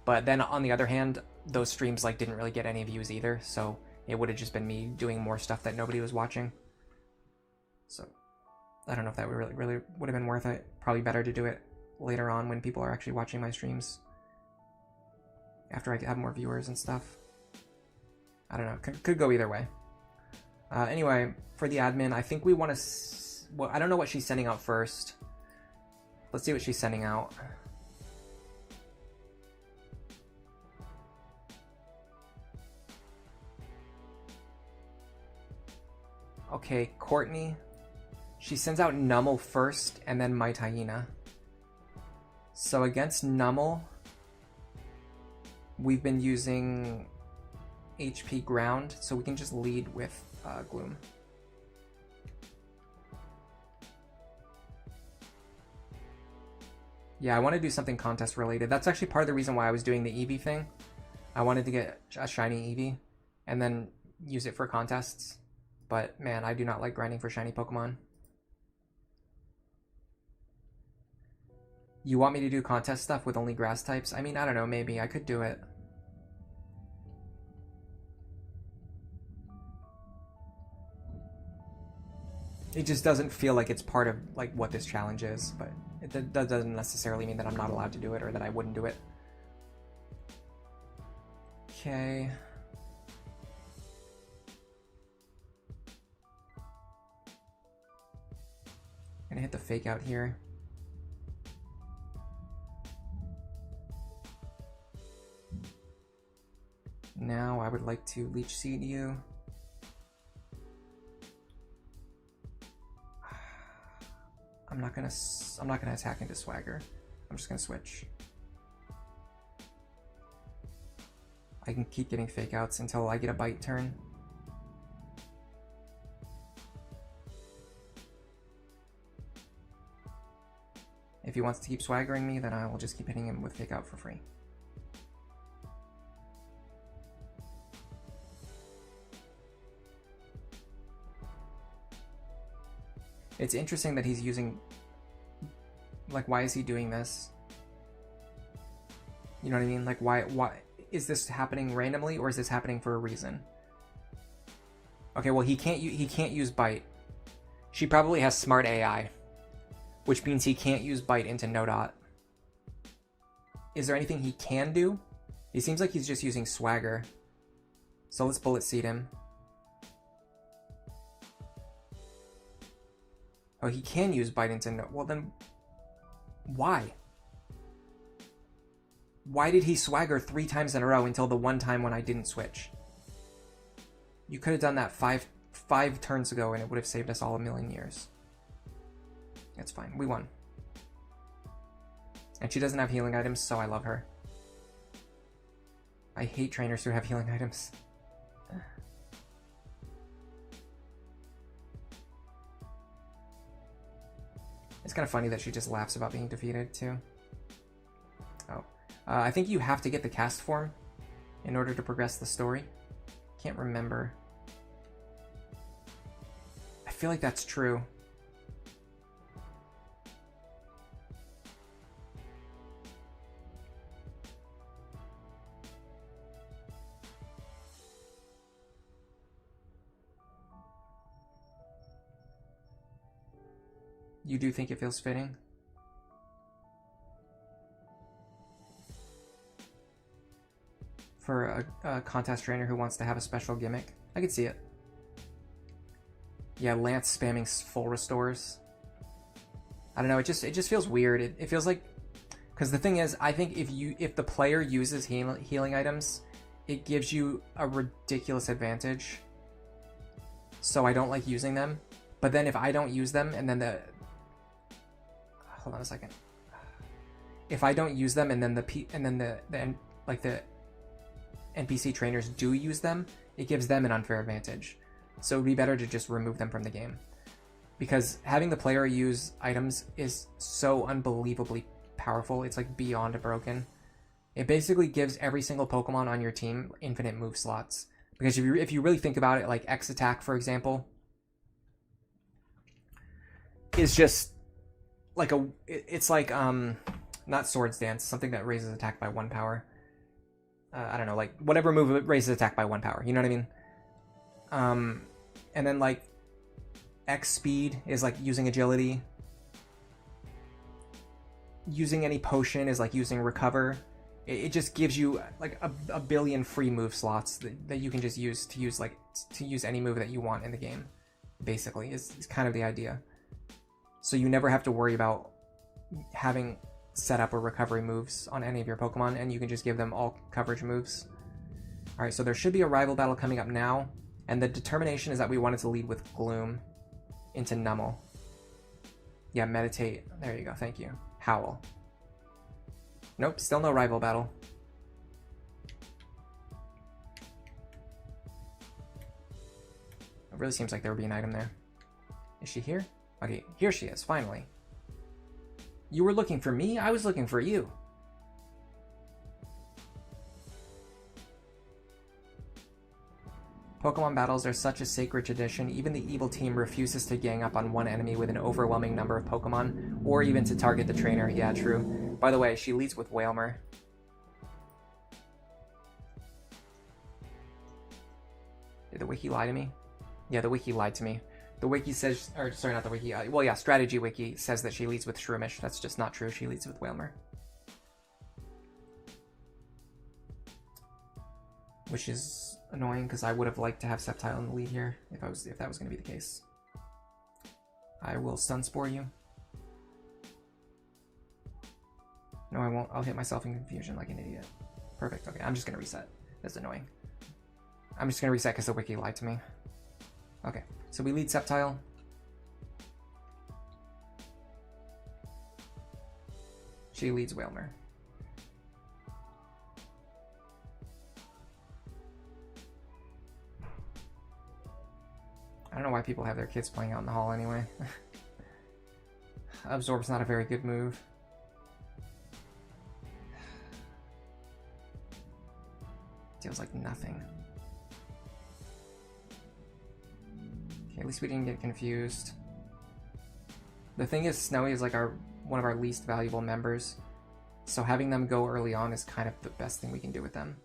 But then on the other hand, those streams like didn't really get any views either, so it would have just been me doing more stuff that nobody was watching. So I don't know if that would really would have been worth it. Probably better to do it later on when people are actually watching my streams. After I have more viewers and stuff. I don't know. Could go either way. Anyway, for the admin, I think we want to... Well, I don't know what she's sending out first. Let's see what she's sending out. Okay, Courtney. She sends out Numel first, and then Might Hyena. So against Numel, we've been using HP Ground, so we can just lead with Gloom. Yeah, I want to do something contest related. That's actually part of the reason why I was doing the Eevee thing. I wanted to get a shiny Eevee, and then use it for contests. But man, I do not like grinding for shiny Pokemon. You want me to do contest stuff with only grass types? I mean, I don't know, maybe. I could do it. It just doesn't feel like it's part of like what this challenge is, but that doesn't necessarily mean that I'm not allowed to do it or that I wouldn't do it. Okay. Gonna hit the Fake Out here. Now I would like to Leech Seed you. I'm not gonna attack into Swagger. I'm just gonna switch. I can keep getting fake outs until I get a bite turn. If he wants to keep swaggering me, then I will just keep hitting him with fake out for free. It's interesting that he's using... Like, why is he doing this? You know what I mean? Like, why is this happening randomly, or is this happening for a reason? Okay, well, he can't use bite. She probably has smart AI, which means he can't use bite into no dot. Is there anything he can do? He seems like he's just using swagger. So let's bullet seed him. Oh, he can use bite into no. Well, then why? Why did he swagger 3 times in a row until the one time when I didn't switch? You could have done that five turns ago and it would have saved us all a million years. That's fine. We won. And she doesn't have healing items, so I love her. I hate trainers who have healing items. It's kind of funny that she just laughs about being defeated, too. Oh. I think you have to get the cast form in order to progress the story. Can't remember. I feel like that's true. You do think it feels fitting? For a contest trainer who wants to have a special gimmick? I could see it. Yeah, Lance spamming full restores. I don't know, it just feels weird. It feels like... Because the thing is, I think if the player uses healing items, it gives you a ridiculous advantage. So I don't like using them. But then if I don't use them and then the... Hold on a second. If I don't use them and then the NPC trainers do use them, it gives them an unfair advantage. So it'd be better to just remove them from the game. Because having the player use items is so unbelievably powerful, it's like beyond broken. It basically gives every single Pokemon on your team infinite move slots. Because if you really think about it, like X Attack, for example, is just like it's like not Swords Dance, something that raises attack by 1 power. I don't know, like whatever move raises attack by 1 power, you know what I mean? And then like X Speed is like using agility. Using any potion is like using recover. It just gives you like a billion free move slots that you can just use to use any move that you want in the game. Basically, is kind of the idea. So you never have to worry about having setup or recovery moves on any of your Pokemon, and you can just give them all coverage moves. Alright, so there should be a rival battle coming up now, and the determination is that we wanted to lead with Gloom into Nummel. Yeah, Meditate. There you go, thank you. Howl. Nope, still no rival battle. It really seems like there would be an item there. Is she here? Okay, here she is, finally. You were looking for me? I was looking for you. Pokemon battles are such a sacred tradition, even the evil team refuses to gang up on one enemy with an overwhelming number of Pokemon, or even to target the trainer. Yeah, true. By the way, she leads with Wailmer. Did the wiki lie to me? Yeah, the wiki lied to me. The wiki says, or sorry, not the wiki, well yeah, Strategy Wiki says that she leads with Shroomish. That's just not true, she leads with Wailmer. Which is annoying, because I would have liked to have Sceptile in the lead here, if that was going to be the case. I will Sunspore you. No, I won't. I'll hit myself in confusion like an idiot. Perfect, okay, I'm just going to reset. That's annoying. I'm just going to reset because the wiki lied to me. Okay, so we lead Sceptile. She leads Wailmer. know why people have their kids playing out in the hall anyway. Absorb's not a very good move. Feels like nothing. Okay, at least we didn't get confused. The thing is, Snowy is like one of our least valuable members, so having them go early on is kind of the best thing we can do with them.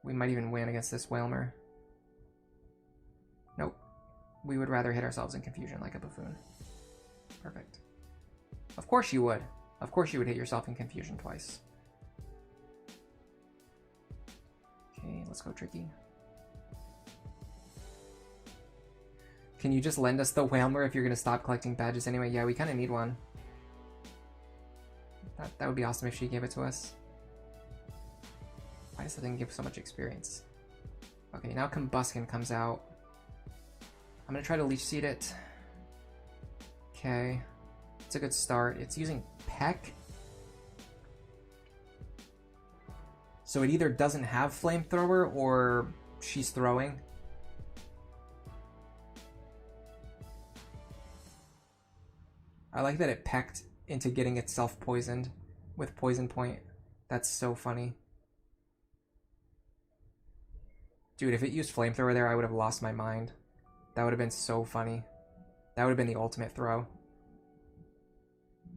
We might even win against this Whalmer. Nope. We would rather hit ourselves in confusion like a buffoon. Perfect. Of course you would. Of course you would hit yourself in confusion twice. Okay, let's go Tricky. Can you just lend us the Whalmer if you're going to stop collecting badges anyway? Yeah, we kind of need one. That would be awesome if she gave it to us. Why does the thing give so much experience? Okay, now Combuskin comes out. I'm going to try to Leech Seed it. Okay. It's a good start. It's using Peck. So it either doesn't have Flamethrower or she's throwing. I like that it pecked into getting itself poisoned with Poison Point. That's so funny. Dude, if it used Flamethrower there, I would have lost my mind. That would have been so funny. That would have been the ultimate throw.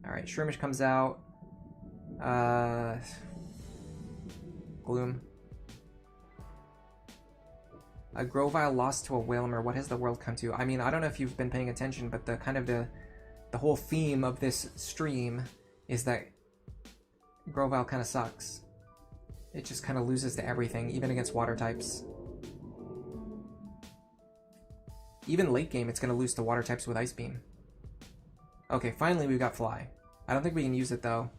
Alright, Shroomish comes out. Gloom. A Grovyle lost to a Whalmer. What has the world come to? I mean, I don't know if you've been paying attention, but the kind of the whole theme of this stream is that Grovyle kind of sucks. It just kind of loses to everything, even against water types. Even late game, it's going to lose to water types with Ice Beam. Okay, finally we've got Fly. I don't think we can use it though.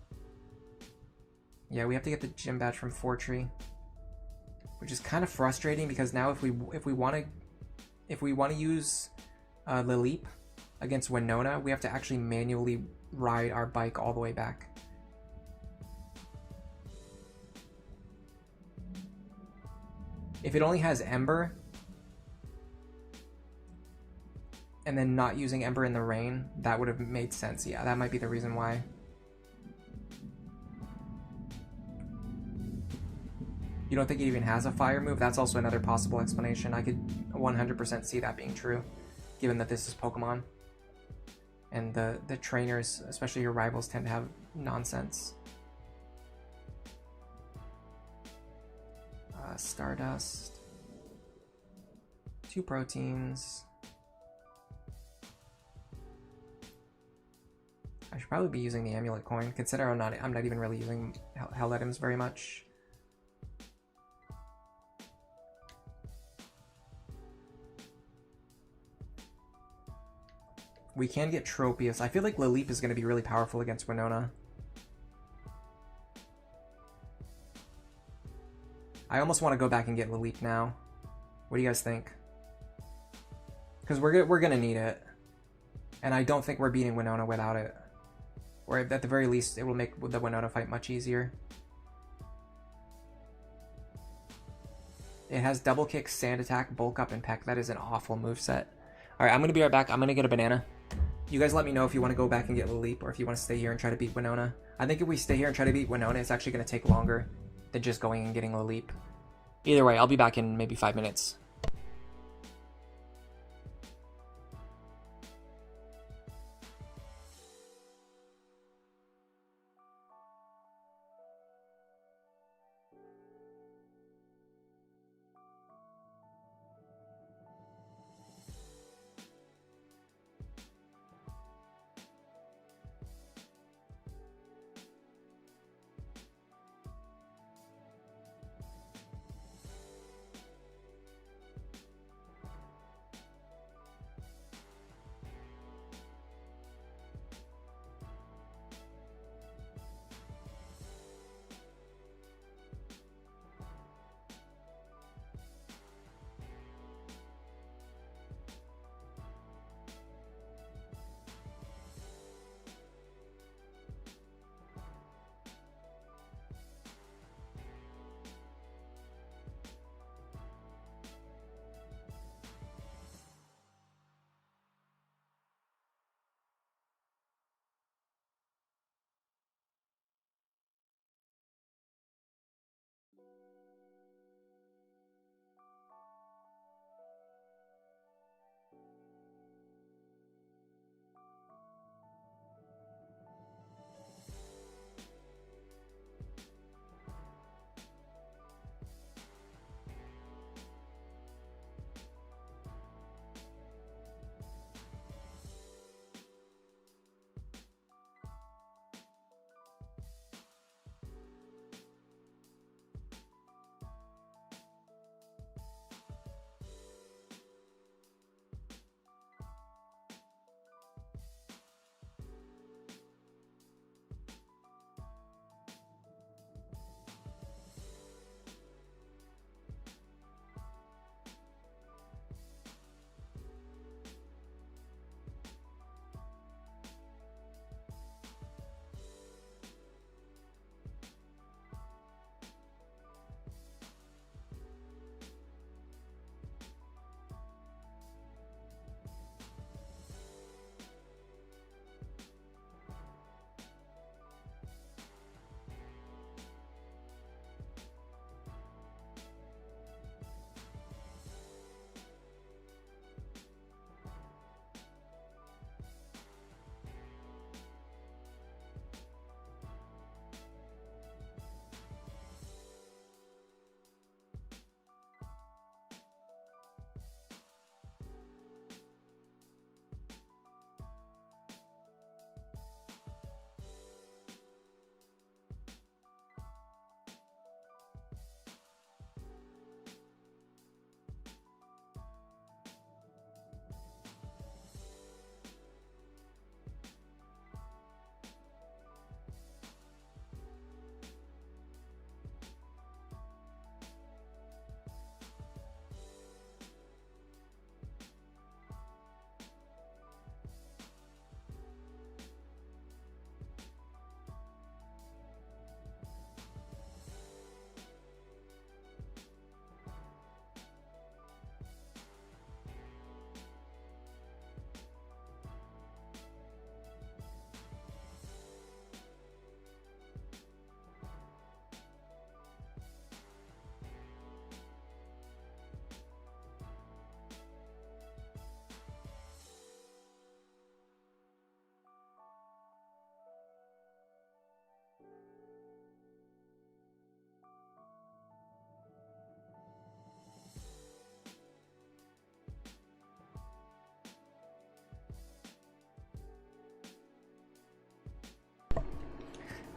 Yeah, we have to get the gym badge from Fortree, which is kind of frustrating because now if we want to use Lileep against Winona, we have to actually manually ride our bike all the way back. If it only has Ember, and then not using Ember in the rain, that would have made sense. Yeah, that might be the reason why. You don't think it even has a fire move? That's also another possible explanation. I could 100% see that being true, given that this is Pokemon. And the trainers, especially your rivals, tend to have nonsense. Stardust. 2 proteins. I should probably be using the Amulet Coin. Consider I'm not even really using Hell items very much. We can get Tropius. I feel like Lileep is going to be really powerful against Winona. I almost want to go back and get Lileep now. What do you guys think? Because we're going to need it. And I don't think we're beating Winona without it. Or at the very least, it will make the Winona fight much easier. It has Double Kick, Sand Attack, Bulk Up, and Peck. That is an awful moveset. Alright, I'm going to be right back. I'm going to get a banana. You guys let me know if you want to go back and get Lileep, or if you want to stay here and try to beat Winona. I think if we stay here and try to beat Winona, it's actually going to take longer than just going and getting Lileep. Either way, I'll be back in maybe 5 minutes.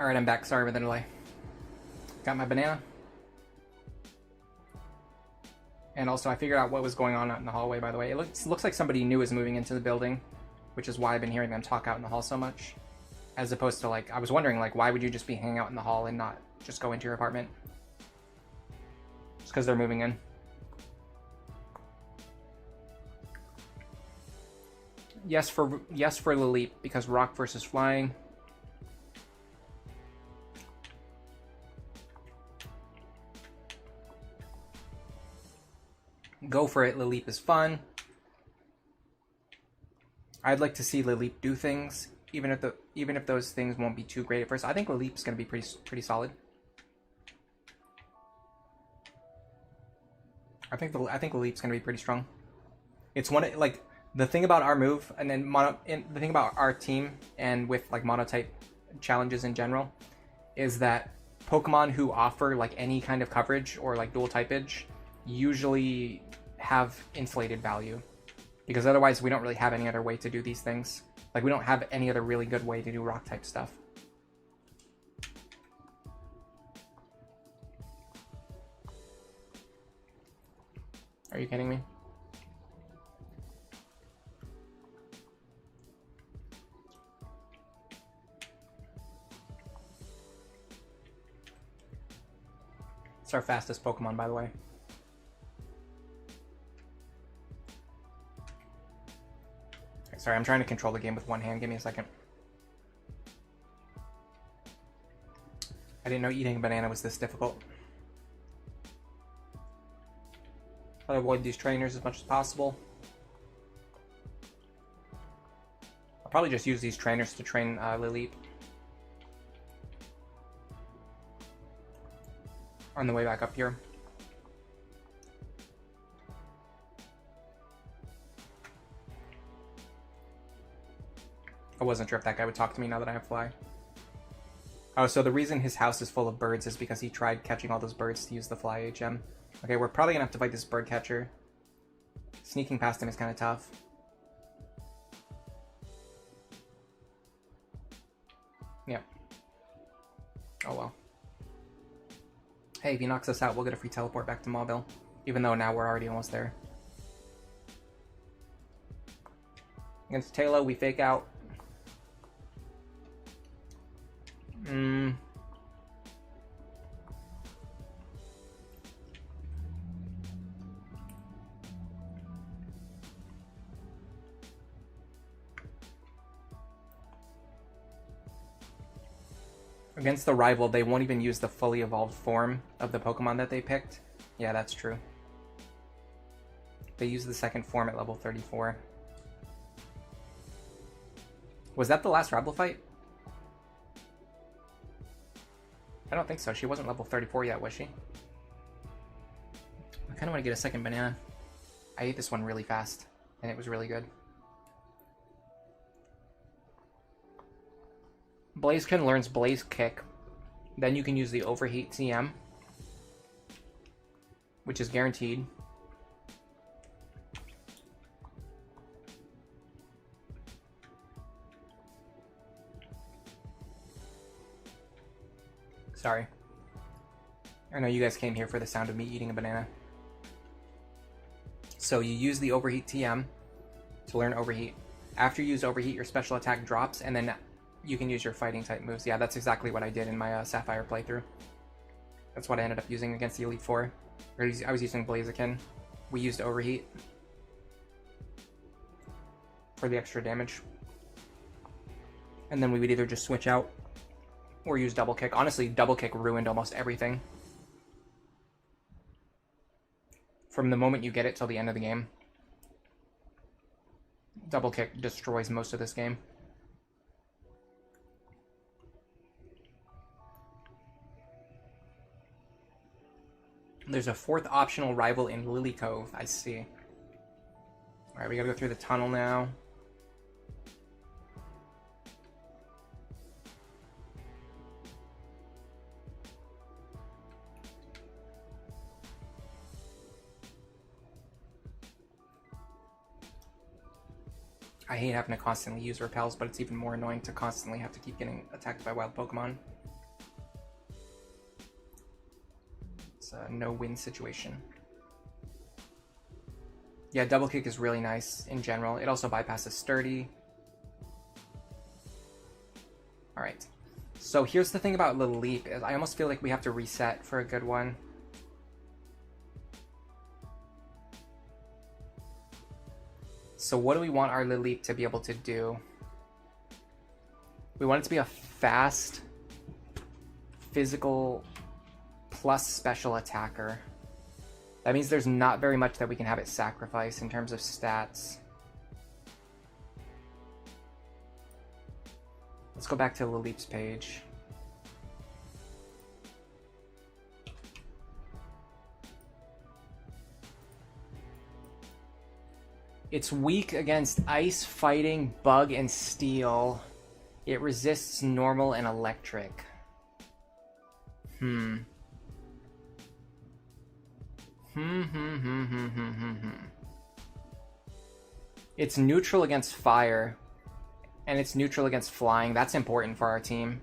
Alright, I'm back. Sorry for the delay. Got my banana. And also, I figured out what was going on out in the hallway, by the way. It looks like somebody new is moving into the building, which is why I've been hearing them talk out in the hall so much. As opposed to, like, I was wondering, like, why would you just be hanging out in the hall and not just go into your apartment? Just because they're moving in. Yes for Lilip, because rock versus flying. Go for it, Lilip is fun. I'd like to see Lilip do things, even if those things won't be too great at first. I think Lilip's gonna be pretty solid. I think Lilip's gonna be pretty strong. It's one, like, the thing about our move, and then the thing about our team, and with like monotype challenges in general, is that Pokemon who offer like any kind of coverage or like dual typage usually have inflated value, because otherwise we don't really have any other way to do these things. Like, we don't have any other really good way to do rock type stuff. Are you kidding me? It's our fastest Pokemon, by the way. Okay, sorry, I'm trying to control the game with one hand. Give me a second. I didn't know eating a banana was this difficult. Try to avoid these trainers as much as possible. I'll probably just use these trainers to train Lilip. On the way back up here. I wasn't sure if that guy would talk to me now that I have Fly. Oh, so the reason his house is full of birds is because he tried catching all those birds to use the Fly HM. Okay, we're probably gonna have to fight this bird catcher. Sneaking past him is kind of tough. Yeah. Oh well. Hey, if he knocks us out, we'll get a free teleport back to Mauville. Even though now we're already almost there. Against Tailo, we fake out. Against the rival, they won't even use the fully evolved form of the Pokemon that they picked. Yeah, that's true. They use the second form at level 34. Was that the last rival fight? I don't think so. She wasn't level 34 yet, was she? I kind of want to get a second banana. I ate this one really fast, and it was really good. Blaziken learns Blaze Kick. Then you can use the Overheat TM, which is guaranteed. Sorry. I know you guys came here for the sound of me eating a banana. So you use the Overheat TM to learn Overheat. After you use Overheat, your special attack drops, and then you can use your fighting type moves. Yeah, that's exactly what I did in my Sapphire playthrough. That's what I ended up using against the Elite Four. I was using Blaziken. We used Overheat for the extra damage. And then we would either just switch out or use Double Kick. Honestly, Double Kick ruined almost everything. From the moment you get it till the end of the game. Double Kick destroys most of this game. There's a fourth optional rival in Lilycove. I see. Alright, we gotta go through the tunnel now. I hate having to constantly use repels, but it's even more annoying to constantly have to keep getting attacked by wild Pokemon. a no-win situation. Yeah, double kick is really nice in general. It also bypasses sturdy. All right. So here's the thing about Little Leap is I almost feel like we have to reset for a good one. So what do we want our Little Leap to be able to do? We want it to be a fast, physical, plus special attacker. That means there's not very much that we can have it sacrifice in terms of stats. Let's go back to Little Leap's page. It's weak against ice, fighting, bug, and steel. It resists normal and electric. It's neutral against fire. And it's neutral against flying. That's important for our team.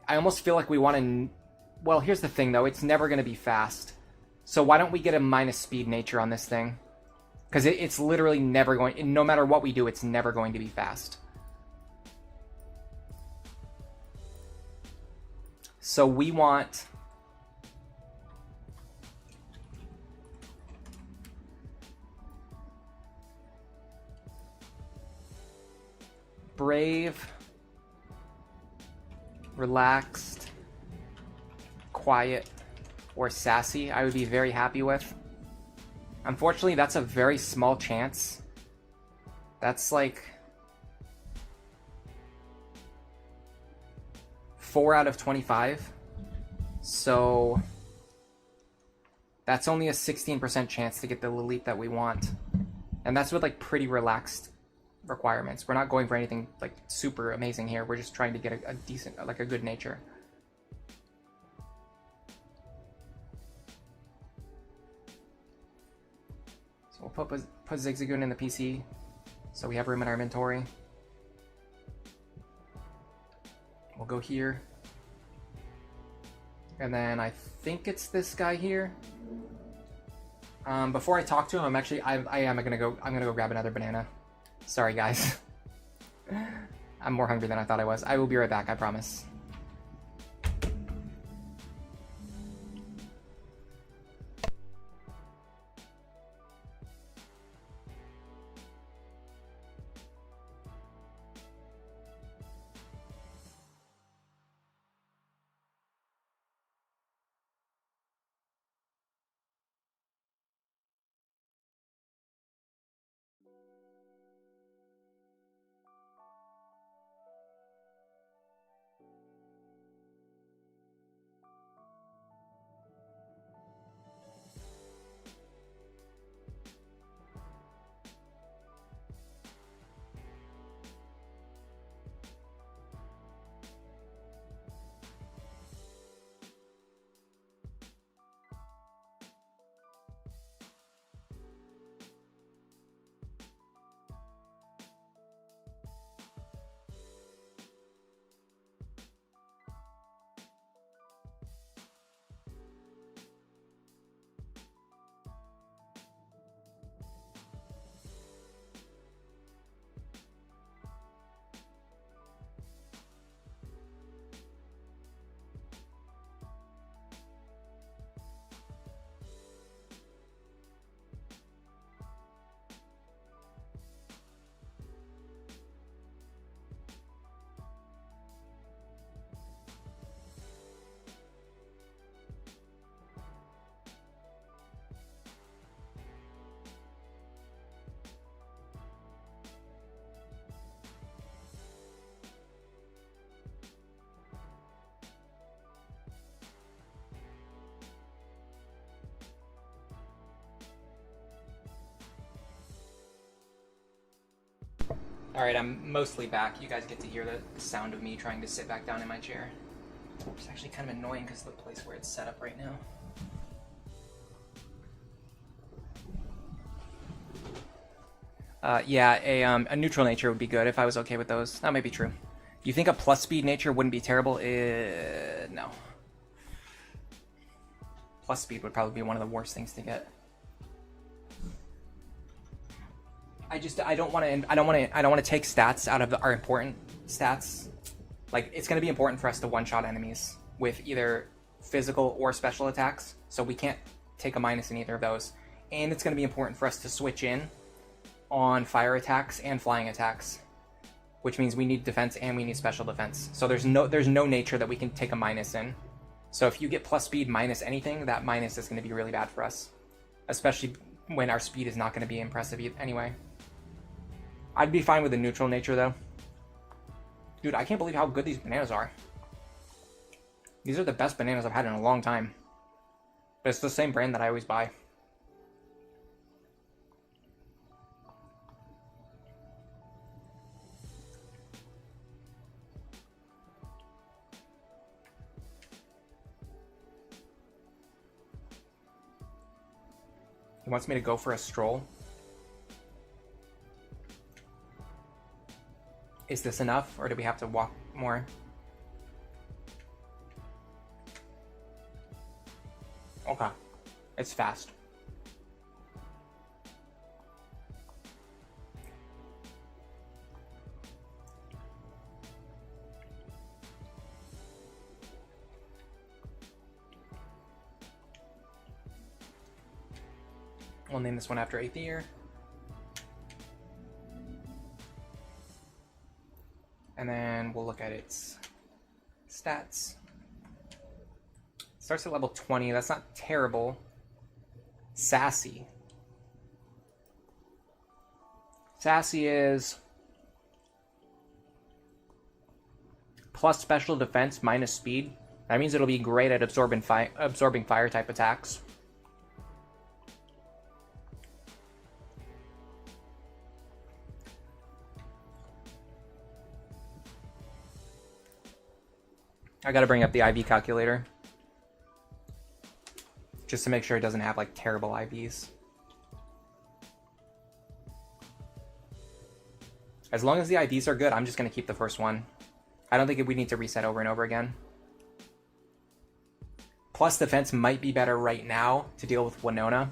I almost feel like we want to... Well, here's the thing, though. It's never going to be fast. So why don't we get a minus speed nature on this thing? Because it's literally never going... No matter what we do, it's never going to be fast. So we want... Brave, relaxed, quiet, or sassy, I would be very happy with. Unfortunately, that's a very small chance. That's like 4 out of 25. So that's only a 16% chance to get the Little Leap that we want. And that's with like pretty relaxed requirements. We're not going for anything like super amazing here. We're just trying to get a decent, like a good nature. So we'll put Zigzagoon in the PC so we have room in our inventory. We'll go here. And then I think it's this guy here. Before I talk to him, I'm gonna go grab another banana. Sorry, guys. I'm more hungry than I thought I was. I will be right back, I promise. Alright, I'm mostly back. You guys get to hear the sound of me trying to sit back down in my chair. It's actually kind of annoying because of the place where it's set up right now. Yeah, a neutral nature would be good if I was okay with those. That might be true. You think a plus speed nature wouldn't be terrible? No. Plus speed would probably be one of the worst things to get. I don't want to take stats out of our important stats. Like, it's going to be important for us to one-shot enemies with either physical or special attacks, so we can't take a minus in either of those. And it's going to be important for us to switch in on fire attacks and flying attacks, which means we need defense and we need special defense. So there's no nature that we can take a minus in. So if you get plus speed minus anything, that minus is going to be really bad for us, especially when our speed is not going to be impressive anyway. I'd be fine with the neutral nature, though. Dude, I can't believe how good these bananas are. These are the best bananas I've had in a long time. But it's the same brand that I always buy. He wants me to go for a stroll. Is this enough, or do we have to walk more? Okay. It's fast. We'll name this one after Aether. And then we'll look at its stats. Starts at level 20. That's not terrible. Sassy. Sassy is plus special defense minus speed. That means it'll be great at absorbing fire type attacks. I gotta bring up the IV calculator just to make sure it doesn't have like terrible IVs. As long as the IVs are good, I'm just gonna keep the first one. I don't think we need to reset over and over again. Plus defense might be better right now to deal with Winona.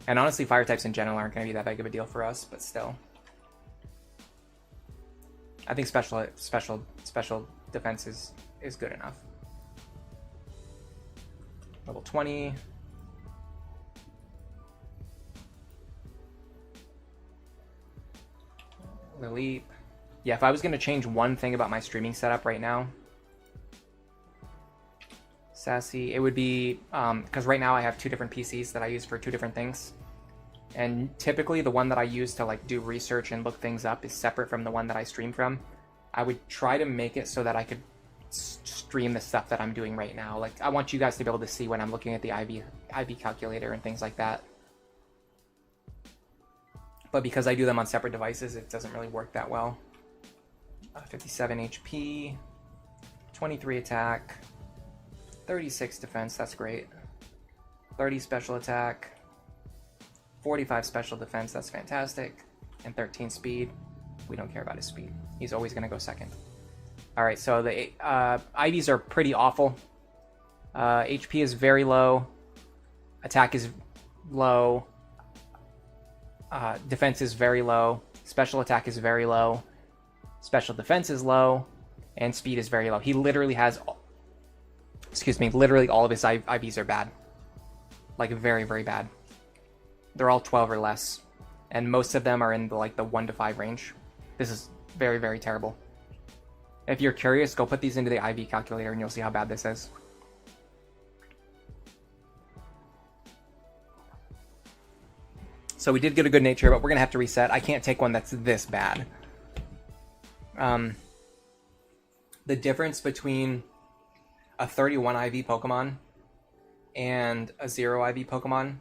And honestly, fire types in general aren't gonna be that big of a deal for us, but still. I think special defense is good enough. Level 20. Lily. Yeah, if I was going to change one thing about my streaming setup right now, Sassy, it would be, because right now I have two different PCs that I use for two different things. And typically the one that I use to like do research and look things up is separate from the one that I stream from. I would try to make it so that I could stream the stuff that I'm doing right now. Like, I want you guys to be able to see when I'm looking at the IV calculator and things like that. But because I do them on separate devices, it doesn't really work that well. 57 HP, 23 attack, 36 defense, that's great. 30 special attack, 45 special defense, that's fantastic. And 13 speed. We don't care about his speed. He's always going to go second. Alright, so the IVs are pretty awful. HP is very low. Attack is low. Defense is very low. Special attack is very low. Special defense is low. And speed is very low. He literally has... literally all of his IVs are bad. Like, very, very bad. They're all 12 or less. And most of them are in the, like, the 1 to 5 range. This is very, very terrible. If you're curious, go put these into the IV calculator and you'll see how bad this is. So we did get a good nature, but we're going to have to reset. I can't take one that's this bad. The difference between a 31 IV Pokemon and a 0 IV Pokemon,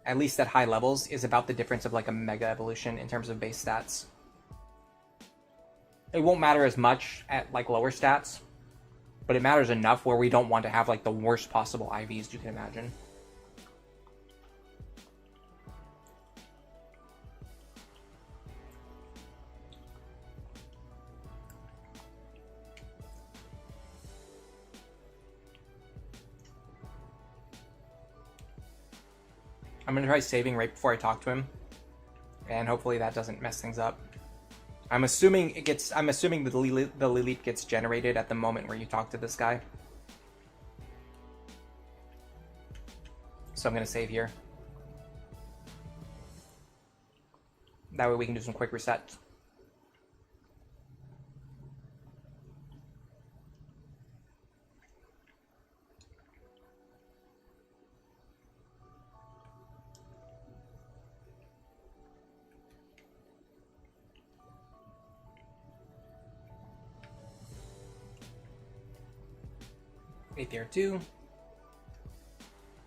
at least at high levels, is about the difference of like a Mega Evolution in terms of base stats. It won't matter as much at like lower stats, but it matters enough where we don't want to have like the worst possible IVs you can imagine. I'm gonna try saving right before I talk to him, and hopefully that doesn't mess things up. I'm assuming the Lileep gets generated at the moment where you talk to this guy. So I'm gonna save here. That way we can do some quick resets. Aether 2.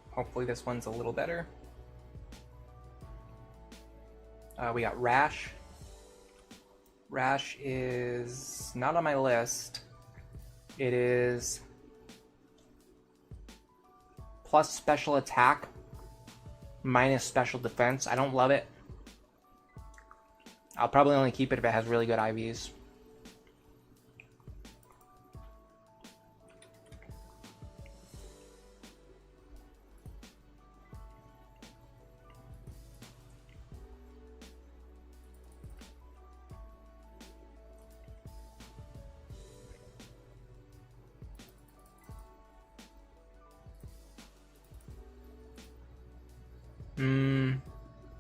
Hopefully this one's a little better. We got Rash. Rash is not on my list. It is plus special attack, minus special defense. I don't love it. I'll probably only keep it if it has really good IVs.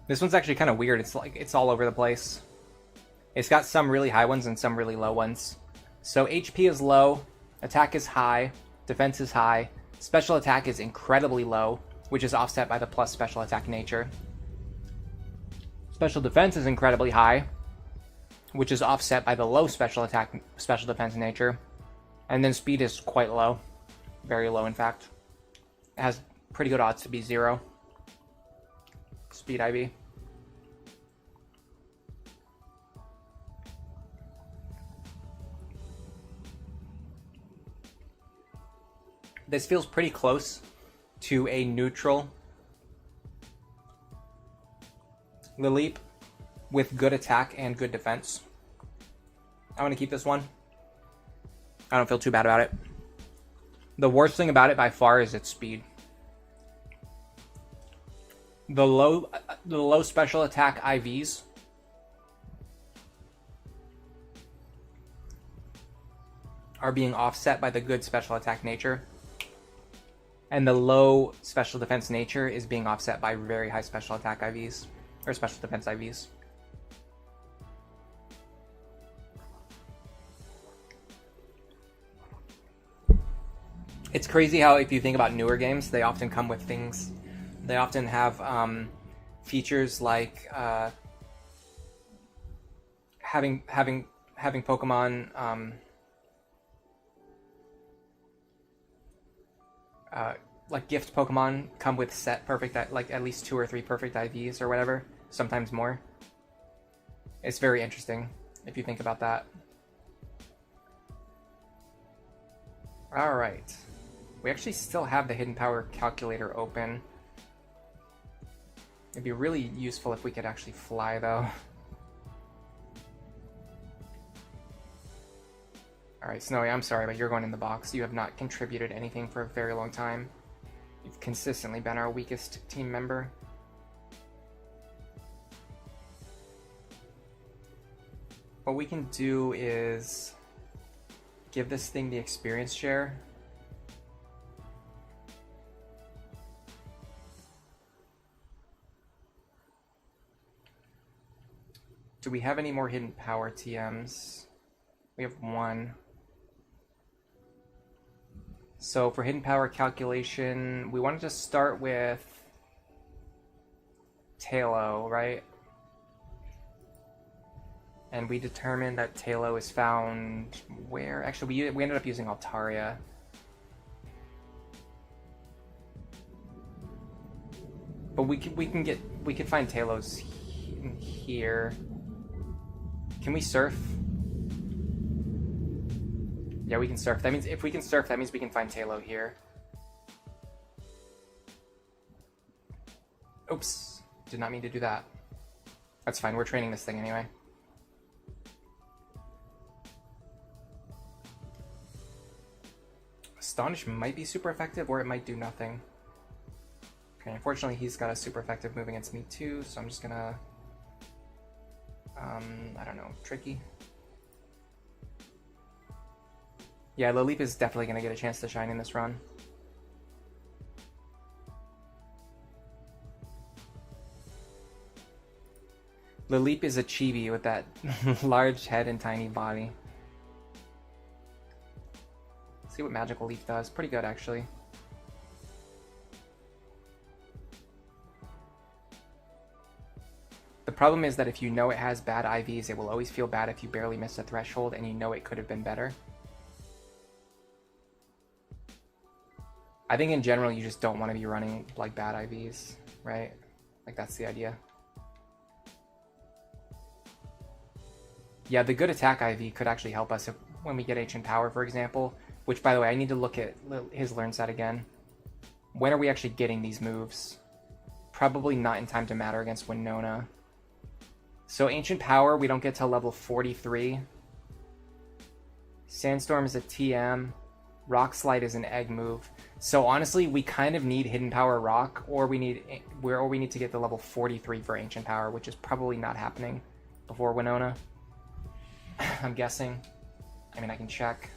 This one's actually kind of weird. It's like it's all over the place. It's got some really high ones and some really low ones. So HP is low, attack is high, defense is high, special attack is incredibly low, which is offset by the plus special attack nature. Special defense is incredibly high, which is offset by the low special defense nature. And then speed is quite low. Very low, in fact. It has pretty good odds to be 0. Speed IV. This feels pretty close to a neutral Lileep with good attack and good defense. I want to keep this one. I don't feel too bad about it. The worst thing about it by far is its speed. The low special attack IVs are being offset by the good special attack nature. And the low special defense nature is being offset by very high special attack IVs, or special defense IVs. It's crazy how if you think about newer games, they often come with things. They often have features like having Pokemon like gift Pokemon come with set perfect, like at least 2 or 3 perfect IVs or whatever, sometimes more. It's very interesting if you think about that. All right, we actually still have the hidden power calculator open. It'd be really useful if we could actually fly, though. Alright, Snowy, I'm sorry, but you're going in the box. You have not contributed anything for a very long time. You've consistently been our weakest team member. What we can do is give this thing the experience share. Do we have any more hidden power TMs? We have 1. So for hidden power calculation, we wanted to start with Taillow, right? And we determined that Taillow is found where? Actually, we ended up using Altaria. But we could find Taillow's here. Can we surf? Yeah, we can surf. That means if we can surf, that means we can find Taillow here. Oops. Did not mean to do that. That's fine. We're training this thing anyway. Astonish might be super effective, or it might do nothing. Okay, unfortunately he's got a super effective move against me too, so I'm just gonna... I don't know, tricky. Yeah, Lileep is definitely gonna get a chance to shine in this run. Lileep is a chibi with that large head and tiny body. Let's see what Magical Leaf does. Pretty good, actually. The problem is that if you know it has bad IVs, it will always feel bad if you barely miss a threshold and you know it could have been better. I think in general you just don't want to be running like bad IVs, right? Like that's the idea. Yeah, the good attack IV could actually help us when we get Ancient Power, for example. Which, by the way, I need to look at his learn set again. When are we actually getting these moves? Probably not in time to matter against Winona. So Ancient Power, we don't get till level 43. Sandstorm is a TM. Rock Slide is an egg move. So honestly, we kind of need Hidden Power Rock, or we need to get to level 43 for Ancient Power, which is probably not happening before Winona. I'm guessing. I mean, I can check.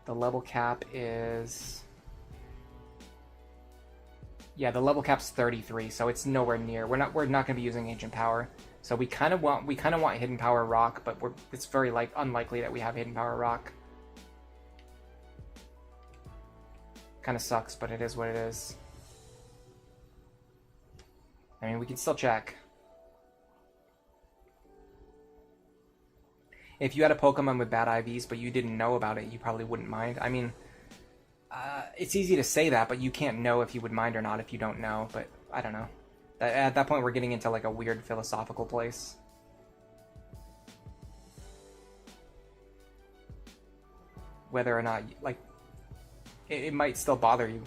The level cap is... Yeah, the level cap's 33, so it's nowhere near. We're not going to be using Ancient Power. So we kind of want Hidden Power Rock, but it's very unlikely that we have Hidden Power Rock. Kind of sucks, but it is what it is. I mean, we can still check. If you had a Pokemon with bad IVs, but you didn't know about it, you probably wouldn't mind. I mean, it's easy to say that, but you can't know if you would mind or not if you don't know. But I don't know. At that point, we're getting into like a weird philosophical place. Whether or not, like, it might still bother you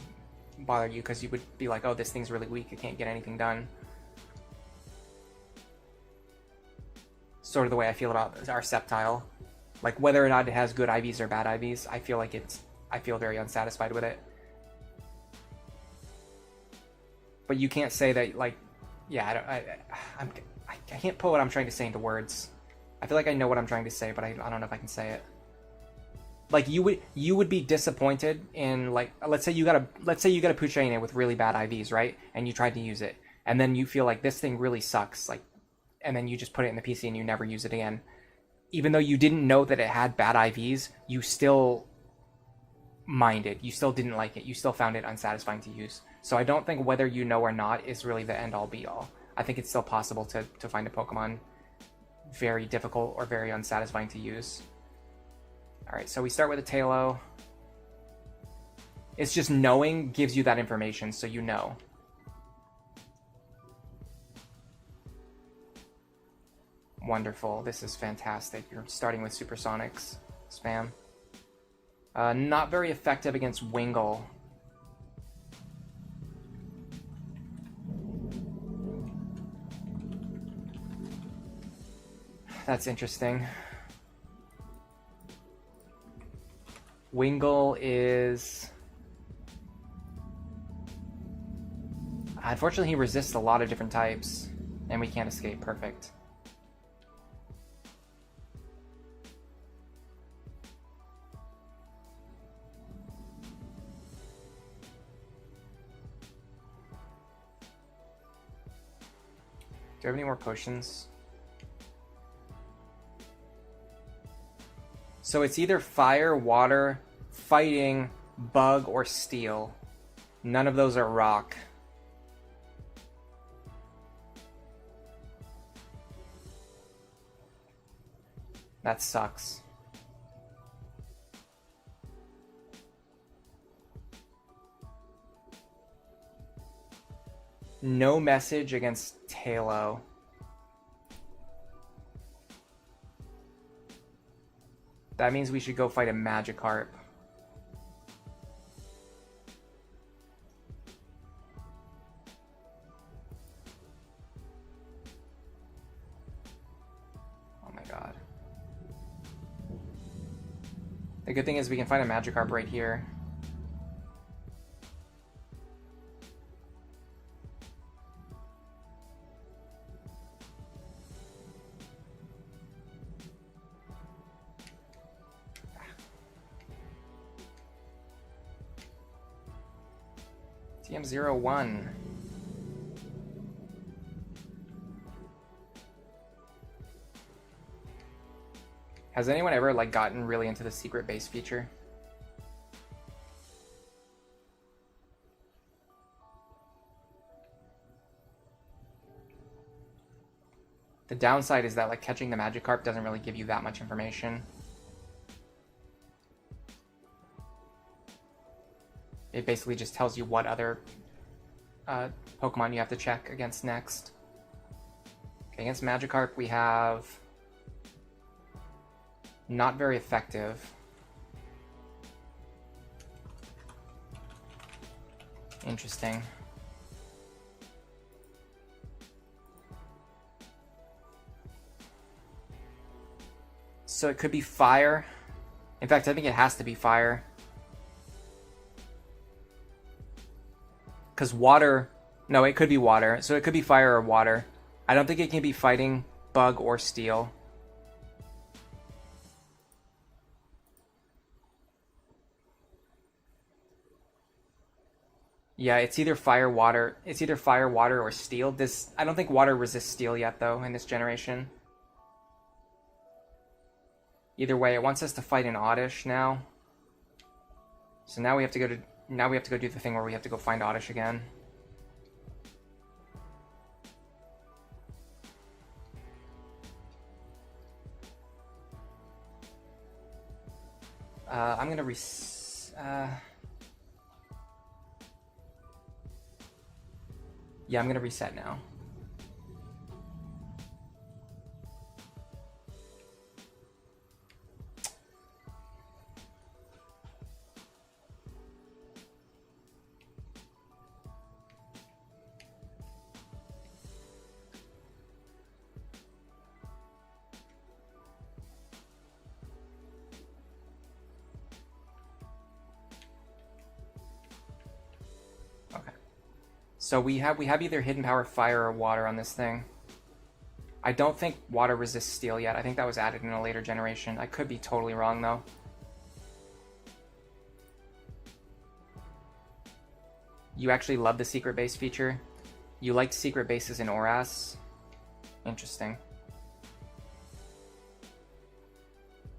because you would be like, oh, this thing's really weak, it can't get anything done. Sort of the way I feel about our Sceptile. Like, whether or not it has good IVs or bad IVs, I feel very unsatisfied with it. But you can't say that, like, yeah, I can't put what I'm trying to say into words. I feel like I know what I'm trying to say, but I don't know if I can say it. Like, you would be disappointed in, like, let's say you got a Puchayne with really bad IVs, right? And you tried to use it, and then you feel like this thing really sucks, like, and then you just put it in the PC and you never use it again. Even though you didn't know that it had bad IVs, you still minded. You still didn't like it. You still found it unsatisfying to use. So I don't think whether you know or not is really the end-all be-all. I think it's still possible to find a Pokemon very difficult or very unsatisfying to use. Alright, so we start with a Tailo. It's just knowing gives you that information, so you know. Wonderful. This is fantastic. You're starting with Supersonics. Spam. Not very effective against Wingull. That's interesting. Wingull is... Unfortunately, he resists a lot of different types, and we can't escape. Perfect. Do I have any more potions? So it's either fire, water, fighting, bug, or steel. None of those are rock. That sucks. No message against Tailo. That means we should go fight a Magikarp. Oh my god. The good thing is we can find a Magikarp right here. TM01. Has anyone ever like gotten really into the secret base feature? The downside is that like catching the Magikarp doesn't really give you that much information. It basically just tells you what other Pokemon you have to check against next. Okay, against Magikarp we have not very effective. Interesting. So it could be fire. In fact, I think it has to be fire. Because water... No, it could be water. So it could be fire or water. I don't think it can be fighting, bug, or steel. Yeah, it's either fire, water. It's either fire, water, or steel. This I don't think water resists steel yet, though, in this generation. Either way, it wants us to fight an Oddish now. So now we have to go do the thing where we have to go find Oddish again. I'm gonna yeah, I'm gonna reset now. So we have either Hidden Power, Fire, or Water on this thing. I don't think Water resists Steel yet. I think that was added in a later generation. I could be totally wrong, though. You actually love the Secret Base feature? You liked Secret Bases in ORAS? Interesting.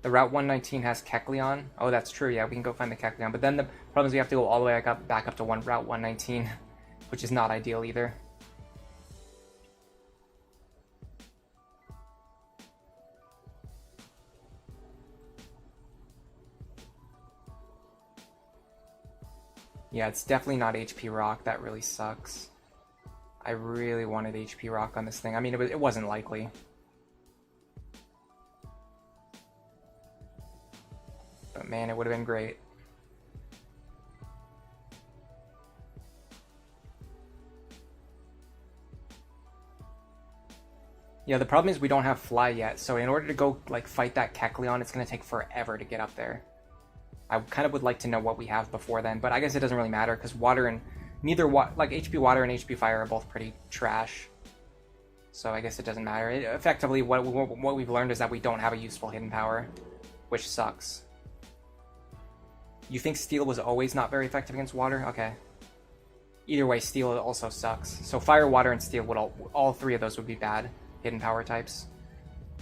The Route 119 has Kecleon. Oh, that's true. Yeah, we can go find the Kecleon. But then the problem is we have to go all the way back up to Route 119. Which is not ideal either. Yeah, it's definitely not HP Rock. That really sucks. I really wanted HP Rock on this thing. I mean, it wasn't likely. But man, it would have been great. Yeah, the problem is we don't have Fly yet, so in order to go like fight that Kecleon, it's gonna take forever to get up there. I kind of would like to know what we have before then, but I guess it doesn't really matter because water and like HP Water and HP Fire are both pretty trash. So I guess it doesn't matter. Effectively, what we've learned is that we don't have a useful Hidden Power, which sucks. You think Steel was always not very effective against Water? Okay. Either way, Steel also sucks. So Fire, Water, and Steel would all three of those would be bad Hidden Power types.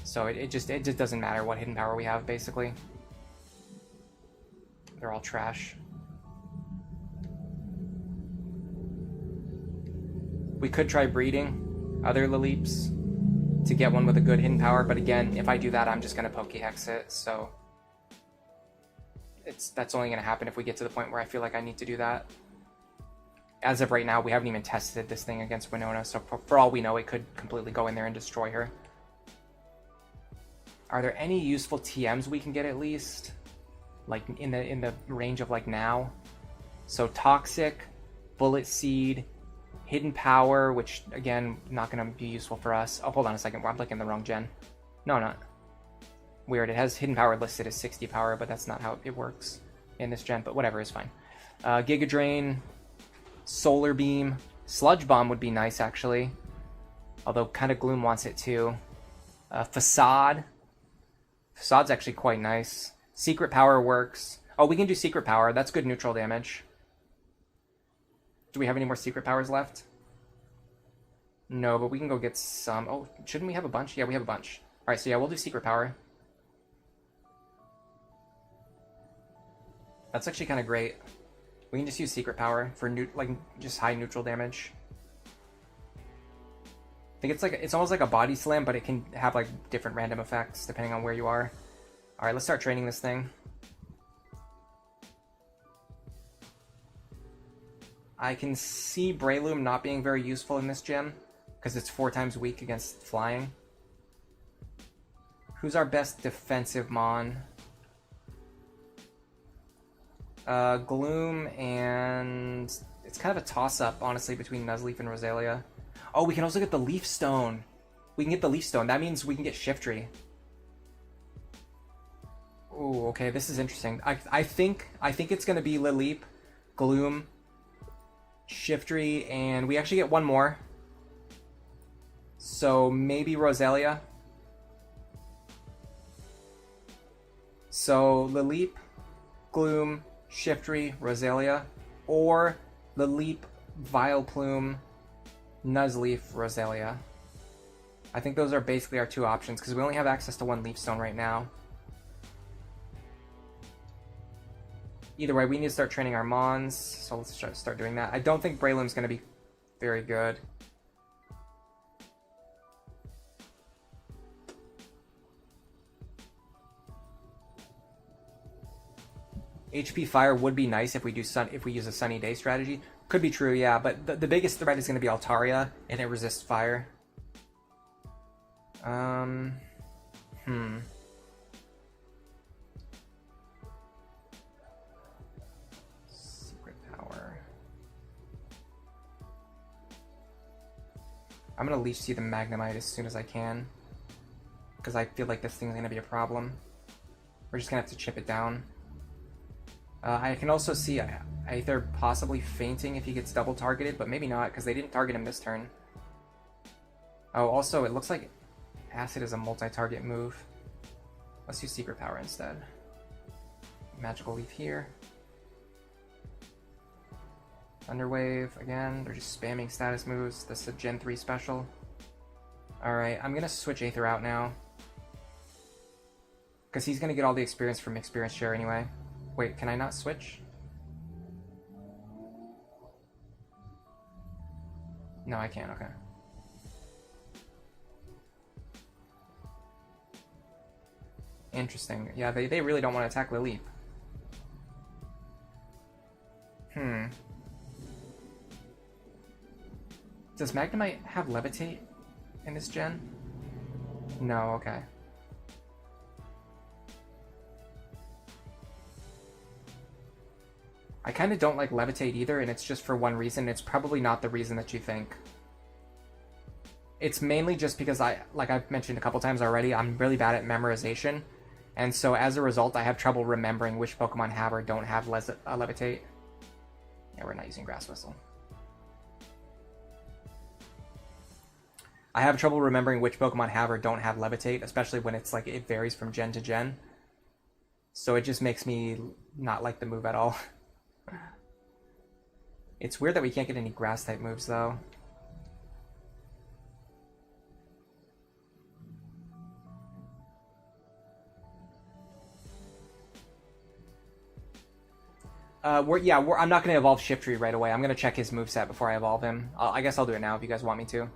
So it just doesn't matter what Hidden Power we have, basically. They're all trash. We could try breeding other Laleeps to get one with a good Hidden Power, but again, if I do that, I'm just going to Pokéhex it, so that's only going to happen if we get to the point where I feel like I need to do that. As of right now, we haven't even tested this thing against Winona, so for all we know, it could completely go in there and destroy her. Are there any useful TMs we can get at least? Like in the range of like now? So Toxic, Bullet Seed, Hidden Power, which again, not going to be useful for us. Oh, hold on a second, I'm looking the wrong gen. No, not. Weird, it has Hidden Power listed as 60 power, but that's not how it works in this gen, but whatever, is fine. Giga Drain, Solar Beam, Sludge Bomb would be nice actually, although kind of Gloom wants it too. Facade. Facade's actually quite nice. Secret Power works. Oh, we can do Secret Power. That's good neutral damage. Do we have any more secret powers left? No, but we can go get some. Oh, shouldn't we have a bunch? Yeah, we have a bunch. Alright, so yeah, we'll do secret power. That's actually kind of great. We can just use secret power for just high neutral damage. I think it's almost like a body slam, but it can have like different random effects depending on where you are. Alright, let's start training this thing. I can see Breloom not being very useful in this gym, because it's 4 times weak against flying. Who's our best defensive Mon? Gloom, and it's kind of a toss-up, honestly, between Nuzleaf and Roselia. Oh, we can also get the Leaf Stone. We can get the Leaf Stone. That means we can get Shiftry. Ooh, okay, this is interesting. I think it's gonna be Lileep, Gloom, Shiftry, and we actually get one more. So maybe Roselia. So Lileep, Gloom, Shiftry, Roselia, or Lileep, Vileplume, Nuzleaf, Roselia. I think those are basically our 2 options, because we only have access to 1 Leaf Stone right now. Either way, we need to start training our Mons, so let's start doing that. I don't think Breloom's going to be very good. HP Fire would be nice if we use a Sunny Day strategy. Could be true, yeah, but the biggest threat is going to be Altaria, and it resists fire. Secret power. I'm going to Leech Seed the Magnemite as soon as I can, because I feel like this thing's going to be a problem. We're just going to have to chip it down. I can also see Aether possibly fainting if he gets double targeted, but maybe not, because they didn't target him this turn. Oh, also, it looks like Acid is a multi-target move. Let's use Secret Power instead. Magical Leaf here. Thunderwave, again, they're just spamming status moves. This is a Gen 3 special. Alright, I'm gonna switch Aether out now, because he's gonna get all the experience from Experience Share anyway. Wait, can I not switch? No, I can't, okay. Interesting. Yeah, they really don't want to attack Lileep. Does Magnemite have Levitate in this gen? No, okay. I kind of don't like Levitate either, and it's just for one reason. It's probably not the reason that you think. It's mainly just because like I've mentioned a couple times already, I'm really bad at memorization. And so as a result, I have trouble remembering which Pokemon have or don't have Levitate. Yeah, we're not using Grass Whistle. I have trouble remembering which Pokemon have or don't have Levitate, especially when it's like it varies from gen to gen. So it just makes me not like the move at all. It's weird that we can't get any grass type moves though. I'm not going to evolve Shiftry right away. I'm going to check his moveset before I evolve him. I guess I'll do it now if you guys want me to.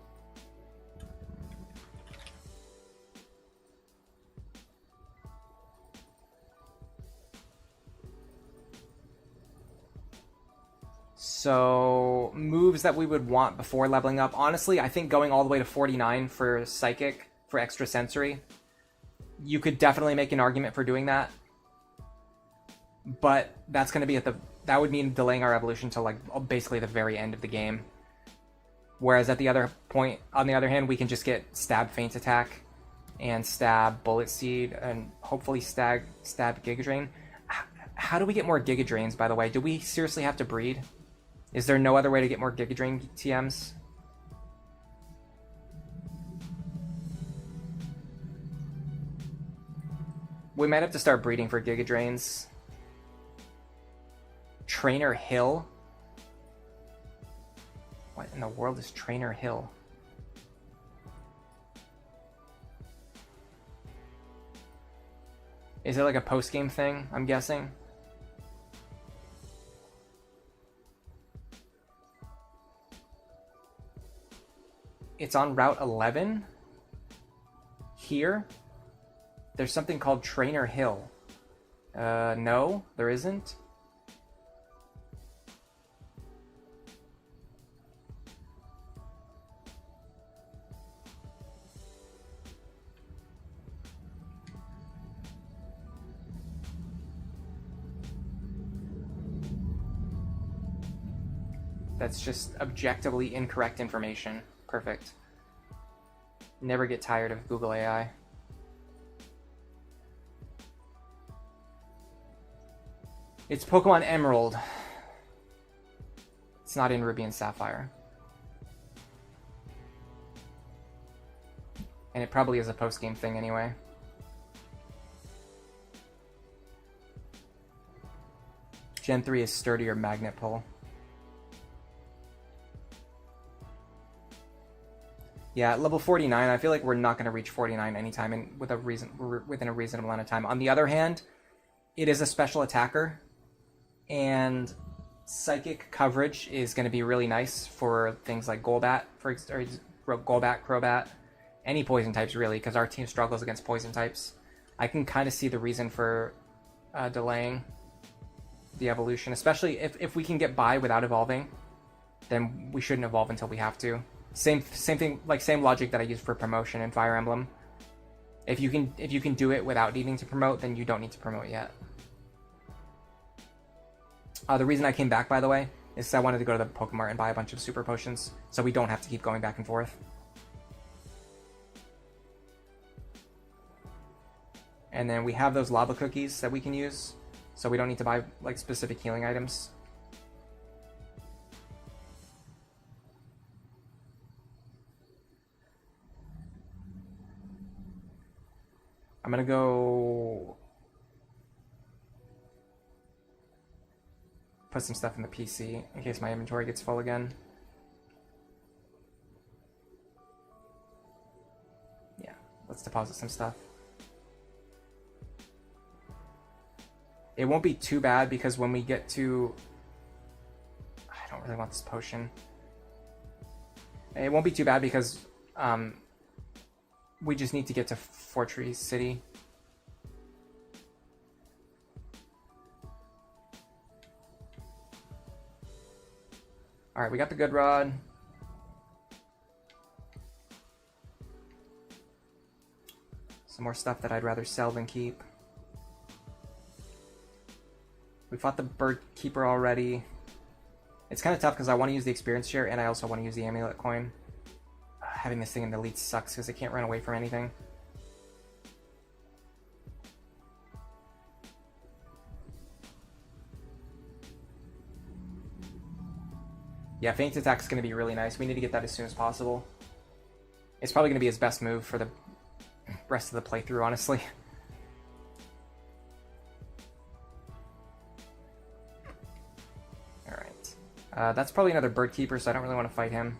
So, moves that we would want before leveling up. Honestly, I think going all the way to 49 for Psychic, for Extra Sensory, you could definitely make an argument for doing that. But that's going to be that would mean delaying our evolution to like basically the very end of the game. Whereas at the other point, on the other hand, we can just get Stab Feint Attack and Stab Bullet Seed and hopefully Stab Giga Drain. How do we get more Giga Drains, by the way? Do we seriously have to breed? Is there no other way to get more Giga Drain TMs? We might have to start breeding for Giga Drains. Trainer Hill? What in the world is Trainer Hill? Is it like a post-game thing, I'm guessing? It's on Route 11? Here? There's something called Trainer Hill. No, there isn't. That's just objectively incorrect information. Perfect. Never get tired of Google AI. It's Pokemon Emerald. It's not in Ruby and Sapphire. And it probably is a post-game thing anyway. Gen 3 is sturdier magnet pull. Yeah, at level 49, I feel like we're not going to reach 49 anytime within a reasonable amount of time. On the other hand, it is a special attacker, and psychic coverage is going to be really nice for things like Golbat, Golbat, Crobat, any poison types really, because our team struggles against poison types. I can kind of see the reason for delaying the evolution, especially if we can get by without evolving, then we shouldn't evolve until we have to. Same thing, like same logic that I use for promotion in Fire Emblem. If you can do it without needing to promote, then you don't need to promote yet. The reason I came back, by the way, is because I wanted to go to the Pokemart and buy a bunch of super potions, so we don't have to keep going back and forth. And then we have those lava cookies that we can use, so we don't need to buy like specific healing items. I'm gonna go put some stuff in the PC in case my inventory gets full again. Yeah, let's deposit some stuff. It won't be too bad because when we get to... I don't really want this potion. It won't be too bad because we just need to get to Fortress City. Alright, we got the good rod. Some more stuff that I'd rather sell than keep. We fought the bird keeper already. It's kind of tough because I want to use the experience share and I also want to use the amulet coin. Having this thing in the lead sucks because it can't run away from anything. Yeah, Feint Attack is going to be really nice. We need to get that as soon as possible. It's probably going to be his best move for the rest of the playthrough, honestly. Alright. That's probably another bird keeper, so I don't really want to fight him.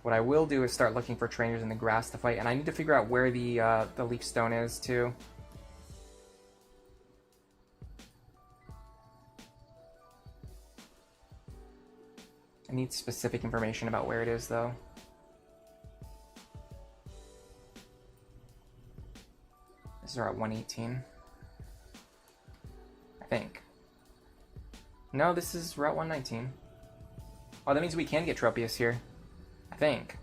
What I will do is start looking for trainers in the grass to fight, and I need to figure out where the leaf stone is, too. I need specific information about where it is, though. This is Route 118. I think. No, this is Route 119. Oh, that means we can get Tropius here. I think.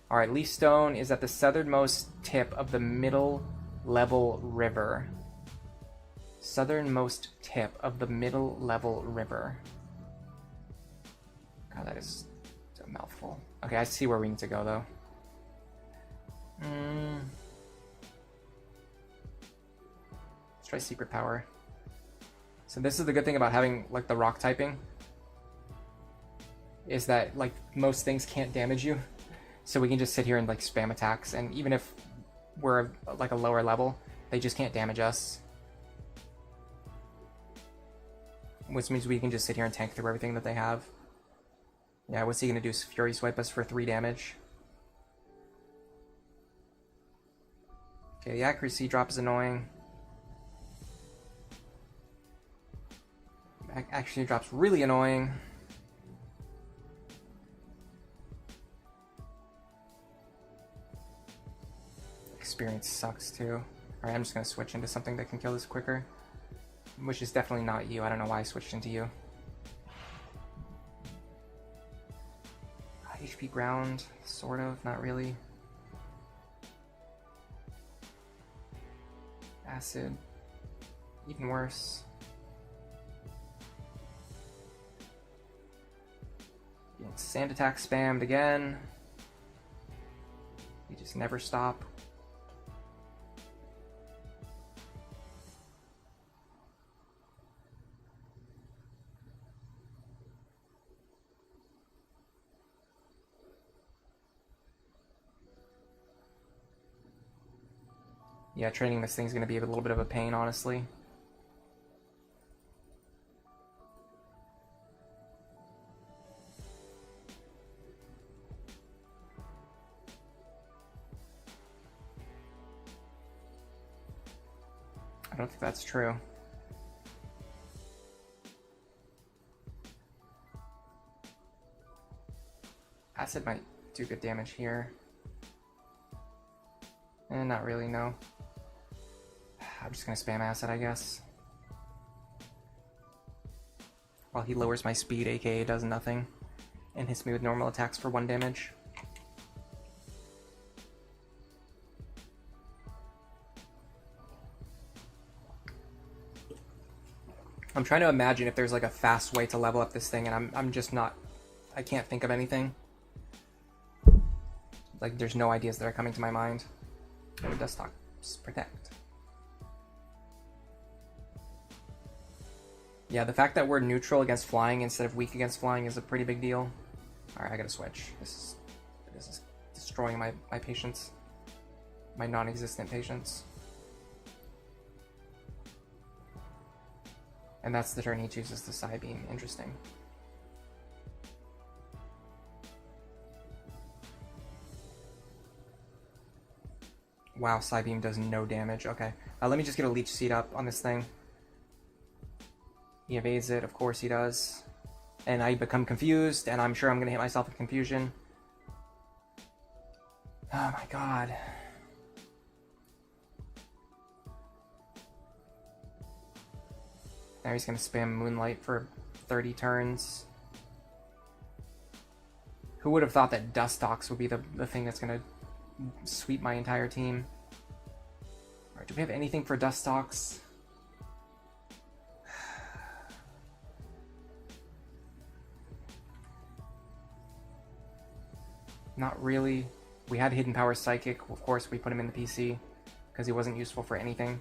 Alright, Leaf Stone is at the southernmost tip of the middle level river. Southernmost tip of the middle level river. God, that is a mouthful. Okay, I see where we need to go, though. Let's try Secret Power. So this is the good thing about having, like, the rock typing. Is that, like, most things can't damage you. So we can just sit here and, like, spam attacks. And even if we're, like, a lower level, they just can't damage us. which means we can just sit here and tank through everything that they have. Yeah, what's he gonna do? Fury Swipe us for 3 damage? Okay, the accuracy drop is annoying. Accuracy drop's really annoying. Experience sucks too. Alright, I'm just gonna switch into something that can kill this quicker. Which is definitely not you. I don't know why I switched into you. HP ground, sort of, not really. Acid, even worse. Getting sand attack spammed again. You just never stop. Yeah, training this thing's gonna be a little bit of a pain, honestly. I don't think that's true. Acid might do good damage here. Not really, no. I'm just gonna spam acid, I guess. While he lowers my speed, aka does nothing, and hits me with normal attacks for 1 damage. I'm trying to imagine if there's like a fast way to level up this thing, and I'm just not. I can't think of anything. Like, there's no ideas that are coming to my mind. Oh, Dustox protect. Yeah, the fact that we're neutral against flying instead of weak against flying is a pretty big deal. Alright, I gotta switch. This is destroying my patience. My non-existent patience. And that's the turn he chooses the Psybeam. Interesting. Wow, Psybeam does no damage. Okay. Let me just get a Leech Seed up on this thing. He evades it, of course he does. And I become confused, and I'm sure I'm gonna hit myself with confusion. Oh my god. Now he's gonna spam Moonlight for 30 turns. Who would have thought that Dustox would be the thing that's gonna sweep my entire team? Alright, do we have anything for Dustox? Not really. We had Hidden Power Psychic. Of course, we put him in the PC because he wasn't useful for anything.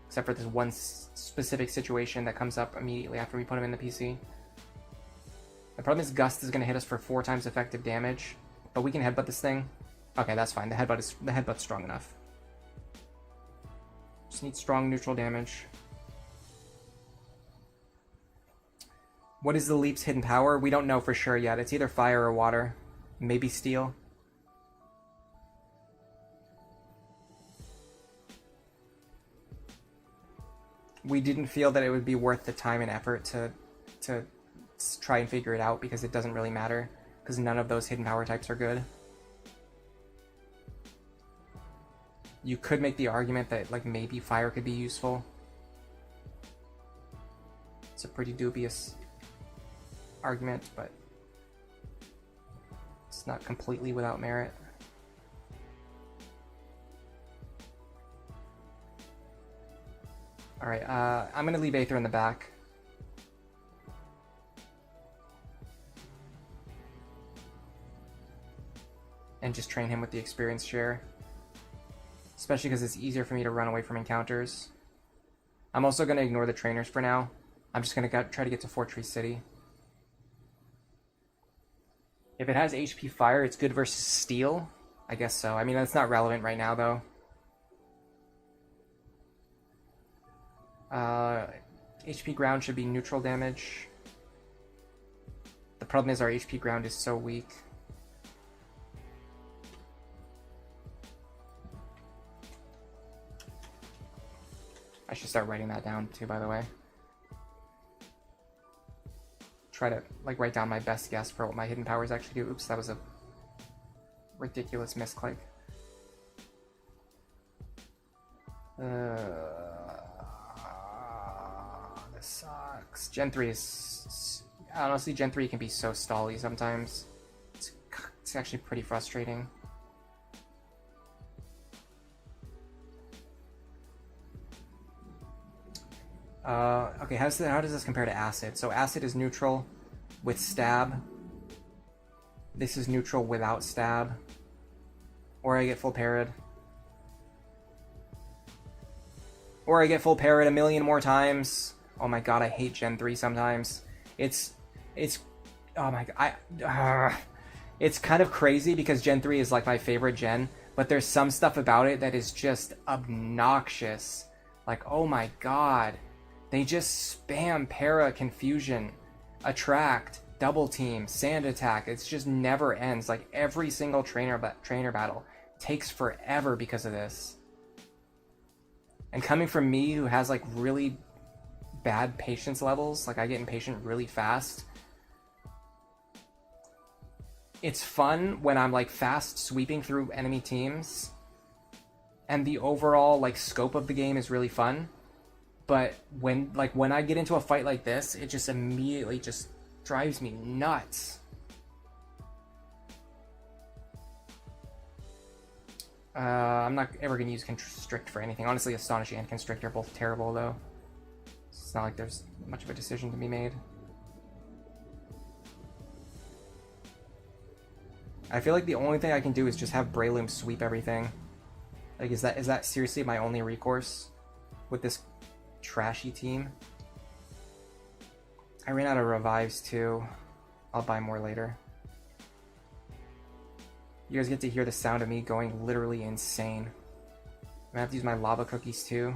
Except for this one specific situation that comes up immediately after we put him in the PC. The problem is Gust is going to hit us for 4 times effective damage. But we can headbutt this thing. Okay, that's fine. The headbutt's strong enough. Just need strong neutral damage. What is the Leap's hidden power? We don't know for sure yet. It's either fire or water. Maybe steel. We didn't feel that it would be worth the time and effort to try and figure it out because it doesn't really matter because none of those hidden power types are good. You could make the argument that like maybe fire could be useful. It's a pretty dubious argument, but it's not completely without merit. Alright, I'm gonna leave Aether in the back. And just train him with the experience share. Especially because it's easier for me to run away from encounters. I'm also gonna ignore the trainers for now. I'm just gonna try to get to Fortree City. If it has HP Fire, it's good versus Steel? I guess so. I mean, that's not relevant right now, though. HP ground should be neutral damage. The problem is our HP ground is so weak. I should start writing that down too, by the way. Try to like write down my best guess for what my hidden powers actually do. Oops, that was a ridiculous misclick. This sucks. Gen 3 is... Honestly, Gen 3 can be so stally sometimes. It's actually pretty frustrating. Okay, how does this compare to Acid? So Acid is neutral with Stab. This is neutral without Stab. Or I get full parried. Or I get full parried a million more times. Oh my god, I hate Gen 3 sometimes. It's oh my god, it's kind of crazy because Gen 3 is like my favorite gen, but there's some stuff about it that is just obnoxious. Like, oh my god. They just spam para, confusion, attract, double team, sand attack. It's just never ends. Like every single trainer battle takes forever because of this. And coming from me who has like really bad patience levels, like I get impatient really fast. It's fun when I'm like fast sweeping through enemy teams and the overall like scope of the game is really fun. But when I get into a fight like this, it just immediately just drives me nuts. I'm not ever going to use Constrict for anything. Honestly, Astonish and Constrict are both terrible, though. It's not like there's much of a decision to be made. I feel like the only thing I can do is just have Breloom sweep everything. Like, is that seriously my only recourse with this trashy team? I ran out of revives too. I'll buy more later. You guys get to hear the sound of me going literally insane. I'm gonna have to use my lava cookies too.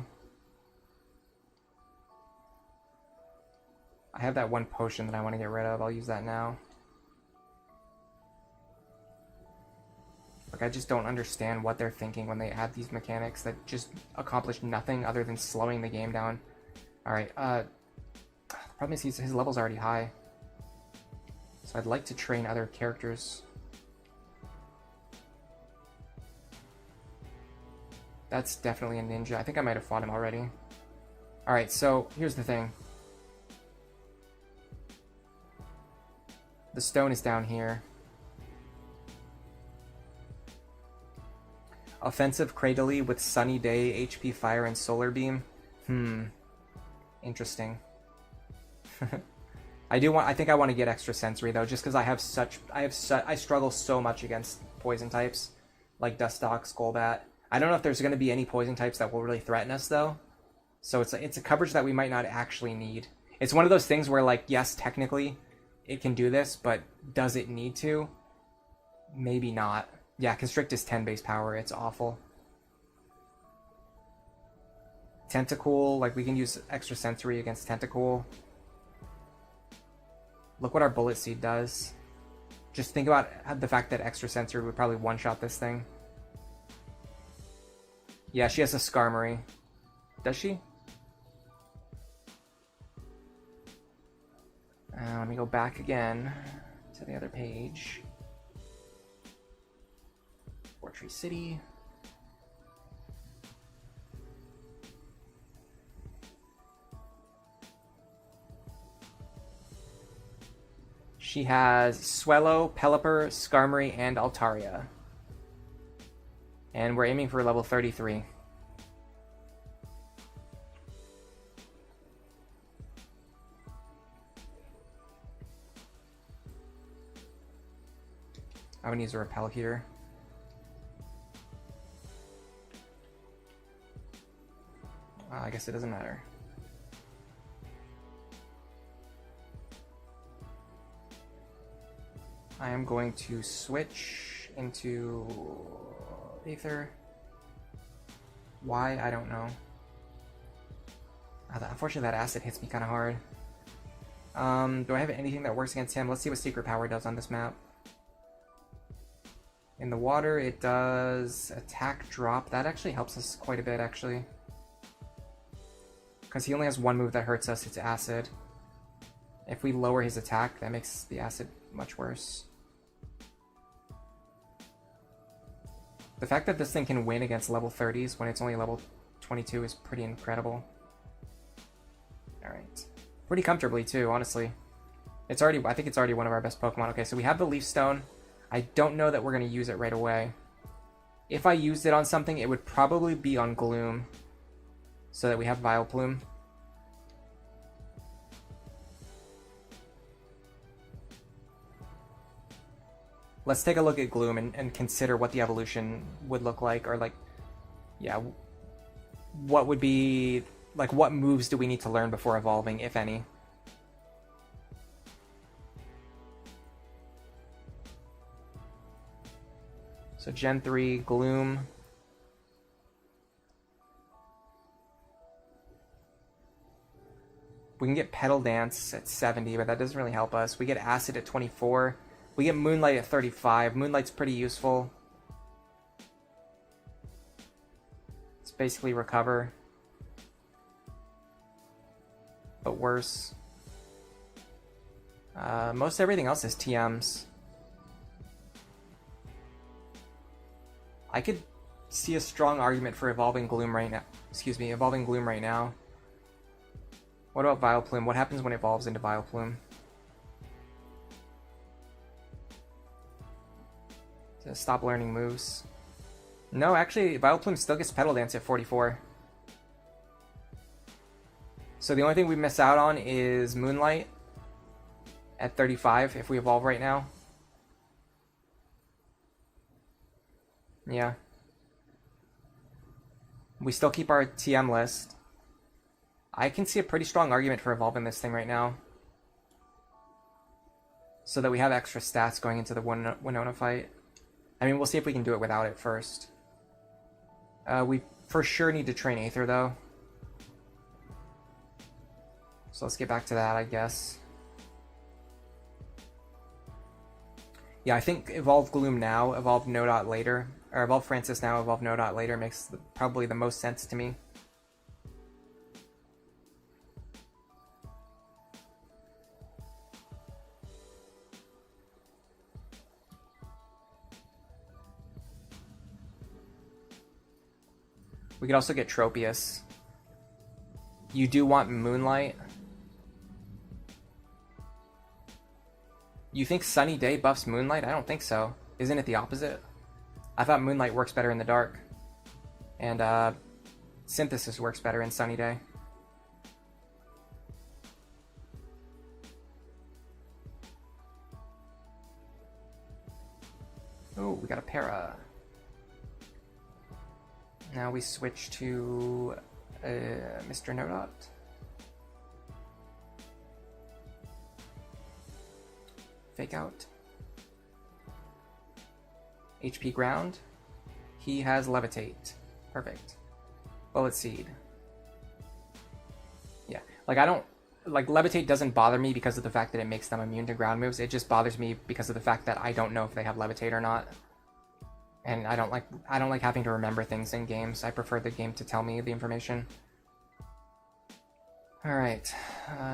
I have that one potion that I want to get rid of. I'll use that now. Like, I just don't understand what they're thinking when they add these mechanics that just accomplish nothing other than slowing the game down. Alright, the problem is his level's already high. So I'd like to train other characters. That's definitely a ninja. I think I might have fought him already. Alright, so here's the thing. The stone is down here. Offensive Cradily with Sunny Day, HP Fire, and Solar Beam. Interesting. I think I want to get Extra Sensory though, just because I struggle so much against poison types, like Dustox, Golbat. I don't know if there's going to be any poison types that will really threaten us though. So it's a coverage that we might not actually need. It's one of those things where, like, yes, technically it can do this, but does it need to? Maybe not. Yeah, Constrict is 10 base power. It's awful. Tentacool, like, we can use Extra Sensory against Tentacool. Look what our Bullet Seed does. Just think about the fact that Extra Sensory would probably one-shot this thing. Yeah, she has a Skarmory. Does she? Let me go back again to the other page. Fortree City. She has Swellow, Pelipper, Skarmory, and Altaria. And we're aiming for level 33. I'm gonna use a Repel here. I guess it doesn't matter. I am going to switch into Aether. Why? I don't know. Unfortunately, that acid hits me kind of hard. Do I have anything that works against him? Let's see what Secret Power does on this map. In the water, it does attack drop. That actually helps us quite a bit, actually. Because he only has one move that hurts us, it's acid. If we lower his attack, that makes the acid much worse. The fact that this thing can win against level 30s when it's only level 22 is pretty incredible. Alright. Pretty comfortably, too, honestly. It's already, I think it's already one of our best Pokemon. Okay, so we have the Leaf Stone. I don't know that we're going to use it right away. If I used it on something, it would probably be on Gloom. So that we have Vileplume. Let's take a look at Gloom and consider what the evolution would look like, or like, yeah, what would be, like, what moves do we need to learn before evolving, if any? So Gen 3, Gloom. We can get Petal Dance at 70, but that doesn't really help us. We get Acid at 24. We get Moonlight at 35. Moonlight's pretty useful. It's basically Recover, but worse. Most everything else is TMs. I could see a strong argument for evolving Gloom right now. Excuse me, evolving Gloom right now. What about Vileplume? What happens when it evolves into Vileplume? Does it stop learning moves? No, actually, Vileplume still gets Petal Dance at 44. So the only thing we miss out on is Moonlight at 35 if we evolve right now. Yeah. We still keep our TM list. I can see a pretty strong argument for evolving this thing right now. So that we have extra stats going into the Winona fight. I mean, we'll see if we can do it without it first. We for sure need to train Aether, though. So let's get back to that, I guess. Yeah, I think evolve Gloom now, evolve Nodot later. Or evolve Francis now, evolve Nodot later makes probably the most sense to me. We could also get Tropius. You do want Moonlight. You think Sunny Day buffs Moonlight? I don't think so. Isn't it the opposite? I thought Moonlight works better in the dark. And Synthesis works better in Sunny Day. Oh, we got a Para. Now we switch to Mr. Nodot. Fake Out. HP Ground. He has Levitate. Perfect. Bullet Seed. Yeah, like I don't... Like, Levitate doesn't bother me because of the fact that it makes them immune to ground moves. It just bothers me because of the fact that I don't know if they have Levitate or not. And I don't like having to remember things in games. I prefer the game to tell me the information. Alright.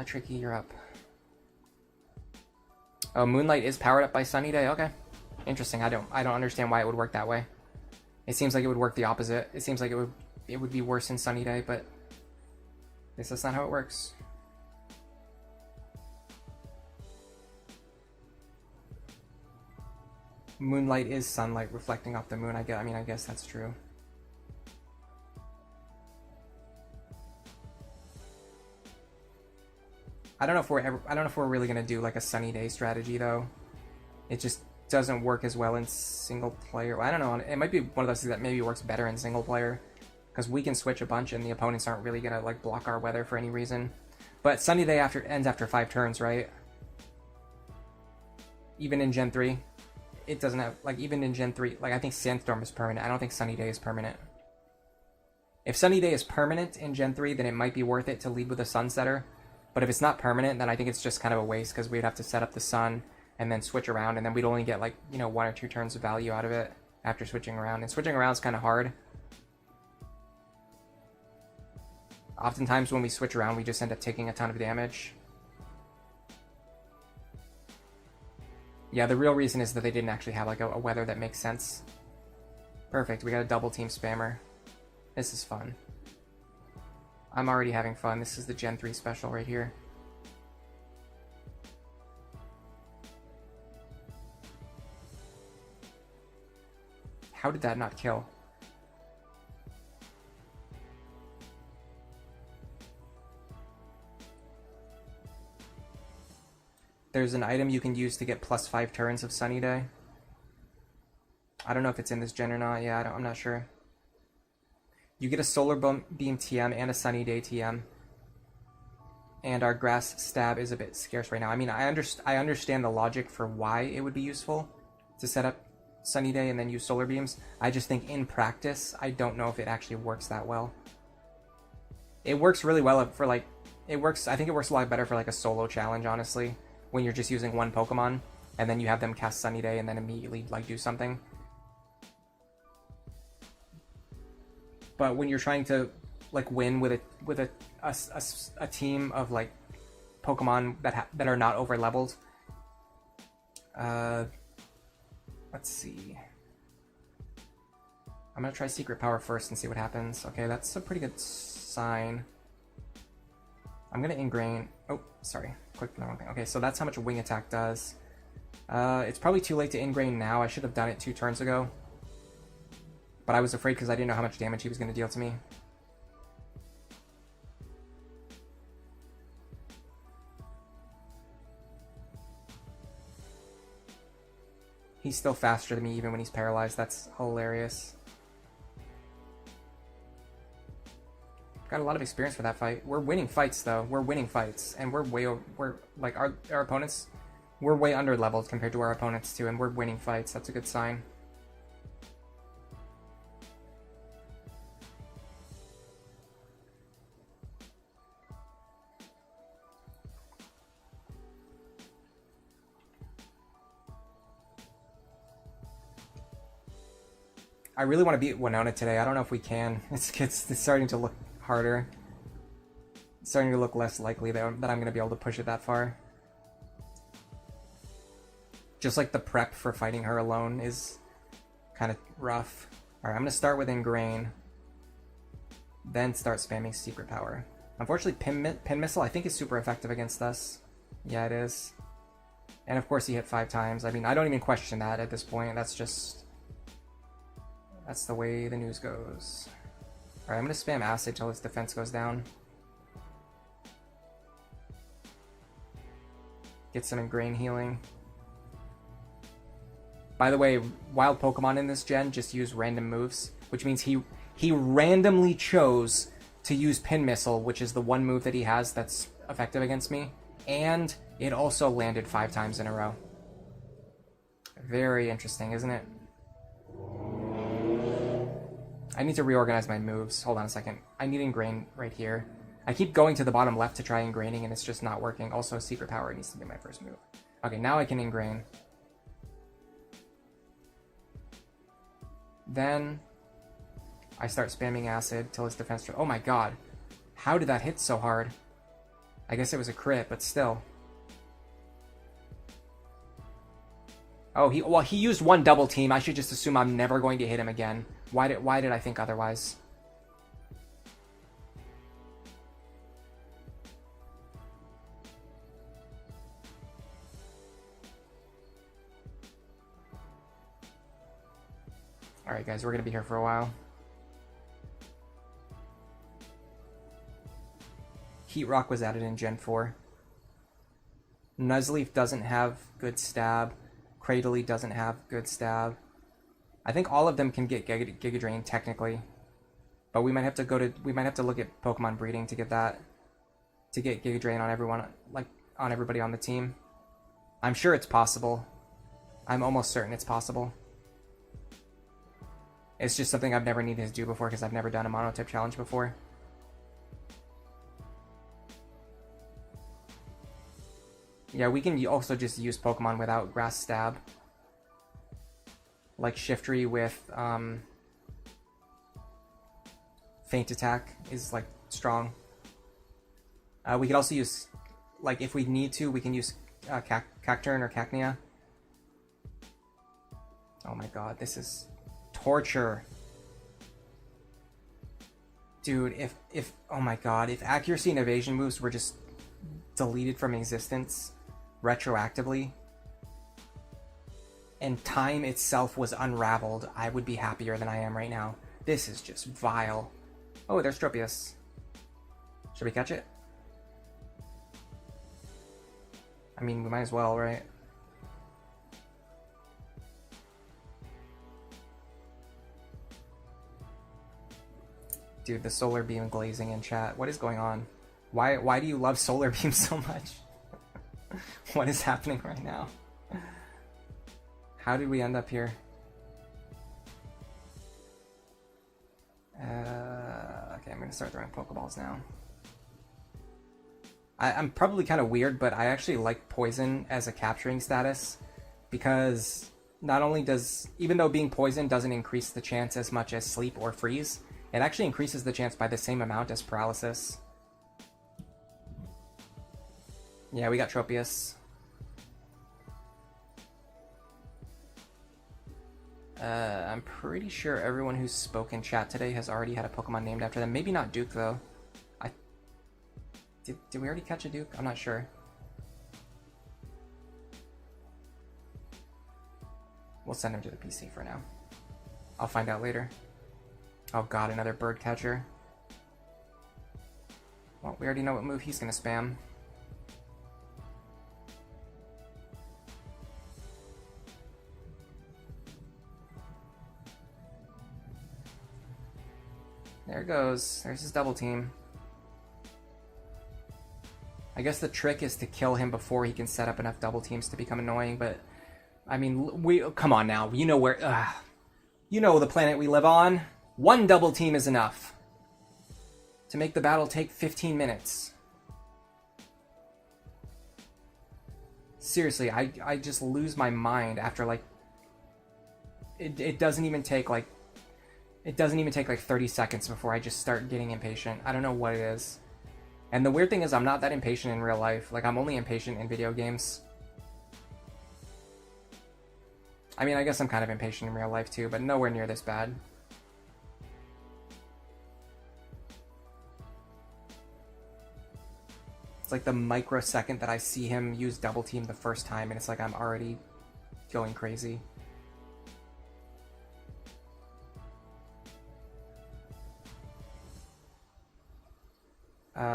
Tricky, you're up. Oh, Moonlight is powered up by Sunny Day? Okay. Interesting. I don't understand why it would work that way. It seems like it would work the opposite. It seems like it would be worse in Sunny Day, but I guess that's not how it works. Moonlight is sunlight reflecting off the moon. I guess that's true. I don't know if we're really gonna do like a Sunny Day strategy though. It just doesn't work as well in single player. I don't know. It might be one of those things that maybe works better in single player because we can switch a bunch and the opponents aren't really gonna like block our weather for any reason. But Sunny Day ends after 5 turns, right? Even in Gen 3. It doesn't have, like, even in Gen 3, like, I think Sandstorm is permanent. I don't think Sunny Day is permanent. If Sunny Day is permanent in Gen 3, then it might be worth it to lead with a Sunsetter. But if it's not permanent, then I think it's just kind of a waste because we'd have to set up the sun and then switch around, and then we'd only get like, you know, 1 or 2 turns of value out of it after switching around. And switching around is kind of hard. Oftentimes when we switch around, we just end up taking a ton of damage. Yeah, the real reason is that they didn't actually have like a weather that makes sense. Perfect, we got a double team spammer. This is fun. I'm already having fun. This is the Gen 3 special right here. How did that not kill? There's an item you can use to get +5 turns of Sunny Day. I don't know if it's in this gen or not. Yeah, I'm not sure. You get a Solar Beam TM and a Sunny Day TM. And our Grass Stab is a bit scarce right now. I mean, I understand the logic for why it would be useful to set up Sunny Day and then use Solar Beams. I just think in practice, I don't know if it actually works that well. It works really well for like... I think it works a lot better for like a solo challenge, honestly. When you're just using one Pokemon, and then you have them cast Sunny Day and then immediately like do something. But when you're trying to like win with a team of like Pokemon that are not over leveled, let's see. I'm gonna try Secret Power first and see what happens. Okay, that's a pretty good sign. I'm gonna Ingrain. Oh, sorry, clicked the wrong thing. Okay, so that's how much Wing Attack does. It's probably too late to Ingrain now. I should have done it 2 turns ago. But I was afraid because I didn't know how much damage he was going to deal to me. He's still faster than me even when he's paralyzed. That's hilarious. Got a lot of experience for that fight. We're winning fights though. We're winning fights. And we're like our opponents, we're way under leveled compared to our opponents too, and we're winning fights. That's a good sign. I really want to beat Winona today. I don't know if we can. It's starting to look harder. It's starting to look less likely that I'm going to be able to push it that far. Just like the prep for fighting her alone is kind of rough. Alright, I'm going to start with Ingrain. Then start spamming Secret Power. Unfortunately, Pin Missile I think is super effective against us. Yeah, it is. And of course he hit 5 times. I mean, I don't even question that at this point. That's the way the news goes. Alright, I'm going to spam Acid till his defense goes down. Get some Ingrain healing. By the way, wild Pokemon in this gen just use random moves, which means he randomly chose to use Pin Missile, which is the one move that he has that's effective against me, and it also landed 5 times in a row. Very interesting, isn't it? I need to reorganize my moves. Hold on a second. I need Ingrain right here. I keep going to the bottom left to try Ingraining, and it's just not working. Also, Secret Power needs to be my first move. Okay, now I can Ingrain. Then I start spamming Acid till his defense... Oh my god. How did that hit so hard? I guess it was a crit, but still. Oh, he used one double team. I should just assume I'm never going to hit him again. Why did I think otherwise? Alright guys, we're gonna be here for a while. Heat Rock was added in Gen 4. Nuzleaf doesn't have good stab. Cradily doesn't have good stab. I think all of them can get Giga Drain technically, but we might have to look at Pokemon breeding to get that, to get Giga Drain on everyone, like on everybody on the team. I'm sure it's possible. I'm almost certain it's possible. It's just something I've never needed to do before because I've never done a monotype challenge before. Yeah, we can also just use Pokemon without Grass Stab. Like Shiftry with Feint Attack is like strong. We could also use, like if we need to, we can use Cacturn or Cacnea. Oh my god, this is torture. Dude, if oh my god, if accuracy and evasion moves were just deleted from existence retroactively and time itself was unraveled, I would be happier than I am right now. This is just vile. Oh, there's Tropius. Should we catch it? I mean, we might as well, right? Dude, the Solar Beam glazing in chat. What is going on? Why do you love Solar Beam so much? What is happening right now? How did we end up here? Okay, I'm gonna start throwing Pokeballs now. I'm probably kind of weird, but I actually like Poison as a capturing status because not only does, even though being Poison doesn't increase the chance as much as Sleep or Freeze, it actually increases the chance by the same amount as Paralysis. Yeah, we got Tropius. I'm pretty sure everyone who's spoken chat today has already had a Pokemon named after them. Maybe not Duke, though. Did we already catch a Duke? I'm not sure. We'll send him to the PC for now. I'll find out later. Oh god, another bird catcher. Well, we already know what move he's gonna spam. There it goes. There's his double team. I guess the trick is to kill him before he can set up enough double teams to become annoying, but I mean, come on now. You know where, you know the planet we live on. One double team is enough to make the battle take 15 minutes. Seriously, I just lose my mind after like, it doesn't even take like 30 seconds before I just start getting impatient. I don't know what it is. And the weird thing is I'm not that impatient in real life. Like, I'm only impatient in video games. I mean, I guess I'm kind of impatient in real life too, but nowhere near this bad. It's like the microsecond that I see him use double team the first time, and it's like I'm already going crazy.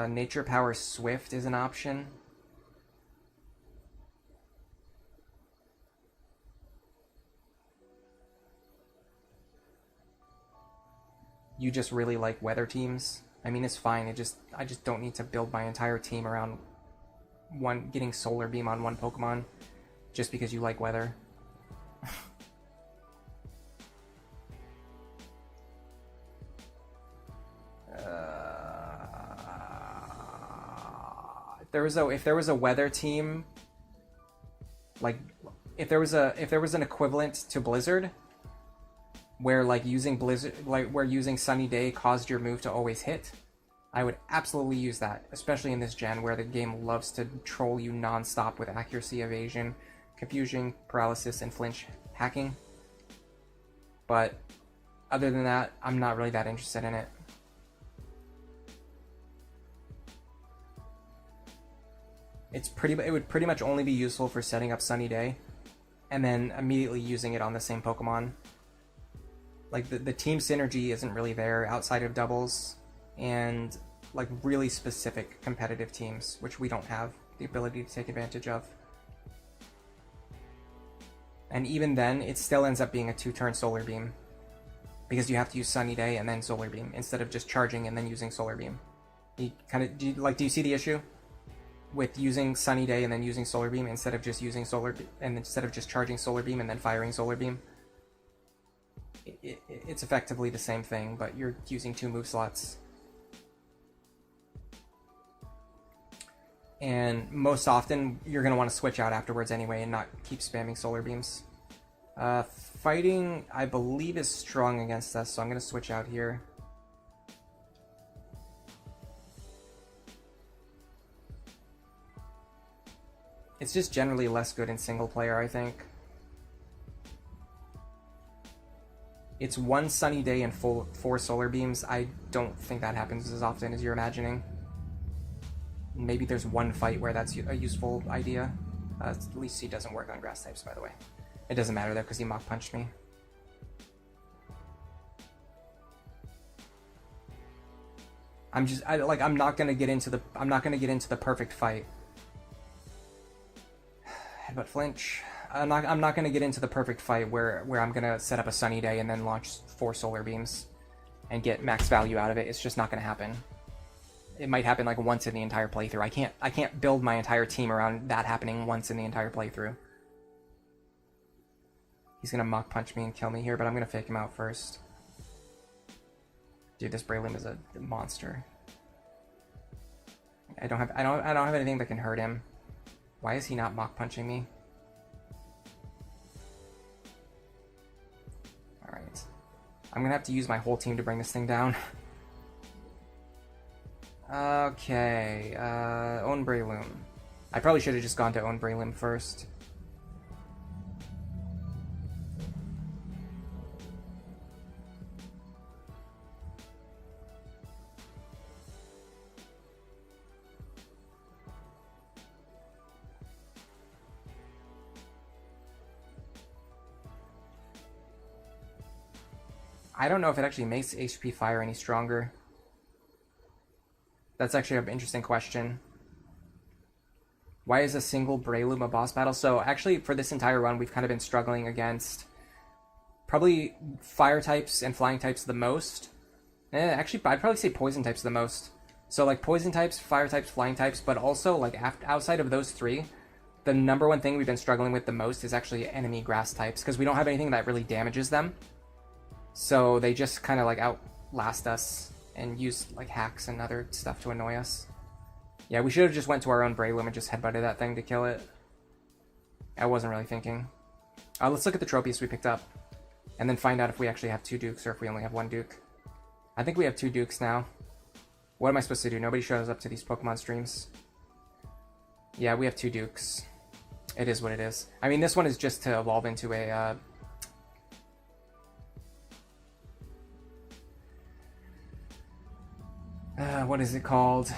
Nature Power Swift is an option. You just really like weather teams. I mean, it's fine. I just don't need to build my entire team around getting Solar Beam on one Pokemon just because you like weather. If there was a weather team, like if there was an equivalent to Blizzard, where like using Sunny Day caused your move to always hit, I would absolutely use that, especially in this gen where the game loves to troll you non-stop with accuracy, evasion, confusion, paralysis, and flinch hacking. But other than that, I'm not really that interested in it. It would pretty much only be useful for setting up Sunny Day, and then immediately using it on the same Pokemon. Like, the team synergy isn't really there outside of doubles, and like really specific competitive teams, which we don't have the ability to take advantage of. And even then, it still ends up being a 2-turn Solar Beam, because you have to use Sunny Day and then Solar Beam, instead of just charging and then using Solar Beam. Do you see the issue with using Sunny Day and then using Solar Beam instead of just using instead of just charging Solar Beam and then firing Solar Beam? it's effectively the same thing, but you're using 2 move slots. And most often, you're going to want to switch out afterwards anyway and not keep spamming solar beams. Fighting, I believe, is strong against us, so I'm going to switch out here. It's just generally less good in single player, I think. It's 1 sunny day and 4 solar beams. I don't think that happens as often as you're imagining. Maybe there's 1 fight where that's a useful idea. At least he doesn't work on grass types, by the way. It doesn't matter though, because he Mach Punched me. I'm not gonna get into the perfect fight. Headbutt flinch. I'm not gonna get into the perfect fight where I'm gonna set up a sunny day and then launch 4 solar beams and get max value out of it. It's just not gonna happen. It might happen like once in the entire playthrough. I can't build my entire team around that happening once in the entire playthrough. He's gonna Mach Punch me and kill me here, but I'm gonna fake him out first. Dude, this Breloom is a monster. I don't have anything that can hurt him. Why is he not Mach Punching me? Alright. I'm gonna have to use my whole team to bring this thing down. Okay, Own Breloom. I probably should have just gone to Own Breloom first. I don't know if it actually makes HP Fire any stronger. That's actually an interesting question. Why is a single Breloom a boss battle? So actually, for this entire run, we've kind of been struggling against probably fire types and flying types the most. Actually, I'd probably say poison types the most. So like poison types, fire types, flying types, but also like outside of those 3, the number 1 thing we've been struggling with the most is actually enemy grass types, because we don't have anything that really damages them. So they just kind of like outlast us and use like hacks and other stuff to annoy us. Yeah, we should have just went to our own Breloom and just headbutted that thing to kill it. I wasn't really thinking. Let's look at the Tropius we picked up, and then find out if we actually have 2 Dukes or if we only have 1 Duke. I think we have 2 Dukes now. What am I supposed to do? Nobody shows up to these Pokemon streams. Yeah, we have 2 Dukes. It is what it is. I mean, this one is just to evolve into a... what is it called?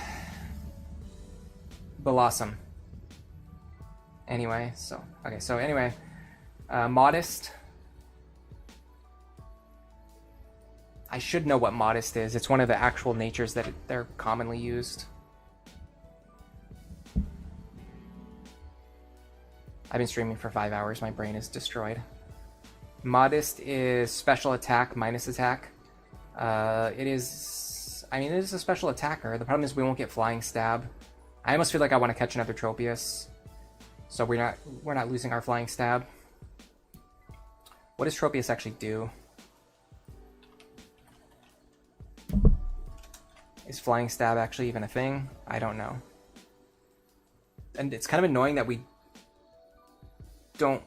Blossom. Anyway, so anyway, Modest. I should know what Modest is. It's one of the actual natures that they're commonly used. I've been streaming for 5 hours. My brain is destroyed. Modest is special attack minus attack. It is a special attacker. The problem is we won't get Flying Stab. I almost feel like I want to catch another Tropius, so we're not losing our Flying Stab. What does Tropius actually do? Is Flying Stab actually even a thing? I don't know. And it's kind of annoying that we don't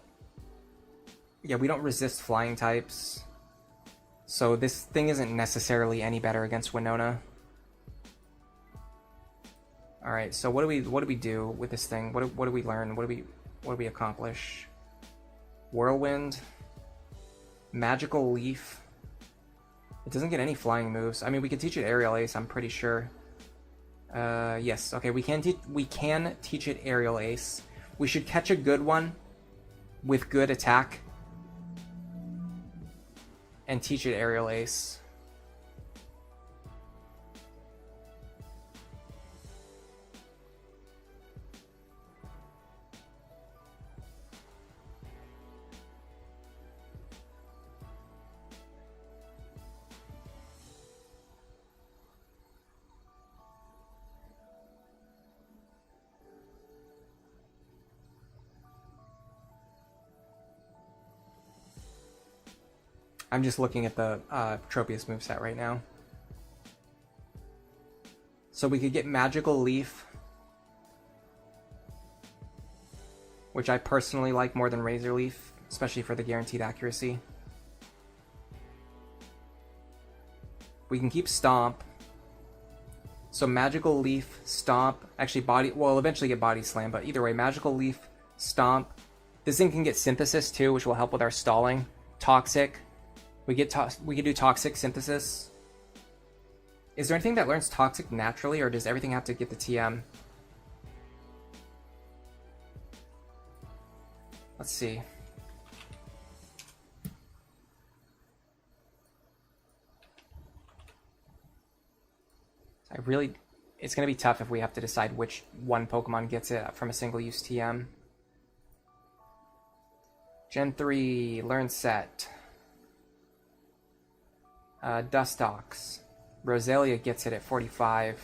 resist flying types. So this thing isn't necessarily any better against Winona. Alright, so what do we do with this thing? What do we learn? What do we accomplish? Whirlwind. Magical Leaf. It doesn't get any flying moves. I mean, we can teach it Aerial Ace, I'm pretty sure. Yes, okay, we can teach it Aerial Ace. We should catch a good one with good attack and teach it Aerial Ace. I'm just looking at the Tropius moveset right now. So we could get Magical Leaf, which I personally like more than Razor Leaf, especially for the guaranteed accuracy. We can keep Stomp. So Magical Leaf, Stomp, actually Body, well, eventually get Body Slam, but either way, Magical Leaf, Stomp. This thing can get Synthesis too, which will help with our stalling. Toxic. We can do Toxic Synthesis. Is there anything that learns Toxic naturally, or does everything have to get the TM? Let's see. It's going to be tough if we have to decide which one Pokemon gets it from a single-use TM. Gen 3, Learn Set. Dustox. Roselia gets it at 45.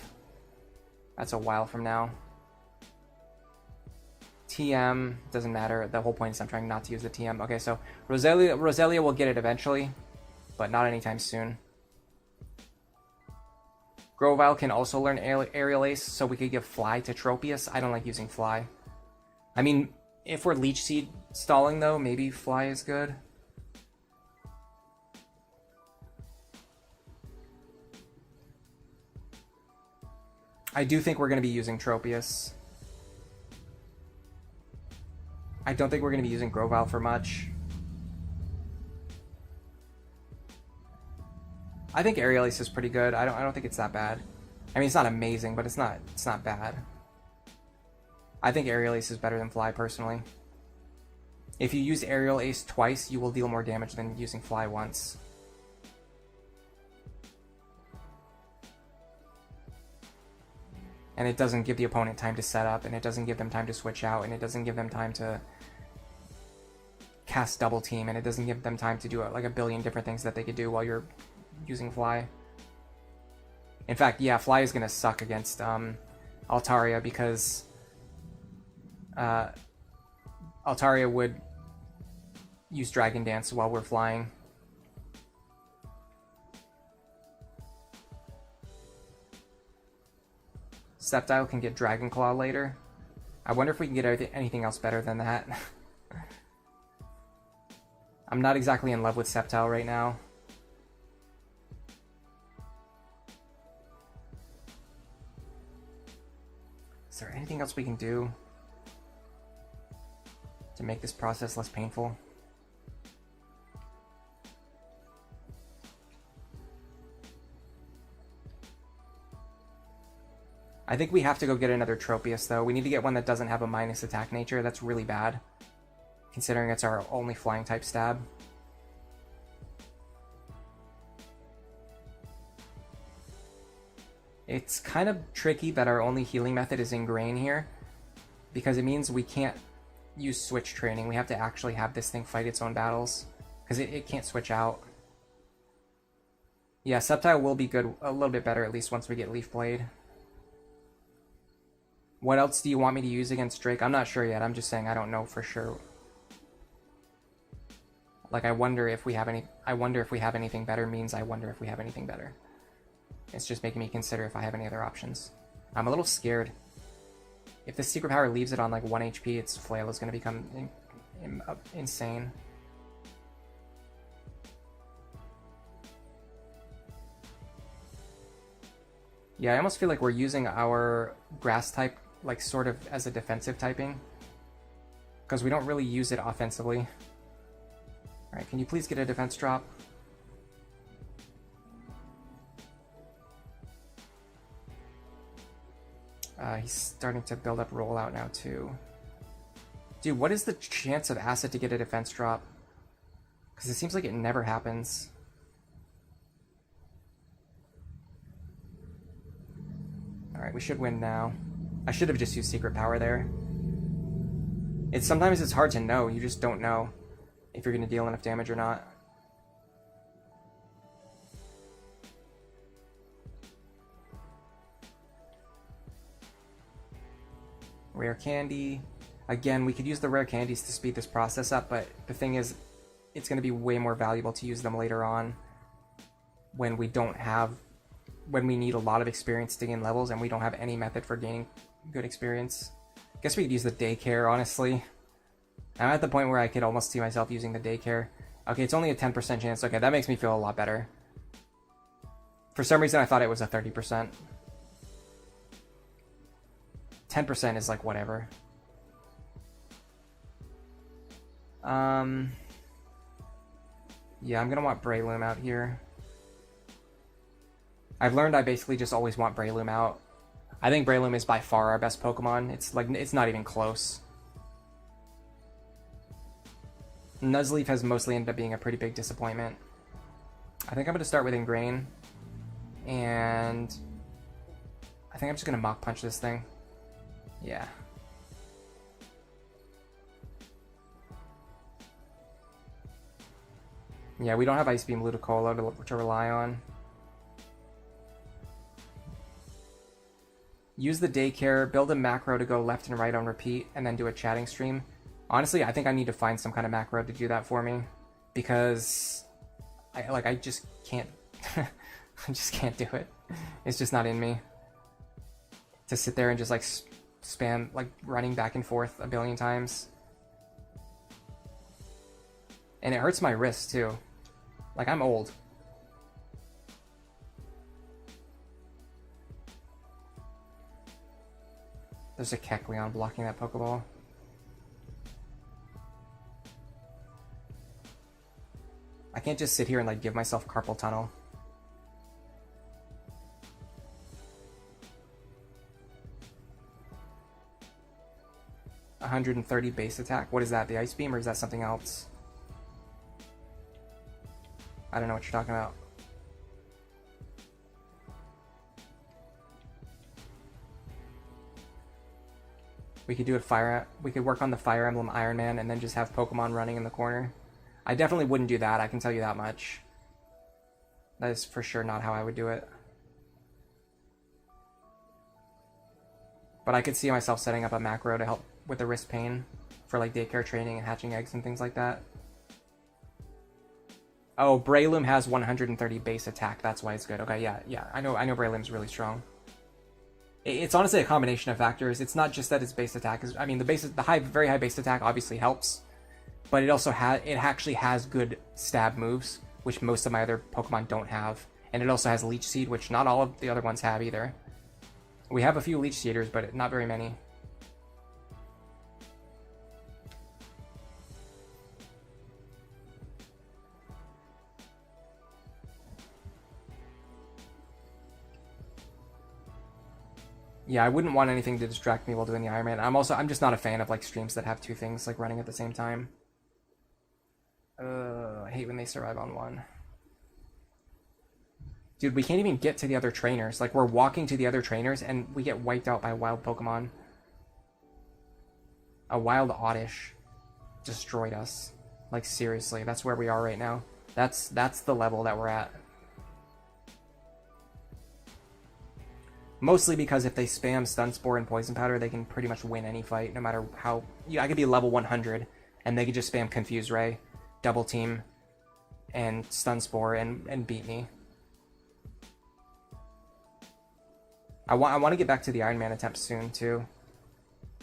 That's a while from now. TM, doesn't matter. The whole point is I'm trying not to use the TM. Okay, so Roselia will get it eventually, but not anytime soon. Grovyle can also learn Aerial Ace, so we could give Fly to Tropius. I don't like using Fly. I mean, if we're Leech Seed stalling though, maybe Fly is good. I do think we're going to be using Tropius. I don't think we're going to be using Grovyle for much. I think Aerial Ace is pretty good. I don't think it's that bad. I mean, it's not amazing, but it's not bad. I think Aerial Ace is better than Fly personally. If you use Aerial Ace twice, you will deal more damage than using Fly once. And it doesn't give the opponent time to set up, and it doesn't give them time to switch out, and it doesn't give them time to cast Double Team, and it doesn't give them time to do like a billion different things that they could do while you're using Fly. In fact, yeah, Fly is going to suck against Altaria because Altaria would use Dragon Dance while we're flying. Sceptile can get Dragon Claw later. I wonder if we can get anything else better than that. I'm not exactly in love with Sceptile right now. Is there anything else we can do to make this process less painful? I think we have to go get another Tropius, though. We need to get one that doesn't have a minus attack nature. That's really bad, considering it's our only flying type stab. It's kind of tricky that our only healing method is Ingrain here, because it means we can't use switch training. We have to actually have this thing fight its own battles, because it can't switch out. Yeah, Sceptile will be good, a little bit better at least once we get Leaf Blade. What else do you want me to use against Drake? I'm not sure yet. I'm just saying I don't know for sure. Like, I wonder if we have anything better means I wonder if we have anything better. It's just making me consider if I have any other options. I'm a little scared. If this secret power leaves it on like 1 HP, its flail is going to become insane. Yeah, I almost feel like we're using our grass type like sort of as a defensive typing, because we don't really use it offensively. Alright, can you please get a defense drop? He's starting to build up rollout now too. Dude, what is the chance of Acid to get a defense drop? Because it seems like it never happens. Alright, we should win now. I should have just used Secret Power there. Sometimes it's hard to know. You just don't know if you're going to deal enough damage or not. Rare Candy. Again, we could use the rare candies to speed this process up, but the thing is, it's going to be way more valuable to use them later on when we need a lot of experience to gain levels and we don't have any method for gaining good experience. Guess we could use the daycare, honestly. I'm at the point where I could almost see myself using the daycare. Okay, it's only a 10% chance. Okay, that makes me feel a lot better. For some reason, I thought it was a 30%. 10% is like whatever. Yeah, I'm gonna want Breloom out here. I've learned I basically just always want Breloom out. I think Breloom is by far our best Pokemon. It's not even close. Nuzleaf has mostly ended up being a pretty big disappointment. I think I'm gonna start with Ingrain. And I think I'm just gonna Mach Punch this thing. Yeah. Yeah, we don't have Ice Beam Ludicolo to rely on. Use the daycare, build a macro to go left and right on repeat, and then do a chatting stream. Honestly, I think I need to find some kind of macro to do that for me, because I just can't I just can't do it. It's just not in me to sit there and just like spam like running back and forth a billion times. And it hurts my wrist too. Like, I'm old. There's a Kecleon blocking that Pokeball. I can't just sit here and like give myself Carpal Tunnel. $130 base attack. What is that? The Ice Beam, or is that something else? I don't know what you're talking about. We could do it we could work on the Fire Emblem Iron Man and then just have Pokemon running in the corner. I definitely wouldn't do that, I can tell you that much. That is for sure not how I would do it. But I could see myself setting up a macro to help with the wrist pain for like daycare training and hatching eggs and things like that. Oh, Breloom has 130 base attack. That's why it's good. Okay, yeah. I know Breloom's really strong. It's honestly a combination of factors. It's not just that its base attack is. I mean, very high base attack obviously helps, but it actually has good stab moves, which most of my other Pokemon don't have, and it also has Leech Seed, which not all of the other ones have either. We have a few Leech Seeders, but not very many. Yeah, I wouldn't want anything to distract me while doing the Iron Man. I'm just not a fan of like streams that have two things like running at the same time. I hate when they survive on one. Dude, we can't even get to the other trainers. Like, we're walking to the other trainers and we get wiped out by a wild Pokemon. A wild Oddish destroyed us. Like, seriously, that's where we are right now. That's the level that we're at. Mostly because if they spam Stun Spore and Poison Powder, they can pretty much win any fight, no matter how... I could be level 100, and they could just spam Confuse Ray, Double Team, and Stun Spore, and beat me. I want to get back to the Iron Man attempt soon, too.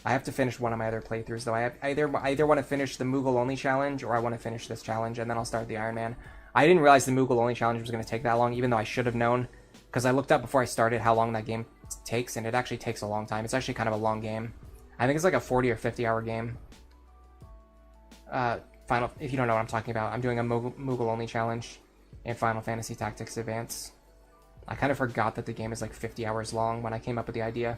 I have to finish one of my other playthroughs, though. I either want to finish the Moogle Only Challenge, or I want to finish this challenge, and then I'll start the Iron Man. I didn't realize the Moogle Only Challenge was going to take that long, even though I should have known. Because I looked up before I started how long that game takes, and it actually takes a long time. It's actually kind of a long game. I think it's like a 40 or 50 hour game. If you don't know what I'm talking about, I'm doing a Moogle only challenge in Final Fantasy Tactics Advance. I kind of forgot that the game is like 50 hours long when I came up with the idea.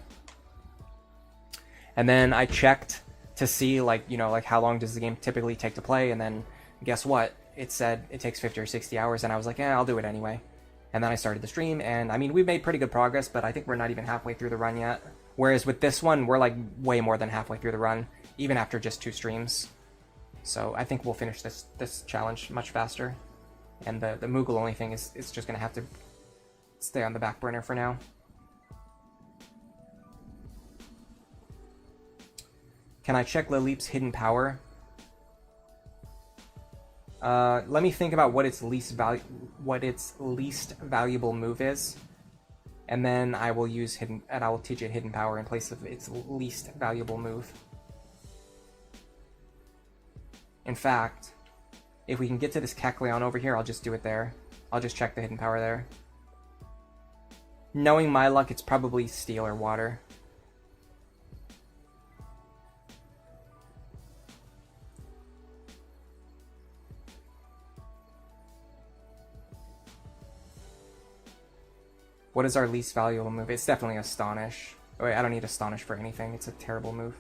And then I checked to see like how long does the game typically take to play, and then guess what? It said it takes 50 or 60 hours, and I was like, I'll do it anyway. And then I started the stream, and I mean, we've made pretty good progress, but I think we're not even halfway through the run yet. Whereas with this one, we're like way more than halfway through the run, even after just 2 streams. So I think we'll finish this challenge much faster. And the Moogle only thing is just going to have to stay on the back burner for now. Can I check Lileep's hidden power? Let me think about what its least valuable move is, and then I will use hidden, and I will teach it hidden power in place of its least valuable move. In fact, if we can get to this Kecleon over here, I'll just do it there. I'll just check the hidden power there. Knowing my luck, it's probably Steel or Water. What is our least valuable move? It's definitely Astonish. Oh, wait, I don't need Astonish for anything. It's a terrible move.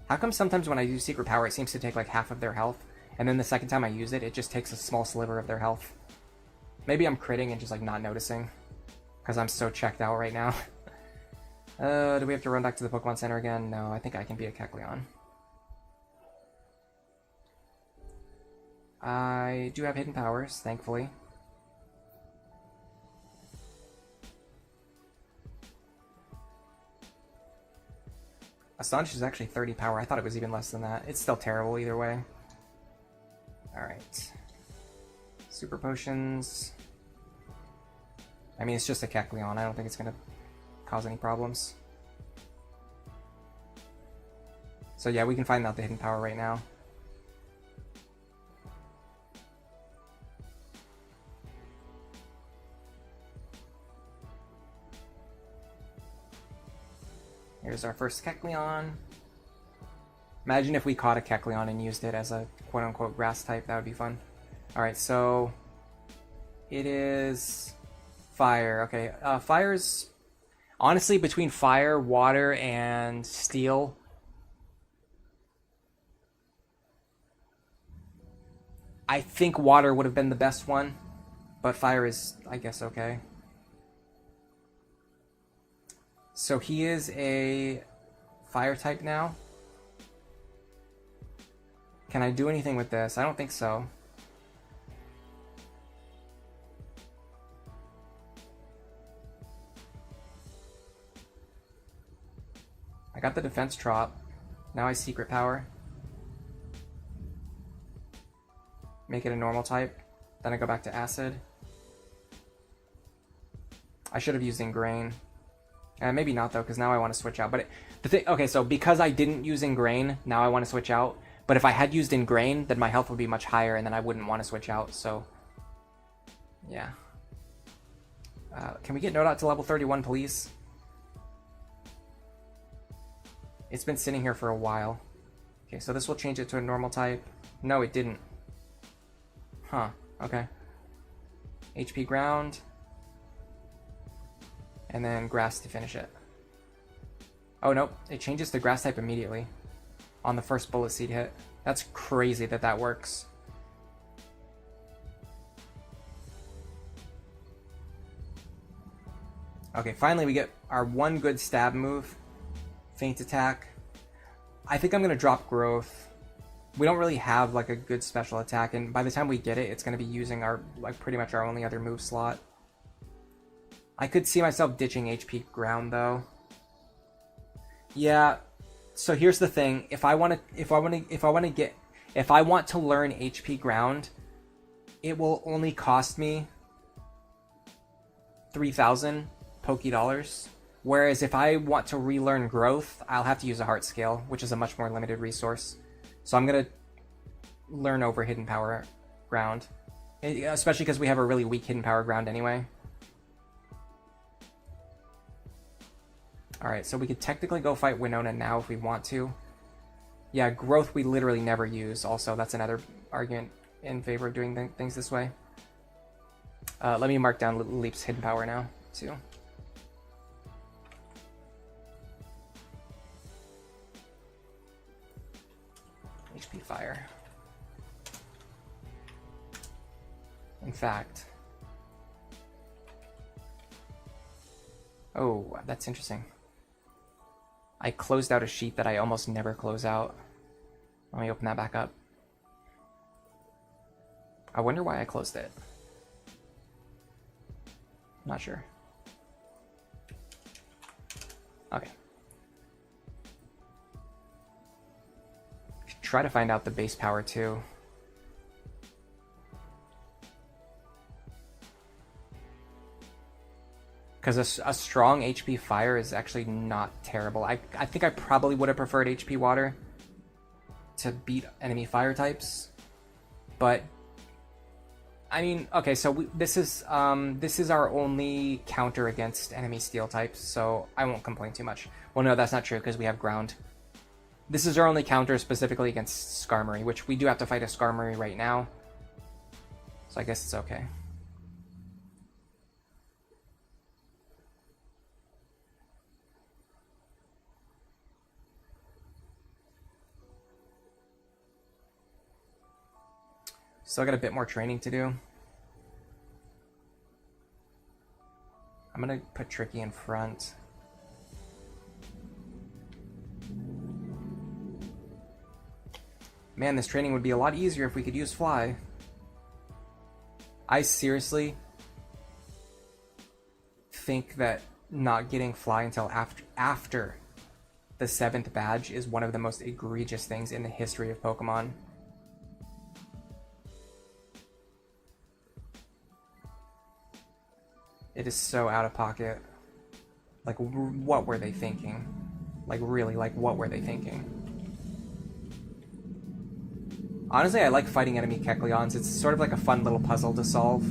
How come sometimes when I use Secret Power, it seems to take like half of their health, and then the second time I use it, it just takes a small sliver of their health? Maybe I'm critting and just like not noticing, because I'm so checked out right now. Do we have to run back to the Pokemon Center again? No, I think I can beat a Kecleon. I do have hidden powers, thankfully. Astonish is actually 30 power. I thought it was even less than that. It's still terrible either way. Alright. Super Potions. I mean, it's just a Kecleon. I don't think it's going to cause any problems. So yeah, we can find out the hidden power right now. Here's our first Kecleon. Imagine if we caught a Kecleon and used it as a quote-unquote grass type. That would be fun. Alright, so it is fire. Okay, fire's honestly between fire, water, and steel. I think water would have been the best one, but fire is, I guess, okay. So he is a fire type now. Can I do anything with this? I don't think so. I got the defense drop. Now I secret power. Make it a normal type. Then I go back to acid. I should have used Ingrain. Maybe not though, because now I want to switch out. But okay, so because I didn't use Ingrain, now I want to switch out. But if I had used Ingrain, then my health would be much higher, and then I wouldn't want to switch out. So, yeah. Can we get Nodot to level 31, please? It's been sitting here for a while. Okay, so this will change it to a normal type. No, it didn't. Huh, okay. HP Ground. And then Grass to finish it. Oh, nope. It changes to Grass type immediately. On the first Bullet Seed hit. That's crazy that that works. Okay, finally we get our one good stab move. Feint Attack. I think I'm going to drop Growth. We don't really have like a good special attack, and by the time we get it, it's going to be using our like pretty much our only other move slot. I could see myself ditching HP Ground though. Yeah. So here's the thing: if I want to learn HP Ground, it will only cost me 3,000 Poké-Dollars. Whereas if I want to relearn Growth, I'll have to use a Heart Scale, which is a much more limited resource. So I'm gonna learn over Hidden Power Ground, especially because we have a really weak Hidden Power Ground anyway. Alright, so we could technically go fight Winona now if we want to. Yeah, Growth we literally never use. Also, that's another argument in favor of doing things this way. Let me mark down Leap's Hidden Power now, too. HP Fire. In fact... Oh, that's interesting. I closed out a sheet that I almost never close out. Let me open that back up. I wonder why I closed it. Not sure. Okay. try to find out the base power too. Because a strong HP fire is actually not terrible. I think I probably would have preferred HP water to beat enemy fire types. But I mean, okay, so this is our only counter against enemy steel types, so I won't complain too much. Well, no, that's not true because we have ground. This is our only counter specifically against Skarmory, which we do have to fight a Skarmory right now. So I guess it's okay. Still got a bit more training to do. I'm gonna put Tricky in front. Man, this training would be a lot easier if we could use Fly. I seriously think that not getting Fly until after the 7th badge is one of the most egregious things in the history of Pokemon. It is so out of pocket. Like, what were they thinking? Like, really, like, what were they thinking? Honestly, I like fighting enemy Kecleons. It's sort of like a fun little puzzle to solve.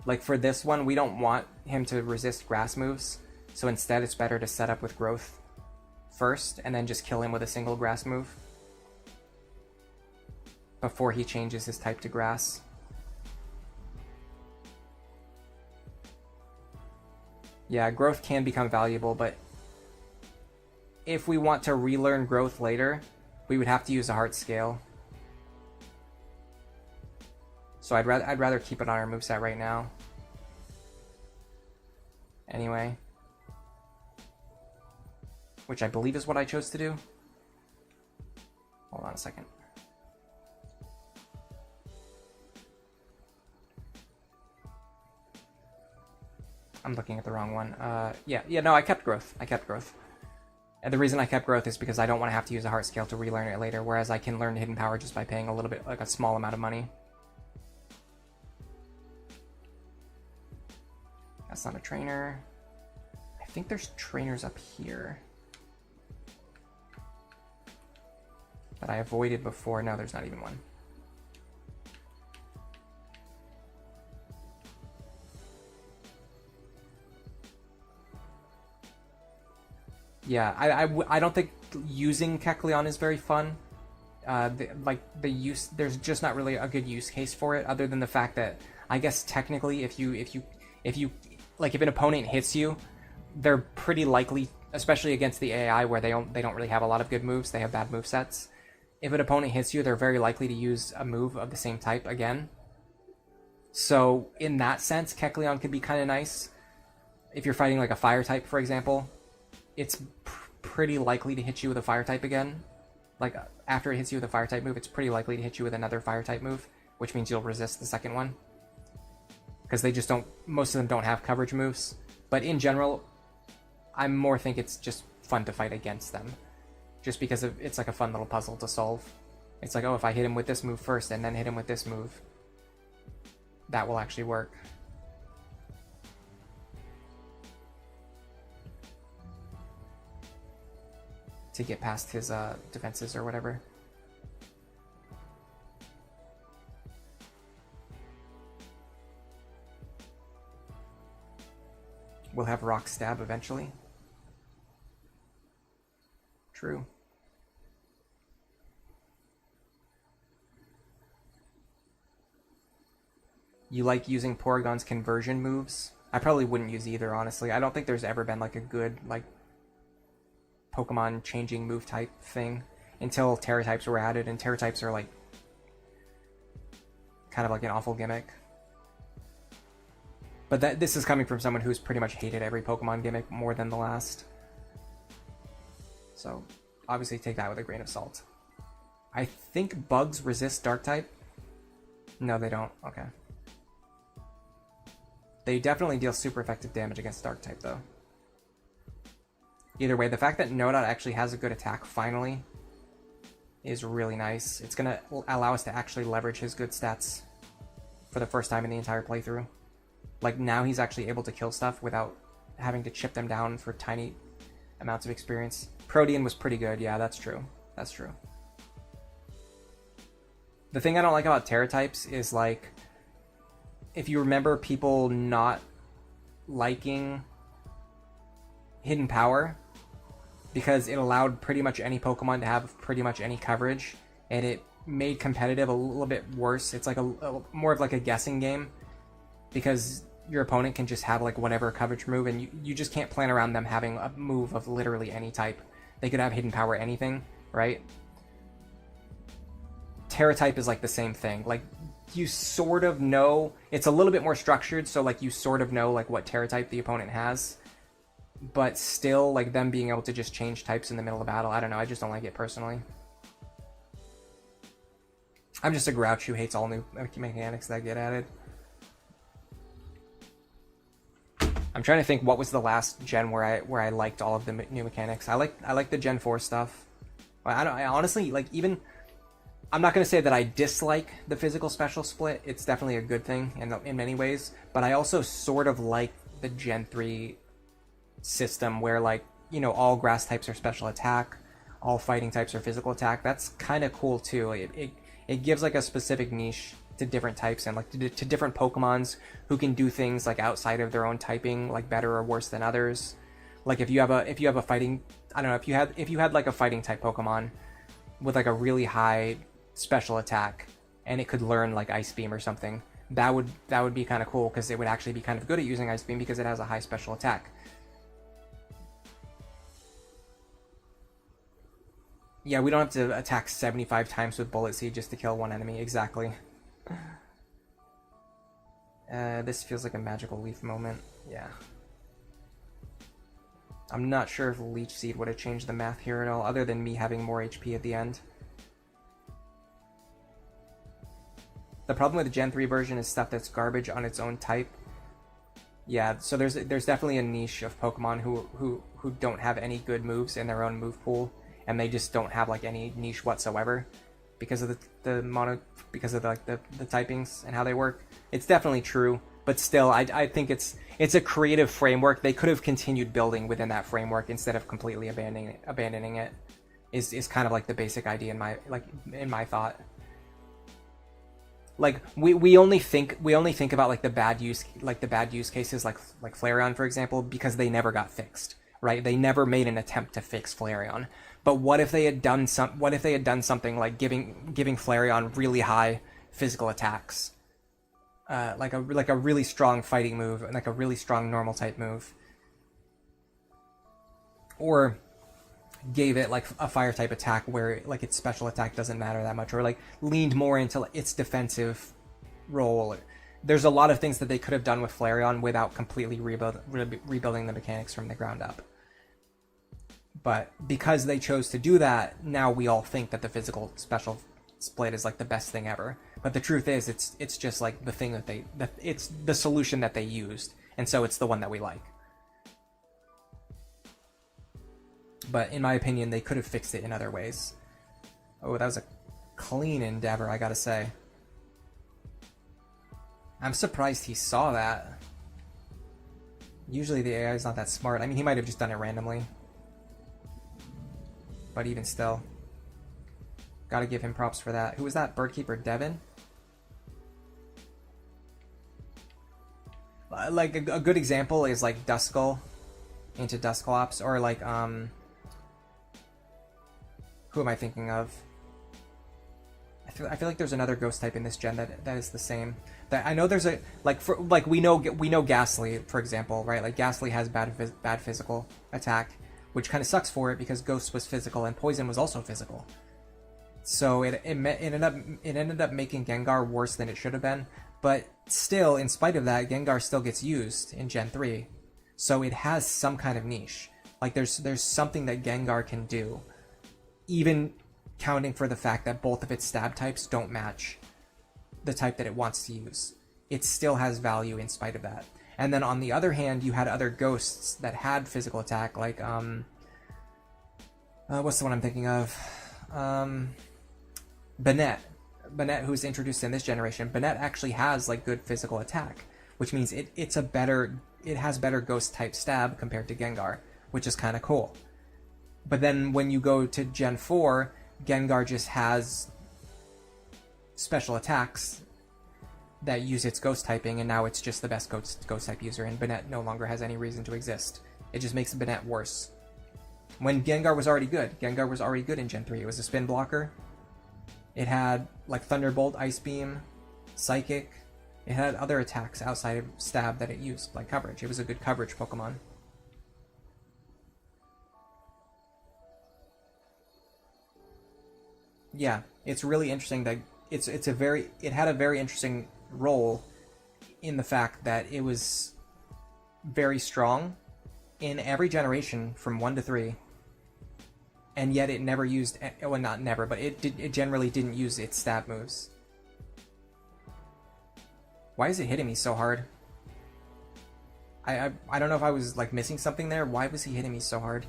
Like, for this one, we don't want him to resist grass moves, so instead it's better to set up with Growth first, and then just kill him with a single grass move before he changes his type to grass. Yeah, Growth can become valuable, but if we want to relearn Growth later, we would have to use a Heart Scale. So I'd rather keep it on our moveset right now. Anyway. Which I believe is what I chose to do. Hold on a second. I'm looking at the wrong one. Yeah, no, I kept Growth. And the reason I kept Growth is because I don't want to have to use a Heart Scale to relearn it later, whereas I can learn Hidden Power just by paying a little bit, like a small amount of money. That's not a trainer. I think there's trainers up here that I avoided before. No, there's not even one. Yeah, I don't think using Kecleon is very fun. There's just not really a good use case for it, other than the fact that I guess technically if an opponent hits you, they're pretty likely, especially against the AI where they don't really have a lot of good moves, they have bad movesets. If an opponent hits you, they're very likely to use a move of the same type again. So in that sense, Kecleon could be kind of nice. If you're fighting like a fire type, for example, it's pretty likely to hit you with a fire type again. Like, after it hits you with a fire type move, it's pretty likely to hit you with another fire type move, which means you'll resist the second one. Because they just don't, most of them don't have coverage moves. But in general, I more think it's just fun to fight against them. Just because it's like a fun little puzzle to solve. It's like, oh, if I hit him with this move first and then hit him with this move, that will actually work. To get past his defenses or whatever. We'll have Rock Stab eventually. True. You like using Porygon's conversion moves? I probably wouldn't use either, honestly. I don't think there's ever been like a good like Pokemon changing move type thing until Terra types were added, and Terra types are like kind of like an awful gimmick. But this is coming from someone who's pretty much hated every Pokemon gimmick more than the last. So obviously take that with a grain of salt. I think bugs resist Dark type. No, they don't. Okay. They definitely deal super effective damage against Dark type, though. Either way, the fact that Nodot actually has a good attack, finally, is really nice. It's going to allow us to actually leverage his good stats for the first time in the entire playthrough. Like, now he's actually able to kill stuff without having to chip them down for tiny amounts of experience. Protean was pretty good. Yeah, that's true. That's true. The thing I don't like about Terra types is, like, if you remember people not liking Hidden Power, because it allowed pretty much any Pokemon to have pretty much any coverage, and it made competitive a little bit worse. It's like a more of like a guessing game, because your opponent can just have like whatever coverage move, and you just can't plan around them having a move of literally any type. They could have Hidden Power anything, right? Terra type is like the same thing. Like, you sort of know, it's a little bit more structured, so like you sort of know like what Terra type the opponent has, but still, like, them being able to just change types in the middle of battle, I don't know, I just don't like it personally. I'm just a grouch who hates all new mechanics that get added. I'm trying to think what was the last gen where I liked all of the new mechanics. I like the Gen 4 stuff. I honestly, like, even, I'm not going to say that I dislike the physical special split. It's definitely a good thing in many ways, but I also sort of like the Gen 3 system where, like, you know, all grass types are special attack, all fighting types are physical attack. That's kind of cool too. It gives like a specific niche to different types and like to different Pokemons who can do things like outside of their own typing, like better or worse than others. Like if you have a fighting, I don't know, if you had like a fighting type Pokemon with like a really high special attack and it could learn like Ice Beam or something, that would be kind of cool, because it would actually be kind of good at using Ice Beam because it has a high special attack. Yeah, we don't have to attack 75 times with Bullet Seed just to kill one enemy. Exactly. This feels like a magical leaf moment. Yeah. I'm not sure if Leech Seed would have changed the math here at all, other than me having more HP at the end. The problem with the Gen 3 version is stuff that's garbage on its own type. Yeah, so there's definitely a niche of Pokemon who don't have any good moves in their own move pool, and they just don't have like any niche whatsoever because of the typings and how they work. It's definitely true, but still, I think it's a creative framework. They could have continued building within that framework instead of completely abandoning it. Is kind of like the basic idea in my thought. Like we only think about like the bad use cases like Flareon, for example, because they never got fixed, right? They never made an attempt to fix Flareon. But what if they had done something like giving Flareon really high physical attacks, like a really strong fighting move and like a really strong normal type move, or gave it like a fire type attack where like its special attack doesn't matter that much, or like leaned more into its defensive role. There's a lot of things that they could have done with Flareon without completely rebuilding the mechanics from the ground up. But because they chose to do that, now we all think that the physical special split is like the best thing ever. But the truth is, it's just like the thing that it's the solution that they used, and so it's the one that we like. But in my opinion, they could have fixed it in other ways. Oh, that was a clean endeavor, I gotta say. I'm surprised he saw that. Usually the AI is not that smart. I mean, he might have just done it randomly. But even still, gotta give him props for that. Who was that? Birdkeeper Devin? Like a good example is like Duskull into Dusclops, or like who am I thinking of? I feel like there's another ghost type in this gen that is the same. That I know there's a we know Ghastly, for example, right? Like Ghastly has bad physical attack, which kind of sucks for it because Ghost was physical and Poison was also physical. So it ended up making Gengar worse than it should have been. But still, in spite of that, Gengar still gets used in Gen 3. So it has some kind of niche. Like there's something that Gengar can do, even counting for the fact that both of its stab types don't match the type that it wants to use. It still has value in spite of that. And then on the other hand, you had other ghosts that had physical attack, like what's the one I'm thinking of? Banette. Banette, who's introduced in this generation. Banette actually has like good physical attack, which means it has better ghost type stab compared to Gengar, which is kind of cool. But then when you go to Gen 4, Gengar just has special attacks that use its ghost typing, and now it's just the best ghost type user, and Banette no longer has any reason to exist. It just makes Banette worse. When Gengar was already good. Gengar was already good in Gen 3. It was a spin blocker. It had like Thunderbolt, Ice Beam, Psychic. It had other attacks outside of stab that it used, like coverage. It was a good coverage Pokemon. Yeah, it's really interesting that it had a very interesting role in the fact that it was very strong in every generation from 1 to 3, and yet it never used, well, not never, but it generally didn't use its stab moves. Why is it hitting me so hard? I don't know if I was like missing something there. Why was he hitting me so hard?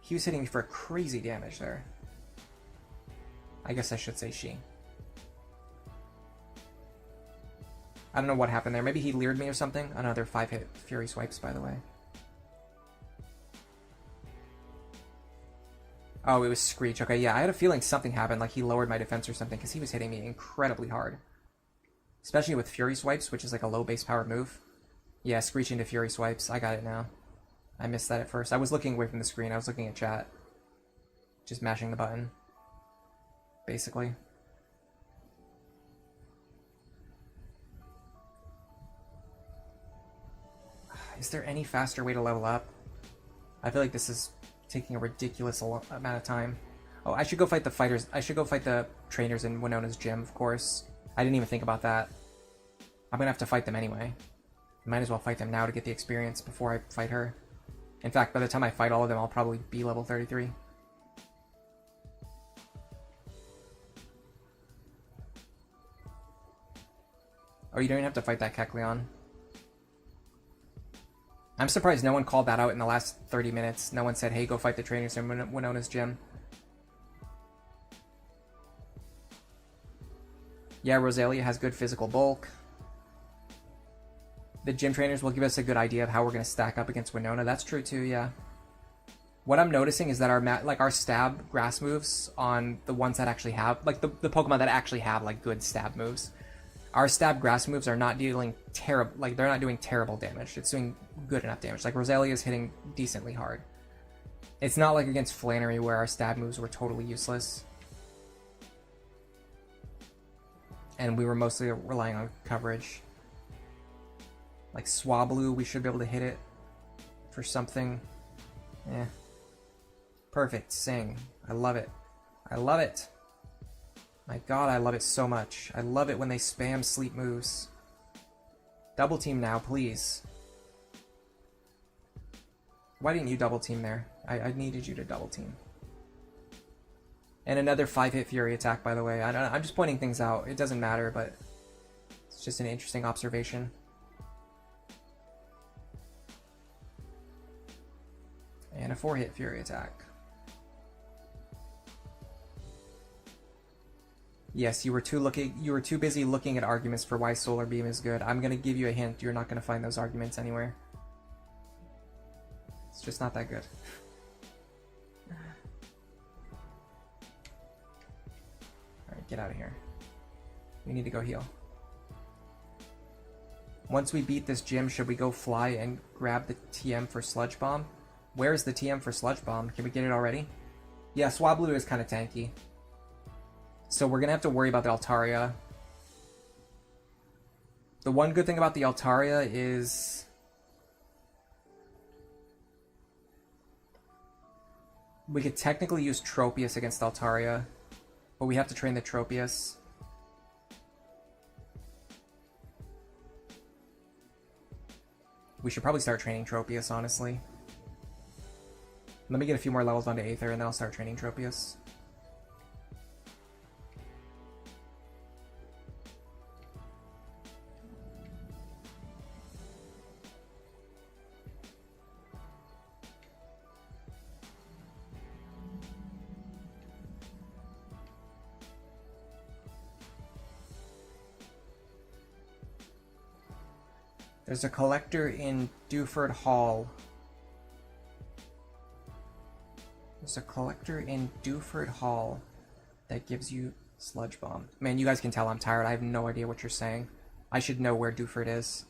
He was hitting me for crazy damage there. I guess I should say she. I don't know what happened there. Maybe he leered me or something. Another 5-hit Fury Swipes, by the way. Oh, it was Screech. Okay, yeah, I had a feeling something happened, like he lowered my defense or something, because he was hitting me incredibly hard. Especially with Fury Swipes, which is like a low base power move. Yeah, Screech into Fury Swipes. I got it now. I missed that at first. I was looking away from the screen. I was looking at chat. Just mashing the button. Basically. Is there any faster way to level up? I feel like this is taking a ridiculous amount of time. Oh, I should go fight the fighters. I should go fight the trainers in Winona's gym, of course. I didn't even think about that. I'm gonna have to fight them anyway. Might as well fight them now to get the experience before I fight her. In fact, by the time I fight all of them, I'll probably be level 33. Oh, you don't even have to fight that Kecleon. I'm surprised no one called that out in the last 30 minutes. No one said, hey, go fight the trainers in Winona's gym. Yeah, Roselia has good physical bulk. The gym trainers will give us a good idea of how we're going to stack up against Winona. That's true too, yeah. What I'm noticing is that our stab grass moves on the ones that actually have, like the Pokemon that actually have like good stab moves, our stab grass moves are not dealing terrible, like they're not doing terrible damage. It's doing good enough damage. Like Roselia is hitting decently hard. It's not like against Flannery where our stab moves were totally useless. And we were mostly relying on coverage. Like Swablu, we should be able to hit it for something. Yeah. Perfect. Sing. I love it. I love it. My god, I love it so much. I love it when they spam sleep moves. Double team now, please. Why didn't you double team there? I needed you to double team. And another 5-hit Fury attack, by the way. I'm just pointing things out. It doesn't matter, but it's just an interesting observation. And a 4-hit Fury attack. Yes, you were too busy looking at arguments for why Solar Beam is good. I'm gonna give you a hint. You're not gonna find those arguments anywhere. It's just not that good. Alright, get out of here. We need to go heal. Once we beat this gym, should we go fly and grab the TM for Sludge Bomb? Where is the TM for Sludge Bomb? Can we get it already? Yeah, Swablu is kind of tanky. So we're going to have to worry about the Altaria. The one good thing about the Altaria is we could technically use Tropius against Altaria, but we have to train the Tropius. We should probably start training Tropius, honestly. Let me get a few more levels onto Aether, and then I'll start training Tropius. There's a collector in Dewford Hall. There's a collector in Dewford Hall that gives you Sludge Bomb. Man, you guys can tell I'm tired. I have no idea what you're saying. I should know where Dewford is.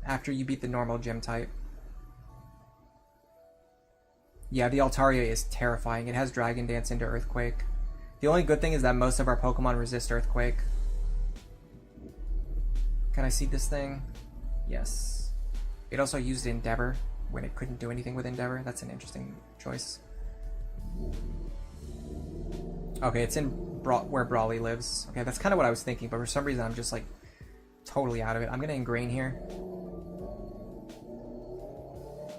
After you beat the normal gym type. Yeah, the Altaria is terrifying. It has Dragon Dance into Earthquake. The only good thing is that most of our Pokemon resist Earthquake. Can I see this thing? Yes. It also used Endeavor when it couldn't do anything with Endeavor. That's an interesting choice. Okay, it's in where Brawly lives. Okay, that's kind of what I was thinking, but for some reason I'm just like totally out of it. I'm gonna Ingrain here.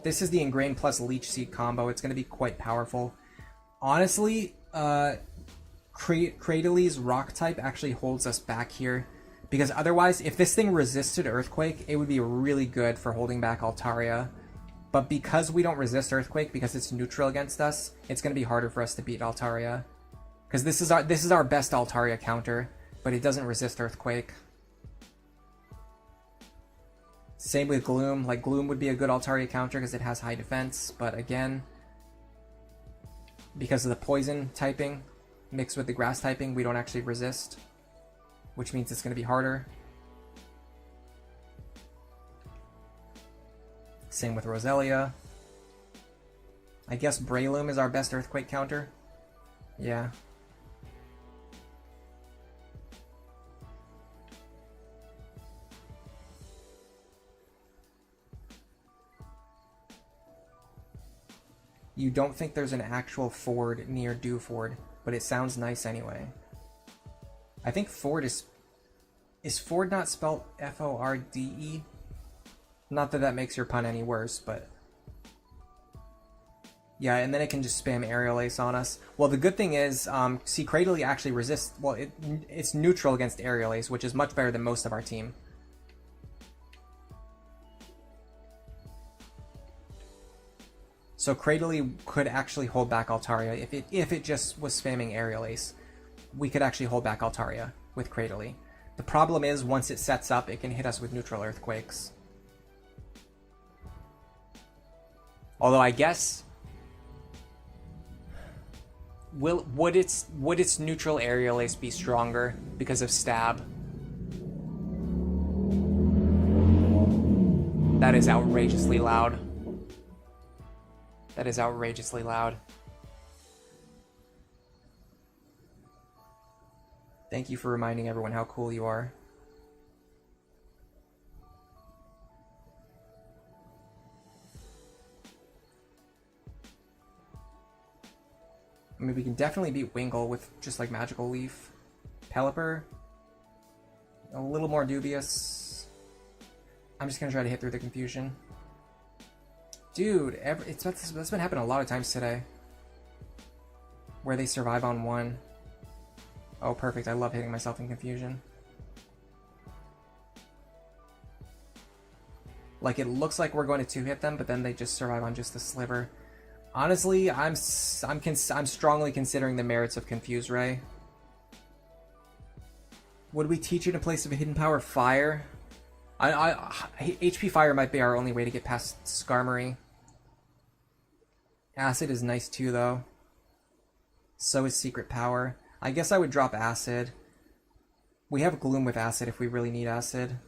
This is the Ingrain plus Leech Seed combo. It's gonna be quite powerful. Honestly, Cradely's Rock type actually holds us back here. Because otherwise, if this thing resisted Earthquake, it would be really good for holding back Altaria. But because we don't resist Earthquake, because it's neutral against us, it's going to be harder for us to beat Altaria. Because this is our best Altaria counter, but it doesn't resist Earthquake. Same with Gloom. Like, Gloom would be a good Altaria counter because it has high defense. But again, because of the Poison typing mixed with the Grass typing, we don't actually resist. Which means it's going to be harder. Same with Roselia. I guess Breloom is our best Earthquake counter. Yeah. You don't think there's an actual Ford near Dewford, but it sounds nice anyway. I think Ford is Ford not spelled F-O-R-D-E? Not that that makes your pun any worse, but... Yeah, and then it can just spam Aerial Ace on us. Well, the good thing is, see, Cradily actually resists... Well, it's neutral against Aerial Ace, which is much better than most of our team. So Cradily could actually hold back Altaria if it just was spamming Aerial Ace. We could actually hold back Altaria with Cradily. The problem is, once it sets up, it can hit us with neutral Earthquakes. Although I guess... Would its neutral Aerial Ace be stronger because of Stab? That is outrageously loud. That is outrageously loud. Thank you for reminding everyone how cool you are. I mean, we can definitely beat Wingull with just like Magical Leaf. Pelipper, a little more dubious. I'm just gonna try to hit through the confusion. Dude, that's been happening a lot of times today. Where they survive on one. Oh, perfect. I love hitting myself in confusion. Like, it looks like we're going to two-hit them, but then they just survive on just a sliver. Honestly, I'm strongly considering the merits of Confuse Ray. Would we teach it in place of a hidden power? Fire? HP Fire might be our only way to get past Skarmory. Acid is nice too, though. So is Secret Power. I guess I would drop Acid. We have Gloom with Acid if we really need Acid.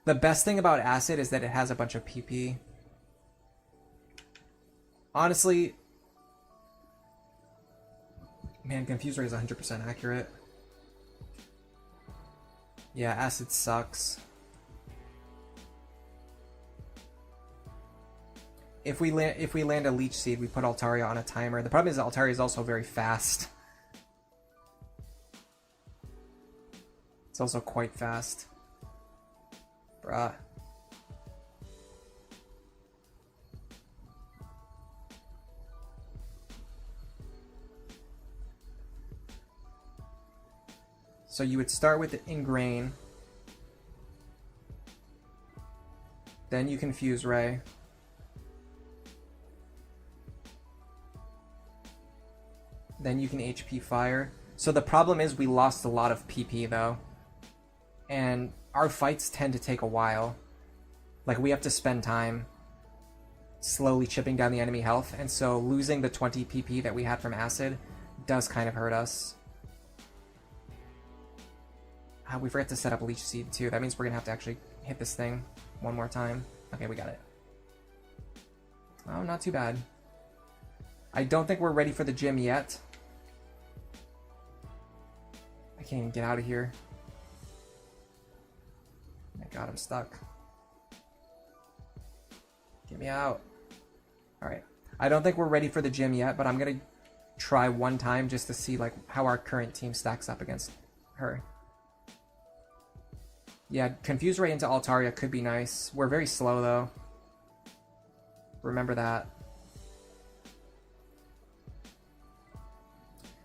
The best thing about Acid is that it has a bunch of PP. Honestly... Man, Confuse Ray is 100% accurate. Yeah, Acid sucks. If we land a Leech Seed, we put Altaria on a timer. The problem is Altaria is also very fast. It's also quite fast. Bruh. So you would start with Ingrain. Then you Confuse Ray. Then you can HP Fire. So the problem is we lost a lot of PP though. And our fights tend to take a while. Like, we have to spend time slowly chipping down the enemy health, and so losing the 20 PP that we had from Acid does kind of hurt us. We forgot to set up Leech Seed too. That means we're gonna have to actually hit this thing one more time. Okay, we got it. Oh, not too bad. I don't think we're ready for the gym yet. I can't even get out of here. My god, I'm stuck. Get me out. Alright. I don't think we're ready for the gym yet, but I'm gonna try one time just to see like how our current team stacks up against her. Yeah, Confuse Ray into Altaria could be nice. We're very slow though. Remember that.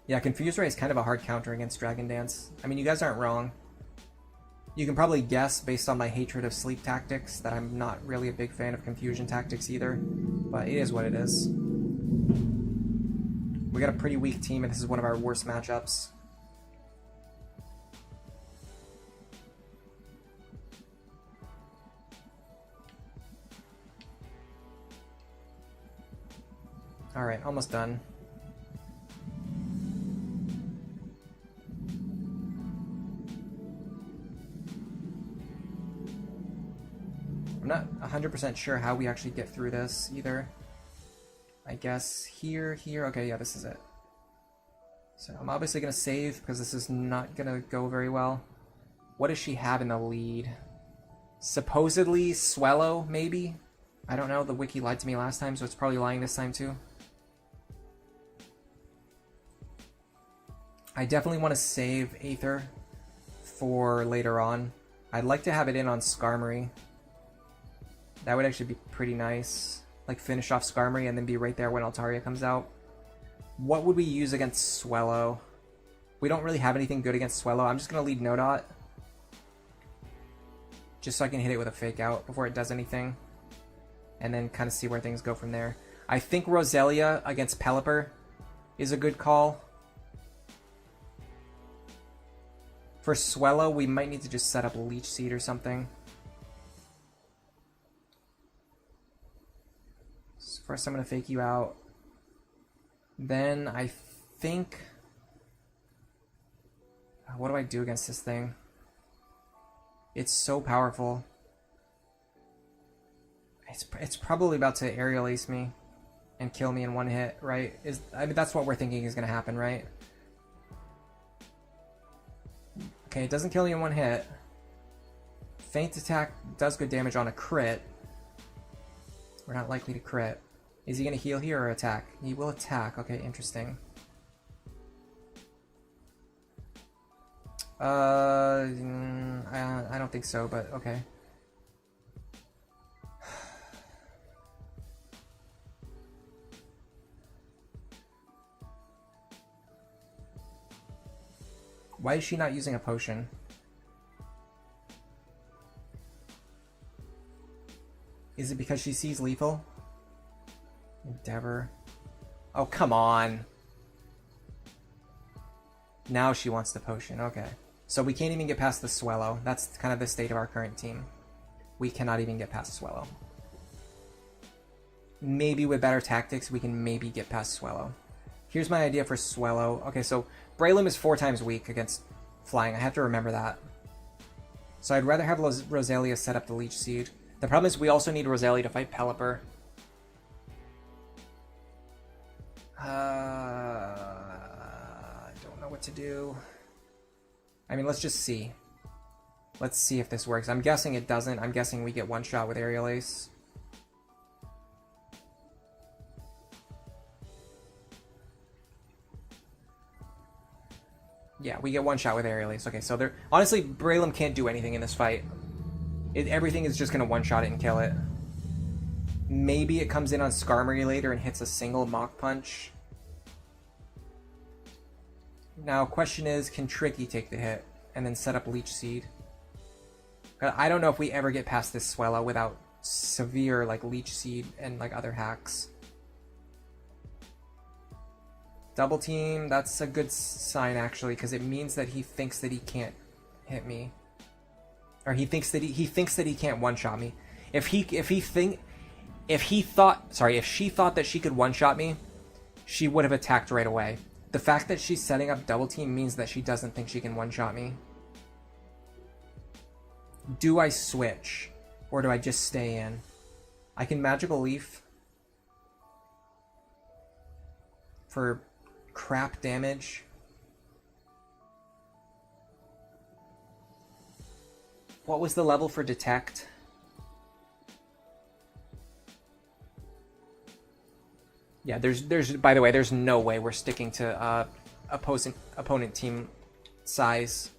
Yeah, Confuse Ray is kind of a hard counter against Dragon Dance. I mean, you guys aren't wrong. You can probably guess, based on my hatred of sleep tactics, that I'm not really a big fan of confusion tactics either. But it is what it is. We got a pretty weak team, and this is one of our worst matchups. Alright, almost done. I'm not 100% sure how we actually get through this either. I guess here, okay, yeah, this is it. So I'm obviously going to save because this is not going to go very well. What does she have in the lead? Supposedly Swellow, maybe? I don't know, the wiki lied to me last time, so it's probably lying this time too. I definitely want to save Aether for later on. I'd like to have it in on Skarmory. That would actually be pretty nice. Like, finish off Skarmory and then be right there when Altaria comes out. What would we use against Swellow? We don't really have anything good against Swellow. I'm just going to lead No-Dot. Just so I can hit it with a Fake Out before it does anything. And then kind of see where things go from there. I think Roselia against Pelipper is a good call. For Swellow, we might need to just set up Leech Seed or something. So first I'm going to Fake you out. Then I think... What do I do against this thing? It's so powerful. It's probably about to Aerial Ace me and kill me in one hit, right? I mean, that's what we're thinking is going to happen, right? Okay, it doesn't kill me in one hit. Feint Attack does good damage on a crit. We're not likely to crit. Is he going to heal here or attack? He will attack. Okay, interesting. I don't think so, but okay. Why is she not using a potion? Is it because she sees lethal? Endeavor. Oh, come on. Now she wants the potion. Okay. So we can't even get past the Swellow. That's kind of the state of our current team. We cannot even get past Swellow. Maybe with better tactics, we can maybe get past Swellow. Here's my idea for Swellow. Okay, so Breloom is 4 times weak against flying. I have to remember that. So I'd rather have Roselia set up the Leech Seed. The problem is we also need Roselia to fight Pelipper. I don't know what to do. I mean, let's just see. Let's see if this works. I'm guessing it doesn't. I'm guessing we get one shot with Aerial Ace. Yeah, we get one shot with Aerial Ace. Okay, so there. Honestly, Breloom can't do anything in this fight. Everything is just going to one-shot it and kill it. Maybe it comes in on Skarmory later and hits a single Mach Punch. Now, question is, can Tricky take the hit and then set up Leech Seed? I don't know if we ever get past this Swellow without severe like Leech Seed and like other hacks. Double team, that's a good sign actually, because it means that he thinks that he can't hit me. Or he thinks that he thinks that he can't one-shot me. If she thought that she could one-shot me, she would have attacked right away. The fact that she's setting up double team means that she doesn't think she can one-shot me. Do I switch? Or do I just stay in? I can Magical Leaf for crap damage. What was the level for Detect? Yeah, there's by the way, there's no way we're sticking to opponent team size.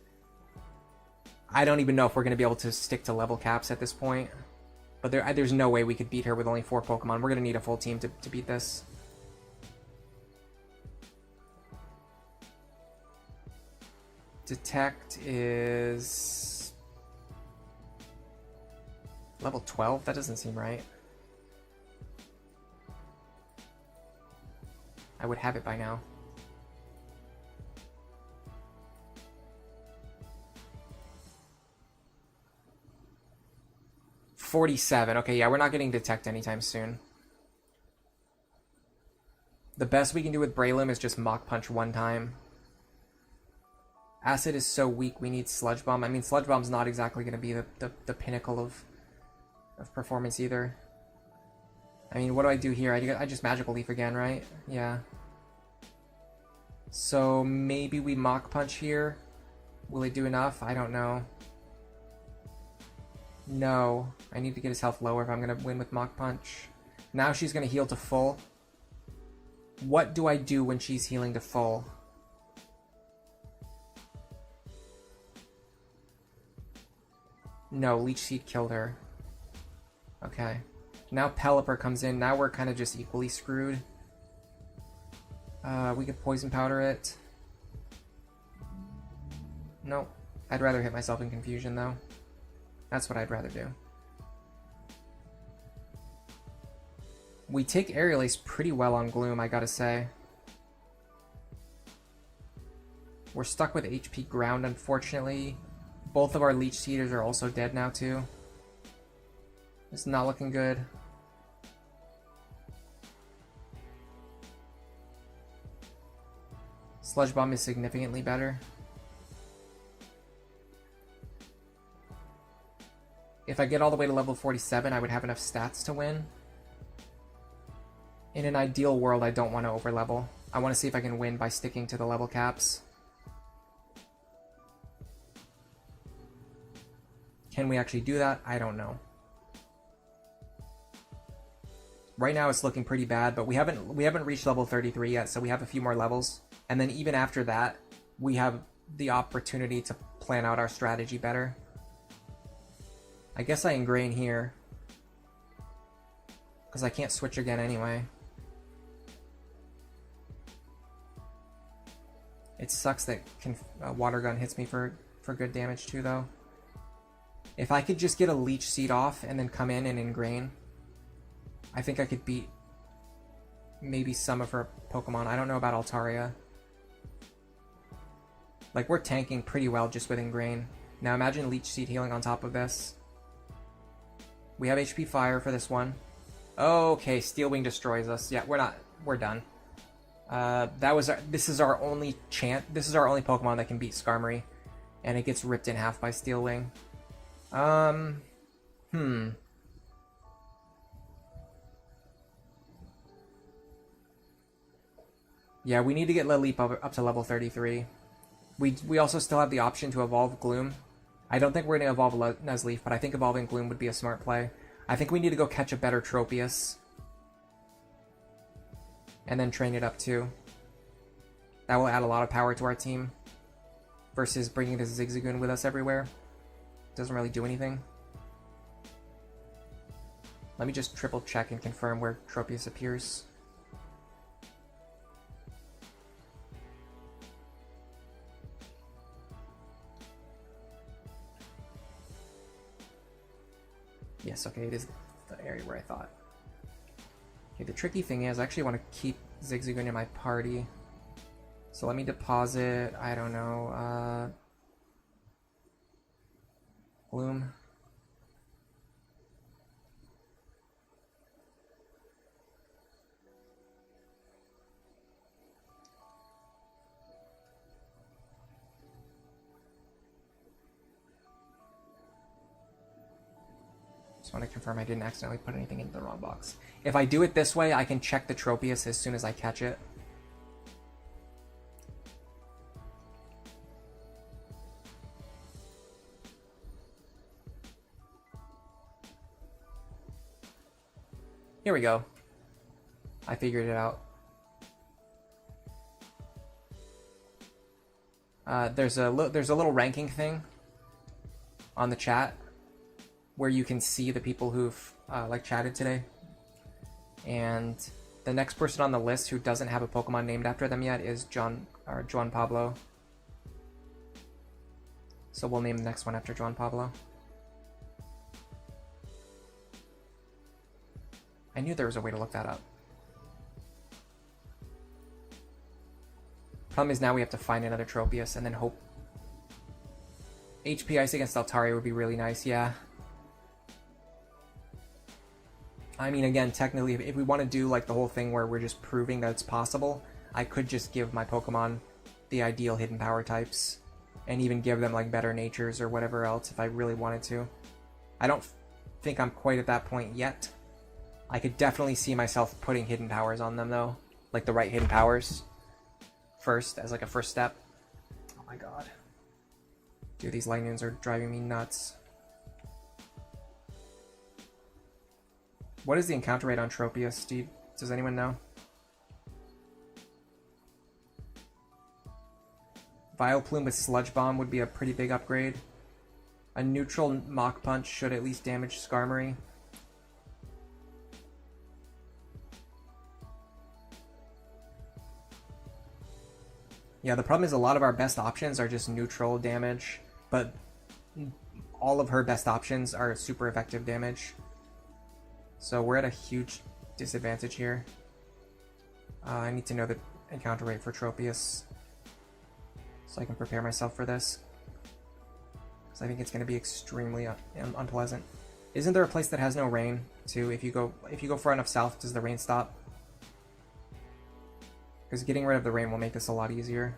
I don't even know if we're going to be able to stick to level caps at this point. But there's no way we could beat her with only 4 Pokemon. We're going to need a full team to beat this. Detect is level 12? That doesn't seem right. I would have it by now. $47. Okay, yeah, we're not getting Detect anytime soon. The best we can do with Breloom is just Mach Punch one time. Acid is so weak, we need Sludge Bomb. I mean, Sludge Bomb's not exactly going to be the pinnacle of performance either. I mean, what do I do here? I just Magical Leaf again, right? Yeah. So maybe we Mach Punch here. Will it do enough? I don't know. No. I need to get his health lower if I'm going to win with Mach Punch. Now she's going to heal to full. What do I do when she's healing to full? No, Leech Seed killed her. Okay. Now Pelipper comes in. Now we're kind of just equally screwed. We could Poison Powder it. Nope. I'd rather hit myself in Confusion, though. That's what I'd rather do. We take Aerial Ace pretty well on Gloom, I gotta say. We're stuck with HP Ground, unfortunately. Both of our Leech Seeders are also dead now, too. It's not looking good. Sludge Bomb is significantly better. If I get all the way to level 47, I would have enough stats to win. In an ideal world, I don't want to overlevel. I want to see if I can win by sticking to the level caps. Can we actually do that? I don't know. Right now it's looking pretty bad, but we haven't reached level 33 yet, so we have a few more levels. And then even after that, we have the opportunity to plan out our strategy better. I guess I Ingrain here, because I can't switch again anyway. It sucks that Water Gun hits me for good damage too, though. If I could just get a Leech Seed off and then come in and Ingrain, I think I could beat maybe some of her Pokemon. I don't know about Altaria. Like, we're tanking pretty well just with Ingrain. Now imagine Leech Seed healing on top of this. We have HP Fire for this one. Okay, Steel Wing destroys us. Yeah, we're done. This is our only Pokemon that can beat Skarmory, and it gets ripped in half by Steel Wing. Yeah, we need to get Lileep up to level 33. We also still have the option to evolve Gloom. I don't think we're going to evolve Nuzleaf, but I think evolving Gloom would be a smart play. I think we need to go catch a better Tropius. And then train it up too. That will add a lot of power to our team. Versus bringing this Zigzagoon with us everywhere. Doesn't really do anything. Let me just triple check and confirm where Tropius appears. Yes, okay, it is the area where I thought. Okay, the tricky thing is I actually want to keep Zigzagoon in my party. So let me deposit, I don't know, Bloom. Just want to confirm I didn't accidentally put anything into the wrong box. If I do it this way, I can check the Tropius as soon as I catch it. Here we go. I figured it out. There's a little ranking thing on the chat where you can see the people who've like chatted today, and the next person on the list who doesn't have a Pokemon named after them yet is Juan Pablo. So we'll name the next one after Juan Pablo. I knew there was a way to look that up. Problem is now we have to find another Tropius and then hope. HP Ice against Altaria would be really nice, yeah. I mean, again, technically, if we want to do like the whole thing where we're just proving that it's possible, I could just give my Pokemon the ideal hidden power types and even give them like better natures or whatever else if I really wanted to. I don't think I'm quite at that point yet. I could definitely see myself putting hidden powers on them though, like the right hidden powers first as like a first step. Oh my god. Dude, these Lightnings are driving me nuts. What is the encounter rate on Tropius, Steve? Does anyone know? Vileplume with Sludge Bomb would be a pretty big upgrade. A neutral Mach Punch should at least damage Skarmory. Yeah, the problem is a lot of our best options are just neutral damage, but all of her best options are super effective damage. So we're at a huge disadvantage here. I need to know the encounter rate for Tropius so I can prepare myself for this, because I think it's going to be extremely unpleasant. Isn't there a place that has no rain too? If you go far enough south, does the rain stop? Because getting rid of the rain will make this a lot easier.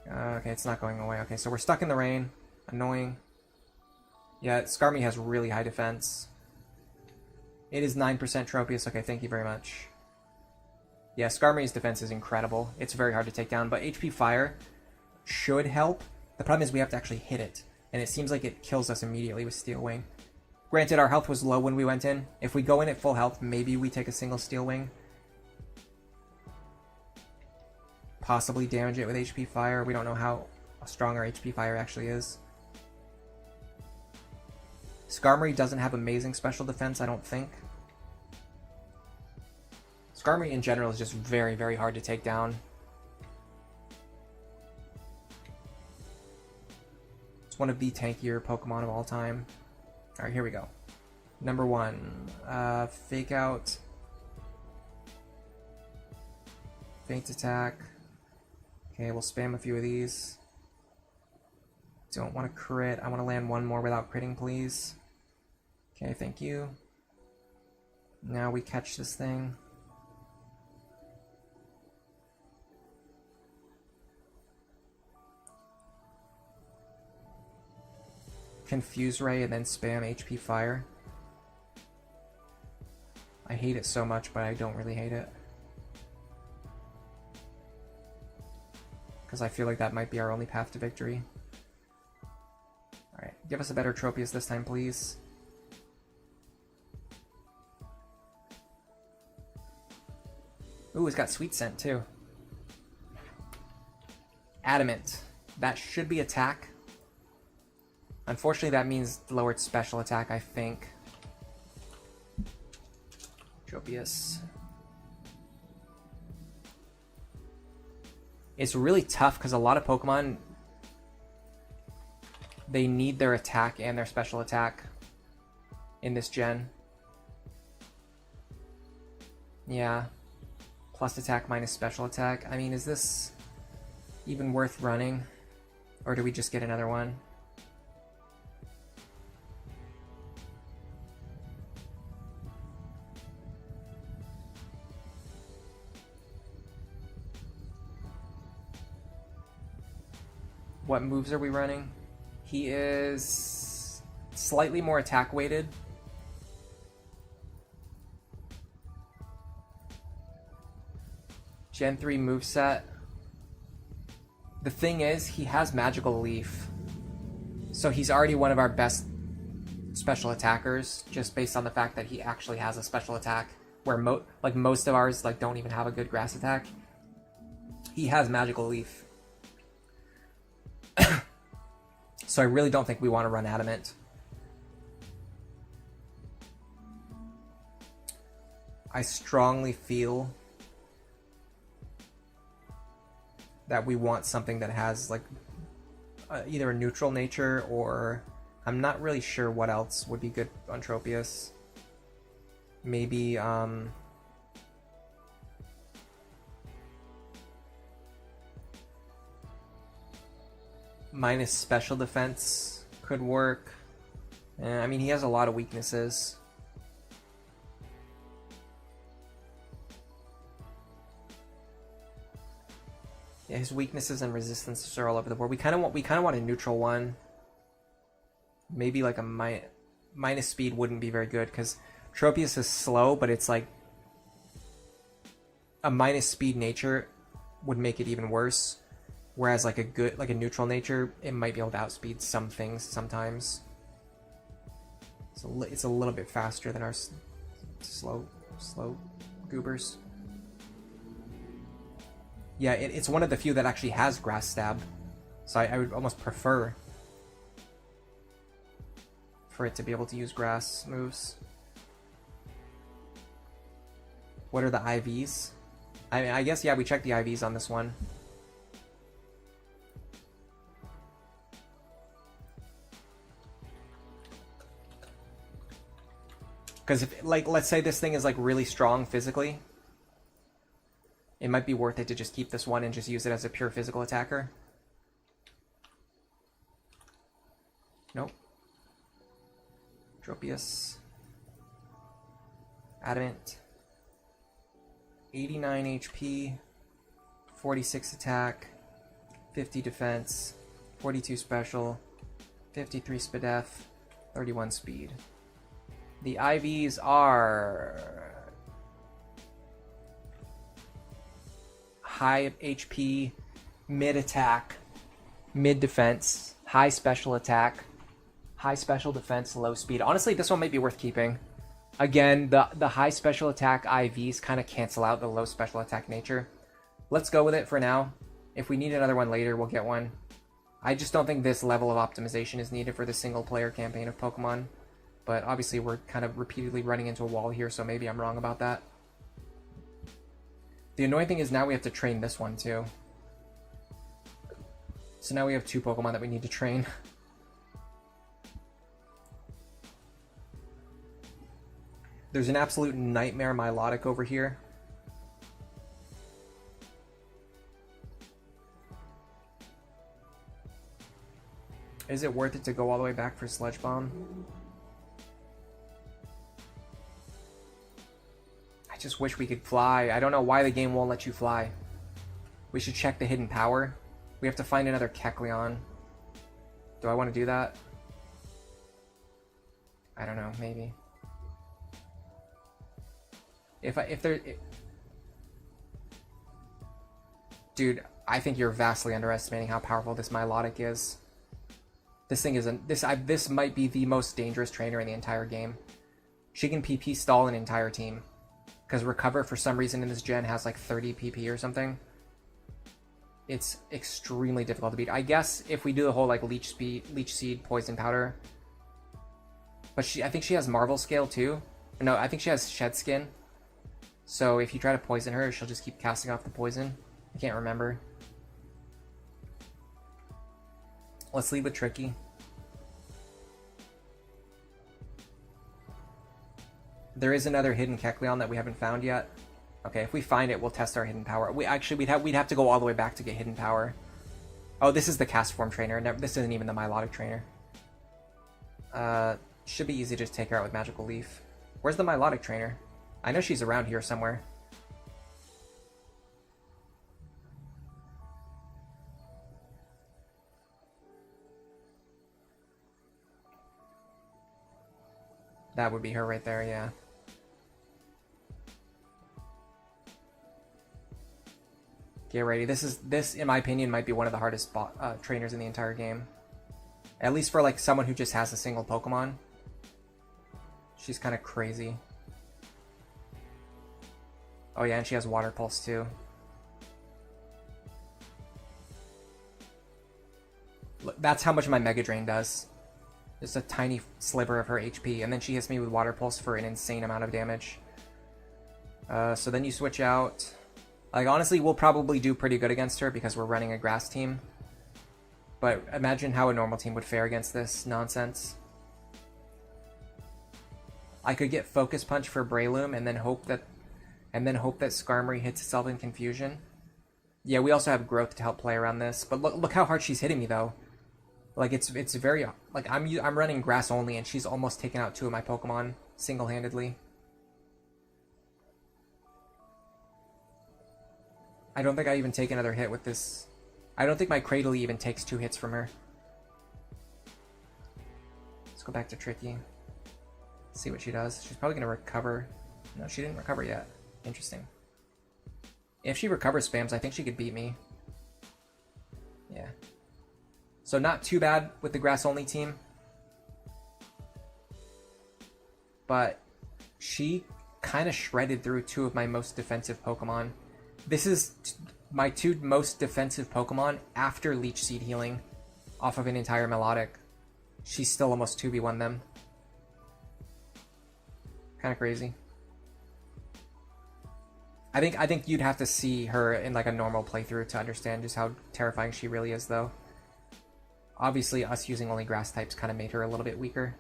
Okay, it's not going away. Okay, so we're stuck in the rain. Annoying. Yeah, Skarmory has really high defense. It is 9% Tropius. Okay, thank you very much. Yeah, Skarmory's defense is incredible. It's very hard to take down, but HP Fire should help. The problem is we have to actually hit it, and it seems like it kills us immediately with Steel Wing. Granted, our health was low when we went in. If we go in at full health, maybe we take a single Steel Wing. Possibly damage it with HP Fire. We don't know how strong our HP Fire actually is. Skarmory doesn't have amazing special defense, I don't think. Skarmory in general is just very, very hard to take down. It's one of the tankier Pokemon of all time. Alright, here we go. Number 1. Fake Out. Feint Attack. Okay, we'll spam a few of these. Don't want to crit. I want to land one more without critting, please. Okay, thank you. Now we catch this thing. Confuse Ray and then spam HP Fire. I hate it so much, but I don't really hate it. Because I feel like that might be our only path to victory. Alright, give us a better Tropius this time, please. Ooh, it's got Sweet Scent, too. Adamant. That should be attack. Unfortunately, that means lowered special attack, I think. Tropius. It's really tough because a lot of Pokemon, they need their attack and their special attack in this gen. Yeah. Plus attack minus special attack. I mean, is this even worth running? Or do we just get another one? What moves are we running? He is slightly more attack weighted. Gen 3 moveset. The thing is, he has Magical Leaf. So he's already one of our best special attackers, just based on the fact that he actually has a special attack, where most of ours don't even have a good grass attack. He has Magical Leaf. So I really don't think we want to run Adamant. I strongly feel that we want something that has either a neutral nature, or I'm not really sure what else would be good on Tropius. Maybe minus special defense could work. I mean, he has a lot of weaknesses. Yeah, his weaknesses and resistances are all over the board. We kind of want a neutral one. Maybe like a minus speed wouldn't be very good, because Tropius is slow, but it's like a minus speed nature would make it even worse. Whereas like a neutral nature, it might be able to outspeed some things sometimes. So it's a little bit faster than our slow goobers. Yeah, it's one of the few that actually has Grass Stab. So I would almost prefer for it to be able to use grass moves. What are the IVs? I mean, I guess, yeah, we checked the IVs on this one. Because if, let's say this thing is really strong physically, it might be worth it to just keep this one and just use it as a pure physical attacker. Nope. Tropius. Adamant. 89 HP. 46 attack. 50 defense. 42 special. 53 SPDF. 31 speed. The IVs are high HP, mid attack, mid defense, high special attack, high special defense, low speed. Honestly, this one might be worth keeping. Again, the high special attack IVs kind of cancel out the low special attack nature. Let's go with it for now. If we need another one later, we'll get one. I just don't think this level of optimization is needed for the single player campaign of Pokemon. But obviously we're kind of repeatedly running into a wall here, so maybe I'm wrong about that. The annoying thing is now we have to train this one too. So now we have two Pokemon that we need to train. There's an absolute nightmare Milotic over here. Is it worth it to go all the way back for Sludge Bomb? I just wish we could fly. I don't know why the game won't let you fly. We should check the hidden power. We have to find another Kecleon. Do I want to do that? I don't know, maybe. Dude, I think you're vastly underestimating how powerful this Milotic is. This thing isn't. This might be the most dangerous trainer in the entire game. She can PP stall an entire team. Because Recover, for some reason, in this gen has 30 PP or something. It's extremely difficult to beat. I guess if we do the whole Leech Seed, Poison Powder. But I think she has Marvel Scale too. No, I think she has Shed Skin. So if you try to poison her, she'll just keep casting off the poison. I can't remember. Let's lead with Tricky. There is another hidden Kecleon that we haven't found yet. Okay, if we find it, we'll test our hidden power. We'd have to go all the way back to get hidden power. Oh, this is the Castform trainer. This isn't even the Milotic trainer. Should be easy to just take her out with Magical Leaf. Where's the Milotic trainer? I know she's around here somewhere. That would be her right there, yeah. Get ready. This, in my opinion, might be one of the hardest trainers in the entire game. At least for like someone who just has a single Pokemon. She's kind of crazy. Oh yeah, and she has Water Pulse too. Look, that's how much my Mega Drain does. Just a tiny sliver of her HP, and then she hits me with Water Pulse for an insane amount of damage. So then you switch out. Like, honestly, we'll probably do pretty good against her because we're running a grass team. But imagine how a normal team would fare against this nonsense. I could get Focus Punch for Breloom and then hope that Skarmory hits itself in confusion. Yeah, we also have Growth to help play around this. But look how hard she's hitting me though. Like it's very like I'm running grass only and she's almost taken out 2 of my Pokemon single-handedly. I don't think I even take another hit with this. I don't think my Cradily even takes 2 hits from her. Let's go back to Tricky. See what she does. She's probably going to recover. No, she didn't recover yet. Interesting. If she recover spams, I think she could beat me. Yeah. So not too bad with the grass-only team. But she kind of shredded through 2 of my most defensive Pokemon. This is my 2 most defensive Pokemon after Leech Seed healing off of an entire Melodic. She's still almost 2v1 them. Kind of crazy. I think you'd have to see her in like a normal playthrough to understand just how terrifying she really is though. Obviously us using only grass types kind of made her a little bit weaker.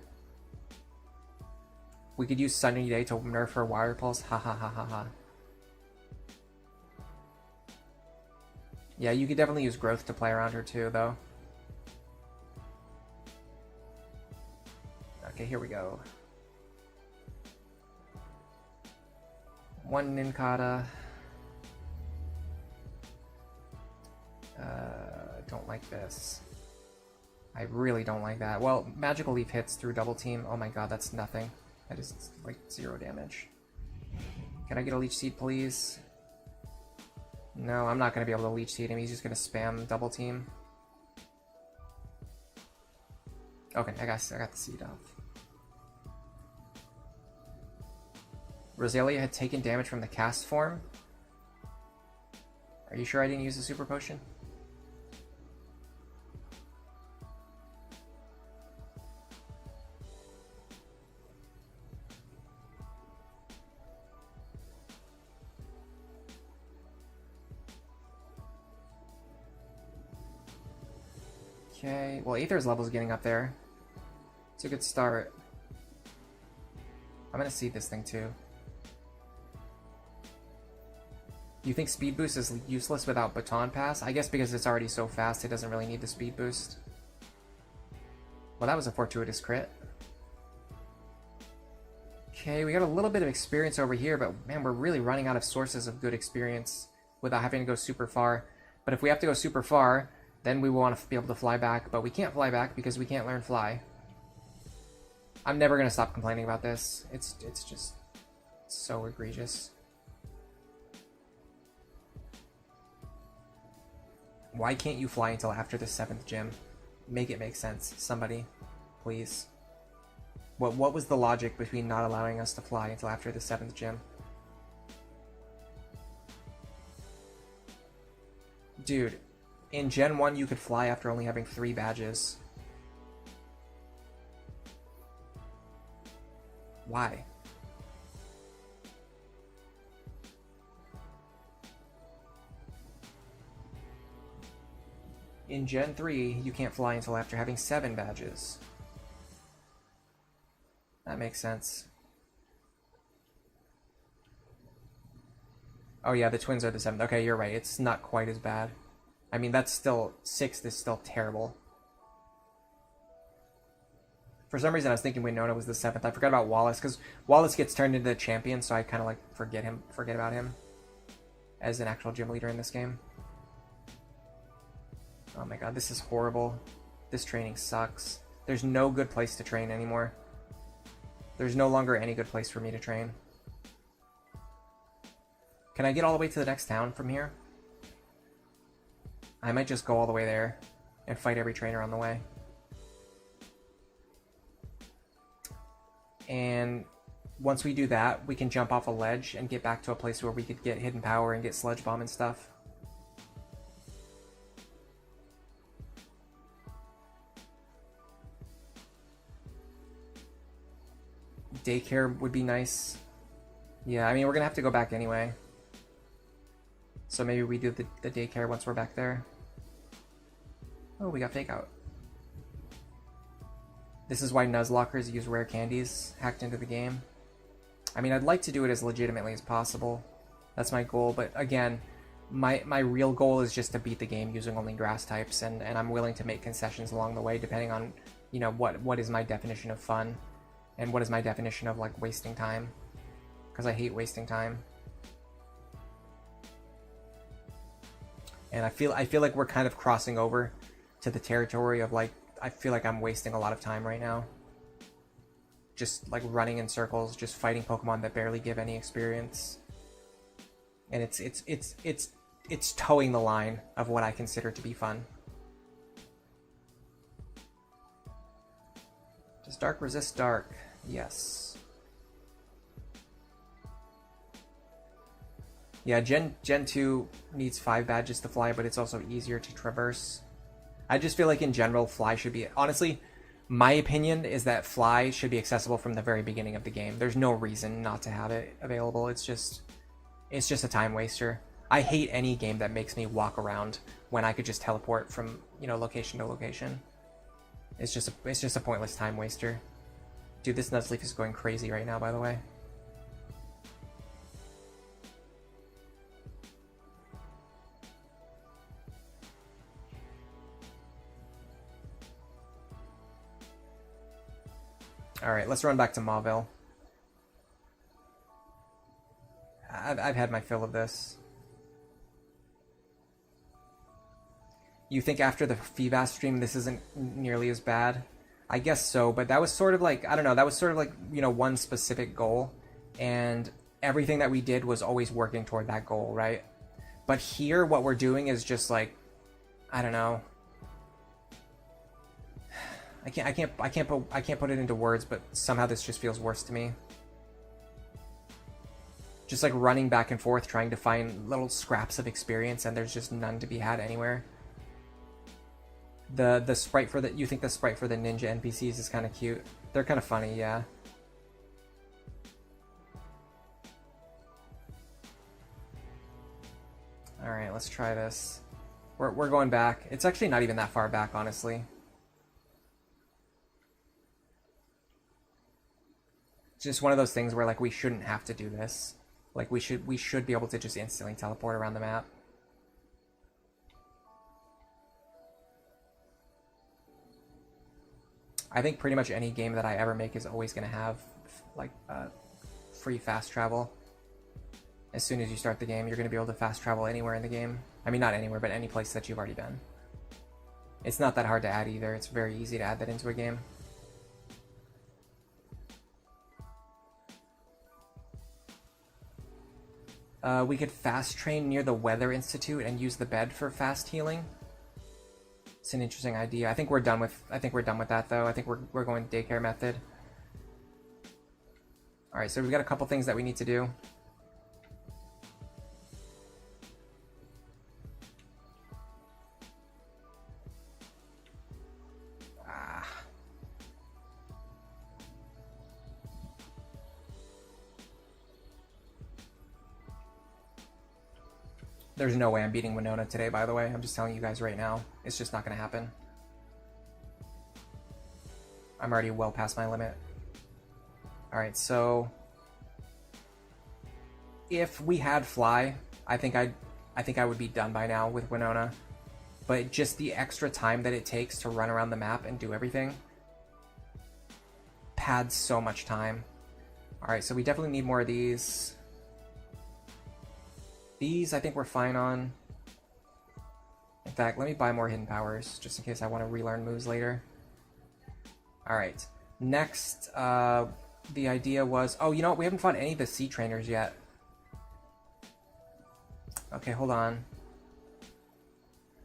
We could use Sunny Day to nerf her Water Pulse. Ha ha ha ha ha. Yeah, you could definitely use Growth to play around her too, though. Okay, here we go. 1 Nincada. Don't like this. I really don't like that. Well, Magical Leaf hits through Double Team. Oh my god, that's nothing. That is like 0 damage. Can I get a Leech Seed, please? No, I'm not going to be able to Leech Seed him. He's just going to spam Double Team. Okay, I got the seed off. Roselia had taken damage from the cast form. Are you sure I didn't use the Super Potion? Okay, well, Aether's level's getting up there. It's a good start. I'm gonna seed this thing too. You think Speed Boost is useless without Baton Pass? I guess because it's already so fast, it doesn't really need the Speed Boost. Well, that was a fortuitous crit. Okay, we got a little bit of experience over here, but man, we're really running out of sources of good experience without having to go super far. But if we have to go super far, then we want to be able to fly back, but we can't fly back because we can't learn Fly. I'm never going to stop complaining about this. It's just so egregious. Why can't you fly until after the 7th gym? Make it make sense. Somebody, please. What was the logic between not allowing us to fly until after the 7th gym? Dude, in Gen 1 you could fly after only having 3 badges. Why? In Gen 3, you can't fly until after having 7 badges. That makes sense. Oh yeah, the twins are the 7th. Okay, you're right. It's not quite as bad. I mean, that's still... 6th is still terrible. For some reason, I was thinking Winona was the 7th. I forgot about Wallace, because Wallace gets turned into the champion, so I kind of like forget about him as an actual gym leader in this game. Oh my god, this is horrible. This training sucks. There's no good place to train anymore. There's no longer any good place for me to train. Can I get all the way to the next town from here? I might just go all the way there and fight every trainer on the way. And once we do that, we can jump off a ledge and get back to a place where we could get hidden power and get sludge bomb and stuff. Daycare would be nice. Yeah, I mean, we're gonna have to go back anyway. So maybe we do the daycare once we're back there. Oh, we got fake out. This is why Nuzlockers use rare candies hacked into the game. I mean, I'd like to do it as legitimately as possible. That's my goal, but again, my real goal is just to beat the game using only grass types, and I'm willing to make concessions along the way depending on, you know, what is my definition of fun and what is my definition of, like, wasting time. Because I hate wasting time. And I feel like we're kind of crossing over to the territory of, like, I feel like I'm wasting a lot of time right now. Just like running in circles, just fighting Pokemon that barely give any experience. And it's towing the line of what I consider to be fun. Does dark resist dark? Yes. Yeah, Gen 2 needs 5 badges to fly, but it's also easier to traverse. I just feel like in general, fly should be... Honestly, my opinion is that fly should be accessible from the very beginning of the game. There's no reason not to have it available. It's just a time waster. I hate any game that makes me walk around when I could just teleport from, you know, location to location. It's just a pointless time waster. Dude, this Nuzleaf is going crazy right now, by the way. Alright, let's run back to Mauville. I've had my fill of this. You think after the Feebas stream this isn't nearly as bad? I guess so, but that was sort of like, I don't know, that was sort of like, you know, one specific goal, and everything that we did was always working toward that goal, right? But here, what we're doing is just like, I don't know. I can't put it into words, but somehow this just feels worse to me. Just like running back and forth trying to find little scraps of experience, and there's just none to be had anywhere. The sprite for the... You think the sprite for the ninja NPCs is kind of cute? They're kind of funny, yeah. Alright, let's try this. We're going back. It's actually not even that far back, honestly. It's just one of those things where, like, we shouldn't have to do this. Like, we should be able to just instantly teleport around the map. I think pretty much any game that I ever make is always going to have, like, free fast travel. As soon as you start the game, you're going to be able to fast travel anywhere in the game. I mean, not anywhere, but any place that you've already been. It's not that hard to add either. It's very easy to add that into a game. We could fast train near the Weather Institute and use the bed for fast healing. It's an interesting idea. I think we're done with that though. I think we're going daycare method. Alright, so we've got a couple things that we need to do. There's no way I'm beating Winona today, by the way. I'm just telling you guys right now. It's just not going to happen. I'm already well past my limit. Alright, so... if we had Fly, I think I would be done by now with Winona. But just the extra time that it takes to run around the map and do everything pads so much time. Alright, so we definitely need more of these. These I think we're fine on. In fact, let me buy more hidden powers just in case I want to relearn moves later. Alright, next the idea was... Oh, you know what? We haven't fought any of the sea trainers yet. Okay, hold on.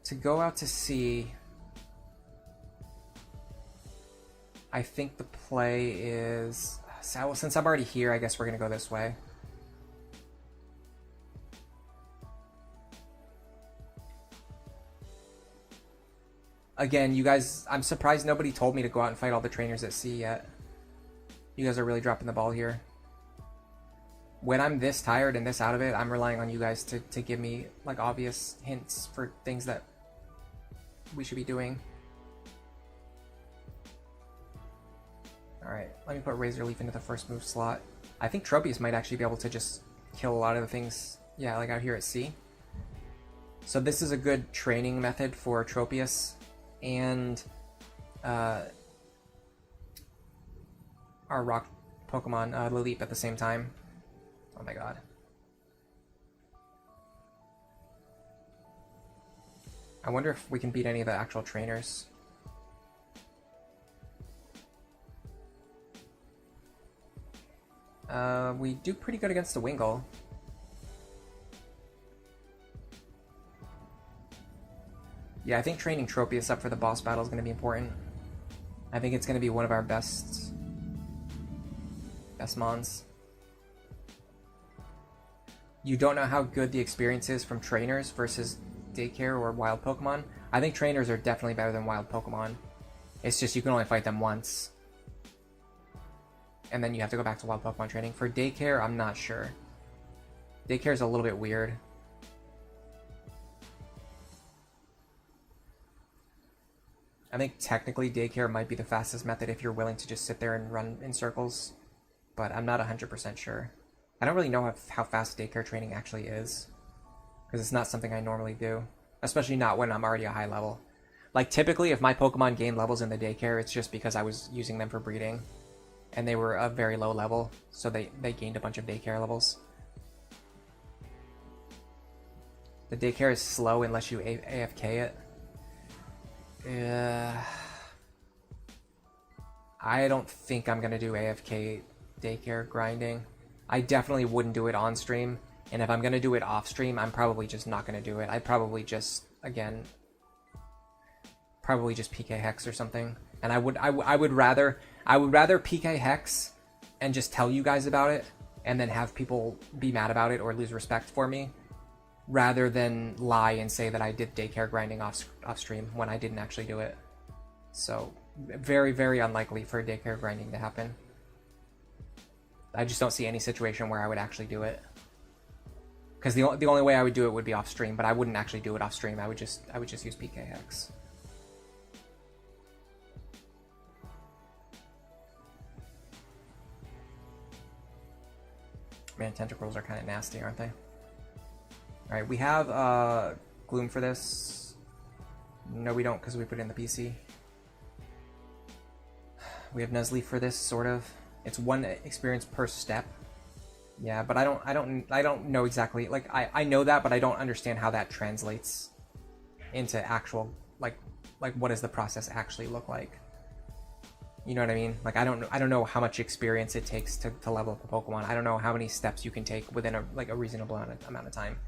To go out to sea... I think the play is... So, since I'm already here, I guess we're going to go this way. Again, you guys, I'm surprised nobody told me to go out and fight all the trainers at sea yet. You guys are really dropping the ball here. When I'm this tired and this out of it, I'm relying on you guys to give me, like, obvious hints for things that we should be doing. Alright, let me put Razor Leaf into the first move slot. I think Tropius might actually be able to just kill a lot of the things, yeah, like out here at sea. So this is a good training method for Tropius and our rock Pokemon, Lileep, at the same time. Oh my god. I wonder if we can beat any of the actual trainers. We do pretty good against the Wingull. Yeah, I think training Tropius up for the boss battle is going to be important. I think it's going to be one of our best mons. You don't know how good the experience is from trainers versus daycare or wild Pokemon. I think trainers are definitely better than wild Pokemon. It's just you can only fight them once. And then you have to go back to wild Pokemon training. For daycare, I'm not sure. Daycare is a little bit weird. I think technically daycare might be the fastest method if you're willing to just sit there and run in circles. But I'm not 100% sure. I don't really know how fast daycare training actually is. Because it's not something I normally do. Especially not when I'm already a high level. Like typically if my Pokemon gain levels in the daycare, it's just because I was using them for breeding. And they were a very low level, so they gained a bunch of daycare levels. The daycare is slow unless you AFK it. I don't think I'm going to do AFK daycare grinding. I definitely wouldn't do it on stream, and if I'm going to do it off stream, I'm probably just not going to do it. I'd probably just, again, probably just PK Hex or something. And I would rather PK Hex and just tell you guys about it and then have people be mad about it or lose respect for me rather than lie and say that I did daycare grinding off stream when I didn't actually do it. So very, very unlikely for daycare grinding to happen. I just don't see any situation where I would actually do it. Because the only way I would do it would be off stream, but I wouldn't actually do it off stream. I would just use PK Hex. Man, tentacles are kind of nasty, aren't they? Alright, we have Gloom for this. No, we don't, because we put it in the PC. We have Nuzleaf for this, sort of. It's 1 experience per step. Yeah, but I don't know exactly. Like I know that, but I don't understand how that translates into actual like what does the process actually look like? You know what I mean? Like I don't know how much experience it takes to level up a Pokemon. I don't know how many steps you can take within a reasonable amount of time.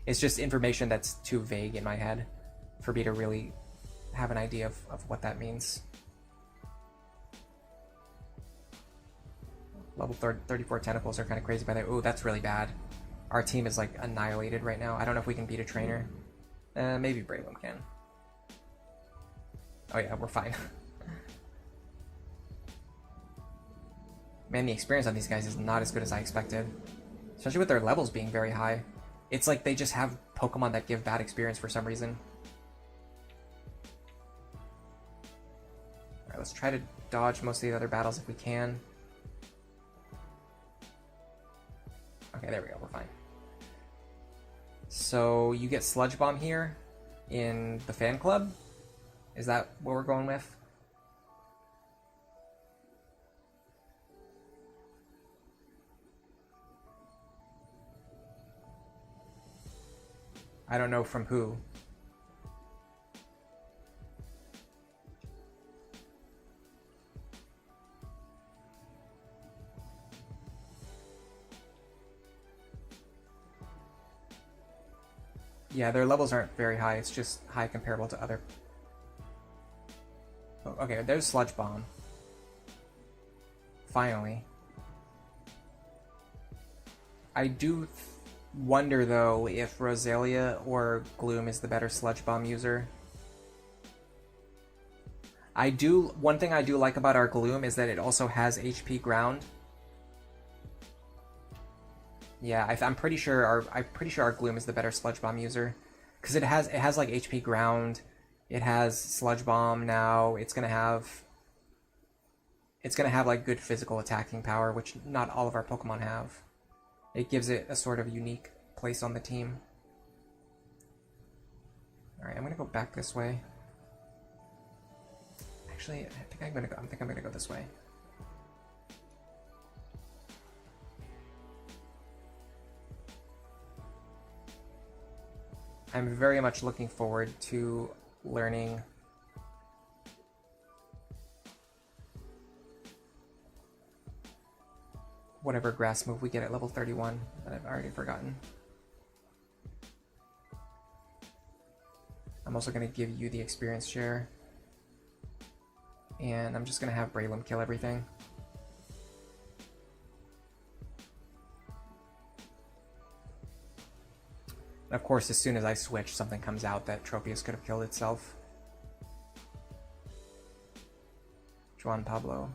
It's just information that's too vague in my head for me to really have an idea of what that means. Level 34 tentacles are kind of crazy by the way. Ooh, that's really bad. Our team is like annihilated right now. I don't know if we can beat a trainer. Maybe Breloom can. Oh yeah, we're fine. Man, the experience on these guys is not as good as I expected. Especially with their levels being very high. It's like they just have Pokemon that give bad experience for some reason. Alright, let's try to dodge most of the other battles if we can. Okay, there we go, we're fine. So, you get Sludge Bomb here in the fan club? Is that what we're going with? I don't know from who. Yeah, their levels aren't very high. It's just high comparable to other... Oh, okay, there's Sludge Bomb. Finally. I do wonder, though, if Roselia or Gloom is the better Sludge Bomb user. One thing I do like about our Gloom is that it also has HP Ground. Yeah, I'm pretty sure our Gloom is the better Sludge Bomb user, because it has like HP Ground, it has Sludge Bomb now. It's gonna have like good physical attacking power, which not all of our Pokemon have. It gives it a sort of unique place on the team. All right, I'm gonna go back this way. Actually, I think I'm gonna go this way. I'm very much looking forward to learning whatever grass move we get at level 31 that I've already forgotten. I'm also going to give you the experience share. And I'm just going to have Breloom kill everything. And of course, as soon as I switch, something comes out that Tropius could have killed itself. Juan Pablo.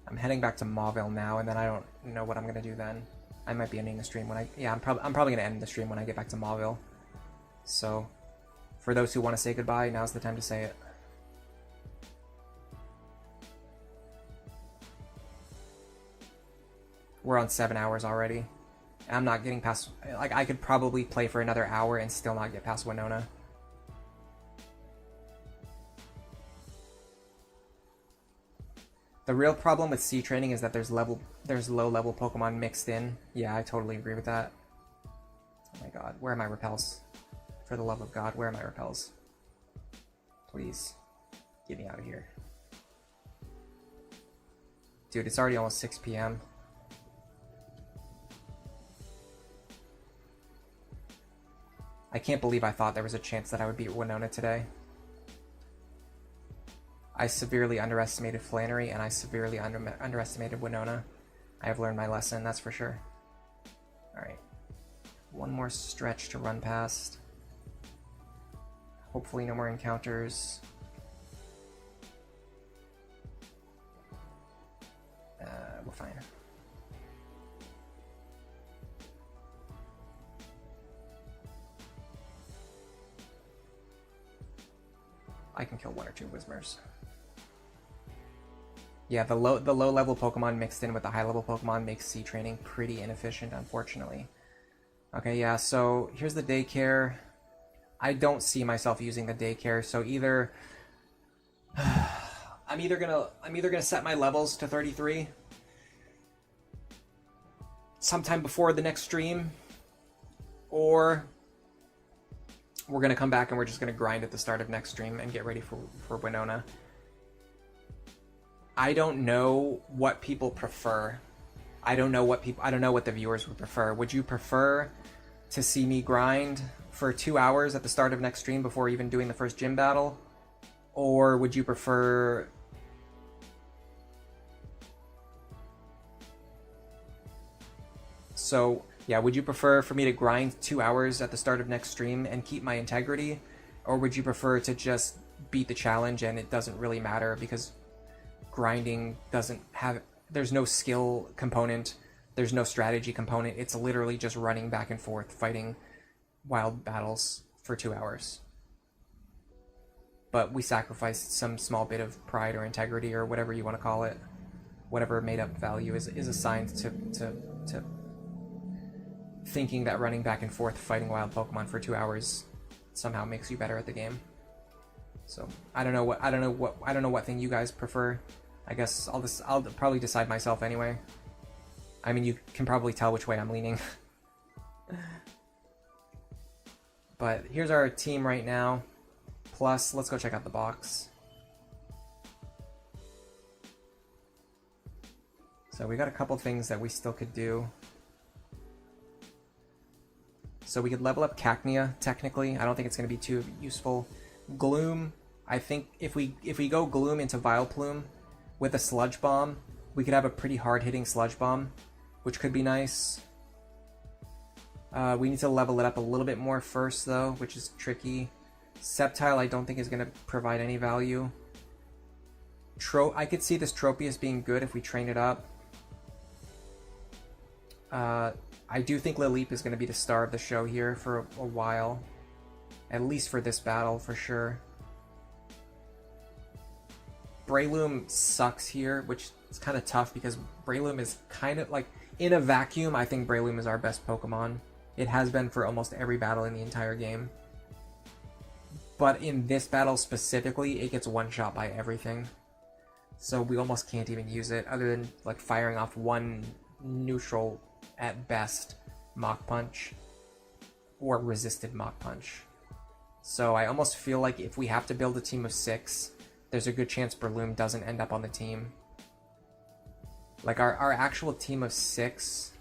I'm heading back to Mauville now, and then I don't know what I'm going to do then. I might be ending the stream when I'm probably going to end the stream when I get back to Mauville. So, for those who want to say goodbye, now's the time to say it. We're on 7 hours already. I'm not getting past... Like, I could probably play for another hour and still not get past Winona. The real problem with C training is that there's low-level Pokemon mixed in. Yeah, I totally agree with that. Oh my god, where are my repels? For the love of God, where are my repels? Please, get me out of here. Dude, it's already almost 6 p.m. I can't believe I thought there was a chance that I would beat Winona today. I severely underestimated Flannery, and I severely underestimated Winona. I have learned my lesson, that's for sure. Alright. One more stretch to run past. Hopefully no more encounters. We're fine. I can kill 1 or 2 Whismers. Yeah, the low level Pokemon mixed in with the high level Pokemon makes C training pretty inefficient, unfortunately. Okay, yeah, so here's the daycare. I don't see myself using the daycare, so either I'm either gonna set my levels to 33 sometime before the next stream, or we're gonna come back and we're just gonna grind at the start of next stream and get ready for Winona. I don't know what people prefer. I don't know what the viewers would prefer. Would you prefer to see me grind for 2 hours at the start of next stream before even doing the first gym battle? Or would you prefer... So, yeah, would you prefer for me to grind 2 hours at the start of next stream and keep my integrity? Or would you prefer to just beat the challenge and it doesn't really matter because grinding doesn't have... There's no skill component, there's no strategy component, it's literally just running back and forth, fighting wild battles for 2 hours. But we sacrificed some small bit of pride or integrity or whatever you want to call it. Whatever made-up value is assigned to thinking that running back and forth fighting wild Pokemon for 2 hours somehow makes you better at the game. So I don't know what thing you guys prefer. I guess I'll probably decide myself anyway. I mean, you can probably tell which way I'm leaning. But here's our team right now. Plus, let's go check out the box. So we got a couple things that we still could do. So we could level up Cacnea, technically. I don't think it's going to be too useful. Gloom, I think if we go Gloom into Vileplume with a Sludge Bomb, we could have a pretty hard-hitting Sludge Bomb, which could be nice. We need to level it up a little bit more first, though, which is tricky. Sceptile, I don't think is going to provide any value. I could see this Tropius being good if we train it up. I do think Lileep is going to be the star of the show here for a while. At least for this battle, for sure. Breloom sucks here, which is kind of tough because Breloom is kind of like... In a vacuum, I think Breloom is our best Pokemon. It has been for almost every battle in the entire game. But in this battle specifically, it gets one-shot by everything. So we almost can't even use it, other than like firing off one neutral, at best, Mach Punch. Or resisted Mach Punch. So I almost feel like if we have to build a team of 6, there's a good chance Breloom doesn't end up on the team. Like our actual team of 6...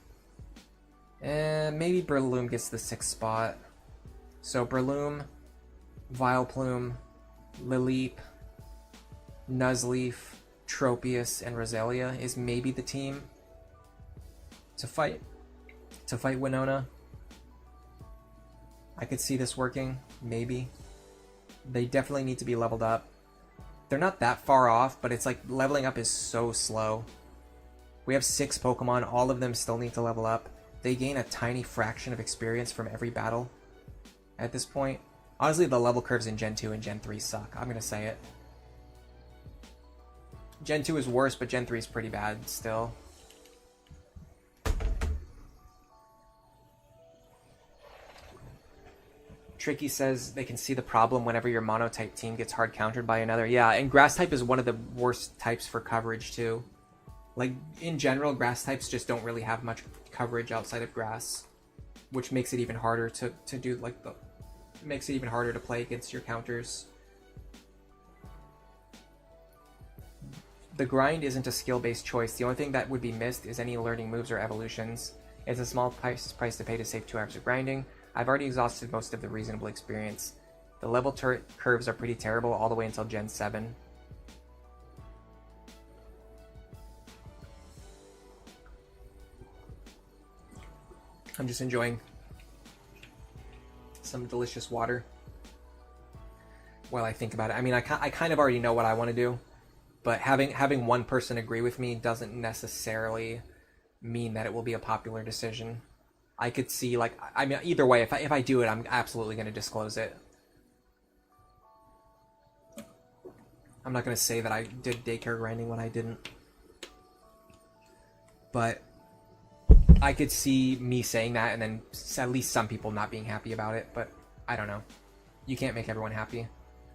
maybe Breloom gets the 6th spot. So Breloom, Vileplume, Lileep, Nuzleaf, Tropius, and Roselia is maybe the team to fight Winona. I could see this working, maybe. They definitely need to be leveled up. They're not that far off, but it's like leveling up is so slow. We have 6 Pokemon, all of them still need to level up. They gain a tiny fraction of experience from every battle at this point. Honestly, the level curves in Gen 2 and Gen 3 suck. I'm going to say it. Gen 2 is worse, but Gen 3 is pretty bad still. Tricky says they can see the problem whenever your mono-type team gets hard countered by another. Yeah, and grass type is one of the worst types for coverage too. Like, in general, grass types just don't really have much coverage outside of grass, which makes it even harder to do, like, makes it even harder to play against your counters. The grind isn't a skill-based choice. The only thing that would be missed is any learning moves or evolutions. It's a small price to pay to save 2 hours of grinding. I've already exhausted most of the reasonable experience. The level curves are pretty terrible all the way until Gen 7. I'm just enjoying some delicious water while I think about it. I mean, I kind of already know what I want to do, but having one person agree with me doesn't necessarily mean that it will be a popular decision. I could see, like, I mean, either way, if I do it, I'm absolutely going to disclose it. I'm not going to say that I did daycare grinding when I didn't. But I could see me saying that and then at least some people not being happy about it, but I don't know. You can't make everyone happy.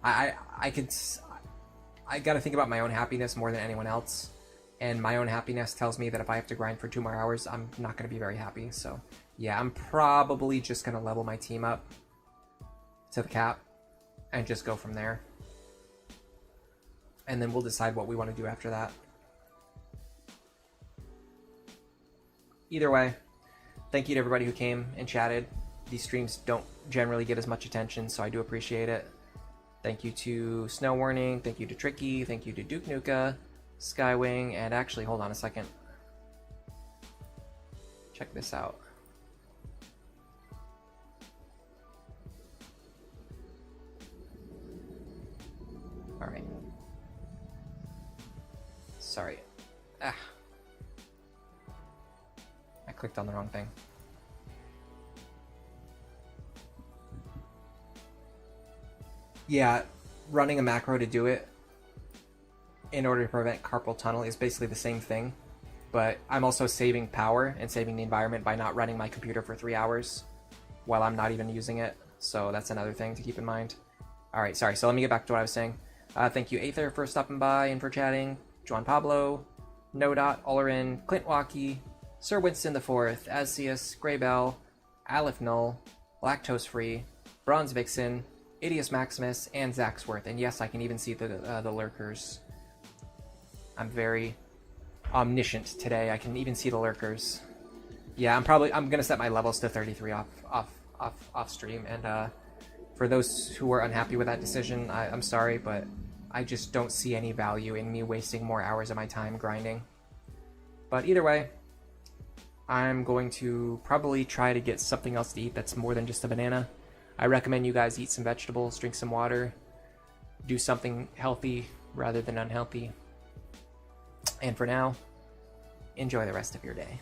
I gotta think about my own happiness more than anyone else. And my own happiness tells me that if I have to grind for 2 more hours, I'm not gonna be very happy. So yeah, I'm probably just gonna level my team up to the cap and just go from there. And then we'll decide what we want to do after that. Either way, thank you to everybody who came and chatted. These streams don't generally get as much attention, so I do appreciate it. Thank you to Snow Warning, thank you to Tricky, thank you to Duke Nuka, Skywing, and actually, hold on a second. Check this out. Alright. Sorry. I clicked on the wrong thing. Yeah, running a macro to do it in order to prevent carpal tunnel is basically the same thing, but I'm also saving power and saving the environment by not running my computer for 3 hours while I'm not even using it, so that's another thing to keep in mind. Alright, sorry, so let me get back to what I was saying. Thank you, Aether, for stopping by and for chatting, Juan Pablo, Nodot, Olerin, Clint Waukee, Sir Winston IV, Azius, Greybell, Aleph Null, Lactose Free, Bronze Vixen, Idius Maximus, and Zaxworth. And yes, I can even see the lurkers. I'm very omniscient today. I can even see the lurkers. Yeah, I'm gonna set my levels to 33 off off stream. And for those who are unhappy with that decision, I'm sorry, but I just don't see any value in me wasting more hours of my time grinding. But either way, I'm going to probably try to get something else to eat that's more than just a banana. I recommend you guys eat some vegetables, drink some water, do something healthy rather than unhealthy. And for now, enjoy the rest of your day.